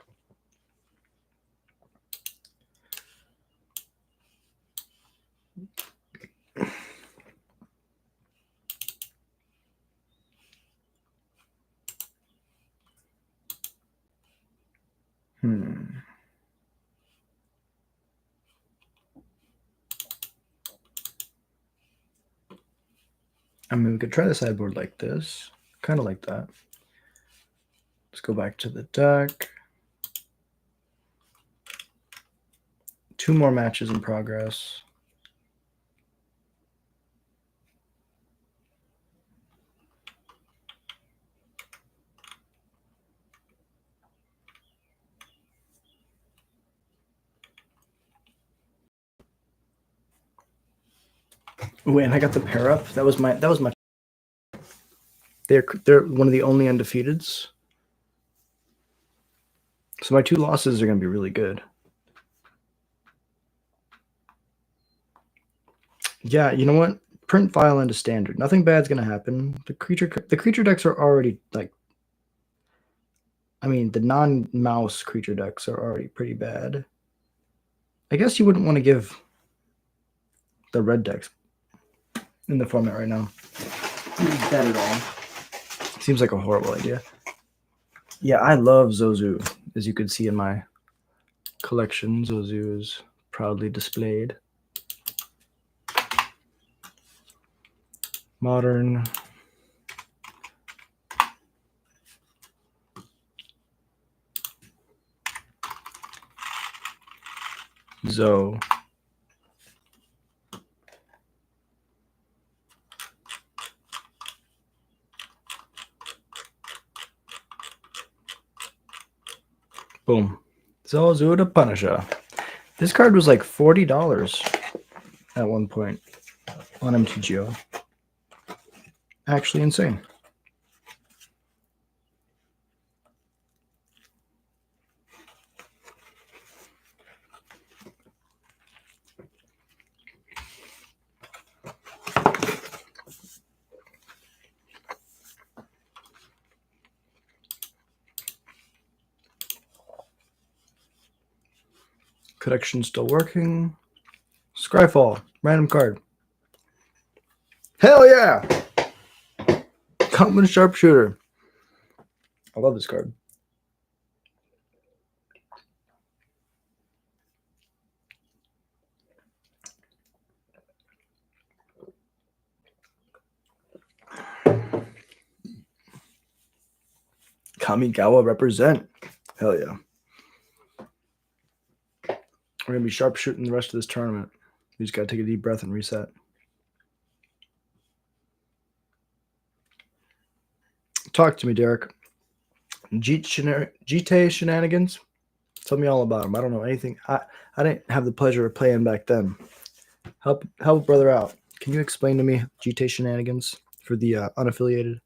I mean, we could try the sideboard like this. Kind of like that. Let's go back to the deck. 2 more matches in progress. Ooh, and I got the pair up. That was my. They're one of the only undefeateds. So my 2 losses are going to be really good. Yeah, you know what? Print file into standard. Nothing bad's going to happen. The creature decks are already like. I mean, the non-mouse creature decks are already pretty bad. I guess you wouldn't want to give the red decks in the format right now that at all. Seems like a horrible idea. Yeah, I love Zozu. As you can see in my collection, Zozu is proudly displayed. Modern. Zo. Boom. Zozu the Punisher. This card was like $40 at one point on mtgo. Actually insane. Collection still working. Scryfall, random card. Hell yeah! Common Sharpshooter. I love this card. Kamigawa represent. Hell yeah. We're going to be sharpshooting the rest of this tournament. We just got to take a deep breath and reset. Talk to me, Derek. GTA shenanigans? Tell me all about them. I don't know anything. I didn't have the pleasure of playing back then. Help a brother out. Can you explain to me GTA shenanigans for the unaffiliated?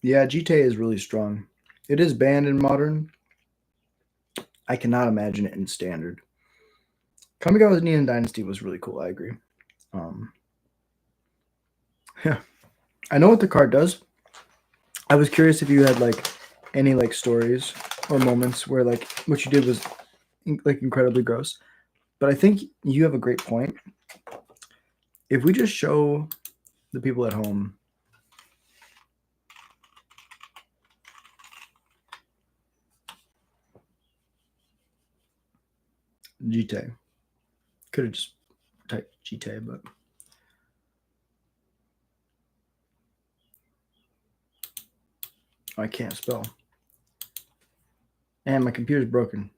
Yeah, GTA is really strong. It is banned in modern. I cannot imagine it in standard. Kamigawa's Neon Dynasty was really cool. I agree. Yeah, I know what the card does. I was curious if you had like any like stories or moments where like what you did was like incredibly gross. But I think you have a great point. If we just show the people at home GTA, could have just typed GTA, but I can't spell. And my computer's broken.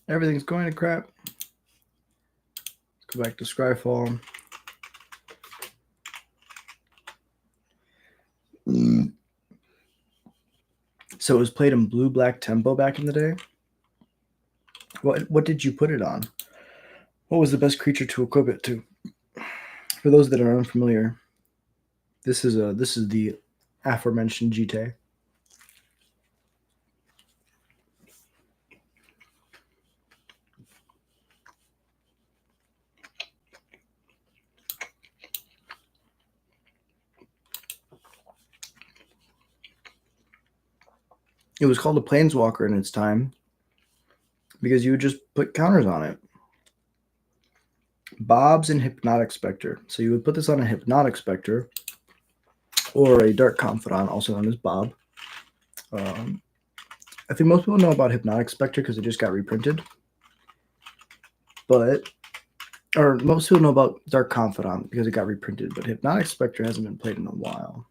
Everything's going to crap. Let's go back to Scryfall. So it was played in blue-black tempo back in the day. What did you put it on? What was the best creature to equip it to? For those that are unfamiliar, this is the aforementioned GTA. It was called a Planeswalker in its time because you would just put counters on it. Bob's and Hypnotic Spectre. So you would put this on a Hypnotic Spectre or a Dark Confidant, also known as Bob. I think most people know about Hypnotic Spectre because it just got reprinted. Or most people know about Dark Confidant because it got reprinted, but Hypnotic Spectre hasn't been played in a while.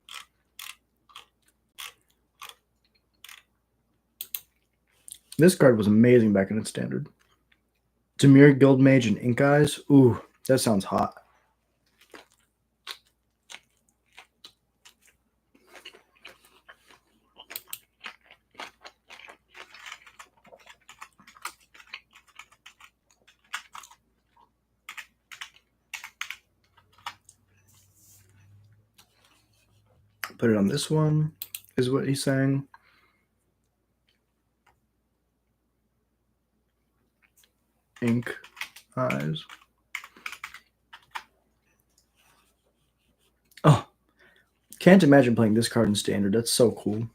This card was amazing back in its standard. Demir, Guildmage, and Ink Eyes. Ooh, that sounds hot. Put it on this one, is what he's saying. Ink eyes. Oh, can't imagine playing this card in standard. That's so cool.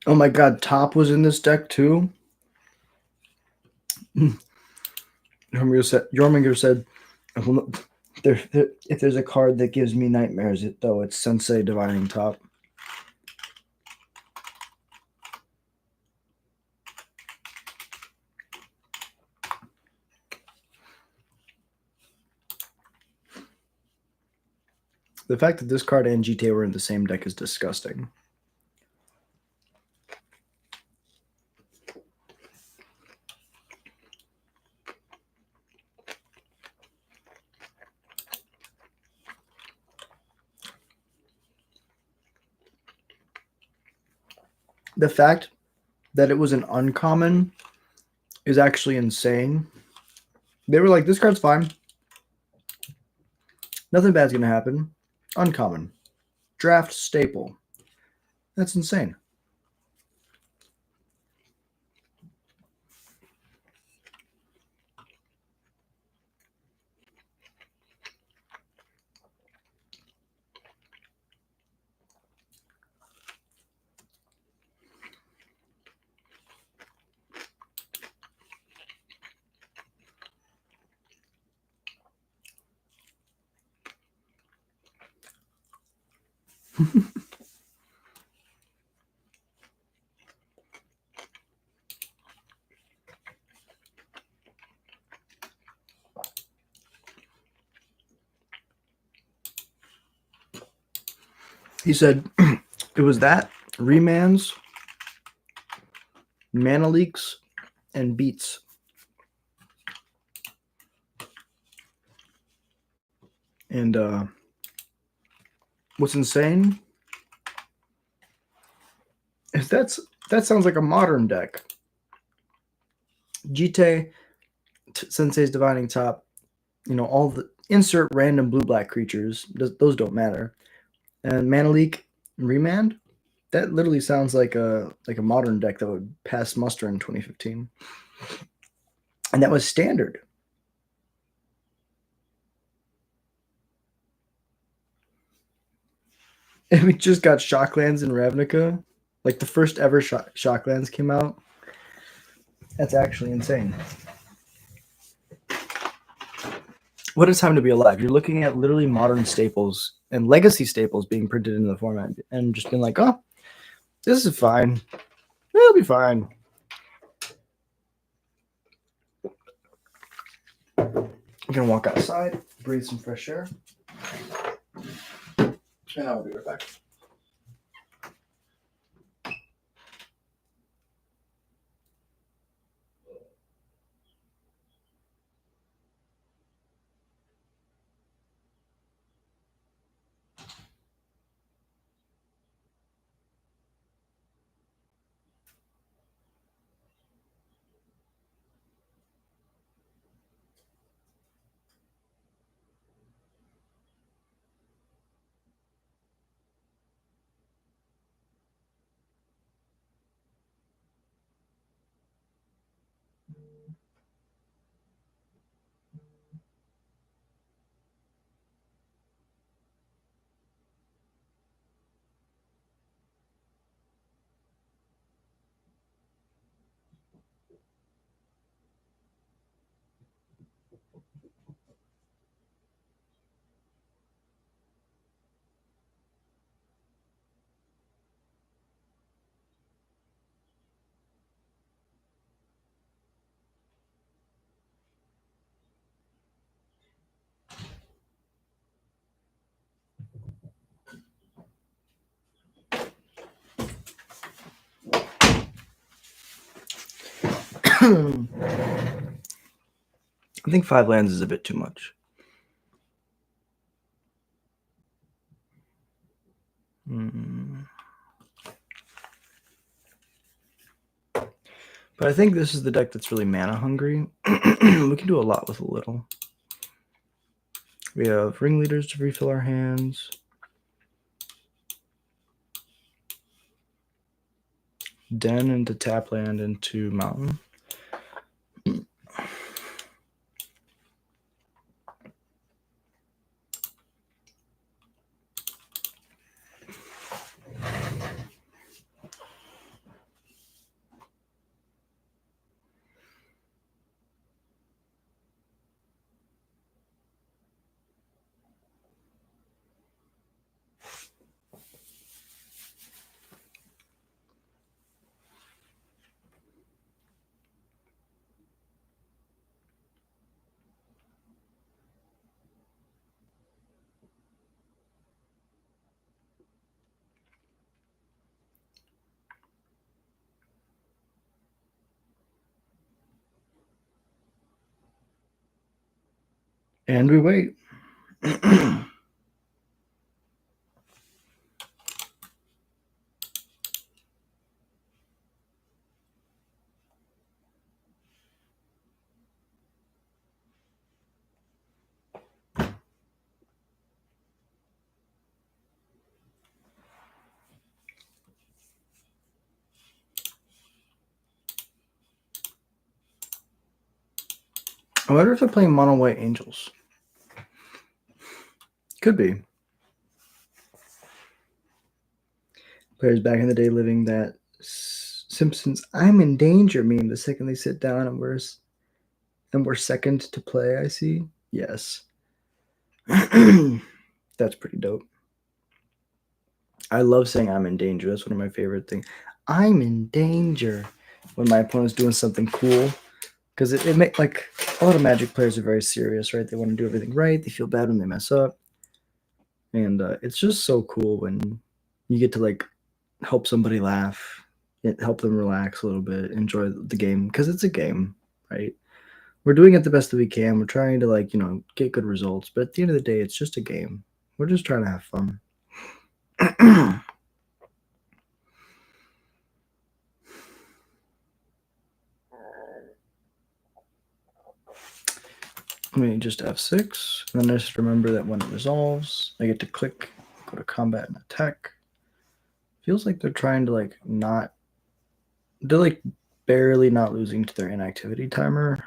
Oh my god, Top was in this deck too? Jorminger said, if there's a card that gives me nightmares, though, it's Sensei Divining Top. The fact that this card and GTA were in the same deck is disgusting. The fact that it was an uncommon is actually insane. They were like, this card's fine. Nothing bad's going to happen. Uncommon. Draft staple. That's insane. He said it was that, remands, mana leaks, and beats. And what's insane is that sounds like a modern deck. Jite, Sensei's Divining Top, all the insert random blue-black creatures. Those don't matter. And Mana Leak, Remand, that literally sounds like a modern deck that would pass muster in 2015. And that was standard. And we just got Shocklands in Ravnica. Like the first ever Shocklands came out. That's actually insane. What a time to be alive. You're looking at literally modern staples and legacy staples being printed into the format and just being like, oh, this is fine. It'll be fine. I'm going to walk outside, breathe some fresh air, and I'll be right back. I think 5 lands is a bit too much. But I think this is the deck that's really mana hungry. We can do a lot with a little. We have ringleaders to refill our hands. Den into tap land into mountain. And we wait. I wonder if they're playing mono white angels. Could be. Players back in the day living that Simpsons "I'm in danger" meme the second they sit down and we're second to play, I see. Yes. That's pretty dope. I love saying I'm in danger. That's one of my favorite things. I'm in danger when my opponent's doing something cool. Because it makes, like, a lot of Magic players are very serious, right? They want to do everything right. They feel bad when they mess up. And it's just so cool when you get to, like, help somebody laugh, help them relax a little bit, enjoy the game. Because it's a game, right? We're doing it the best that we can. We're trying to, like, get good results. But at the end of the day, it's just a game. We're just trying to have fun. Let me just F6, and then I just remember that when it resolves, I get to click, go to combat and attack. Feels like they're trying to, like, not... They're, like, barely not losing to their inactivity timer.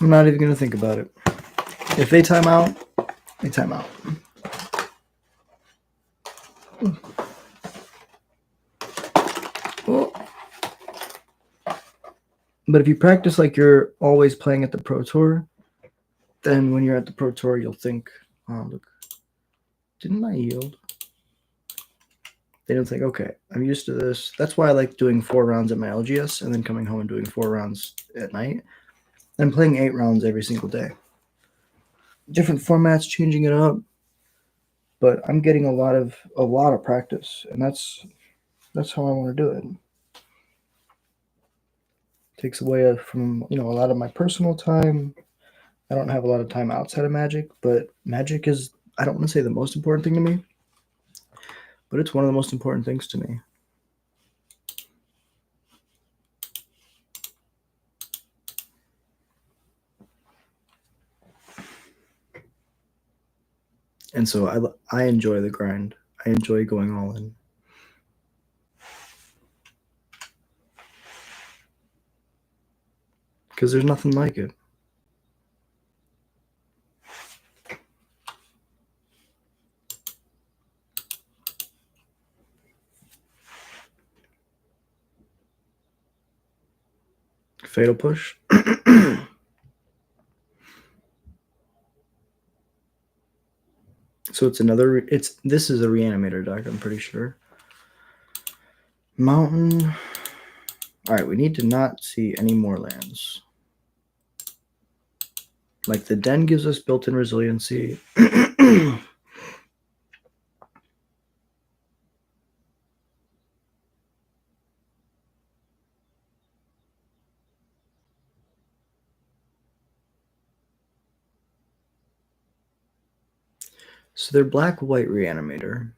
I'm not even going to think about it. If they time out, they time out. Oh. But if you practice like you're always playing at the Pro Tour, then when you're at the Pro Tour, you'll think, oh, look, didn't I yield? They don't think, okay, I'm used to this. That's why I like doing 4 rounds at my LGS and then coming home and doing 4 rounds at night. I'm playing 8 rounds every single day. Different formats, changing it up. But I'm getting a lot of practice, and that's how I want to do it. Takes away from a lot of my personal time. I don't have a lot of time outside of Magic, but Magic is, I don't want to say the most important thing to me, but it's one of the most important things to me. And so I enjoy the grind. I enjoy going all in. Because there's nothing like it. Fatal Push. So it's another. This is a reanimator deck, I'm pretty sure. Mountain. All right, we need to not see any more lands. Like the Den gives us built-in resiliency. So they're black-white Reanimator.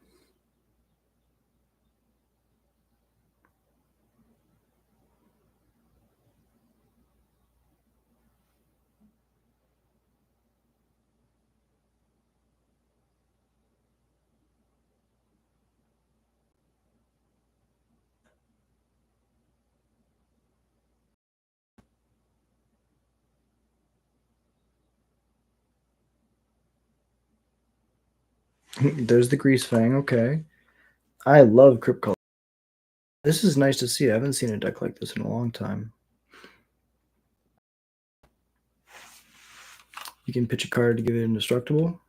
There's the Grease Fang, okay. I love Crypt Color. This is nice to see. I haven't seen a deck like this in a long time. You can pitch a card to give it indestructible.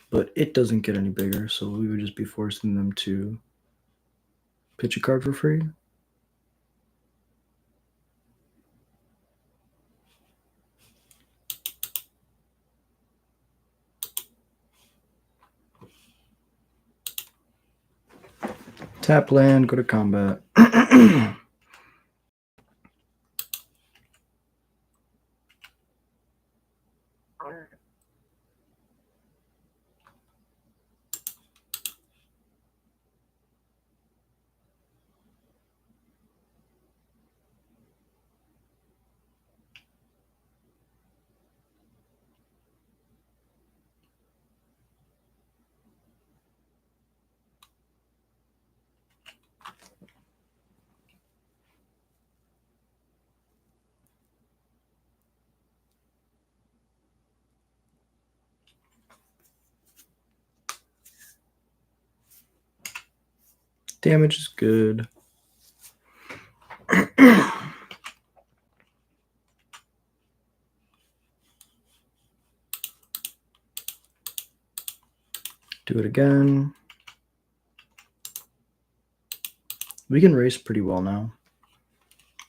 But it doesn't get any bigger, so we would just be forcing them to pitch a card for free. Tap land, go to combat. Damage is good. Do it again. We can race pretty well now.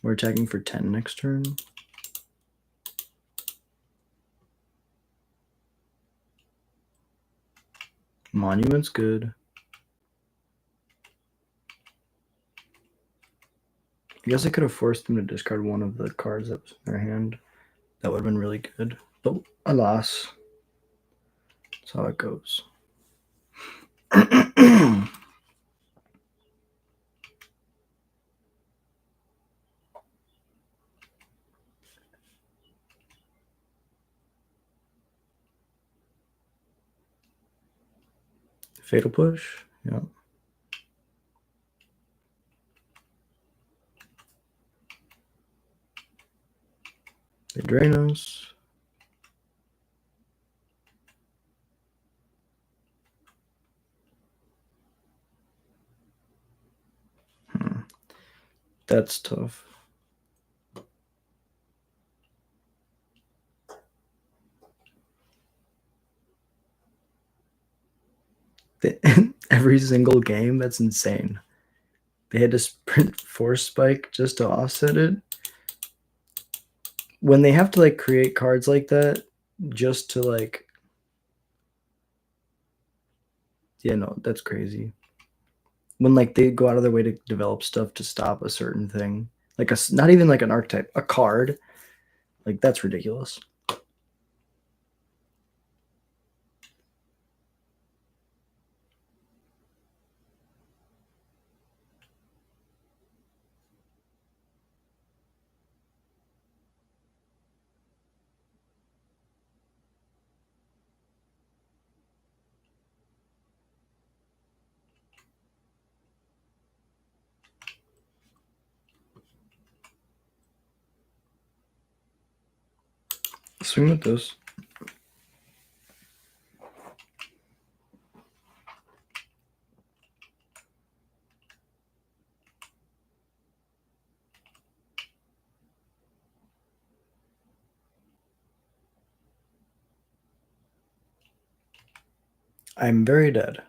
We're attacking for 10 next turn. Monument's good. I guess I could have forced them to discard one of the cards that was in their hand. That would have been really good. But alas, that's how it goes. Fatal Push, yeah. They drain us. That's tough. Every single game, that's insane. They had to sprint Force Spike just to offset it. When they have to like create cards like that just to like, yeah, no, that's crazy. When like they go out of their way to develop stuff to stop a certain thing, like a not even like an archetype, a card, like that's ridiculous. Swing with this. I'm very dead.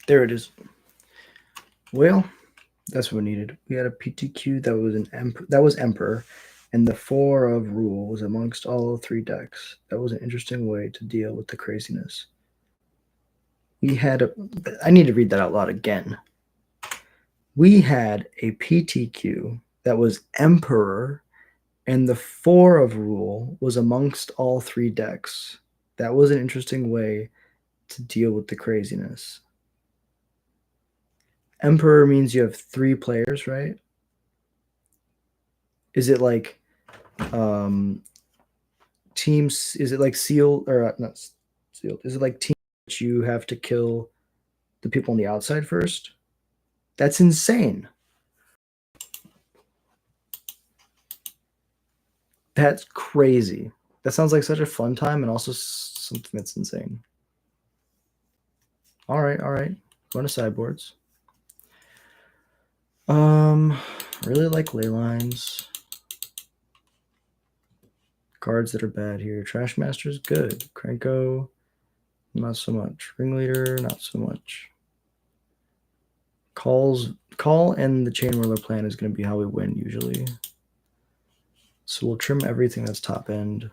There it is. Well, that's what we needed. We had a PTQ that was an Emperor, and the 4 of Rule was amongst all 3 decks. That was an interesting way to deal with the craziness. we had a. I need to read that out loud again. We had a PTQ that was Emperor, and the 4 of rule was amongst all 3 decks. That was an interesting way to deal with the craziness. Emperor means you have 3 players, right? Is it like teams? Is it like sealed or not sealed? Is it like teams that you have to kill the people on the outside first? That's insane. That's crazy. That sounds like such a fun time and also something that's insane. All right. Going to sideboards. Really like ley lines. Cards that are bad here. Trash Master's good. Krenko, not so much. Ringleader, not so much. Call and the Chain Whirler plan is going to be how we win usually. So we'll trim everything that's top end.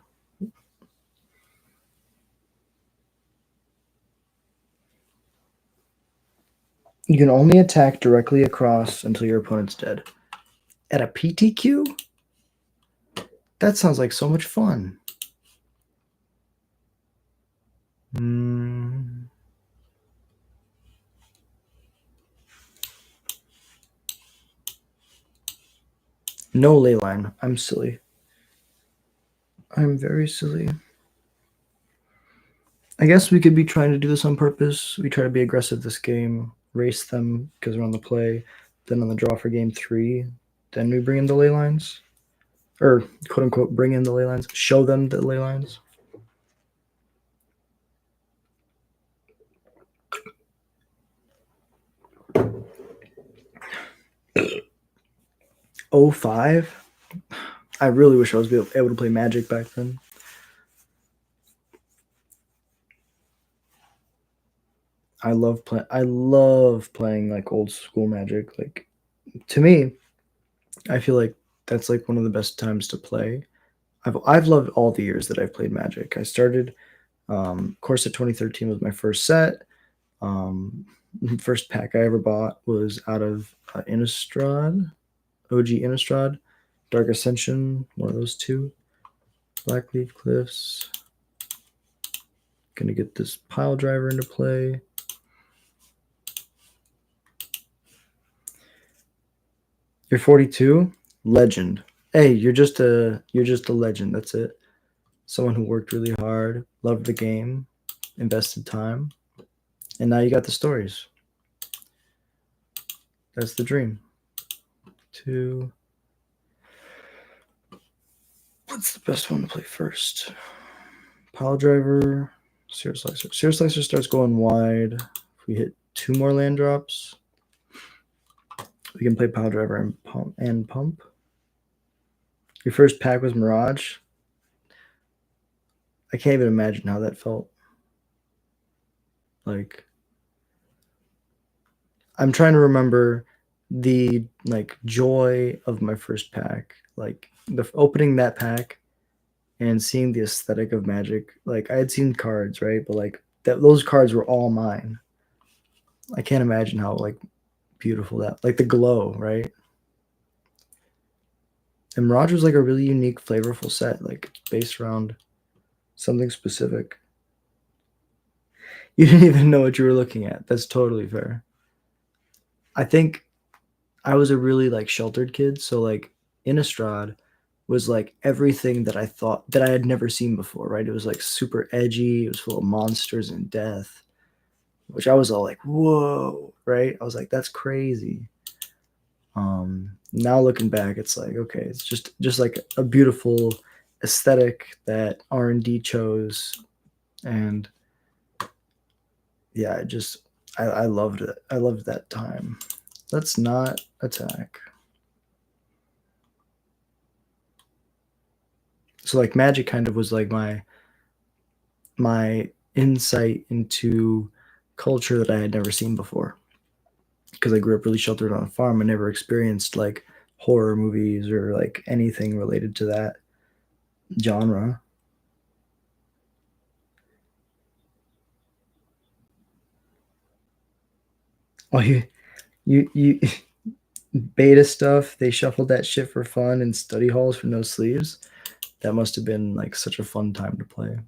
You can only attack directly across until your opponent's dead. At a PTQ? That sounds like so much fun. No ley line. I'm silly. I'm very silly. I guess we could be trying to do this on purpose. We try to be aggressive this game, race them because we're on the play, then on the draw for game 3, then we bring in the ley lines. Or, quote unquote, bring in the ley lines. Show them the ley lines. '05? I really wish I was able to play Magic back then. I love playing like old school Magic. Like, to me, I feel like that's like one of the best times to play. I've loved all the years that I've played Magic. I started, course of 2013 was my first set. First pack I ever bought was out of Innistrad, OG Innistrad, Dark Ascension, one of those 2. Blackleaf Cliffs. Gonna get this pile driver into play. You're 42? Legend. Hey, you're just a legend. That's it. Someone who worked really hard, loved the game, invested time, and now you got the stories. That's the dream. 2. What's the best one to play first? Pile driver, Sear Slicer. Sear Slicer starts going wide. If we hit 2 more land drops, we can play Pile Driver and Pump. Your first pack was Mirage. I can't even imagine how that felt. Like, I'm trying to remember the like joy of my first pack, like the opening that pack and seeing the aesthetic of Magic. Like, I had seen cards, right? But like those cards were all mine. I can't imagine how like beautiful that, like the glow, right? And Mirage was like a really unique, flavorful set, like based around something specific. You didn't even know what you were looking at. That's totally fair. I think I was a really like sheltered kid, so like Innistrad was like everything that I thought that I had never seen before, right? It was like super edgy, it was full of monsters and death, which I was all like, whoa, right? I was like, that's crazy. Now looking back, it's like, okay, it's just like a beautiful aesthetic that R&D chose, and yeah, I loved it. I loved that time. Let's not attack. So like Magic kind of was like my insight into culture that I had never seen before, because I grew up really sheltered on a farm. I never experienced like horror movies or like anything related to that genre. Oh, you beta stuff. They shuffled that shit for fun in study halls for no sleeves. That must have been like such a fun time to play.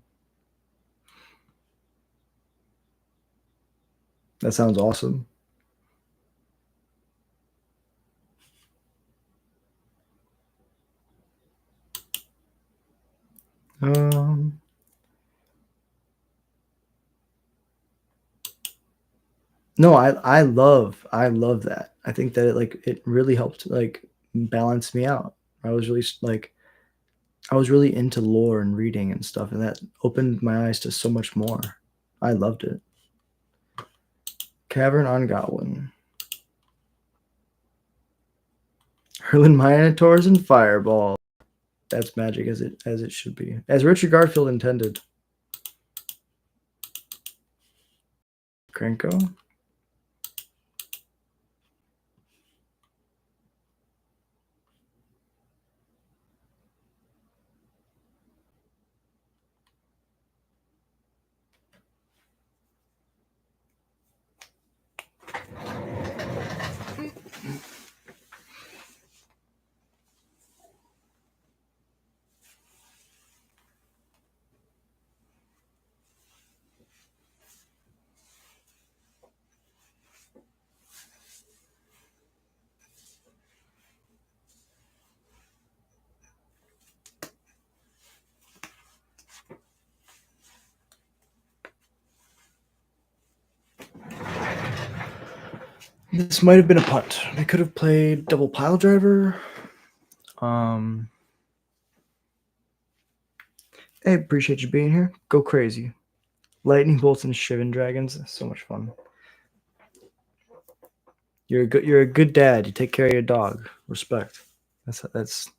That sounds awesome. No, I love that. I think that it really helped like balance me out. I was really into lore and reading and stuff, and that opened my eyes to so much more. I loved it. Cavern on Goblin. Hurling Minotaurs and Fireball. That's magic as it should be. As Richard Garfield intended. Krenko. This might have been a punt. I could have played double pile driver. I appreciate you being here. Go crazy. Lightning bolts and Shivan dragons. So much fun. You're a good dad. You take care of your dog. Respect. That's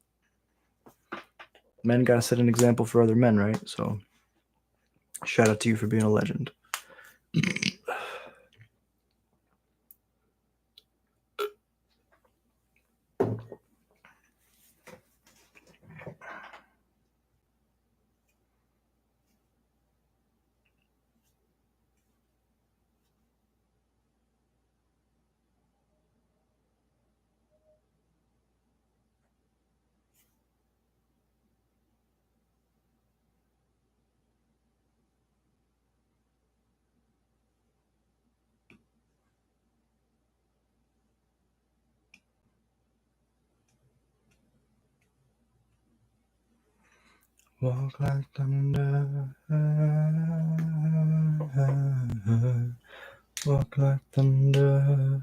men gotta set an example for other men, right? So shout out to you for being a legend. Walk like thunder. Walk like thunder.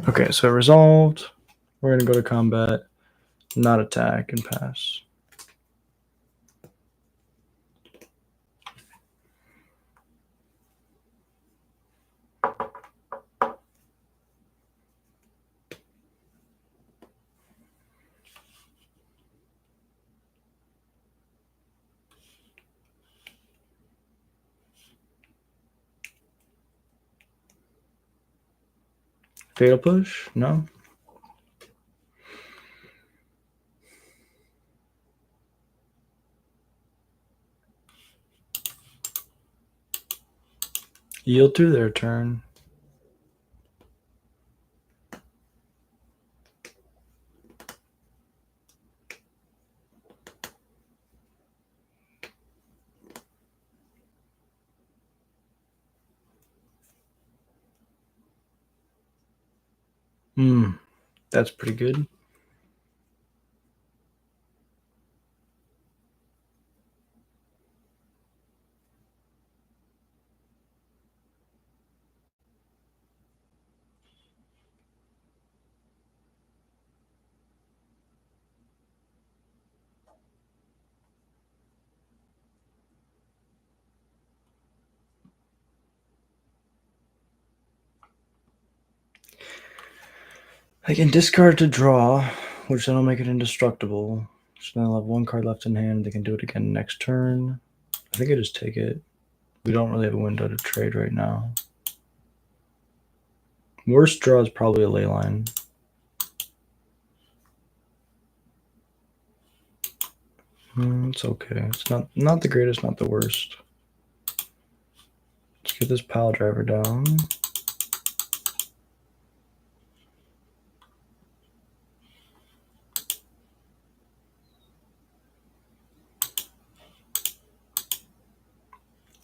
Okay, so resolved. We're going to go to combat, not attack, and pass. Fatal push? No. Yield to their turn. That's pretty good. I can discard to draw, which then will make it indestructible. So now they'll have one card left in hand. They can do it again next turn. I think I just take it. We don't really have a window to trade right now. Worst draw is probably a ley line. It's okay. It's not the greatest, not the worst. Let's get this pile driver down.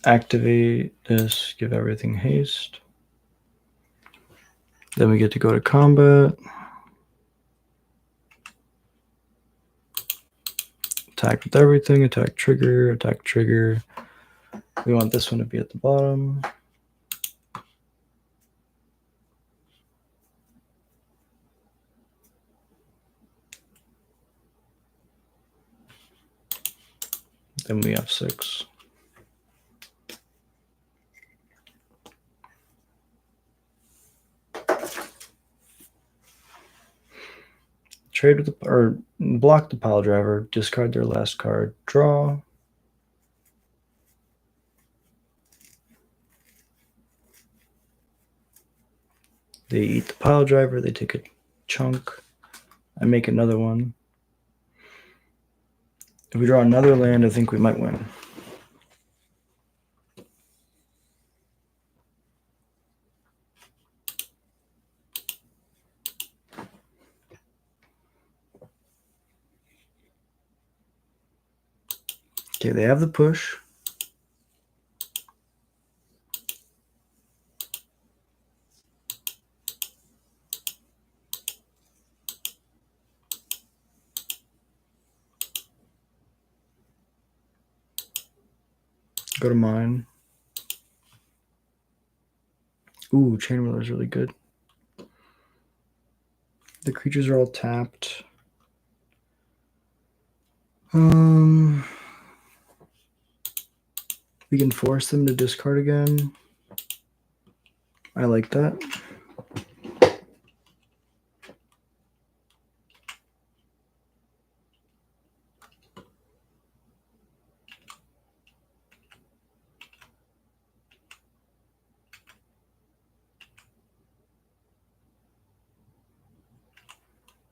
Activate this, give everything haste. Then we get to go to combat. Attack with everything, attack trigger, attack trigger. We want this one to be at the bottom. Then we have 6. Trade with the, or block the pile driver, discard their last card, draw. They eat the pile driver, they take a chunk. I make another one. If we draw another land, I think we might win. Okay, they have the push. Go to mine. Ooh, Chain Whirler is really good. The creatures are all tapped. We can force them to discard again. I like that.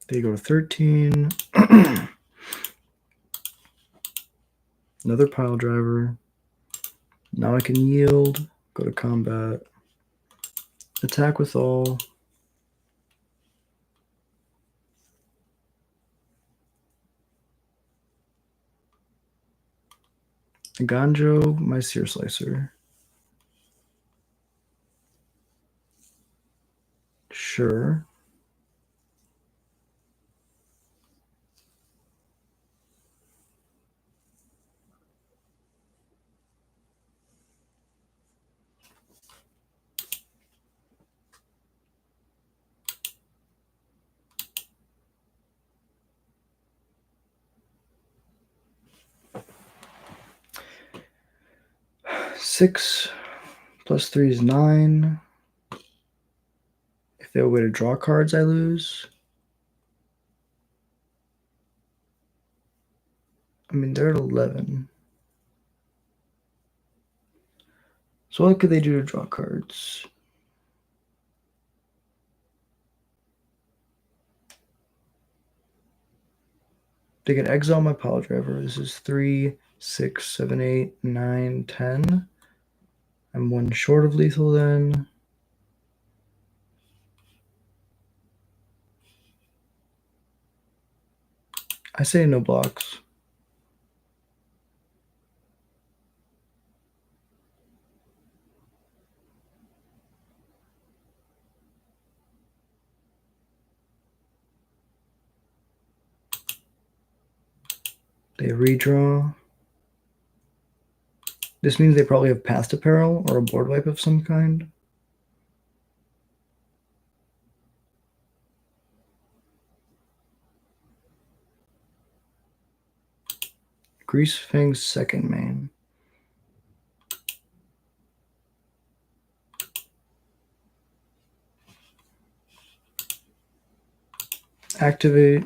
They go to 13. Another pile driver. Now I can yield, go to combat, attack with all. Ganjo, my Sear Slicer. Sure. Six plus 3 is 9. If they have a way to draw cards, I lose. I mean, they're at 11. So what could they do to draw cards? They can exile my pile driver. This is 3, 6, 7, 8, 9, 10. I'm one short of lethal then. I say no blocks. They redraw. This means they probably have Path to Peril or a board wipe of some kind. Greasefang's second main. Activate.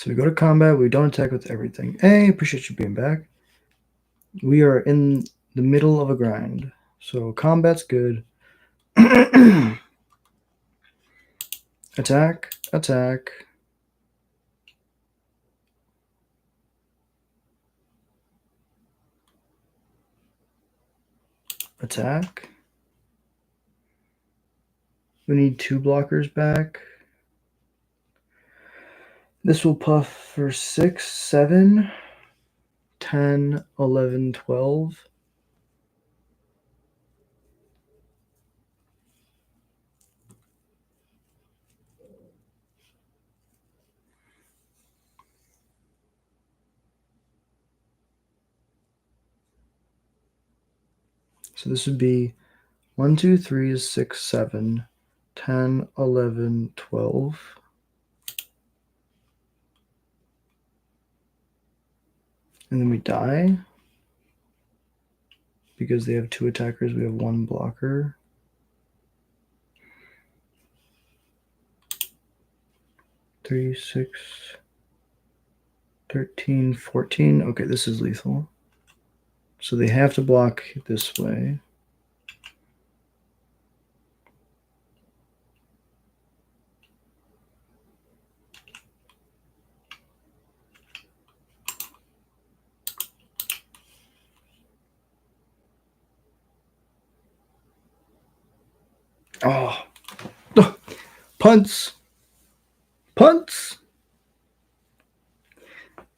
So we go to combat. We don't attack with everything. Hey, appreciate you being back. We are in the middle of a grind. So combat's good. Attack, attack. Attack. We need 2 blockers back. This will puff for 6, 7, 10, 11, 12. So this would be 1, 2, 3, 6, 7, 10, 11, 12. And then we die. Because they have 2 attackers, we have 1 blocker. Three, 6, 13, 14. Okay, this is lethal. So they have to block this way. Oh, punts. Punts.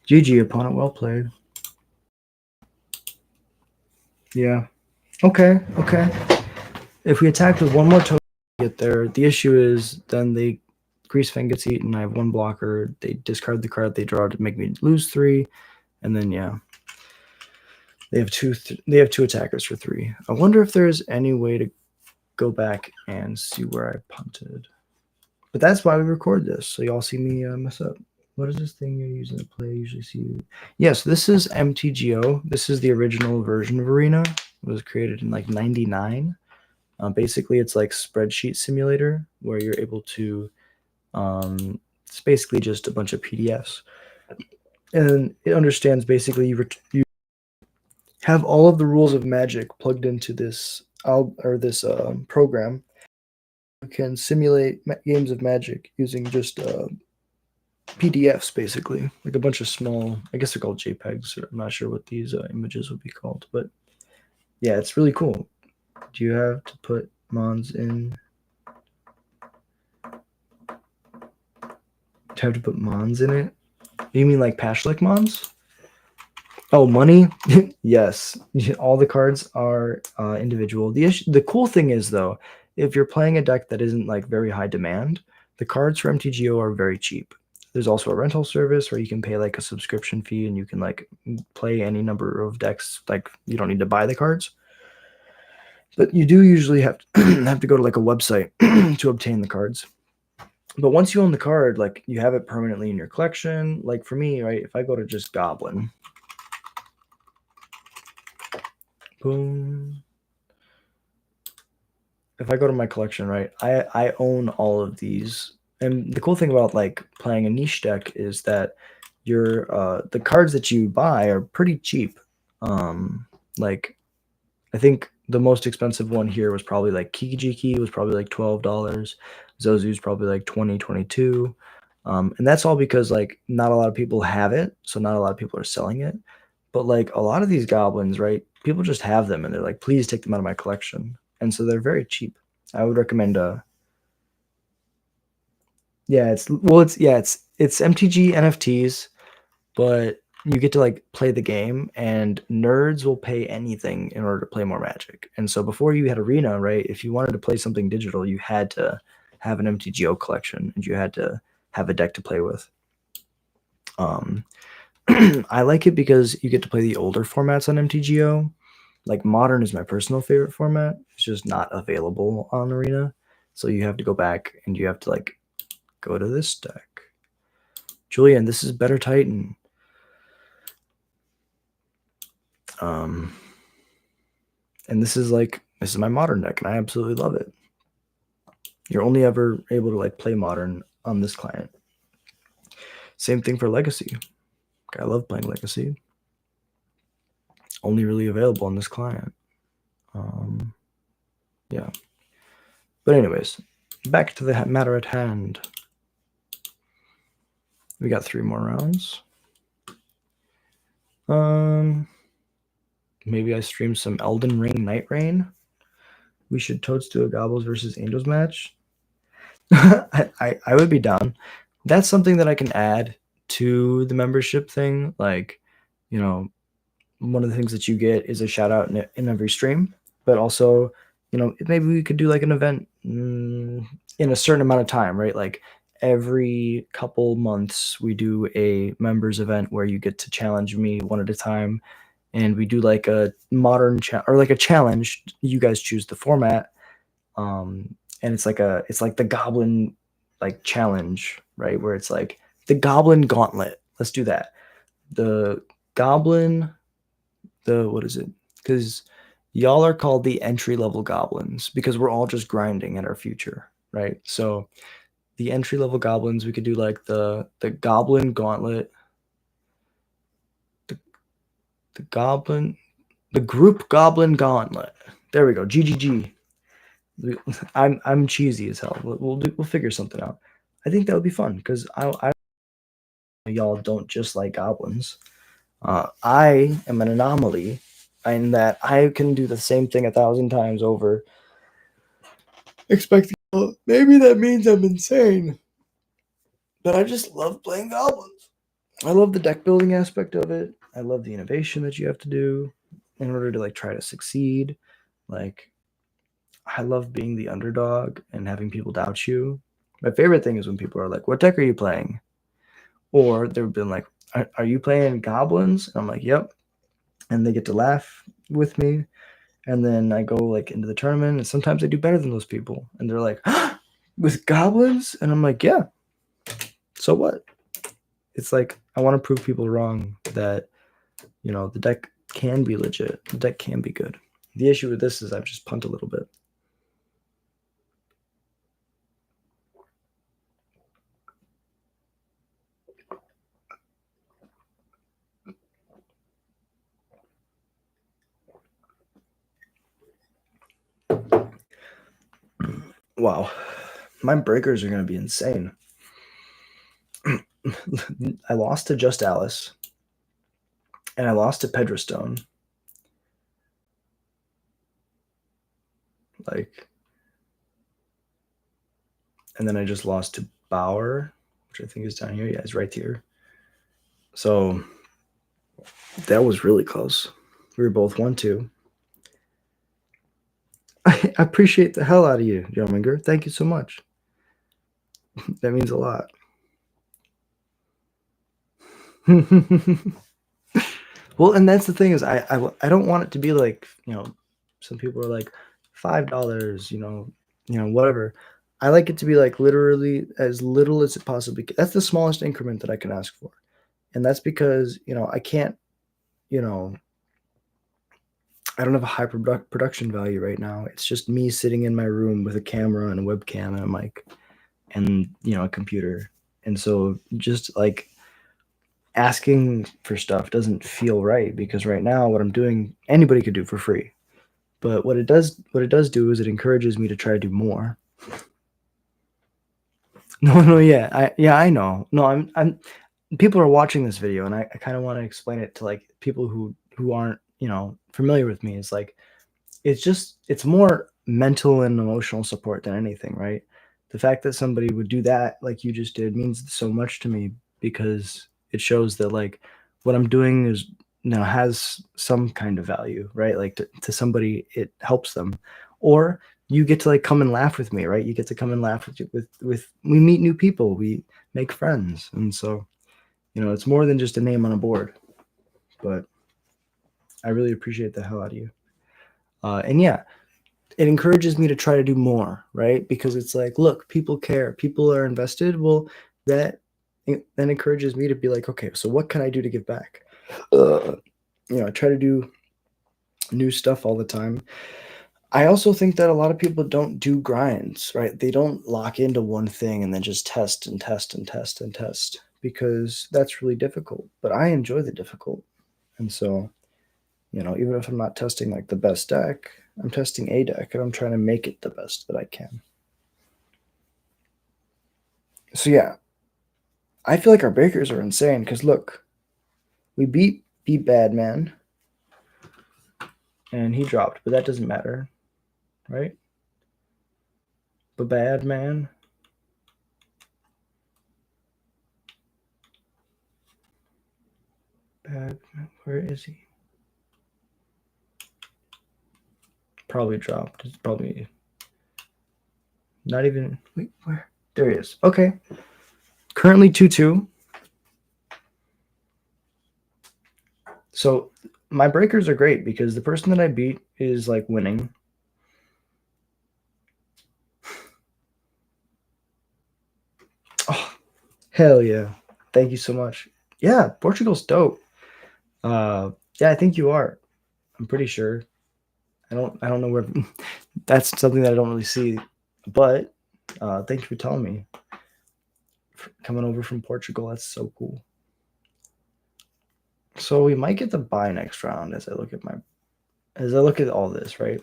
GG, opponent. Well played. Yeah. Okay. Okay. If we attack with 1 more token to get there, the issue is then they Grease Fang gets eaten. I have 1 blocker. They discard the card they draw to make me lose 3, and then yeah, they have 2. They have 2 attackers for 3. I wonder if there's any way to go back and see where I punted. But that's why we record this, so y'all see me mess up. What is this thing you're using to play? I usually see you. Yes, this is mtgo. This is the original version of Arena. It was created in like 99. Basically, it's like spreadsheet simulator where you're able to. It's basically just a bunch of PDFs, and it understands basically you have all of the rules of Magic plugged into this program. You can simulate games of Magic using just PDFs, basically, like a bunch of small. I guess they're called JPEGs. I'm not sure what these images would be called, but yeah, it's really cool. Do you have to put mons in? Do you have to put mons in it? You mean like Pashlik mons? Oh, money? Yes. All the cards are individual. The cool thing is, though, if you're playing a deck that isn't like very high demand, the cards for MTGO are very cheap. There's also a rental service where you can pay like a subscription fee and you can like play any number of decks. Like you don't need to buy the cards. But you do usually have to go to like a website to obtain the cards. But once you own the card, like you have it permanently in your collection. Like for me, right, if I go to just Goblin, boom. If I go to my collection, right, I own all of these. And the cool thing about like playing a niche deck is that the cards that you buy are pretty cheap. Like I think the most expensive one here was probably like Kiki was probably like $12. Zozu's probably like 20, 22. And that's all because like not a lot of people have it, so not a lot of people are selling it. But like a lot of these goblins, right? People just have them and they're like, please take them out of my collection. And so they're very cheap. I would recommend it's MTG NFTs, but you get to like play the game, and nerds will pay anything in order to play more Magic. And so before you had Arena, right? If you wanted to play something digital, you had to have an MTGO collection and you had to have a deck to play with. I like it because you get to play the older formats on MTGO. Like Modern is my personal favorite format. It's just not available on Arena. So you have to go back and you have to like go to this deck. Julian, this is Better Titan. And this is my Modern deck and I absolutely love it. You're only ever able to like play Modern on this client. Same thing for Legacy. I love playing Legacy. Only really available on this client. Yeah. But anyways, back to the matter at hand. We got 3 more rounds. Maybe I stream some Elden Ring Night Rain. We should totes do a Goblins versus Angels match. I would be down. That's something that I can add to the membership thing. Like, you know, one of the things that you get is a shout out in every stream, but also, you know, maybe we could do like an event in a certain amount of time, right? Like every couple months we do a members event where you get to challenge me one at a time, and we do like a modern or like a challenge. You guys choose the format, and it's like the Goblin like challenge, right? Where it's like the Goblin Gauntlet. Let's do that. The Goblin. What is it? Because y'all are called the entry-level goblins because we're all just grinding at our future, right? So the entry-level goblins, we could do like the Goblin Gauntlet, the group Goblin Gauntlet. There we go. GGG. I'm cheesy as hell. We'll figure something out. I think that would be fun because I y'all don't just like goblins. I am an anomaly in that I can do the same thing 1,000 times over. Expecting maybe that means I'm insane, but I just love playing goblins. I love the deck building aspect of it. I love the innovation that you have to do in order to like try to succeed. Like, I love being the underdog and having people doubt you. My favorite thing is when people are like, "What deck are you playing?" Or they've been like, "Are you playing goblins?" And I'm like, "Yep." And they get to laugh with me. And then I go like into the tournament, and sometimes I do better than those people. And they're like, "With goblins?" And I'm like, "Yeah. So what?" It's like I want to prove people wrong that, you know, the deck can be legit. The deck can be good. The issue with this is I've just punted a little bit. Wow. My breakers are going to be insane. I lost to Just Alice. And I lost to Pedrostone. Like, and then I just lost to Bauer, which I think is down here. Yeah, it's right here. So that was really close. We were both 1-2. I appreciate the hell out of you, Yominger. Thank you so much. That means a lot. Well, and that's the thing is I don't want it to be like, you know, some people are like $5, you know, whatever. I like it to be like literally as little as it possibly can. That's the smallest increment that I can ask for. And that's because, you know, I can't, you know, I don't have a high production value right now. It's just me sitting in my room with a camera and a webcam and a mic and, you know, a computer. And so just like asking for stuff doesn't feel right because right now what I'm doing, anybody could do for free. But what it does do is it encourages me to try to do more. No, yeah, I know. No, I'm people are watching this video and I kind of want to explain it to like people who aren't, you know, familiar with me. It's like it's more mental and emotional support than anything, right? The fact that somebody would do that like you just did means so much to me because it shows that like what I'm doing is, you know, has some kind of value, right? Like to somebody it helps them. Or you get to like come and laugh with me, right? You get to come and laugh with we meet new people, we make friends. And so, you know, it's more than just a name on a board. But I really appreciate the hell out of you. And yeah, it encourages me to try to do more, right? Because it's like, look, people care, people are invested. Well, that then encourages me to be like, okay, so what can I do to give back? You know, I try to do new stuff all the time. I also think that a lot of people don't do grinds, right? They don't lock into one thing and then just test and test and test and test because that's really difficult. But I enjoy the difficult. And so, you know, even if I'm not testing like the best deck, I'm testing a deck and I'm trying to make it the best that I can. So yeah, I feel like our breakers are insane because look, we beat Bad Man and he dropped, but that doesn't matter, right? But Bad Man. Bad Man, where is he? Probably dropped. It's probably not even. Wait, where? There he is. Okay. Currently 2-2. So my breakers are great because the person that I beat is like winning. Oh, hell yeah. Thank you so much. Yeah, Portugal's dope. Yeah, I think you are. I'm pretty sure. I don't know where that's something that I don't really see. But thank you for telling me. Coming over from Portugal, that's so cool. So we might get the bye next round as I look at all this, right?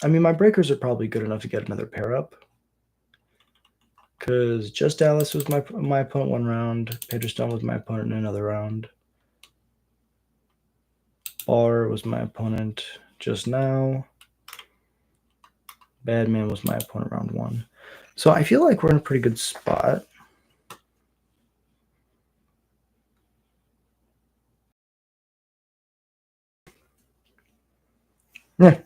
I mean, my breakers are probably good enough to get another pair up. Because Just Dallas was my opponent one round. Pedro Stone was my opponent in another round. Bar was my opponent just now. Bad Man was my opponent round one. So I feel like we're in a pretty good spot. Yeah.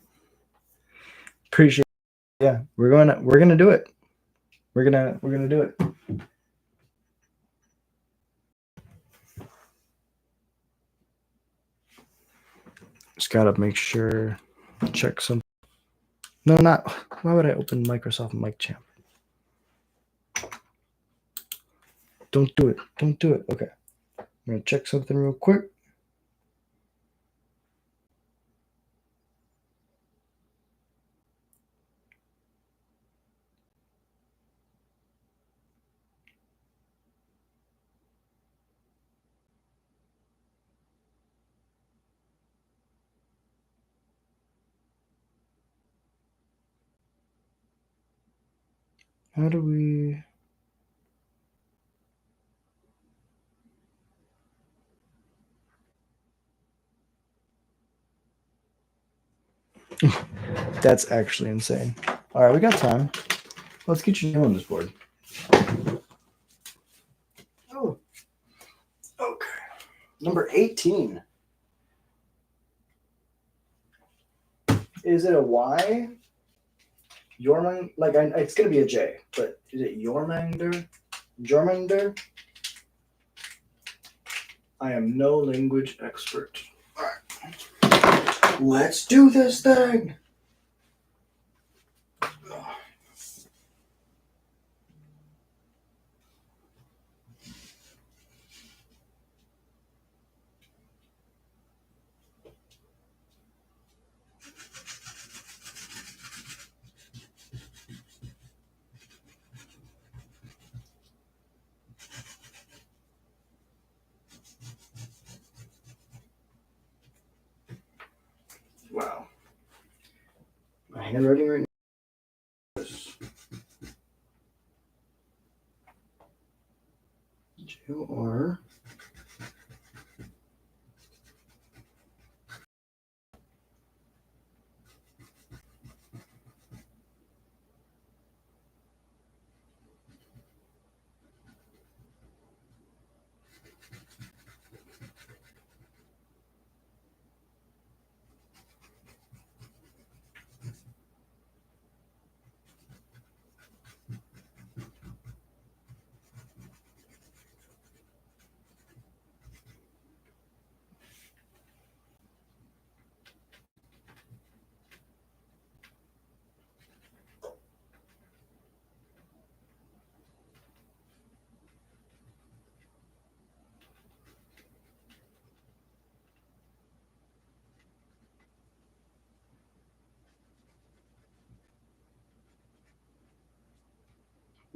Appreciate it. Yeah, we're gonna do it. We're gonna do it. Just gotta make sure, check some. No, not. Why would I open Microsoft Mic Champ? Don't do it. Don't do it. Okay. I'm gonna check something real quick. How do we? That's actually insane. All right, we got time. Let's get you on this board. Oh, okay. Number 18. Is it a Y? Jormung, like it's gonna be a J, but is it Jormander? Jormander? I am no language expert. All right, let's do this thing. Wow, my handwriting right now is J-O-R.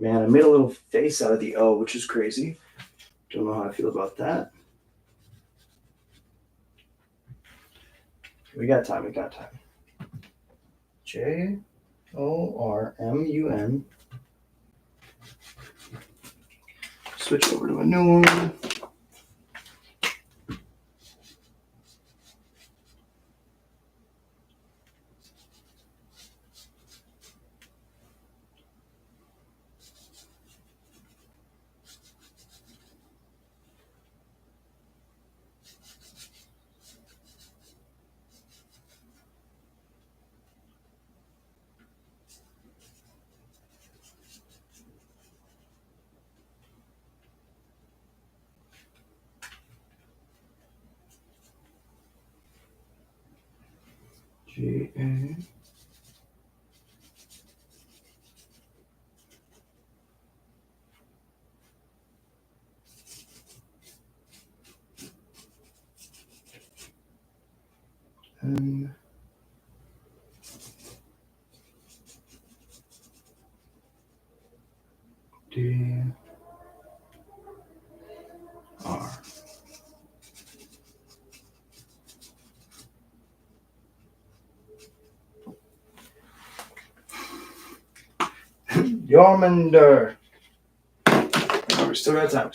Man, I made a little face out of the O, which is crazy. Don't know how I feel about that. We got time. JORMUN. Switch over to a new one. GA. N D R. Yarmander. Oh, we still got time.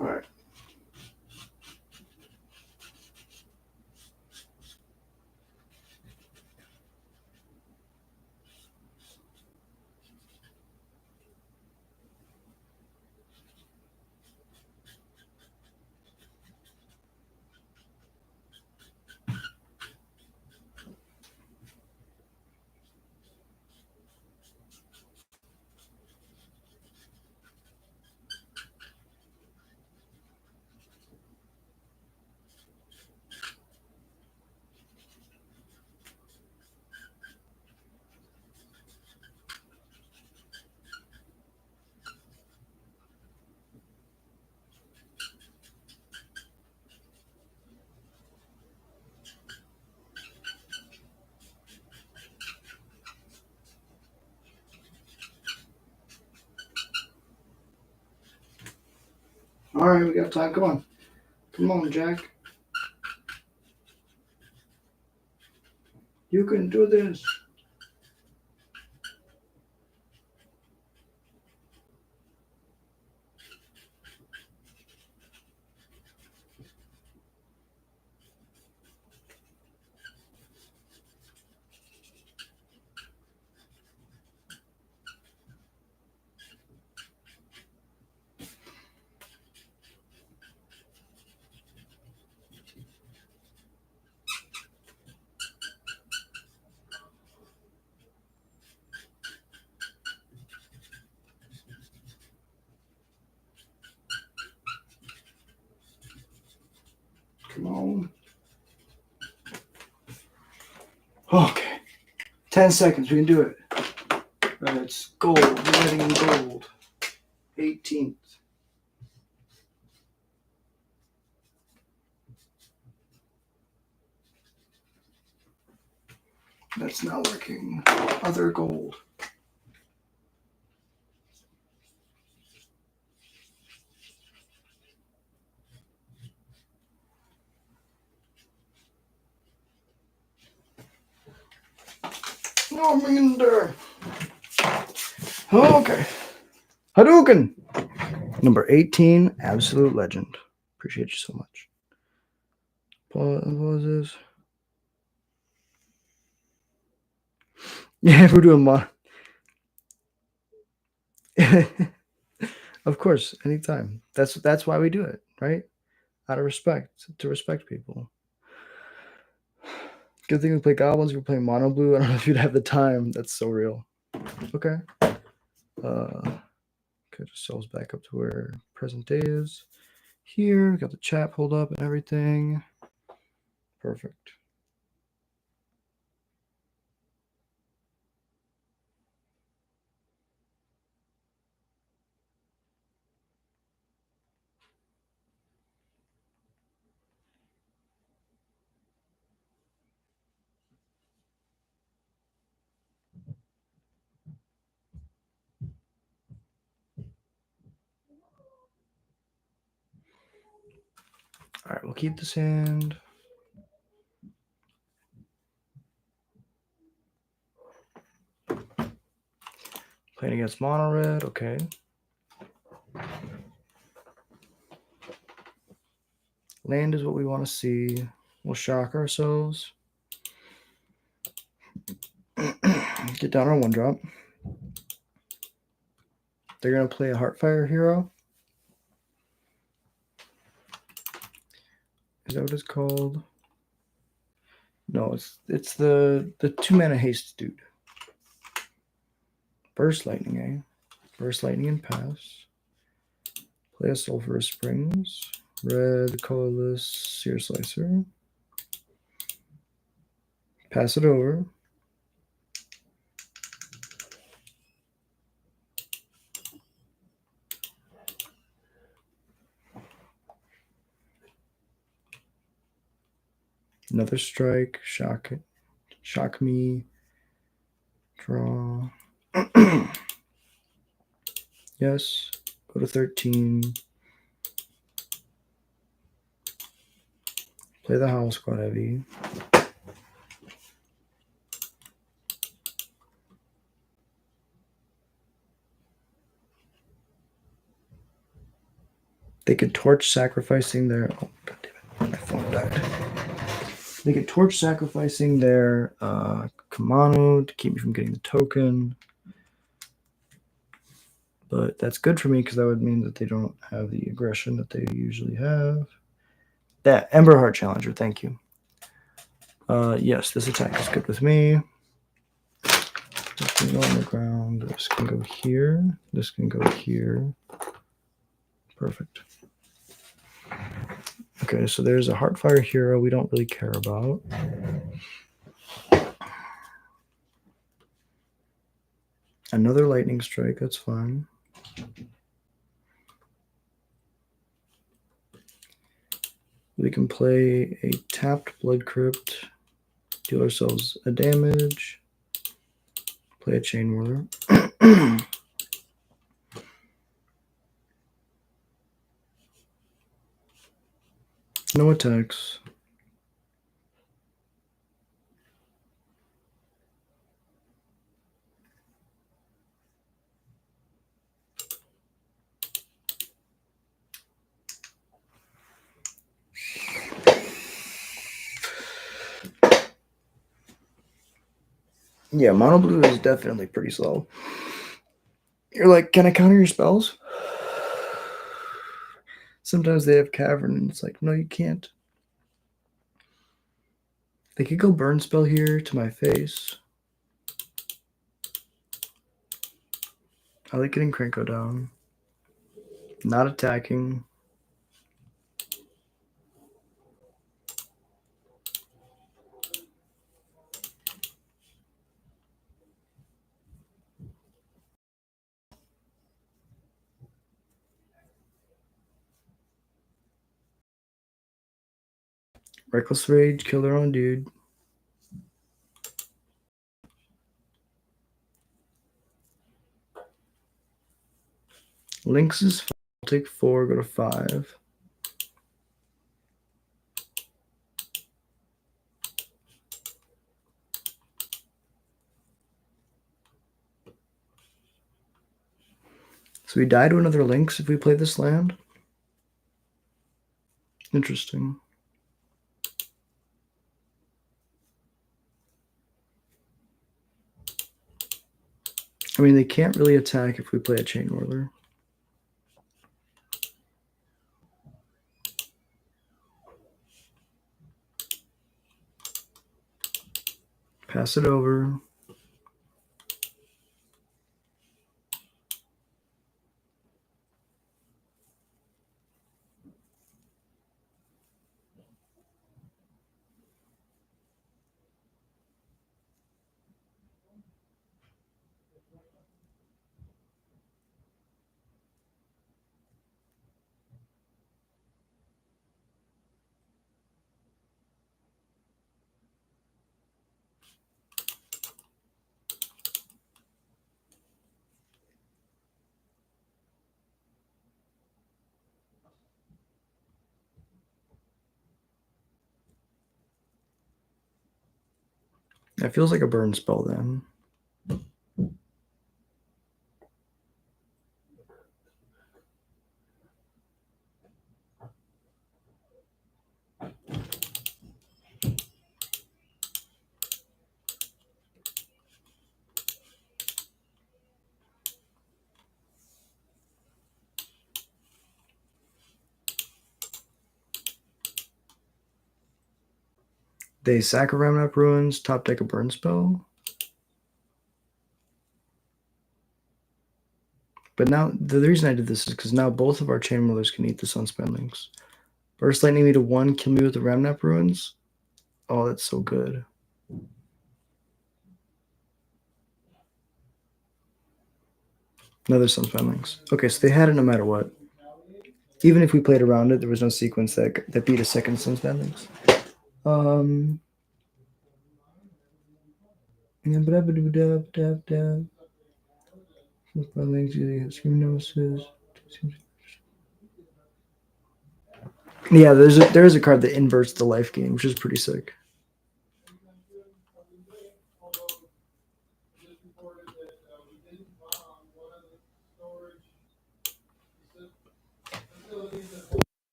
All right. All right, we got time. Come on, Jack. You can do this. Come on. Okay. 10 seconds. We can do it. It's gold. We're getting in gold. 18th. That's not working. Other gold. No, I'm bringing there. Okay. Hadouken! Number 18, Absolute Legend. Appreciate you so much. What was this? Yeah, we're doing mod. Of course, anytime. That's why we do it, right? Out of respect, to respect people. Good thing we play Goblins, we're playing Mono Blue. I don't know if you'd have the time. That's so real. Okay. Okay, just sells back up to where present day is. Here, we got the chat pulled up and everything. Perfect. All right, we'll keep this hand. Playing against mono red, okay. Land is what we want to see. We'll shock ourselves. Get down on 1-drop. They're going to play a Heartfire hero. Is that what it's called? No, it's the 2-mana haste dude. Burst Lightning, eh? Burst Lightning and pass. Play a Sulphurous Springs. Red, colorless, Sear Slicer. Pass it over. Another strike. Shock it. Shock me. Draw. Yes. Go to 13. Play the Howl Squad Heavy. They could torch sacrificing their. Oh, God damn it. My phone died. They could torch sacrificing their Kamano to keep me from getting the token. But that's good for me because that would mean that they don't have the aggression that they usually have. That Emberheart Challenger, thank you. Yes, this attack is good with me. This can go on the ground. This can go here. This can go here. Perfect. Okay, so there's a Heartfire hero we don't really care about. Another Lightning Strike, that's fine. We can play a tapped Blood Crypt, deal ourselves a damage, play a Chain Whirler. No attacks. Yeah, mono blue is definitely pretty slow. You're like, can I counter your spells? Sometimes they have Cavern, and it's like, no, you can't. They could go Burn Spell here to my face. I like getting Krenko down. Not attacking. Reckless Rage, kill their own dude. Lynx is fine. I'll take 4, go to 5. So we die to another Lynx if we play this land. Interesting. I mean, they can't really attack if we play a Chain Whirler. Pass it over. That feels like a burn spell then. They sack a Ramnap Ruins, top deck a burn spell. But now, the reason I did this is because now both of our Chain Whirlers can eat the Sunspine Links. Burst Lightning me to 1, kill me with the Ramnap Ruins. Oh, that's so good. Another Sunspine Links. Okay, so they had it no matter what. Even if we played around it, there was no sequence that beat a second Sunspine Links. Yeah, there is a card that inverts the life gain, which is pretty sick.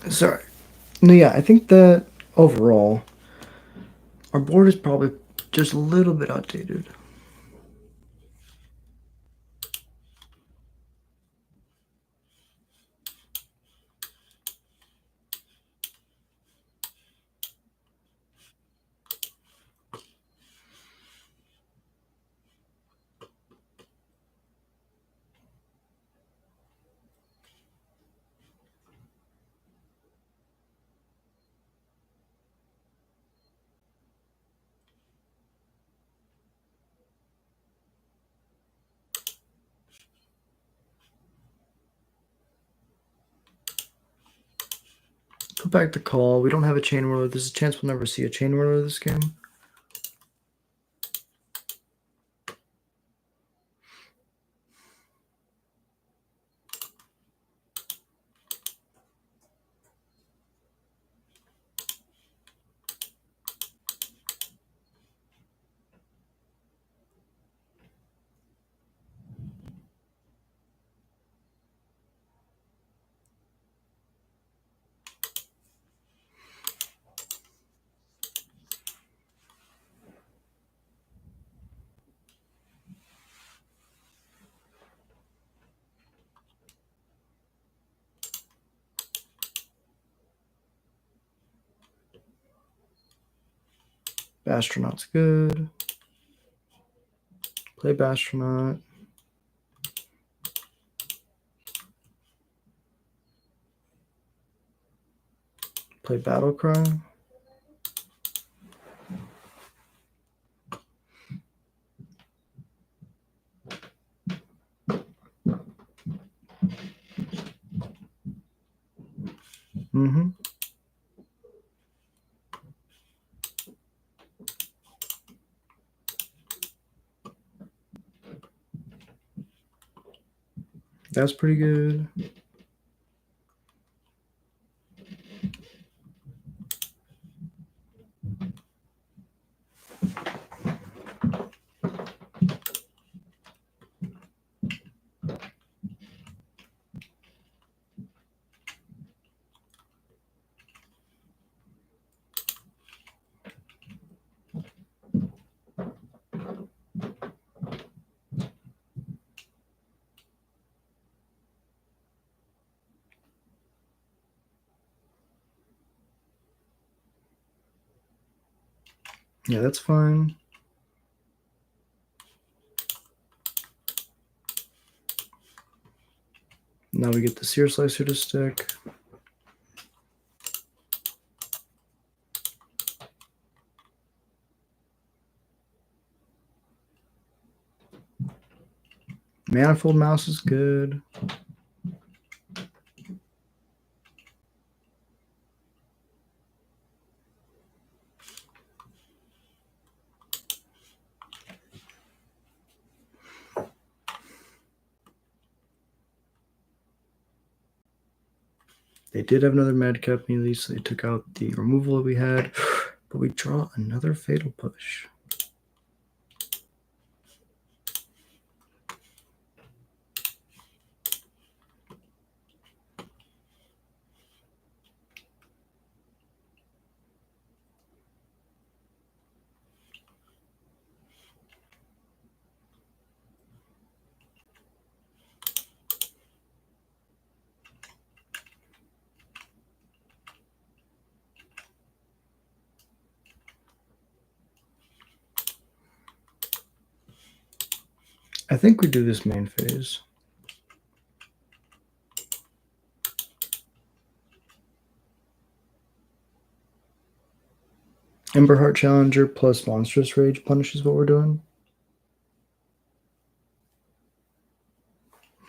Sorry. No, yeah, I think that overall, our board is probably just a little bit outdated. Go back to call. We don't have a Chain Whirler. There's a chance we'll never see a Chain Whirler this game. Bastronaut's good. Play Bastronaut. Play Battlecry. Mm-hmm. That's pretty good. Yeah, that's fine. Now we get the Sear Slicer to stick. Manifold Mouse is good. They did have another Madcap melee, so they took out the removal that we had. But we draw another Fatal Push. I think we do this main phase. Emberheart Challenger plus Monstrous Rage Punish is what we're doing.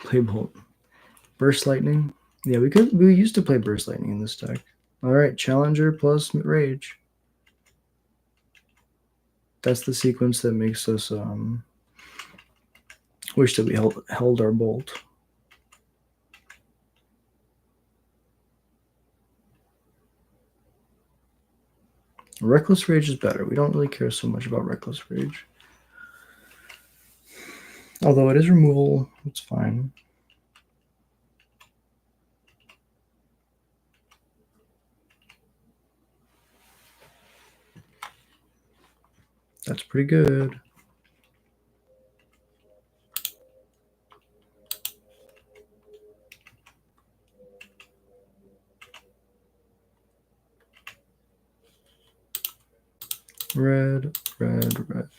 Play Bolt. Burst Lightning. Yeah, we used to play Burst Lightning in this deck. Alright, Challenger plus Rage. That's the sequence that makes us wish that we held our Bolt. Reckless Rage is better. We don't really care so much about Reckless Rage. Although it is removal, it's fine. That's pretty good. Red, red, red.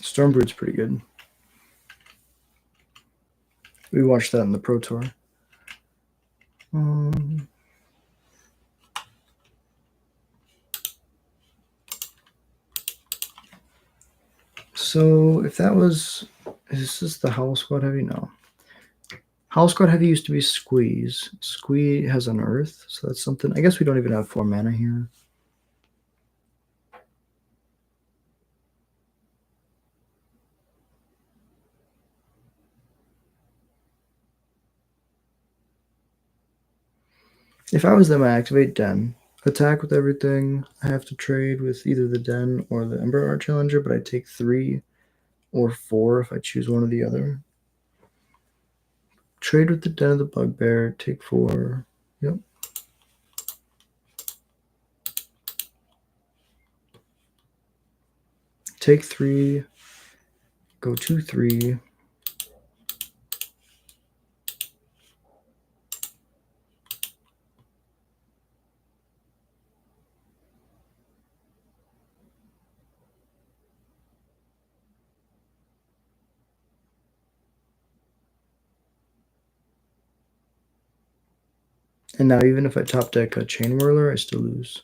Stormbrood's pretty good. We watched that in the Pro Tour. So if that was, is this the Howl Squad Heavy? No. Howl Squad Heavy used to be Squeeze. Squeeze has an Earth, so that's something. I guess we don't even have 4 mana here. If I was them, I activate Den. Attack with everything. I have to trade with either the Den or the Emberheart Challenger, but I take 3 or 4 if I choose one or the other. Trade with the Den of the Bugbear. Take 4. Yep. take 3, go 2-3. And now even if I top deck a Chain Whirler, I still lose.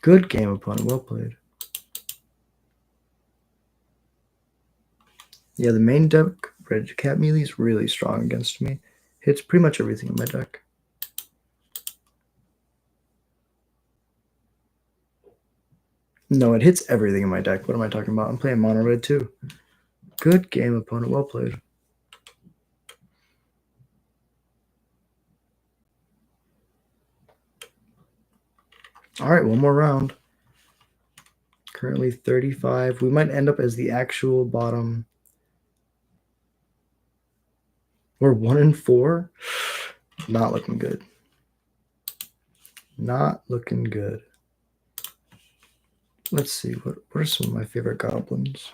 Good game, opponent. Well played. Yeah, the main deck, Red Cat Melee, is really strong against me. Hits pretty much everything in my deck. No, it hits everything in my deck. What am I talking about? I'm playing mono red too. Good game, opponent. Well played. All right, one more round. Currently 35. We might end up as the actual bottom. We're 1-4. Not looking good. Not looking good. Let's see. What are some of my favorite goblins?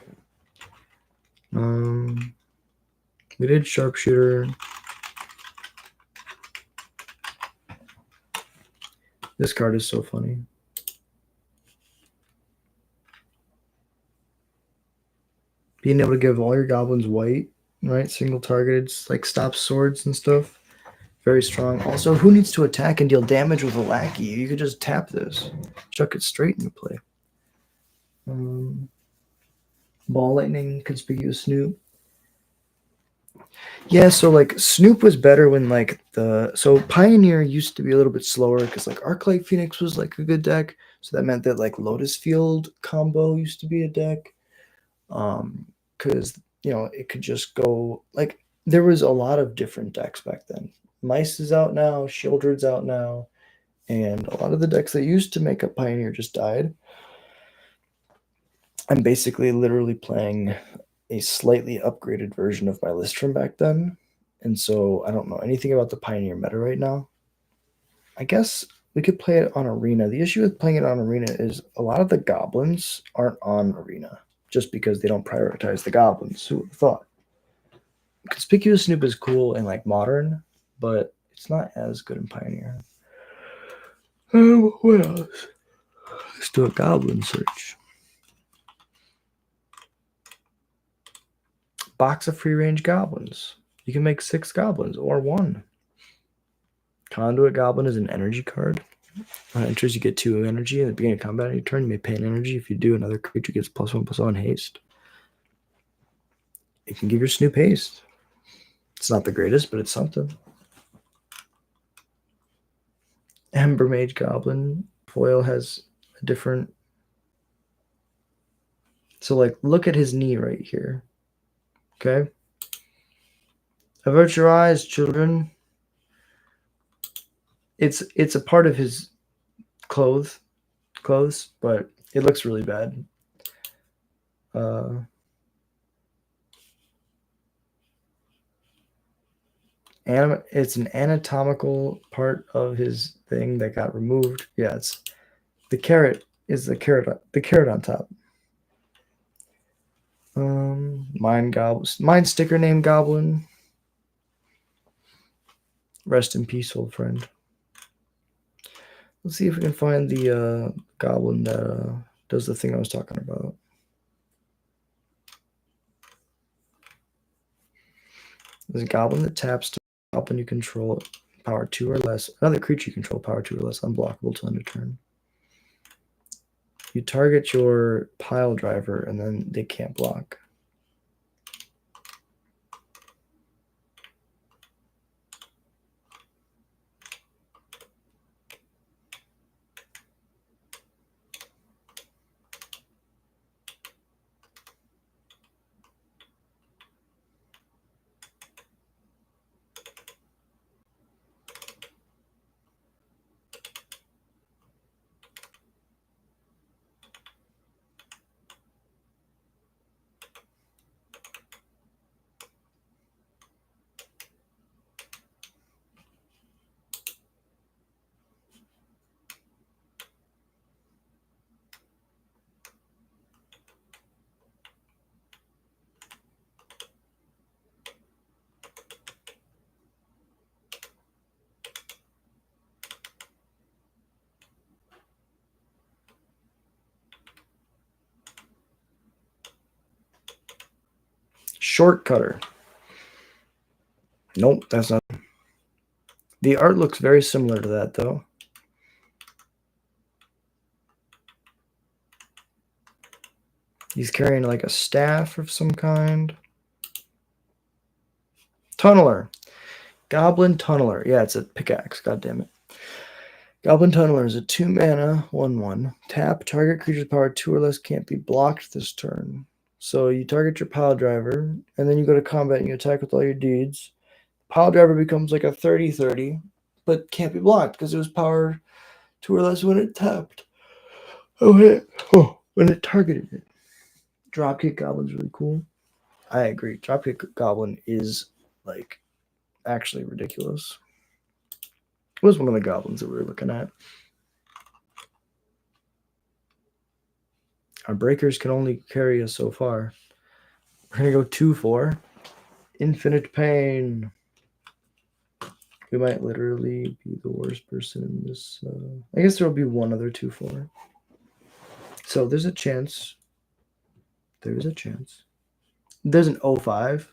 We did Sharpshooter. This card is so funny. Being able to give all your goblins white, right? Single targeted, like stop swords and stuff. Very strong. Also, who needs to attack and deal damage with a lackey? You could just tap this. Chuck it straight into play. Ball Lightning, Conspicuous Snoop. Yeah, so like Snoop was better when like so Pioneer used to be a little bit slower because like Arclight Phoenix was like a good deck. So that meant that like Lotus Field combo used to be a deck. Because it could just go like there was a lot of different decks back then. Mice is out now, Shieldred's out now, and a lot of the decks that used to make up Pioneer just died. I'm basically literally playing a slightly upgraded version of my list from back then. And so I don't know anything about the Pioneer meta right now. I guess we could play it on Arena. The issue with playing it on Arena is a lot of the Goblins aren't on Arena just because they don't prioritize the Goblins. Who would have thought? Conspicuous Snoop is cool in like Modern, but it's not as good in Pioneer. What else? Let's do a Goblin search. Box of free range goblins. You can make 6 goblins or 1. Conduit Goblin is an energy card. On enters, you get 2 energy. At the beginning of combat on your turn, you may pay an energy. If you do, another creature gets +1/+1 haste. It can give your Snoop haste. It's not the greatest, but it's something. Ember Mage Goblin. Foil has a different... So, like, look at his knee right here. Okay? Avert your eyes, children. It's a part of his clothes, but it looks really bad. It's an anatomical part of his thing that got removed. Yeah, it's the carrot is the carrot on top. Mine sticker name Goblin. Rest in peace, old friend. Let's see if we can find the goblin that does the thing I was talking about. There's a goblin that taps to goblin you control power 2 or less. Another creature you control power 2 or less, unblockable till end of turn. You target your pile driver and then they can't block. Shortcutter. Nope, that's not. The art looks very similar to that, though. He's carrying like a staff of some kind. Tunneler. Goblin Tunneler. Yeah, it's a pickaxe. God damn it. Goblin Tunneler is a 2-mana 1/1. Tap. Target creature's power 2 or less can't be blocked this turn. So you target your pile driver, and then you go to combat and you attack with all your deeds. Pile driver becomes like a 30/30, but can't be blocked because it was power 2 or less when it tapped. When it targeted it. Dropkick Goblin's really cool. I agree. Dropkick Goblin is like actually ridiculous. It was one of the goblins that we were looking at. Our breakers can only carry us so far. We're going to go 2/4. Infinite Pain. We might literally be the worst person in this. I guess there will be one other 2/4. So there's a chance. There's a chance. There's an 0/5.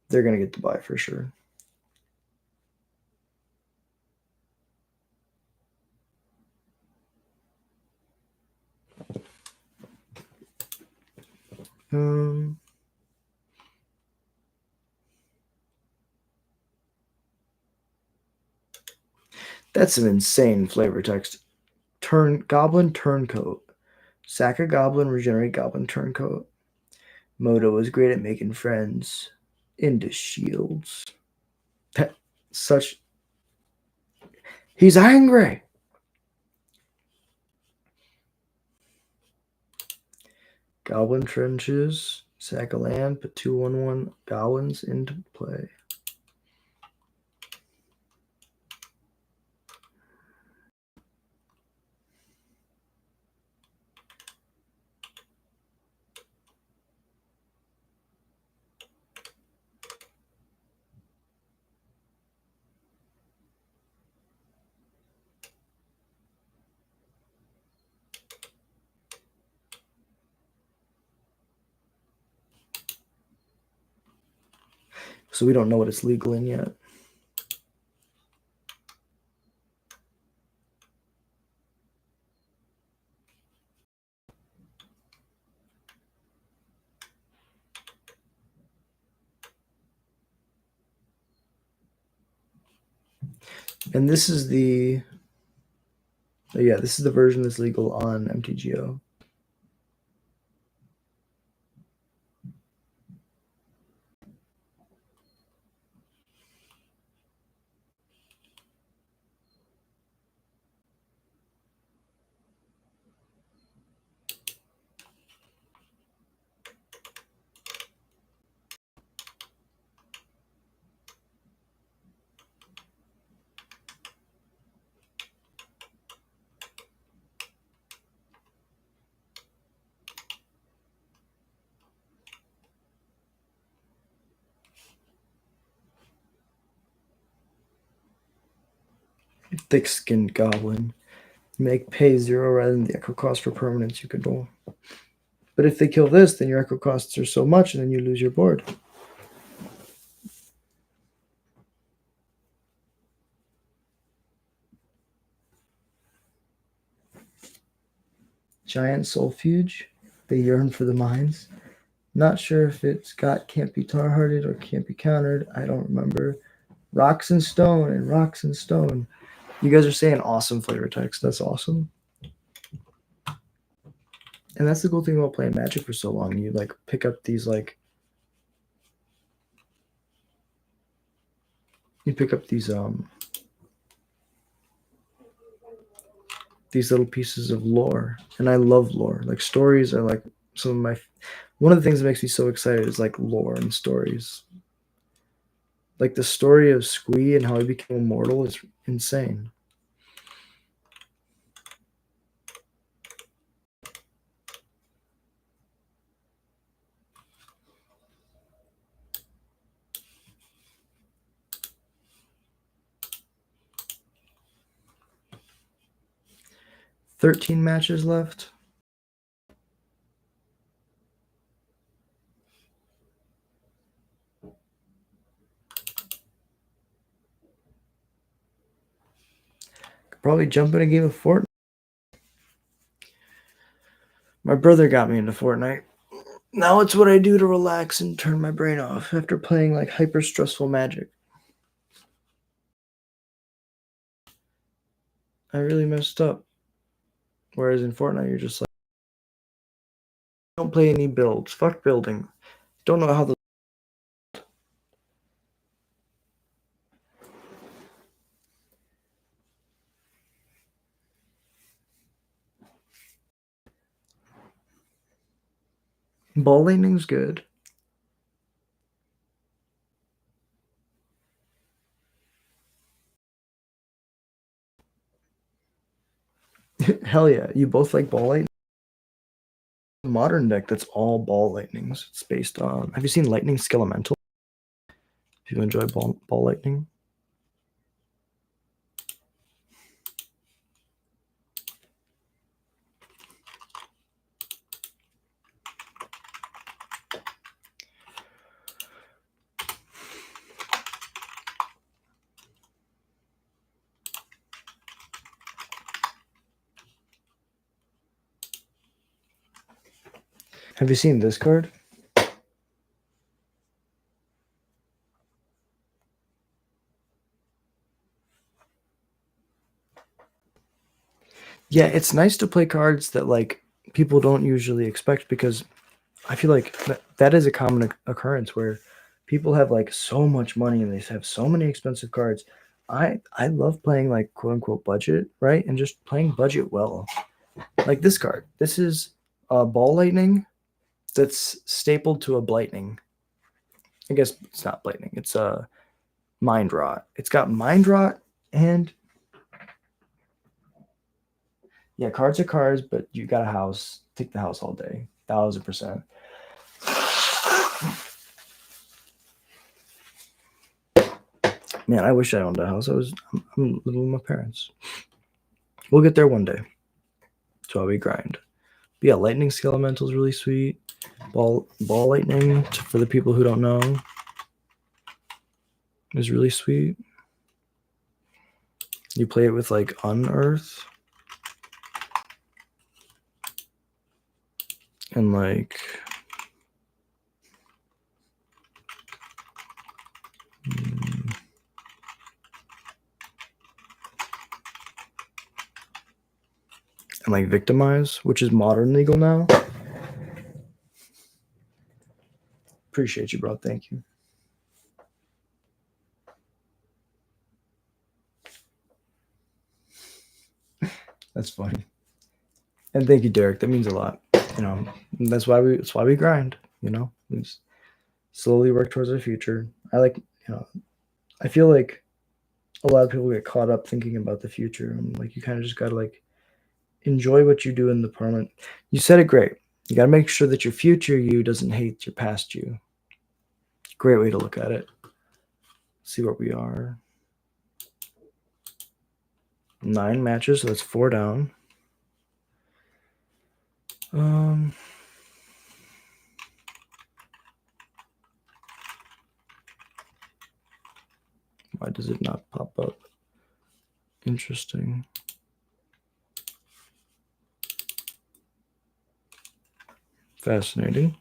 They're going to get the buy for sure. That's an insane flavor text. Goblin Turncoat. Sack a goblin, regenerate goblin turncoat. Moto is great at making friends. Into shields. Such. He's angry. Goblin Trenches. Sack a land, put 2/1/1 goblins into play. So we don't know what it's legal in yet. And this is the, yeah, this is the version that's legal on mtgo. Thick-skinned goblin. Make pay 0 rather than the echo cost for permanents you control. But if they kill this, then your echo costs are so much, and then you lose your board. Giant Sulfuge. They yearn for the mines. Not sure if it's got can't be tar-hearted or can't be countered. I don't remember. Rocks and Stone and Rocks and Stone. You guys are saying awesome flavor text. That's awesome. And that's the cool thing about playing Magic for so long. You like pick up these like these little pieces of lore. And I love lore. Like stories are like some of my one of the things that makes me so excited is like lore and stories. Like the story of Squee and how he became immortal is insane. "13 matches left. Probably jump in a game of Fortnite. My brother got me into Fortnite. Now it's what I do to relax and turn my brain off after playing like hyper stressful Magic. I really messed up. Whereas in Fortnite, you're just like, don't play any builds. Fuck building. Don't know how the ball lightning's good. Hell yeah, you both like ball lightning? Modern deck that's all ball lightnings. It's based on. Have you seen Lightning Skelemental? If you enjoy ball lightning. Have you seen this card? Yeah, it's nice to play cards that like people don't usually expect, because I feel like that is a common occurrence where people have like so much money and they have so many expensive cards. I love playing like quote unquote budget, right? And just playing budget well. Like this card. This is a ball lightning that's stapled to a blightning. I guess it's not blightning. It's a mind rot. It's got mind rot and yeah, cards are cards, but you got a house. Take the house all day. 1000%. Man, I wish I owned a house. I'm living with my parents. We'll get there one day. That's why we grind. But yeah, Lightning Skelemental is really sweet. Ball lightning, for the people who don't know, is really sweet. You play it with like Unearth and like and like Victimize, which is modern legal now. Appreciate you, bro. Thank you. That's funny. And thank you, Derek. That means a lot. You know, that's why we grind, you know. We just slowly work towards our future. I feel like a lot of people get caught up thinking about the future, and like you kind of just gotta like enjoy what you do in the moment. You said it great. You gotta make sure that your future you doesn't hate your past you. Great way to look at it. See where we are. 9 matches, so that's 4 down. Why does it not pop up? Interesting. Fascinating.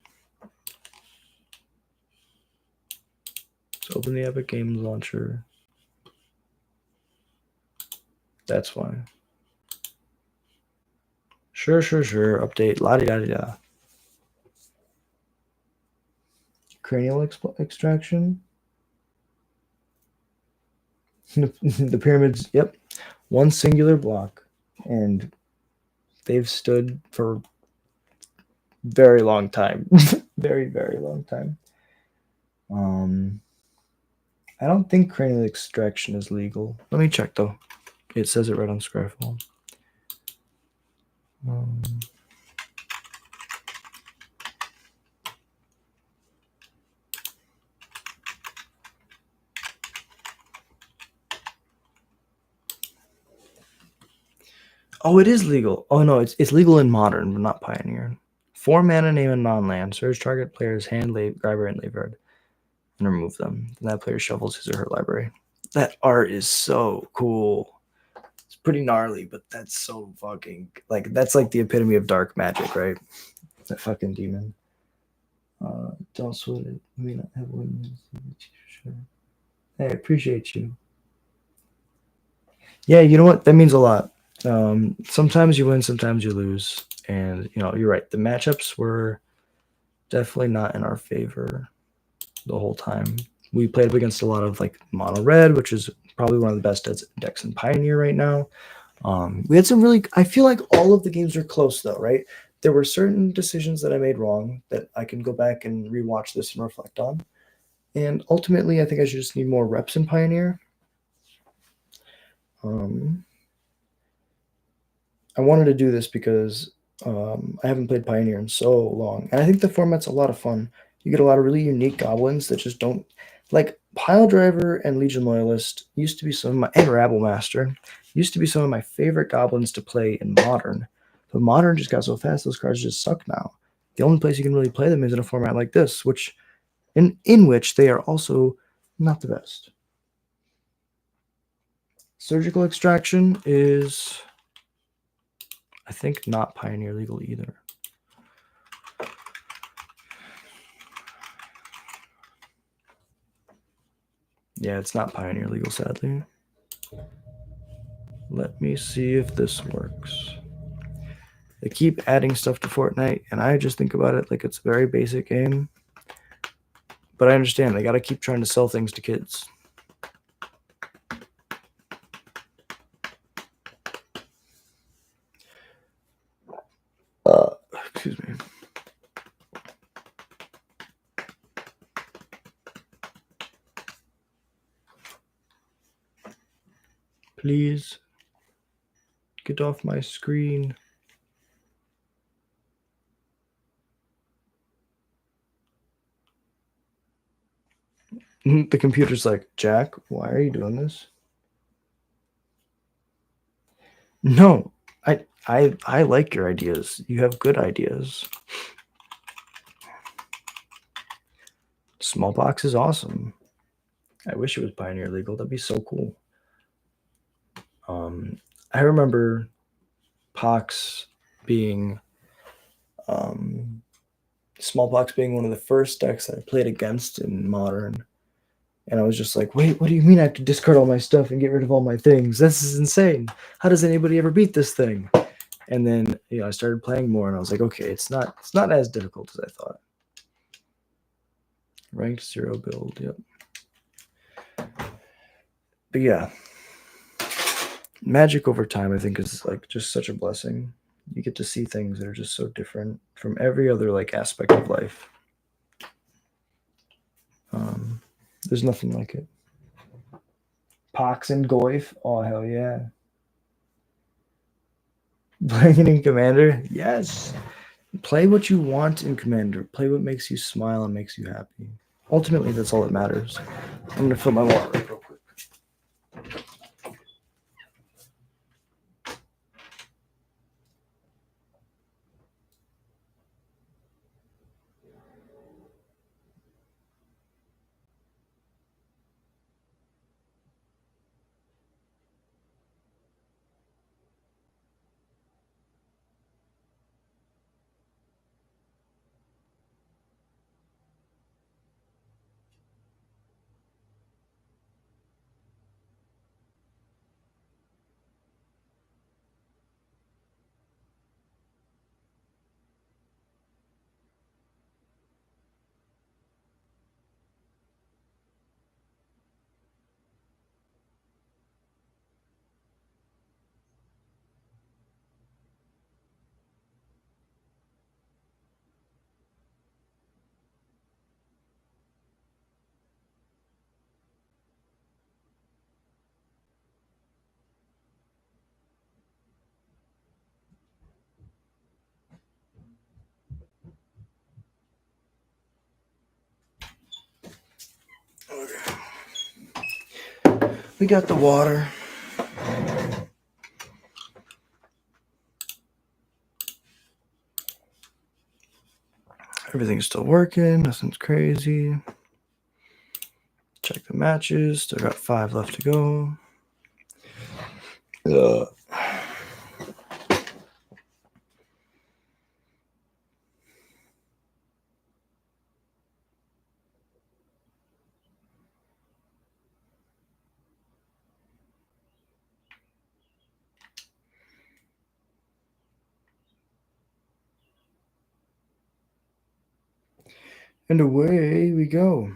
Let's open the Epic Games launcher. That's why. Sure. Update. La-di-da-di-da. Cranial extraction. The pyramids, yep. One singular block. And they've stood for very long time. Very, very long time. I don't think cranial extraction is legal. Let me check though. It says it right on Scryfall. Oh, it is legal. Oh no, it's legal in Modern, but not Pioneer. 4 mana, name a non-land. Search target player's hand, library, and graveyard, and remove them. Then that player shuffles his or her library. That art is so cool. It's pretty gnarly, but that's so fucking like that's like the epitome of dark magic, right? That fucking demon. Don't sweat it. We may not have wins. Sure. Hey, I appreciate you. Yeah, you know what? That means a lot. Sometimes you win, sometimes you lose, and you know you're right. The matchups were definitely not in our favor the whole time. We played up against a lot of like mono red, which is probably one of the best decks in Pioneer right now. We had some really. I feel like all of the games are close though, right? There were certain decisions that I made wrong that I can go back and rewatch this and reflect on. And ultimately, I think I should just need more reps in Pioneer. I wanted to do this because I haven't played Pioneer in so long. And I think the format's a lot of fun. You get a lot of really unique goblins that just don't... Like, Pile Driver and Legion Loyalist used to be some of my... And Rabble Master used to be some of my favorite goblins to play in Modern. But Modern just got so fast, those cards just suck now. The only place you can really play them is in a format like this, which in which they are also not the best. Surgical Extraction is, I think, not Pioneer legal either. Yeah, it's not Pioneer legal, sadly. Let me see if this works. They keep adding stuff to Fortnite, and I just think about it like it's a very basic game. But I understand they got to keep trying to sell things to kids. Excuse me. Please get off my screen. The computer's like, Jack, why are you doing this? No, I like your ideas. You have good ideas. Smallpox is awesome. I wish it was Pioneer legal. That'd be so cool. I remember Pox being Smallpox being one of the first decks that I played against in Modern. And I was just like, wait, what do you mean I have to discard all my stuff and get rid of all my things? This is insane. How does anybody ever beat this thing? And then, you know, I started playing more and I was like, okay, it's not as difficult as I thought. Ranked 0 build, yep. But yeah. Magic over time, I think, is like just such a blessing. You get to see things that are just so different from every other like aspect of life. There's nothing like it. Pox and Goif, oh hell yeah. Playing in Commander, yes. Play what you want in Commander. Play what makes you smile and makes you happy. Ultimately, that's all that matters. I'm gonna fill my water up real quick. Okay. We got the water. Everything's still working. Nothing's crazy. Check the matches. Still got 5 left to go. And away we go.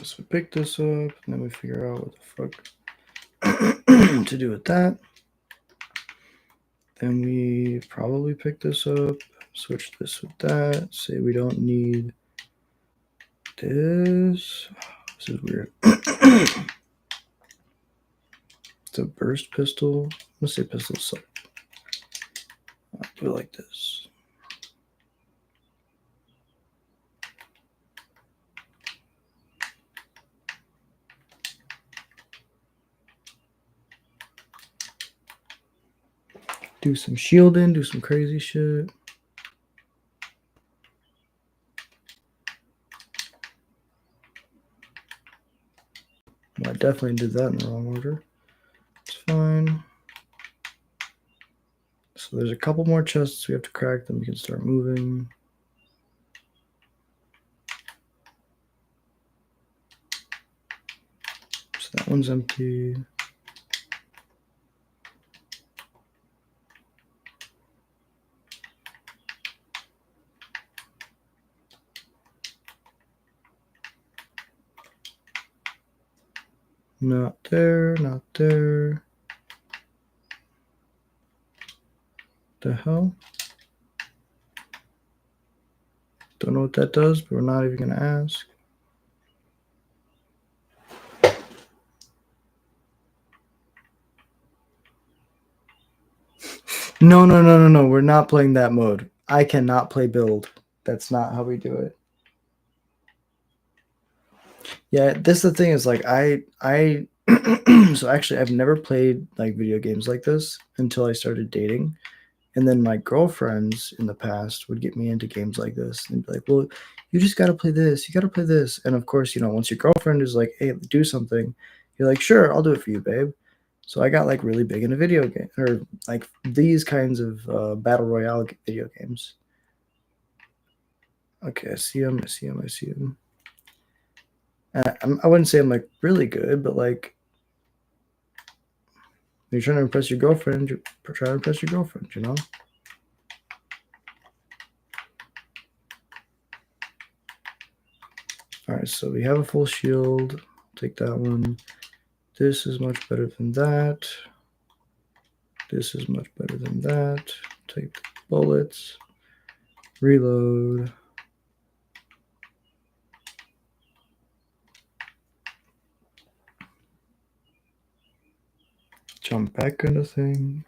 So we pick this up, and then we figure out what the fuck to do with that. Then we probably pick this up, switch this with that, say we don't need this. This is weird. It's a burst pistol. Let's say pistol sight. I'll do it like this. Do some shielding, do some crazy shit. Well, I definitely did that in the wrong order. It's fine. So there's a couple more chests we have to crack, then we can start moving. So that one's empty. Not there, not there. The hell? Don't know what that does, but we're not even gonna ask. No, no, no, no, no. We're not playing that mode. I cannot play build. That's not how we do it. Yeah, this the thing is like I so actually I've never played like video games like this until I started dating. And then my girlfriends in the past would get me into games like this and be like, well, you just got to play this. You got to play this. And of course, you know, once your girlfriend is like, hey, do something, you're like, sure, I'll do it for you, babe. So I got like really big into video game or like these kinds of battle royale video games. Okay, I see him. I see him. I see him. I wouldn't say I'm like really good, but like you're trying to impress your girlfriend, you try to impress your girlfriend, you know? All right, so we have a full shield. Take that one. This is much better than that. This is much better than that. Take the bullets. Reload. Jump back into thing.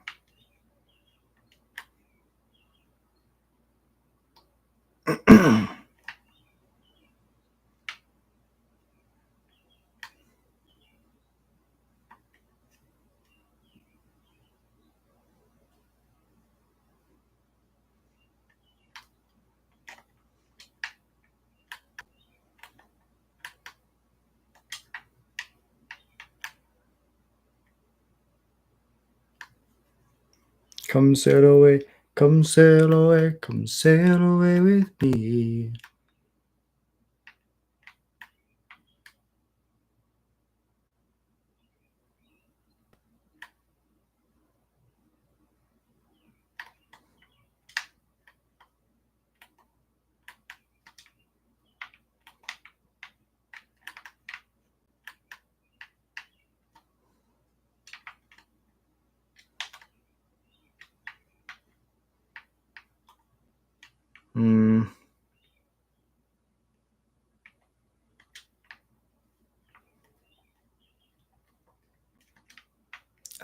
Come sail away, come sail away, come sail away with me.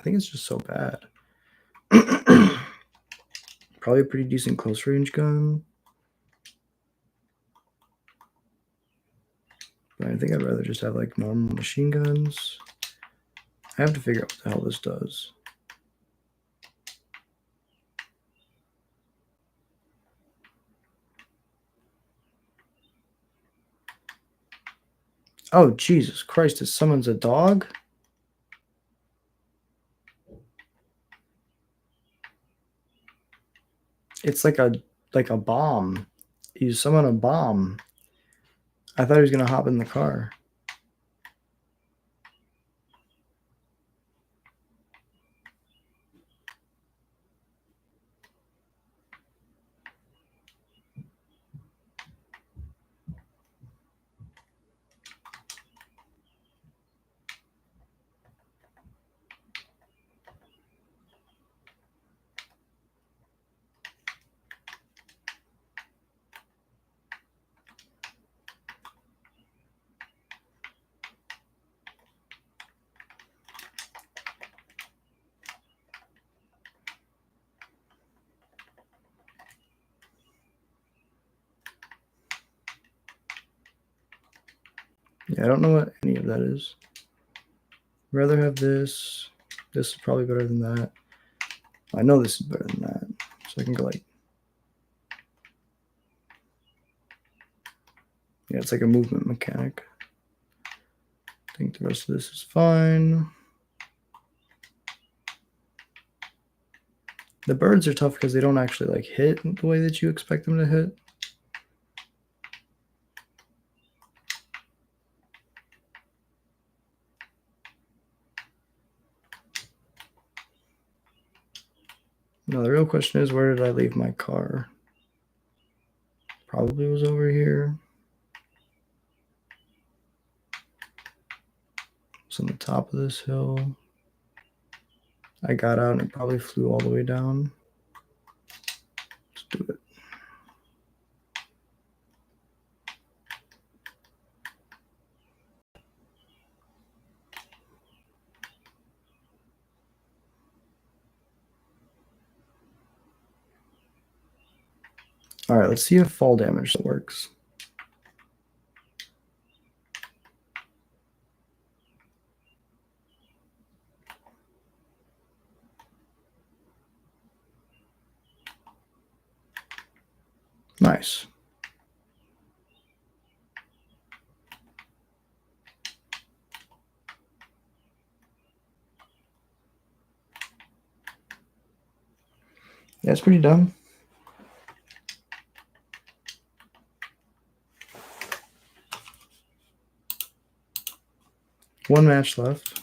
I think it's just so bad. Probably a pretty decent close range gun. But I think I'd rather just have like normal machine guns. I have to figure out what the hell this does. Oh, Jesus Christ, it summons a dog? It's like a bomb. You summon a bomb. I thought he was gonna hop in the car. Yeah, I don't know what any of that is. Rather have this. This is probably better than that. I know this is better than that. So I can go like, yeah, it's like a movement mechanic. I think the rest of this is fine. The birds are tough because they don't actually like hit the way that you expect them to hit. Now the real question is, where did I leave my car? Probably was over here. It's on the top of this hill. I got out and it probably flew all the way down. Let's do it. All right, let's see if fall damage works. Nice. Yeah, it's pretty dumb. One match left.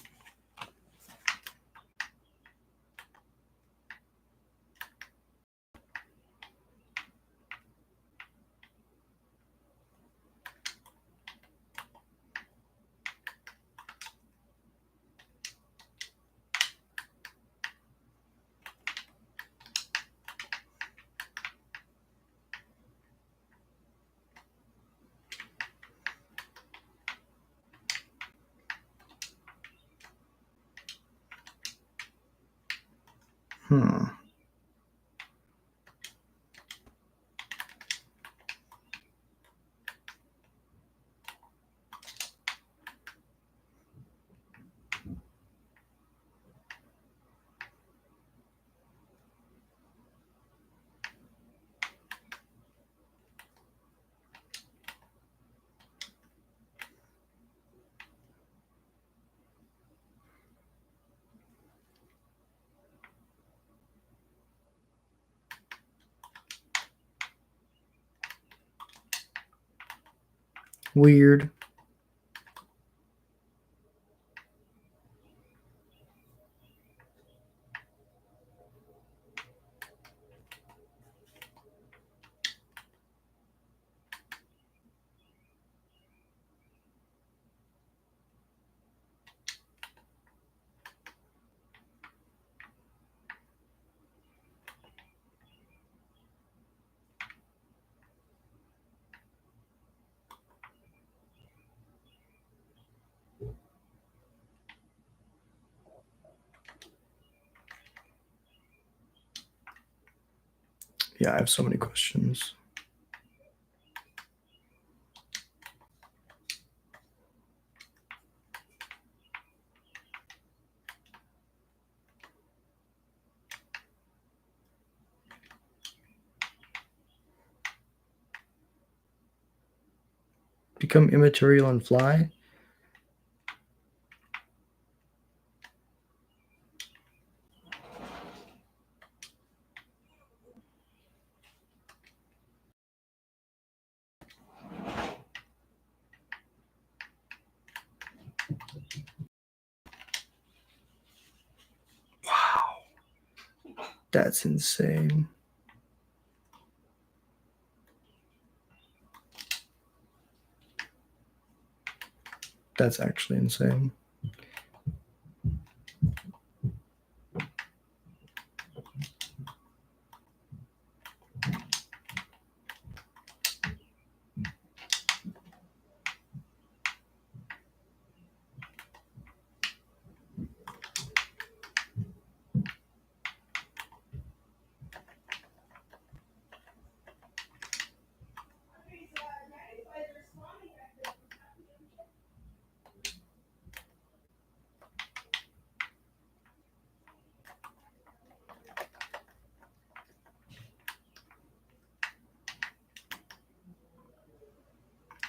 Weird. Yeah, I have so many questions. Become immaterial and fly? Wow. That's insane. That's actually insane.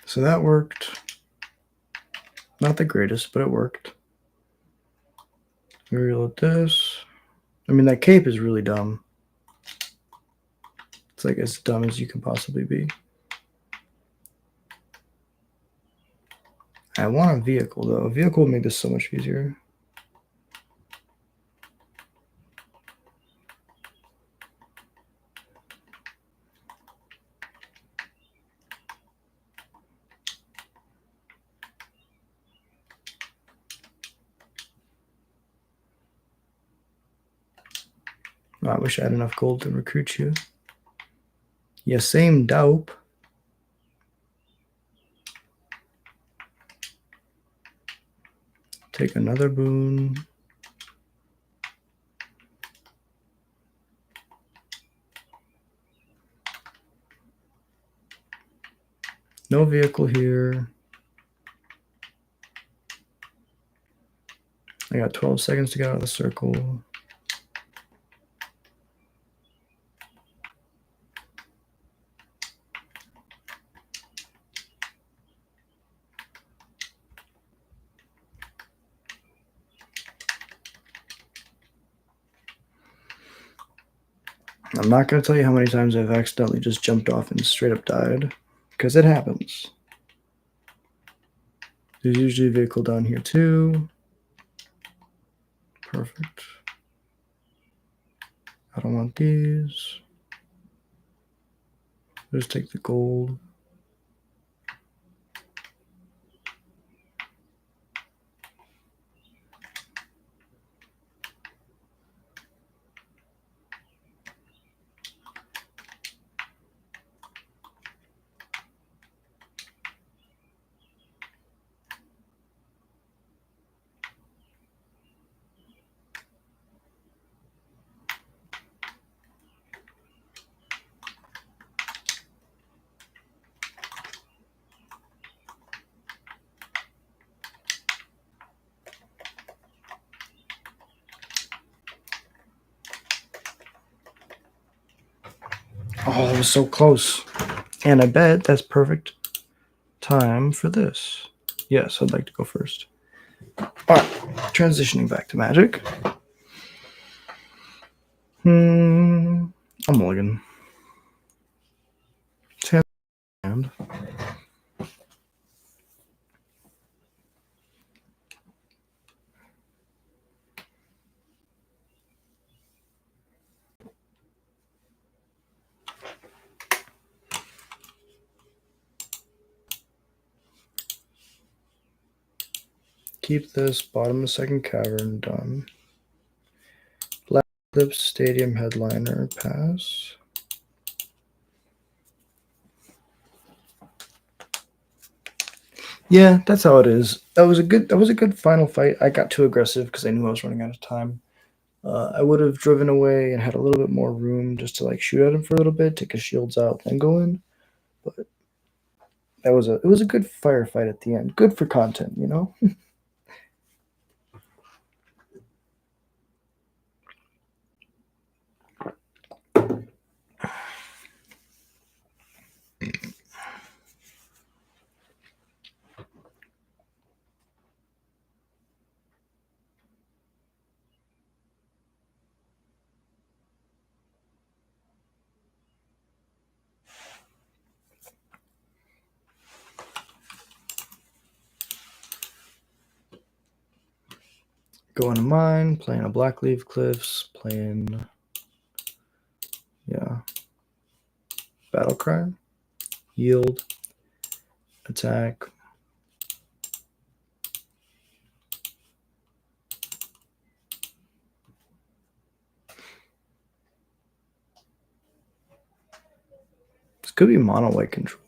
So that worked. Not the greatest, but it worked. We reload this. I mean, that cape is really dumb. It's like as dumb as you can possibly be. I want a vehicle, though. A vehicle would make this so much easier. Oh, I wish I had enough gold to recruit you. Yeah, same dope. Take another boon. No vehicle here. I got 12 seconds to get out of the circle. I'm not going to tell you how many times I've accidentally just jumped off and straight up died, because it happens. There's usually a vehicle down here too. Perfect. I don't want these. Just take the gold. Oh, that was so close. And I bet that's perfect time for this. Yes, I'd like to go first. All right, transitioning back to Magic. I'm mulligan. And keep this bottom of second cavern done. Left clip stadium headliner pass. Yeah, that's how it is. That was a good final fight. I got too aggressive because I knew I was running out of time. I would have driven away and had a little bit more room just to like shoot at him for a little bit, take his shields out, then go in. But it was a good firefight at the end. Good for content, you know. Going to mine, playing a Blackleaf Cliffs, playing, yeah, Battle Cry, Yield, Attack. This could be mono white control.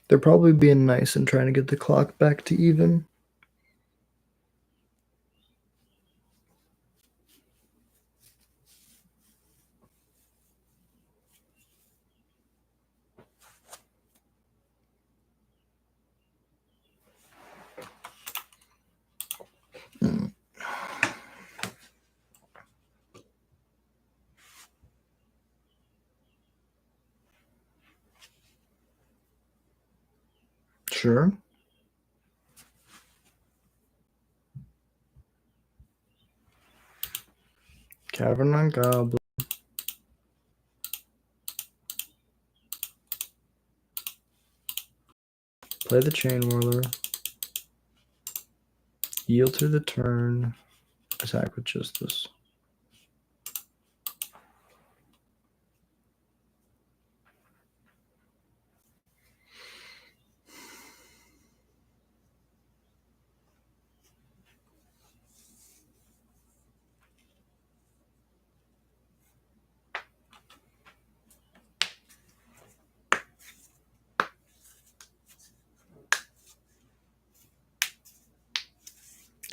They're probably being nice and trying to get the clock back to even. Sure. Cavern on Goblin. Play the Chain Whirler. Yield through the turn. Attack with Justice.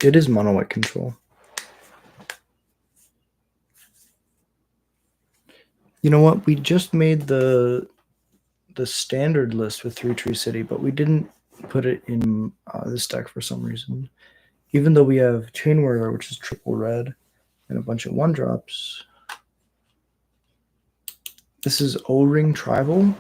It is mono white control. You know what? We just made the standard list with 3 Tree City, but we didn't put it in this deck for some reason. Even though we have Chain Whirler, which is triple red, and a bunch of 1-drops. This is O-Ring Tribal.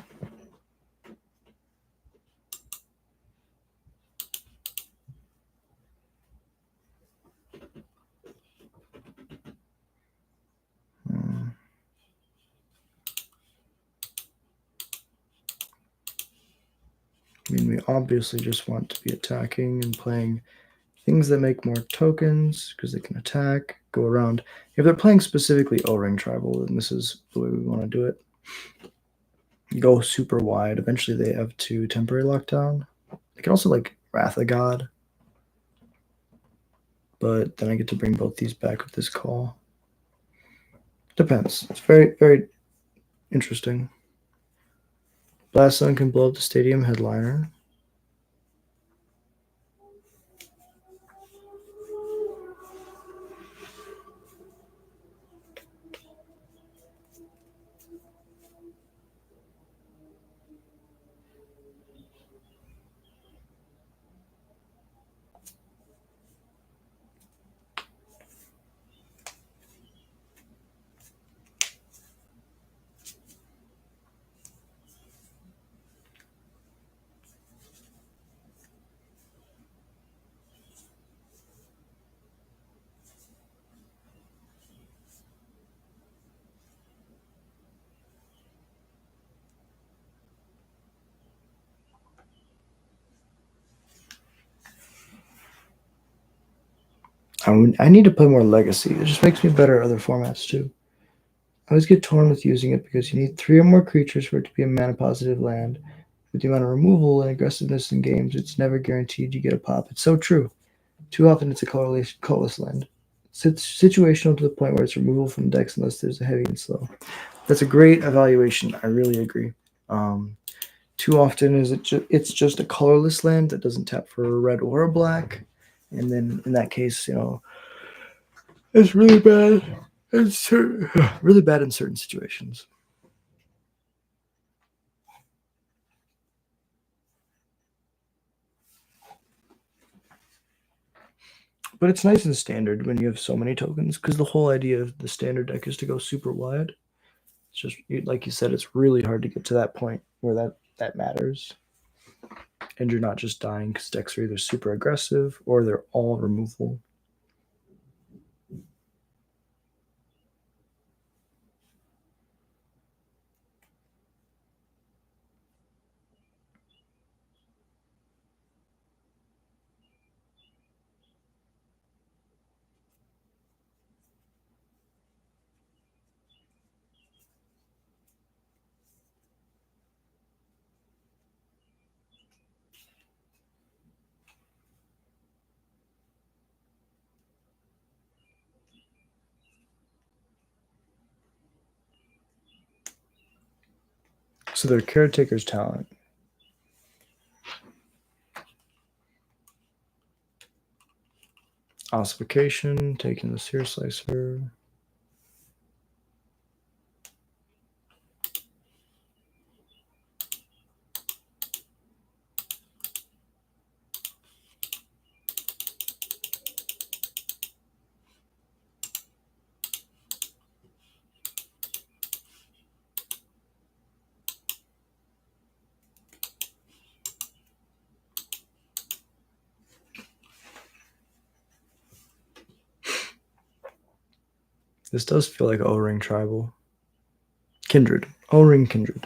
I mean, we obviously just want to be attacking and playing things that make more tokens because they can attack, go around. If they're playing specifically O-Ring Tribal, then this is the way we want to do it. Go super wide. Eventually they have 2 temporary lockdown. They can also like Wrath of God. But then I get to bring both these back with this call. Depends. It's very, very interesting. Blast Zone can blow up the stadium headliner. I need to play more Legacy. It just makes me better at other formats too. I always get torn with using it because you need 3 or more creatures for it to be a mana positive land. With the amount of removal and aggressiveness in games, it's never guaranteed you get a pop. It's so true. Too often it's a colorless land. It's situational to the point where it's removal from decks unless there's a heavy and slow. That's a great evaluation. I really agree. Too often it's just a colorless land that doesn't tap for a red or a black. And then in that case, it's really bad. It's really bad in certain situations. But it's nice in standard when you have so many tokens, because the whole idea of the standard deck is to go super wide. It's just, like you said, it's really hard to get to that point where that matters. And you're not just dying because decks are either super aggressive or they're all removal. So their caretaker's talent. Ossification, taking the Seer Slicer. This does feel like O-Ring Tribal. Kindred. O-Ring Kindred.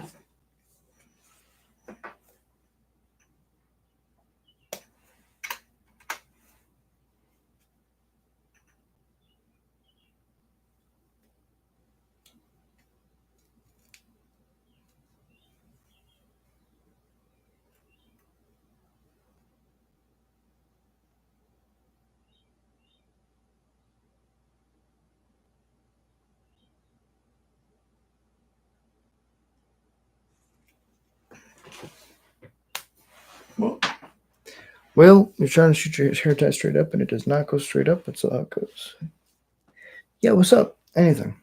Well, you're trying to shoot your hair tie straight up, and it does not go straight up. That's how it goes. Yeah, what's up? Anything.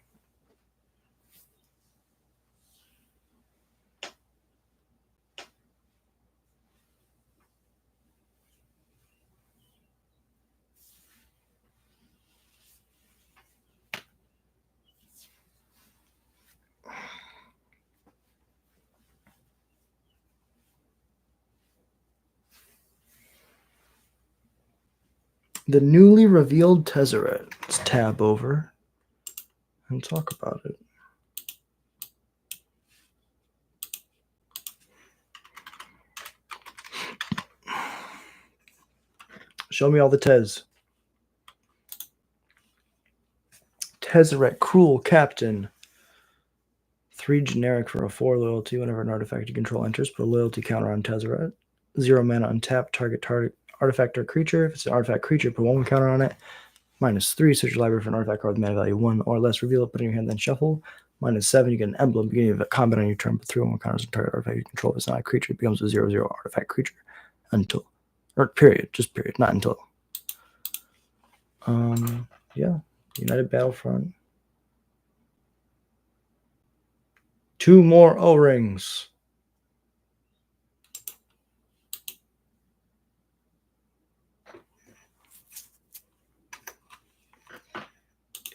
The newly revealed Tezzeret. Let's tab over and talk about it. Show me all the Tez. Tezzeret, Cruel Captain. 3 generic for a 4 loyalty. Whenever an artifact you control enters, put a loyalty counter on Tezzeret. 0 mana untap, target artifact or creature. If it's an artifact creature, put 1 counter on it. -3, search your library for an artifact card with mana value 1 or less. Reveal it, put it in your hand, then shuffle. -7, you get an emblem. Beginning of a combat on your turn, put 3 or 1 counters on target artifact you control. If it's not a creature, it becomes a 0/0 artifact creature until, or period, just period, not until. Yeah, United Battlefront. 2 more O-rings.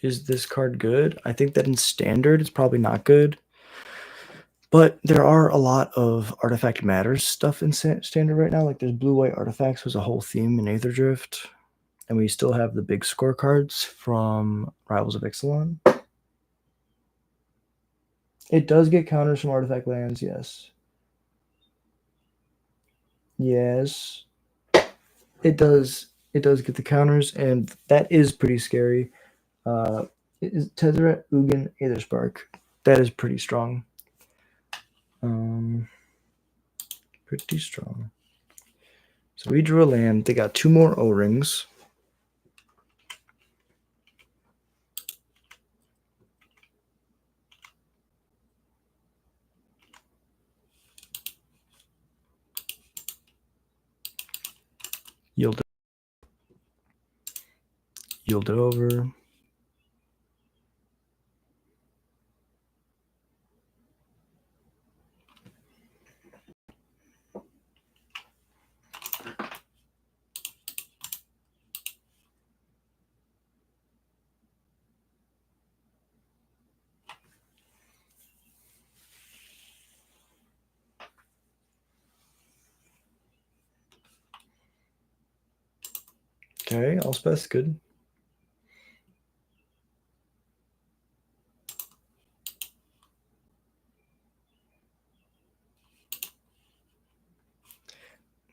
Is this card good? I think that in standard it's probably not good. But there are a lot of Artifact Matters stuff in standard right now. Like there's blue-white artifacts was a whole theme in Aetherdrift. And we still have the big scorecards from Rivals of Ixalan. It does get counters from artifact lands, yes. Yes. It does. It does get the counters, and that is pretty scary. Is Tezzeret, Ugin, Aetherspark. That is pretty strong. Pretty strong. So we drew a land. They got 2 more O-rings. Yield it over. Okay, Elspeth's good.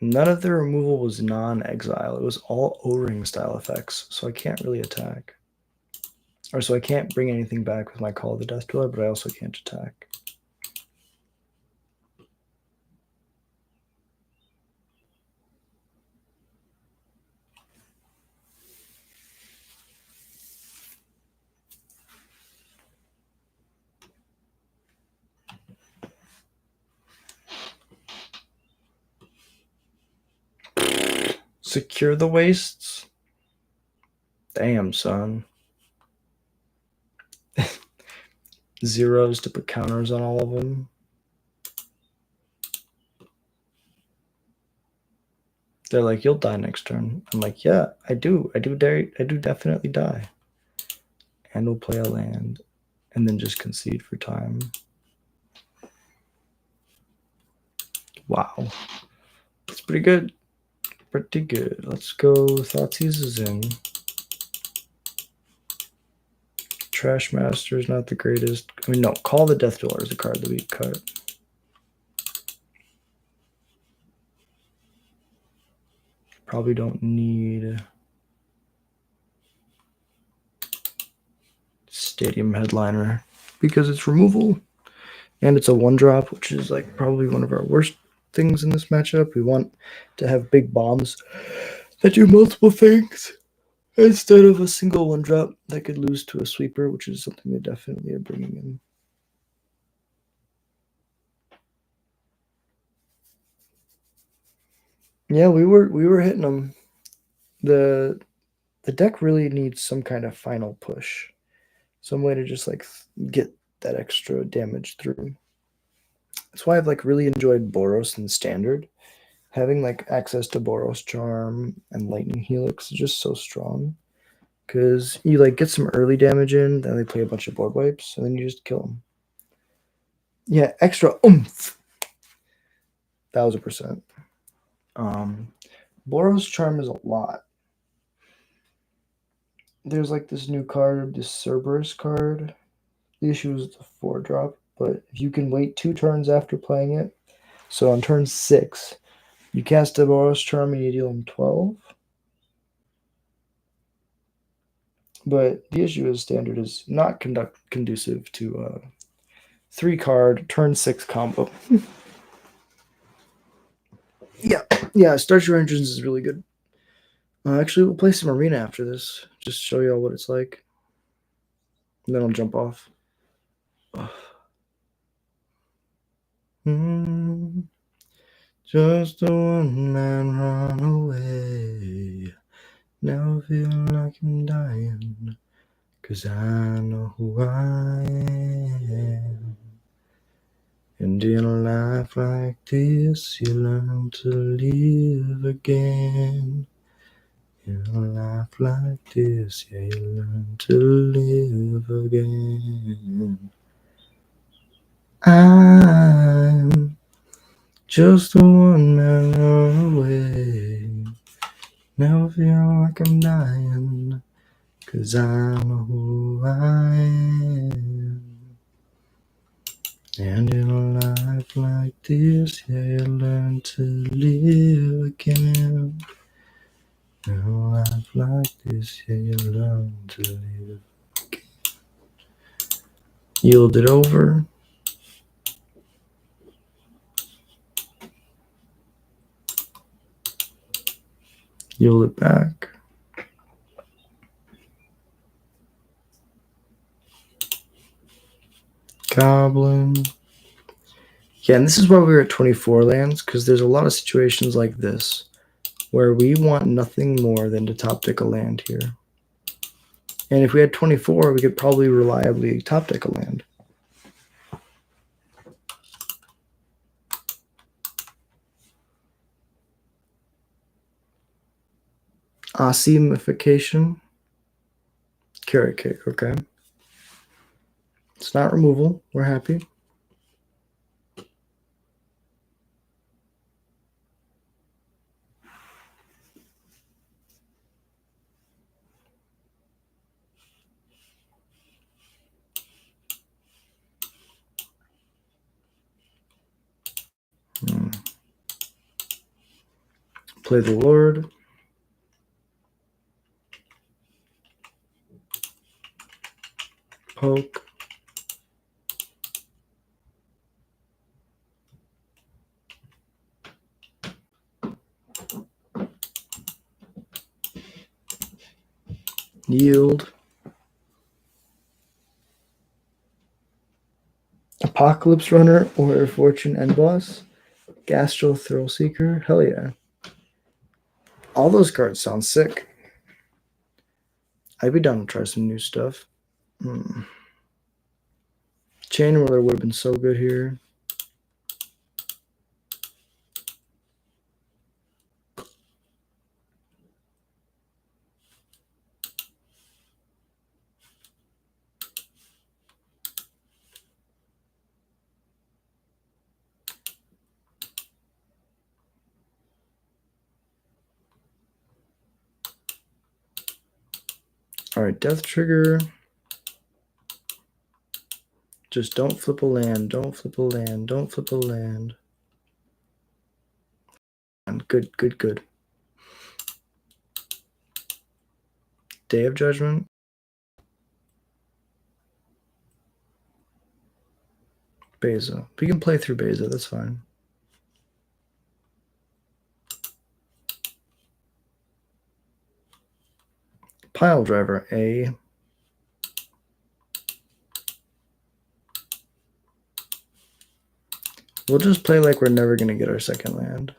None of the removal was non-exile. It was all O-ring style effects, so I can't really attack. Or so I can't bring anything back with my Call of the Death Dweller, but I also can't attack. Secure the wastes? Damn, son. Zeros to put counters on all of them. They're like, you'll die next turn. I'm like, yeah, I do. I do definitely die. And we'll play a land. And then just concede for time. Wow. That's pretty good. Pretty good. Let's go. Thoughtseize is in. Trash Master is not the greatest. I mean, no. Call the Death Dweller is the card that we cut. Probably don't need Stadium Headliner because it's removal. And it's a 1-drop, which is like probably one of our worst things in this matchup. We want to have big bombs that do multiple things instead of a single 1-drop that could lose to a sweeper, which is something they definitely are bringing in. Yeah, we were hitting them. The deck really needs some kind of final push, some way to just like get that extra damage through. That's why I've like really enjoyed Boros in Standard. Having like access to Boros Charm and Lightning Helix is just so strong. Because you like get some early damage in, then they play a bunch of board wipes, and then you just kill them. Yeah, extra oomph. 1000%. Boros Charm is a lot. There's like this new card, this Cerberus card. The issue is the 4-drop, but if you can wait 2 turns after playing it, so on turn 6, you cast a Boros Charm and you deal them 12. But the issue is Standard is not conducive to 3-card turn 6 combo. yeah, Start Your Engines is really good. Actually, we'll play some Arena after this, just to show you all what it's like. And then I'll jump off. Just a one-man run away. Now I feel like I'm dying, 'cause I know who I am. And in a life like this, you learn to live again. In a life like this, yeah, you learn to live again. I'm just a one-man run away. Never feel like I'm dying, 'cause I know who I am. And in a life like this, yeah, you learn to live again. In a life like this, yeah, you learn to live again. Yield it over. Yield it back. Goblin. Yeah, and this is why we were at 24 lands, because there's a lot of situations like this where we want nothing more than to top deck a land here. And if we had 24, we could probably reliably top deck a land. Ossification. Carrot cake, okay. It's not removal. We're happy. Play the Lord. Poke. Yield. Apocalypse Runner or Fortune End Boss. Gastro Thrill Seeker. Hell yeah. All those cards sound sick. I'd be down to try some new stuff. Chain Roller would have been so good here. All right, Death Trigger. Just don't flip a land. Don't flip a land. Don't flip a land. Good, good, good. Day of Judgment. Beza. We can play through Beza. That's fine. Pile Driver A. We'll just play like we're never going to get our second land.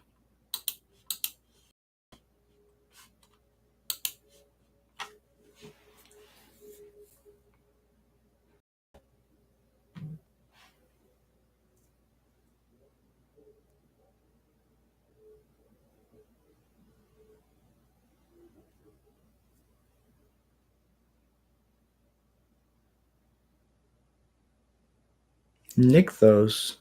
Nykthos.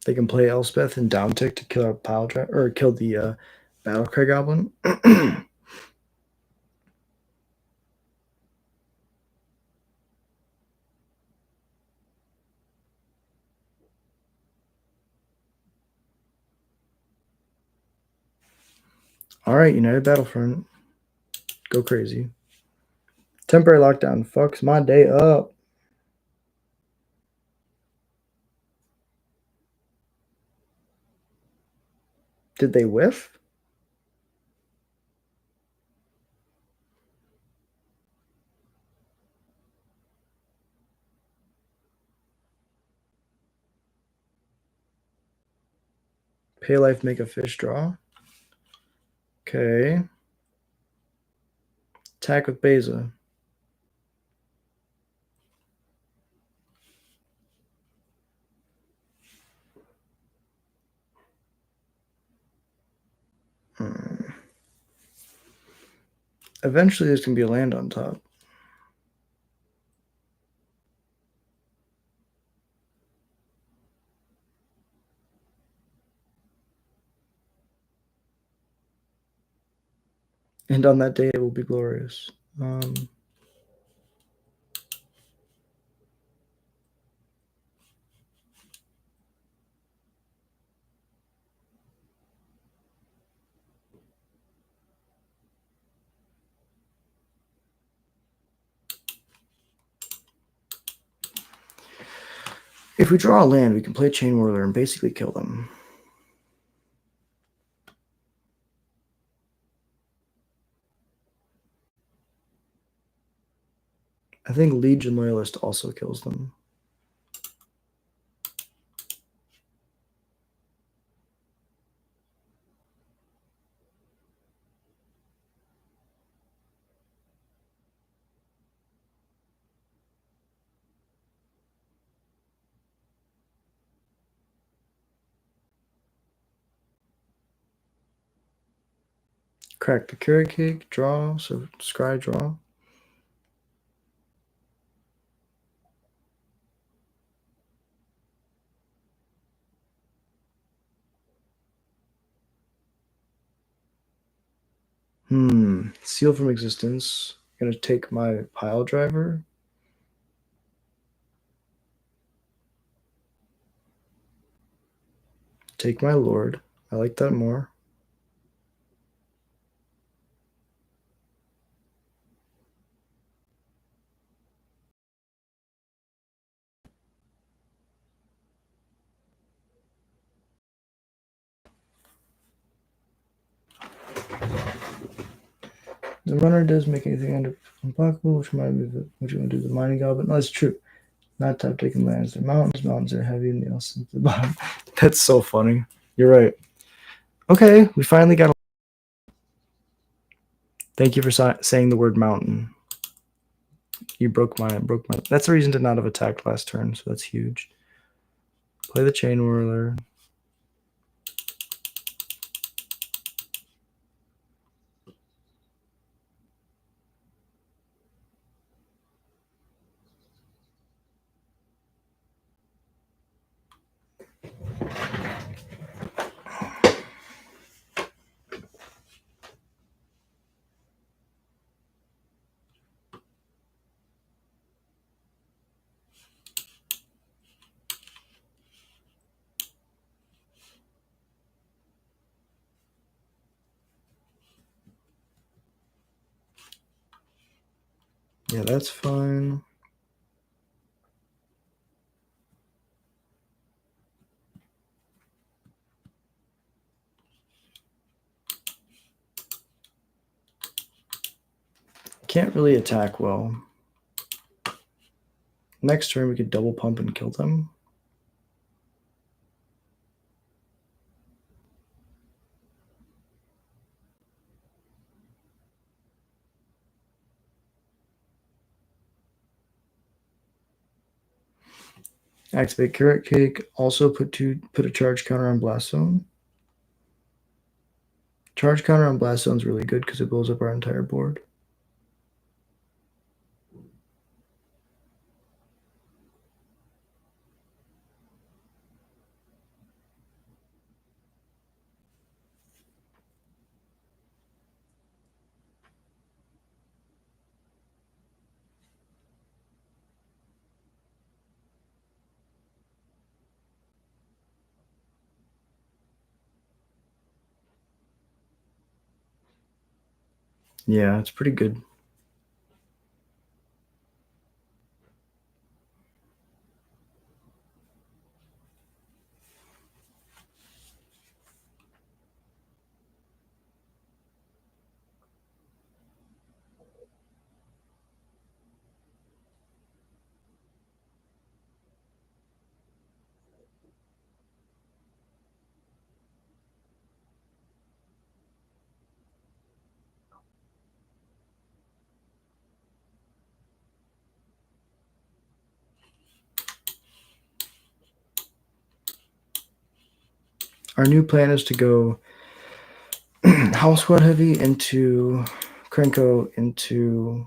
They can play Elspeth and downtick to kill our pile driver or kill the Battlecry Goblin. All right, United Battlefront. Go crazy. Temporary lockdown fucks my day up. Did they whiff? Pay life, make a fish draw. Okay. Attack with Beza. Eventually, there's going to be a land on top. And on that day, it will be glorious. If we draw a land, we can play Chain Whirler and basically kill them. I think Legion Loyalist also kills them. Crack the carrot cake, draw, so scry draw. Seal from existence. I'm gonna take my pile driver. Take my lord. I like that more. The runner does make anything unblockable, which reminds me of what you want to do the mining goblin. No, that's true. Not top taking lands. They're mountains. Mountains are heavy and they all sink to the bottom. That's so funny. You're right. Okay, we finally got. Thank you for saying the word mountain. You broke my. That's the reason to not have attacked last turn, so that's huge. Play the Chain Whirler. Yeah, that's fine. Can't really attack well. Next turn, we could double pump and kill them. Activate Carrot Cake. Also put a charge counter on Blast Zone. Charge counter on Blast Zone is really good because it blows up our entire board. Yeah, it's pretty good. Our new plan is to go House Squad Heavy into Krenko into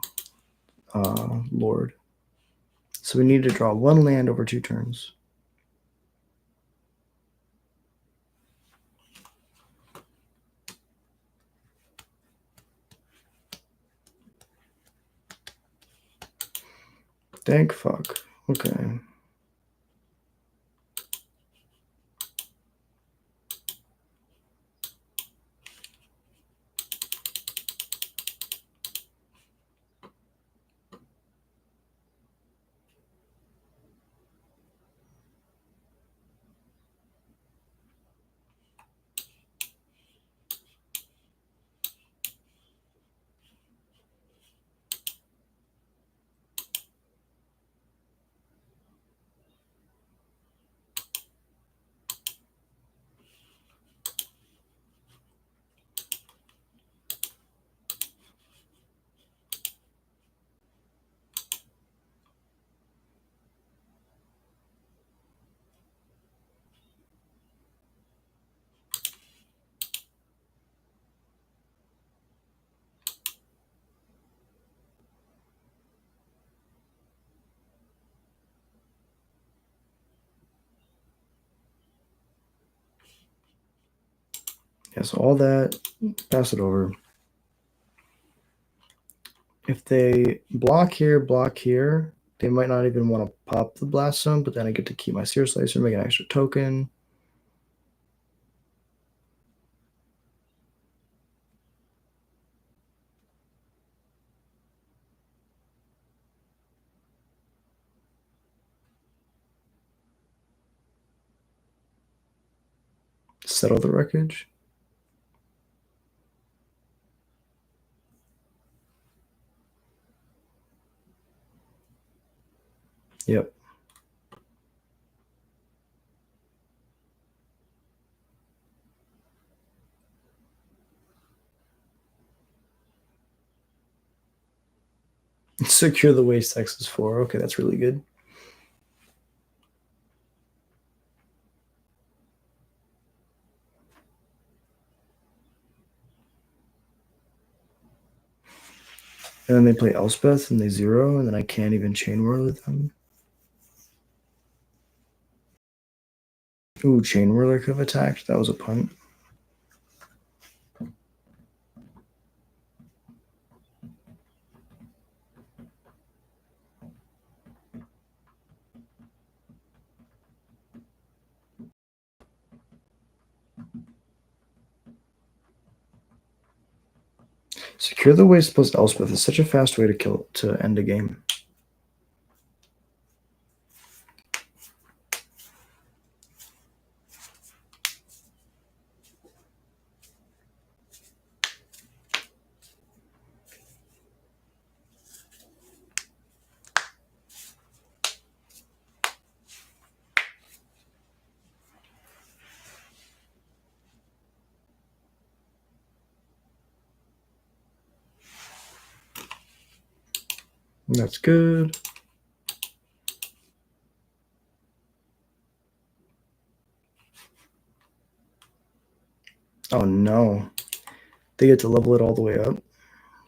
Lord. So we need to draw one land over 2 turns. Thank fuck. Okay. Yeah, so all that, pass it over. If they block here, they might not even want to pop the Blast Zone, but then I get to keep my Seer Slicer, make an extra token. Settle the wreckage. Yep. Secure the waste X is 4. Okay, that's really good. And then they play Elspeth and they 0, and then I can't even Chain Whirl with them. Ooh, Chain Whirler could have attacked. That was a punt. Secure the waste plus Elspeth is such a fast way to end a game. That's good. Oh no. They get to level it all the way up.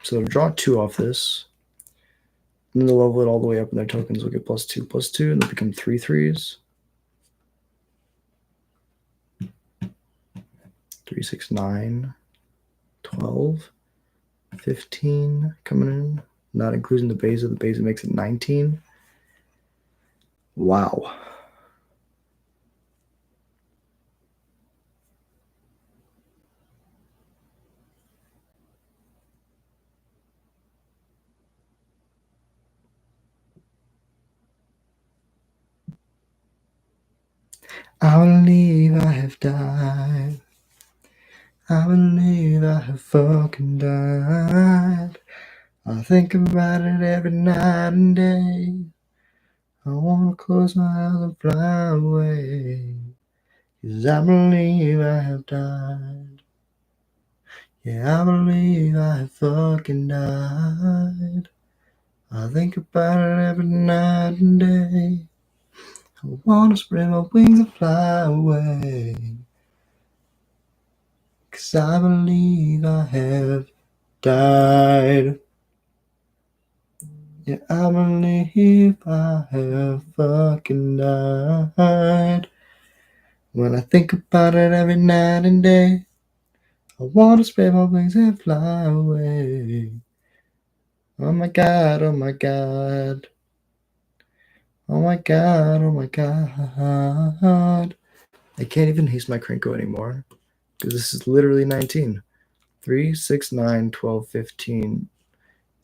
So they'll draw 2 off this. And then they'll level it all the way up and their tokens will get +2/+2 and they'll become 3 3s. 3, 6, 9, 12, 15 coming in. Not including the Beza. The Beza makes it 19. Wow. I believe I have died. I believe I have fucking died. I think about it every night and day. I wanna close my eyes and fly away. 'Cause I believe I have died. Yeah, I believe I have fucking died. I think about it every night and day. I wanna spread my wings and fly away. 'Cause I believe I have died. Yeah, I believe I have fucking died. When I think about it every night and day, I wanna spread my wings and fly away. Oh my god, oh my god. Oh my god, oh my god. I can't even haste my Krenko anymore. Because this is literally 19. 3, 6, 9, 12, 15.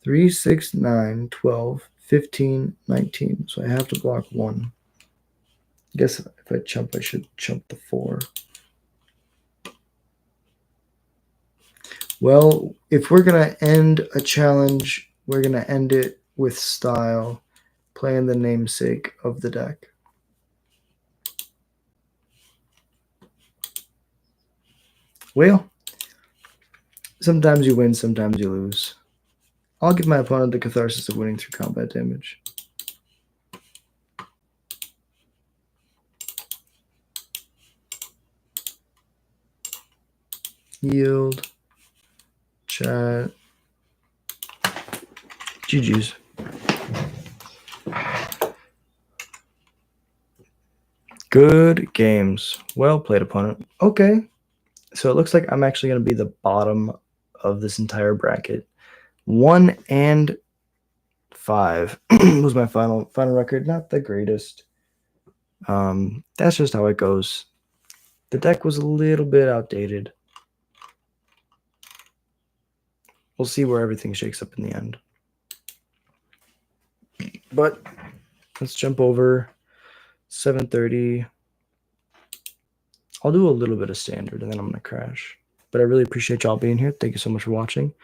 3, 6, 9, 12, 15, 19. So I have to block 1. I guess if I chump, I should chump the 4. Well, if we're going to end a challenge, we're going to end it with style, playing the namesake of the deck. Well, sometimes you win, sometimes you lose. I'll give my opponent the catharsis of winning through combat damage. Yield. Chat. GG's. Good games. Well played, opponent. Okay. So it looks like I'm actually going to be the bottom of this entire bracket. 1 and 5 was my final record. Not the greatest. That's just how it goes. The deck was a little bit outdated. We'll see where everything shakes up in the end. But let's jump over 7:30. I'll do a little bit of standard and then I'm going to crash. But I really appreciate y'all being here. Thank you so much for watching.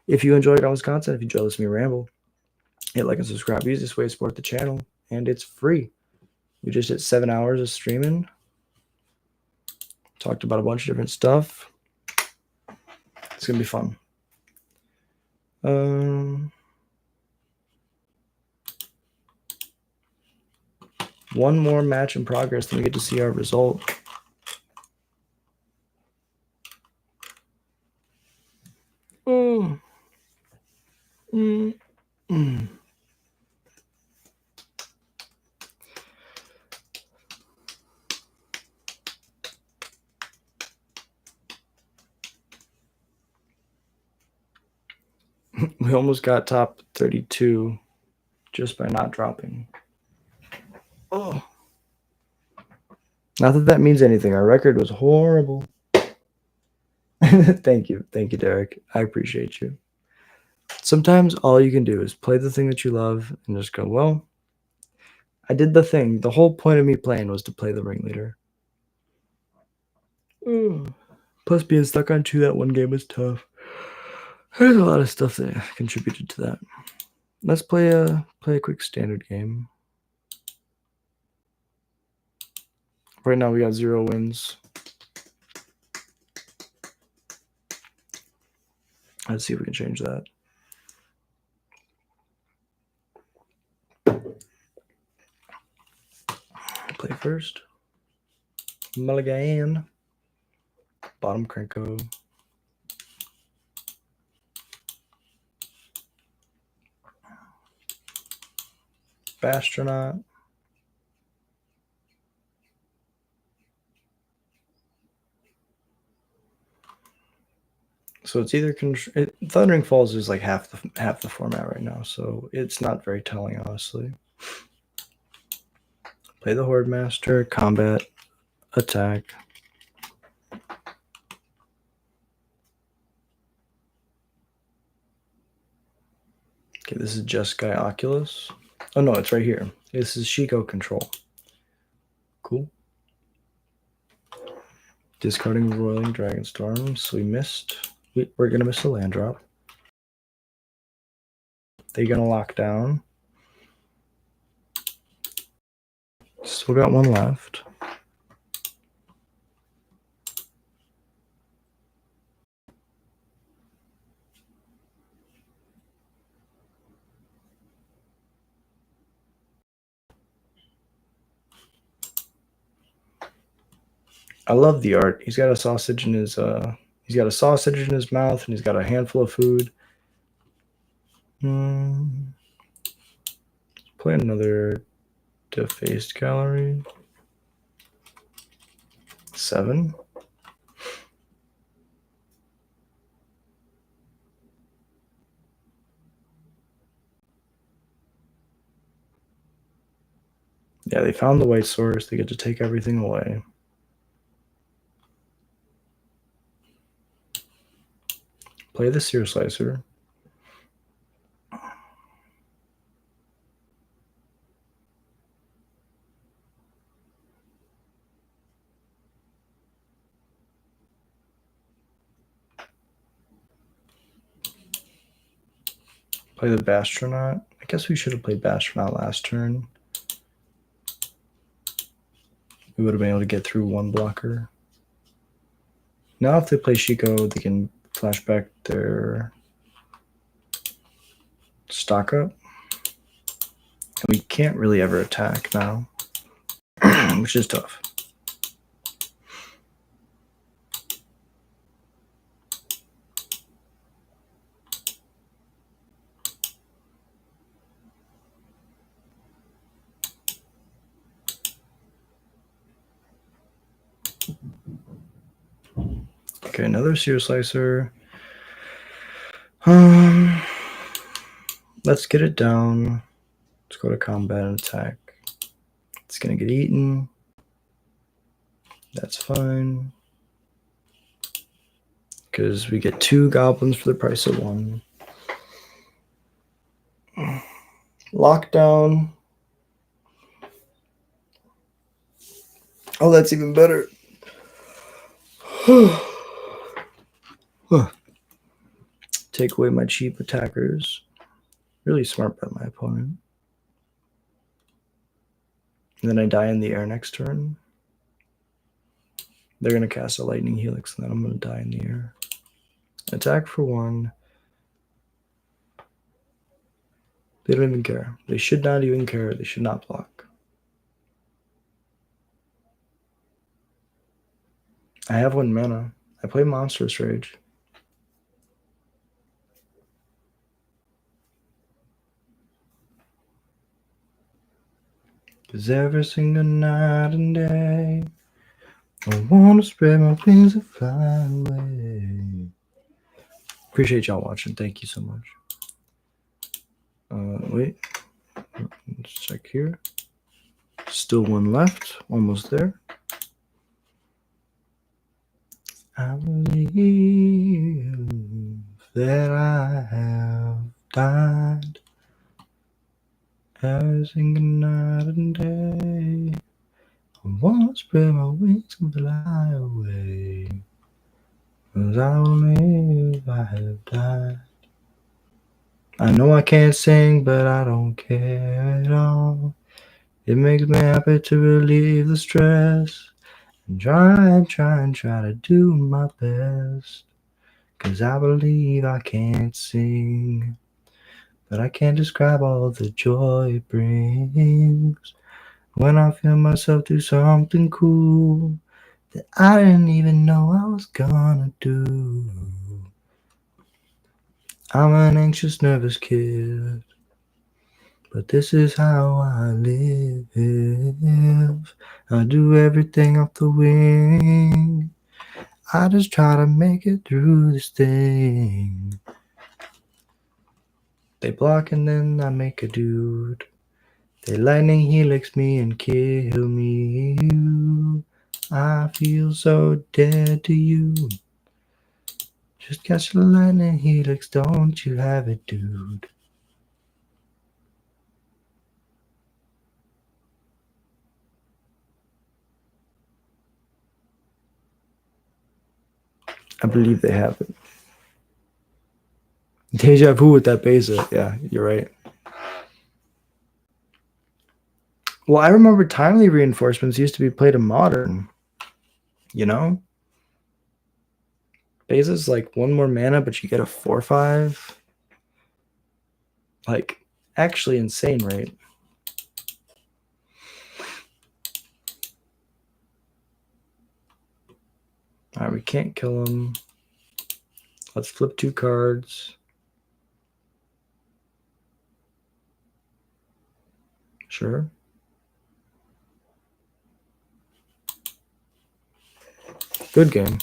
If you enjoyed all this content, if you enjoyed listening to me ramble, hit like and subscribe. Easiest way to support the channel, and it's free. We just hit 7 hours of streaming. Talked about a bunch of different stuff. It's going to be fun. One more match in progress, then we get to see our result. We almost got top 32 just by not dropping. Oh. Not that means anything. Our record was horrible. Thank you. Thank you, Derek. I appreciate you. Sometimes all you can do is play the thing that you love and just go, well, I did the thing. The whole point of me playing was to play the ringleader. Plus, being stuck on 2 that one game was tough. There's a lot of stuff that contributed to that. Let's play a quick standard game. Right now we got 0 wins. Let's see if we can change that. Play first. Mulligan. Bottom Cranko. Astronaut. So it's either Thundering Falls is like half the format right now, so it's not very telling, honestly. Play the Horde Master, combat, attack. Okay, this is just Guy Oculus. Oh no, it's right here. This is Shiko Control. Cool. Discarding Roiling Dragonstorm, so we missed. We're gonna miss a land drop. They're gonna lock down. Still got one left. I love the art. He's got a sausage in his mouth, and he's got a handful of food. Play another defaced gallery. 7. Yeah, they found the white source. They get to take everything away. Play the Sear Slicer. Play the Bastronaut. I guess we should have played Bastronaut last turn. We would have been able to get through one blocker. Now if they play Shiko, they can flash back their stock up. And we can't really ever attack now, which is tough. Okay, another sear slicer. Let's get it down. Let's go to combat and attack. It's gonna get eaten. That's fine. Because we get 2 goblins for the price of 1. Lockdown. Oh, that's even better. Take away my cheap attackers. Really smart by my opponent. And then I die in the air next turn. They're going to cast a lightning helix, and then I'm going to die in the air. Attack for 1. They don't even care. They should not even care. They should not block. I have 1 mana. I play Monstrous Rage. Cause every single night and day I wanna spread my wings and fly away. Appreciate y'all watching. Thank you so much. Wait. Let's check here. Still 1 left. Almost there. I believe that I have died every single night and day. I wanna spread my wings and fly away. Cause I believe I have died. I know I can't sing, but I don't care at all. It makes me happy to relieve the stress. And try to do my best. Cause I believe I can't sing, but I can't describe all the joy it brings. When I feel myself do something cool that I didn't even know I was gonna do. I'm an anxious, nervous kid, but this is how I live. I do everything off the wing. I just try to make it through this thing. They block and then I make a dude. They lightning helix me and kill me. I feel so dead to you. Just catch the lightning helix, don't you have it, dude? I believe they have it. Deja vu with that basic. Yeah, you're right. Well, I remember timely reinforcements used to be played in Modern. You know? Basis like 1 more mana, but you get a 4/5. Like, actually insane, right? Alright, we can't kill him. Let's flip 2 cards. Sure. Good game.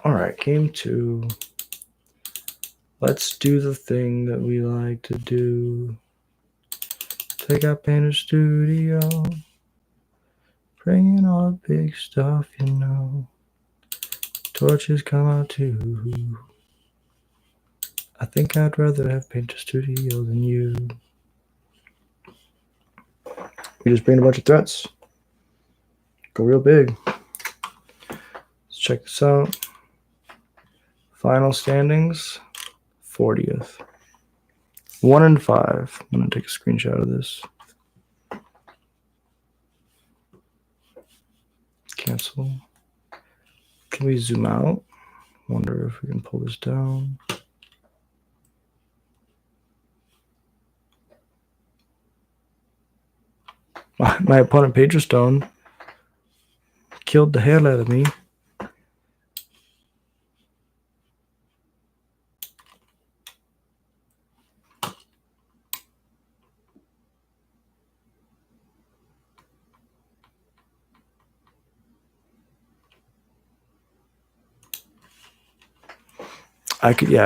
All right, game 2. Let's do the thing that we like to do. Take out Painter Studio. Bring in all the big stuff, you know. Torches come out too. I think I'd rather have Painter Studio than you. We just bring a bunch of threats. Go real big. Let's check this out. Final standings, 40th. 1 and 5. I'm going to take a screenshot of this. Cancel. Can we zoom out? Wonder if we can pull this down. My opponent, Pagerstone, killed the hell out of me. I could do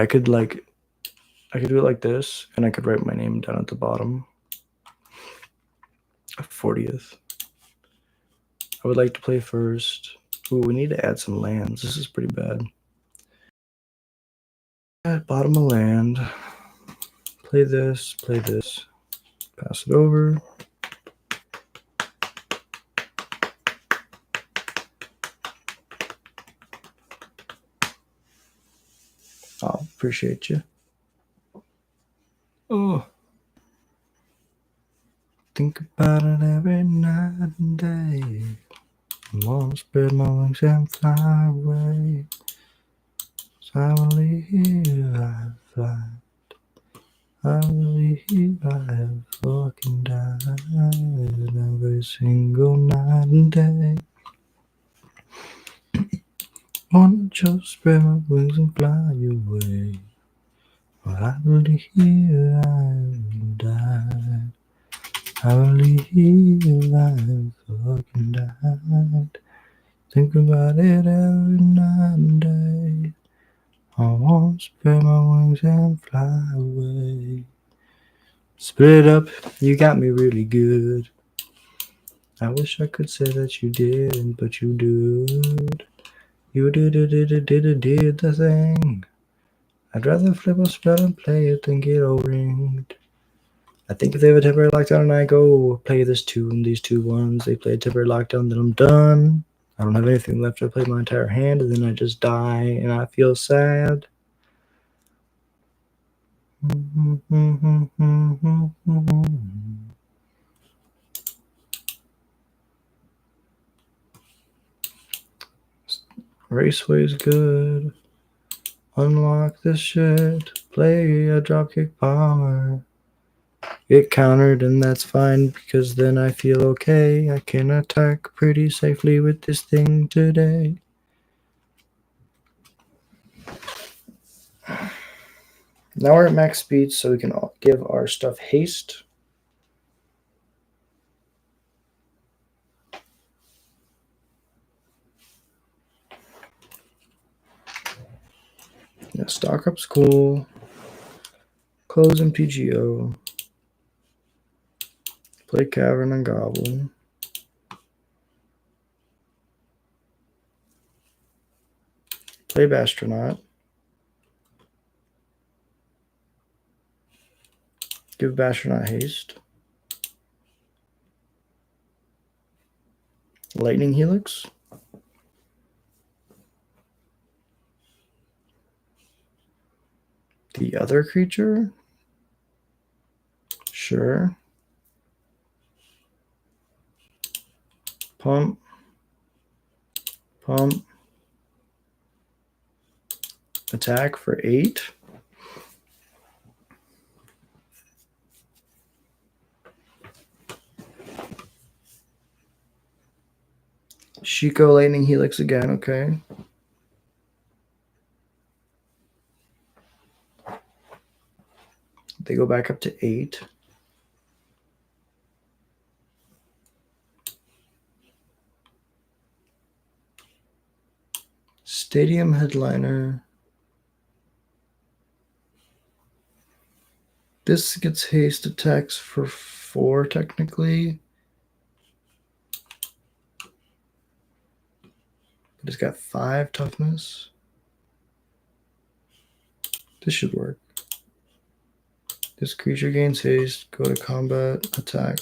it like this, and I could write my name down at the bottom. 40th. I would like to play first. Ooh, we need to add some lands. This is pretty bad. At bottom of land. Play this, pass it over. I'll appreciate you. Oh. Think about it every night and day. I wanna spread my wings and fly away. So I believe I fly. I believe I have fucking died every single night and day. Wanna just spread my wings and fly away. But I believe I have died. I believe I have fucking died. Think about it every night and day. I want to spread my wings and fly away. Split up, you got me really good. I wish I could say that you didn't, but you did. You did the thing. I'd rather flip a spell and play it than get O-ringed. I think if they have a temporary lockdown and I go play this 2 and these 2 ones, they play a temporary lockdown, then I'm done. I don't have anything left to play my entire hand, and then I just die, and I feel sad. Raceway's good. Unlock this shit. Play a dropkick bomber. Get countered, and that's fine because then I feel okay. I can attack pretty safely with this thing today. Now we're at max speed, so we can give our stuff haste. Yeah, stock up's cool. Close mtgo. Play Cavern and Goblin. Play Bastronaut. Give Bastronaut haste. Lightning Helix. The other creature? Sure. Pump. Pump. Attack for 8. Shiko Lightning Helix again, okay. They go back up to 8. Stadium Headliner. This gets haste attacks for 4 technically. But it's got 5 toughness. This should work. This creature gains haste. Go to combat. Attack.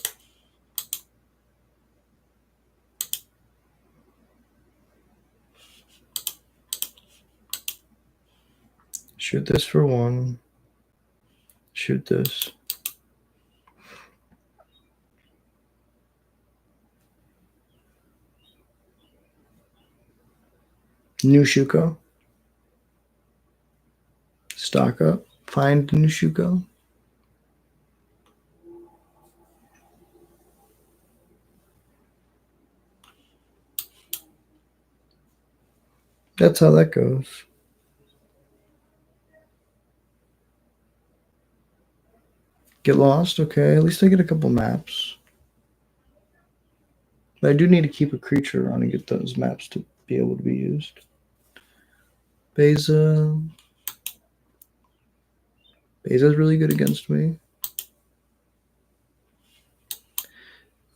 Shoot this for 1. Shoot this. New Shuko. Stock up. Find new Shuko. That's how that goes. Get lost? Okay, at least I get a couple maps. But I do need to keep a creature around and get those maps to be able to be used. Beza. Beza's really good against me.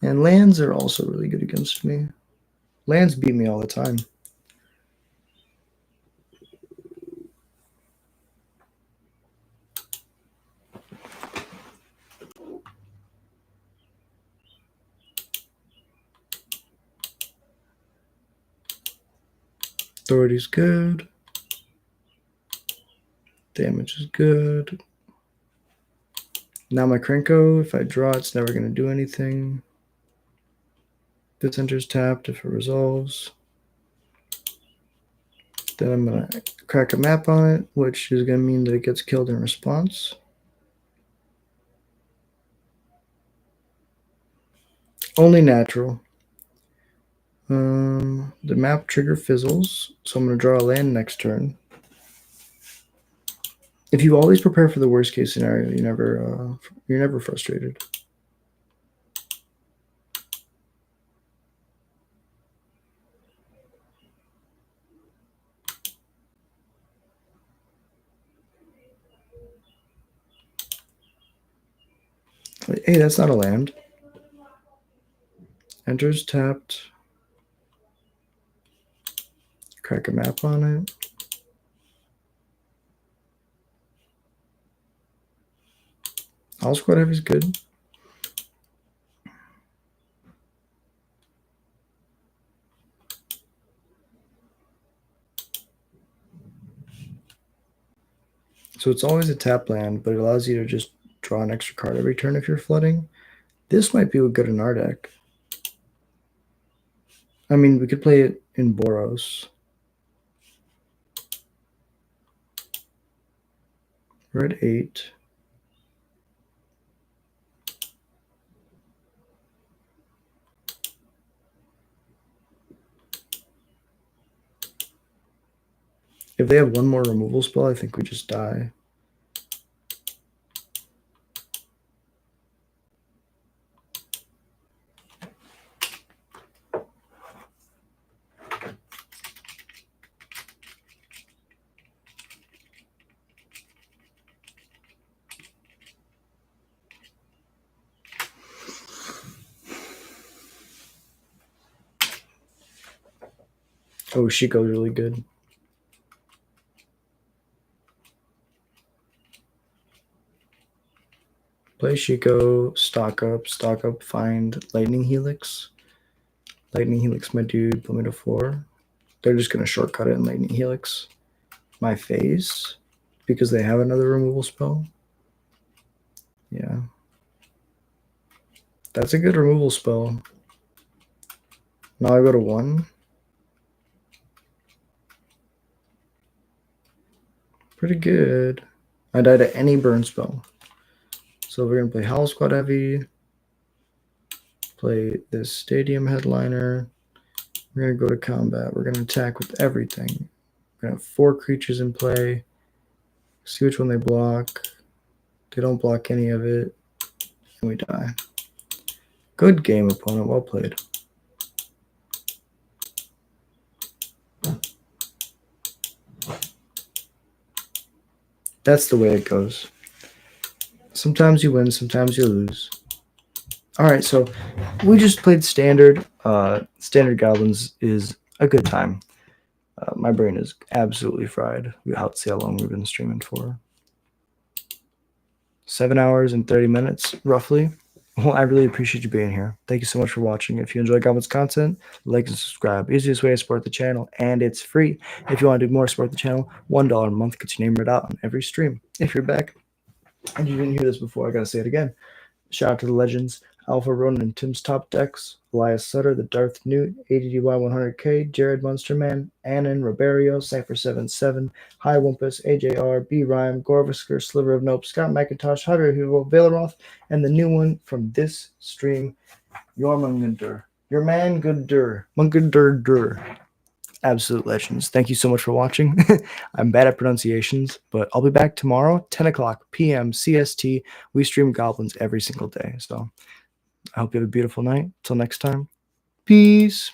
And lands are also really good against me. Lands beat me all the time. Authority's good. Damage is good. Now my Krenko, if I draw, it's never going to do anything. This enters tapped if it resolves. Then I'm going to crack a map on it, which is going to mean that it gets killed in response. Only natural. The map trigger fizzles, so I'm going to draw a land next turn. If you always prepare for the worst case scenario, you're never frustrated. Hey, that's not a land. Enters tapped. Crack a map on it. All squad heavy is good. So it's always a tap land, but it allows you to just draw an extra card every turn if you're flooding. This might be good in our deck. I mean, we could play it in Boros. We're at 8. If they have one more removal spell, I think we just die. Oh, Shiko's really good. Play Shiko, stock up, find Lightning Helix. Lightning Helix, my dude, put me to 4. They're just going to shortcut it in Lightning Helix. My face, because they have another removal spell. Yeah. That's a good removal spell. Now I go to 1. Pretty good. I died at any burn spell. So we're going to play Howl Squad Heavy. Play this Stadium Headliner. We're going to go to combat. We're going to attack with everything. We're going to have 4 creatures in play. See which one they block. They don't block any of it. And we die. Good game, opponent. Well played. That's the way it goes. Sometimes you win, sometimes you lose. All right, so we just played Standard. Standard Goblins is a good time. My brain is absolutely fried. We'll see how long we've been streaming for. 7 hours and 30 minutes, roughly. Well, I really appreciate you being here. Thank you so much for watching. If you enjoy Goblins content, like and subscribe. Easiest way to support the channel, and it's free. If you want to do more, support the channel. $1 a month gets your name read out on every stream. If you're back and you didn't hear this before, I gotta say it again. Shout out to the legends, Alpha Ronan and Tim's Top Decks, Elias Sutter, the Darth Newt, ADDY 100K, Jared Munsterman, Annan, Roberio, Cypher77, High Wumpus, AJR, B Rhyme, Gorvisker, Sliver of Nope, Scott McIntosh, Javier Hugo, Valeroth, and the new one from this stream, Your Mungundur. Your man Goodur. Mungundur. Absolute legends. Thank you so much for watching. I'm bad at pronunciations, but I'll be back tomorrow, 10 o'clock p.m. CST. We stream Goblins every single day. So I hope you have a beautiful night. Till next time. Peace.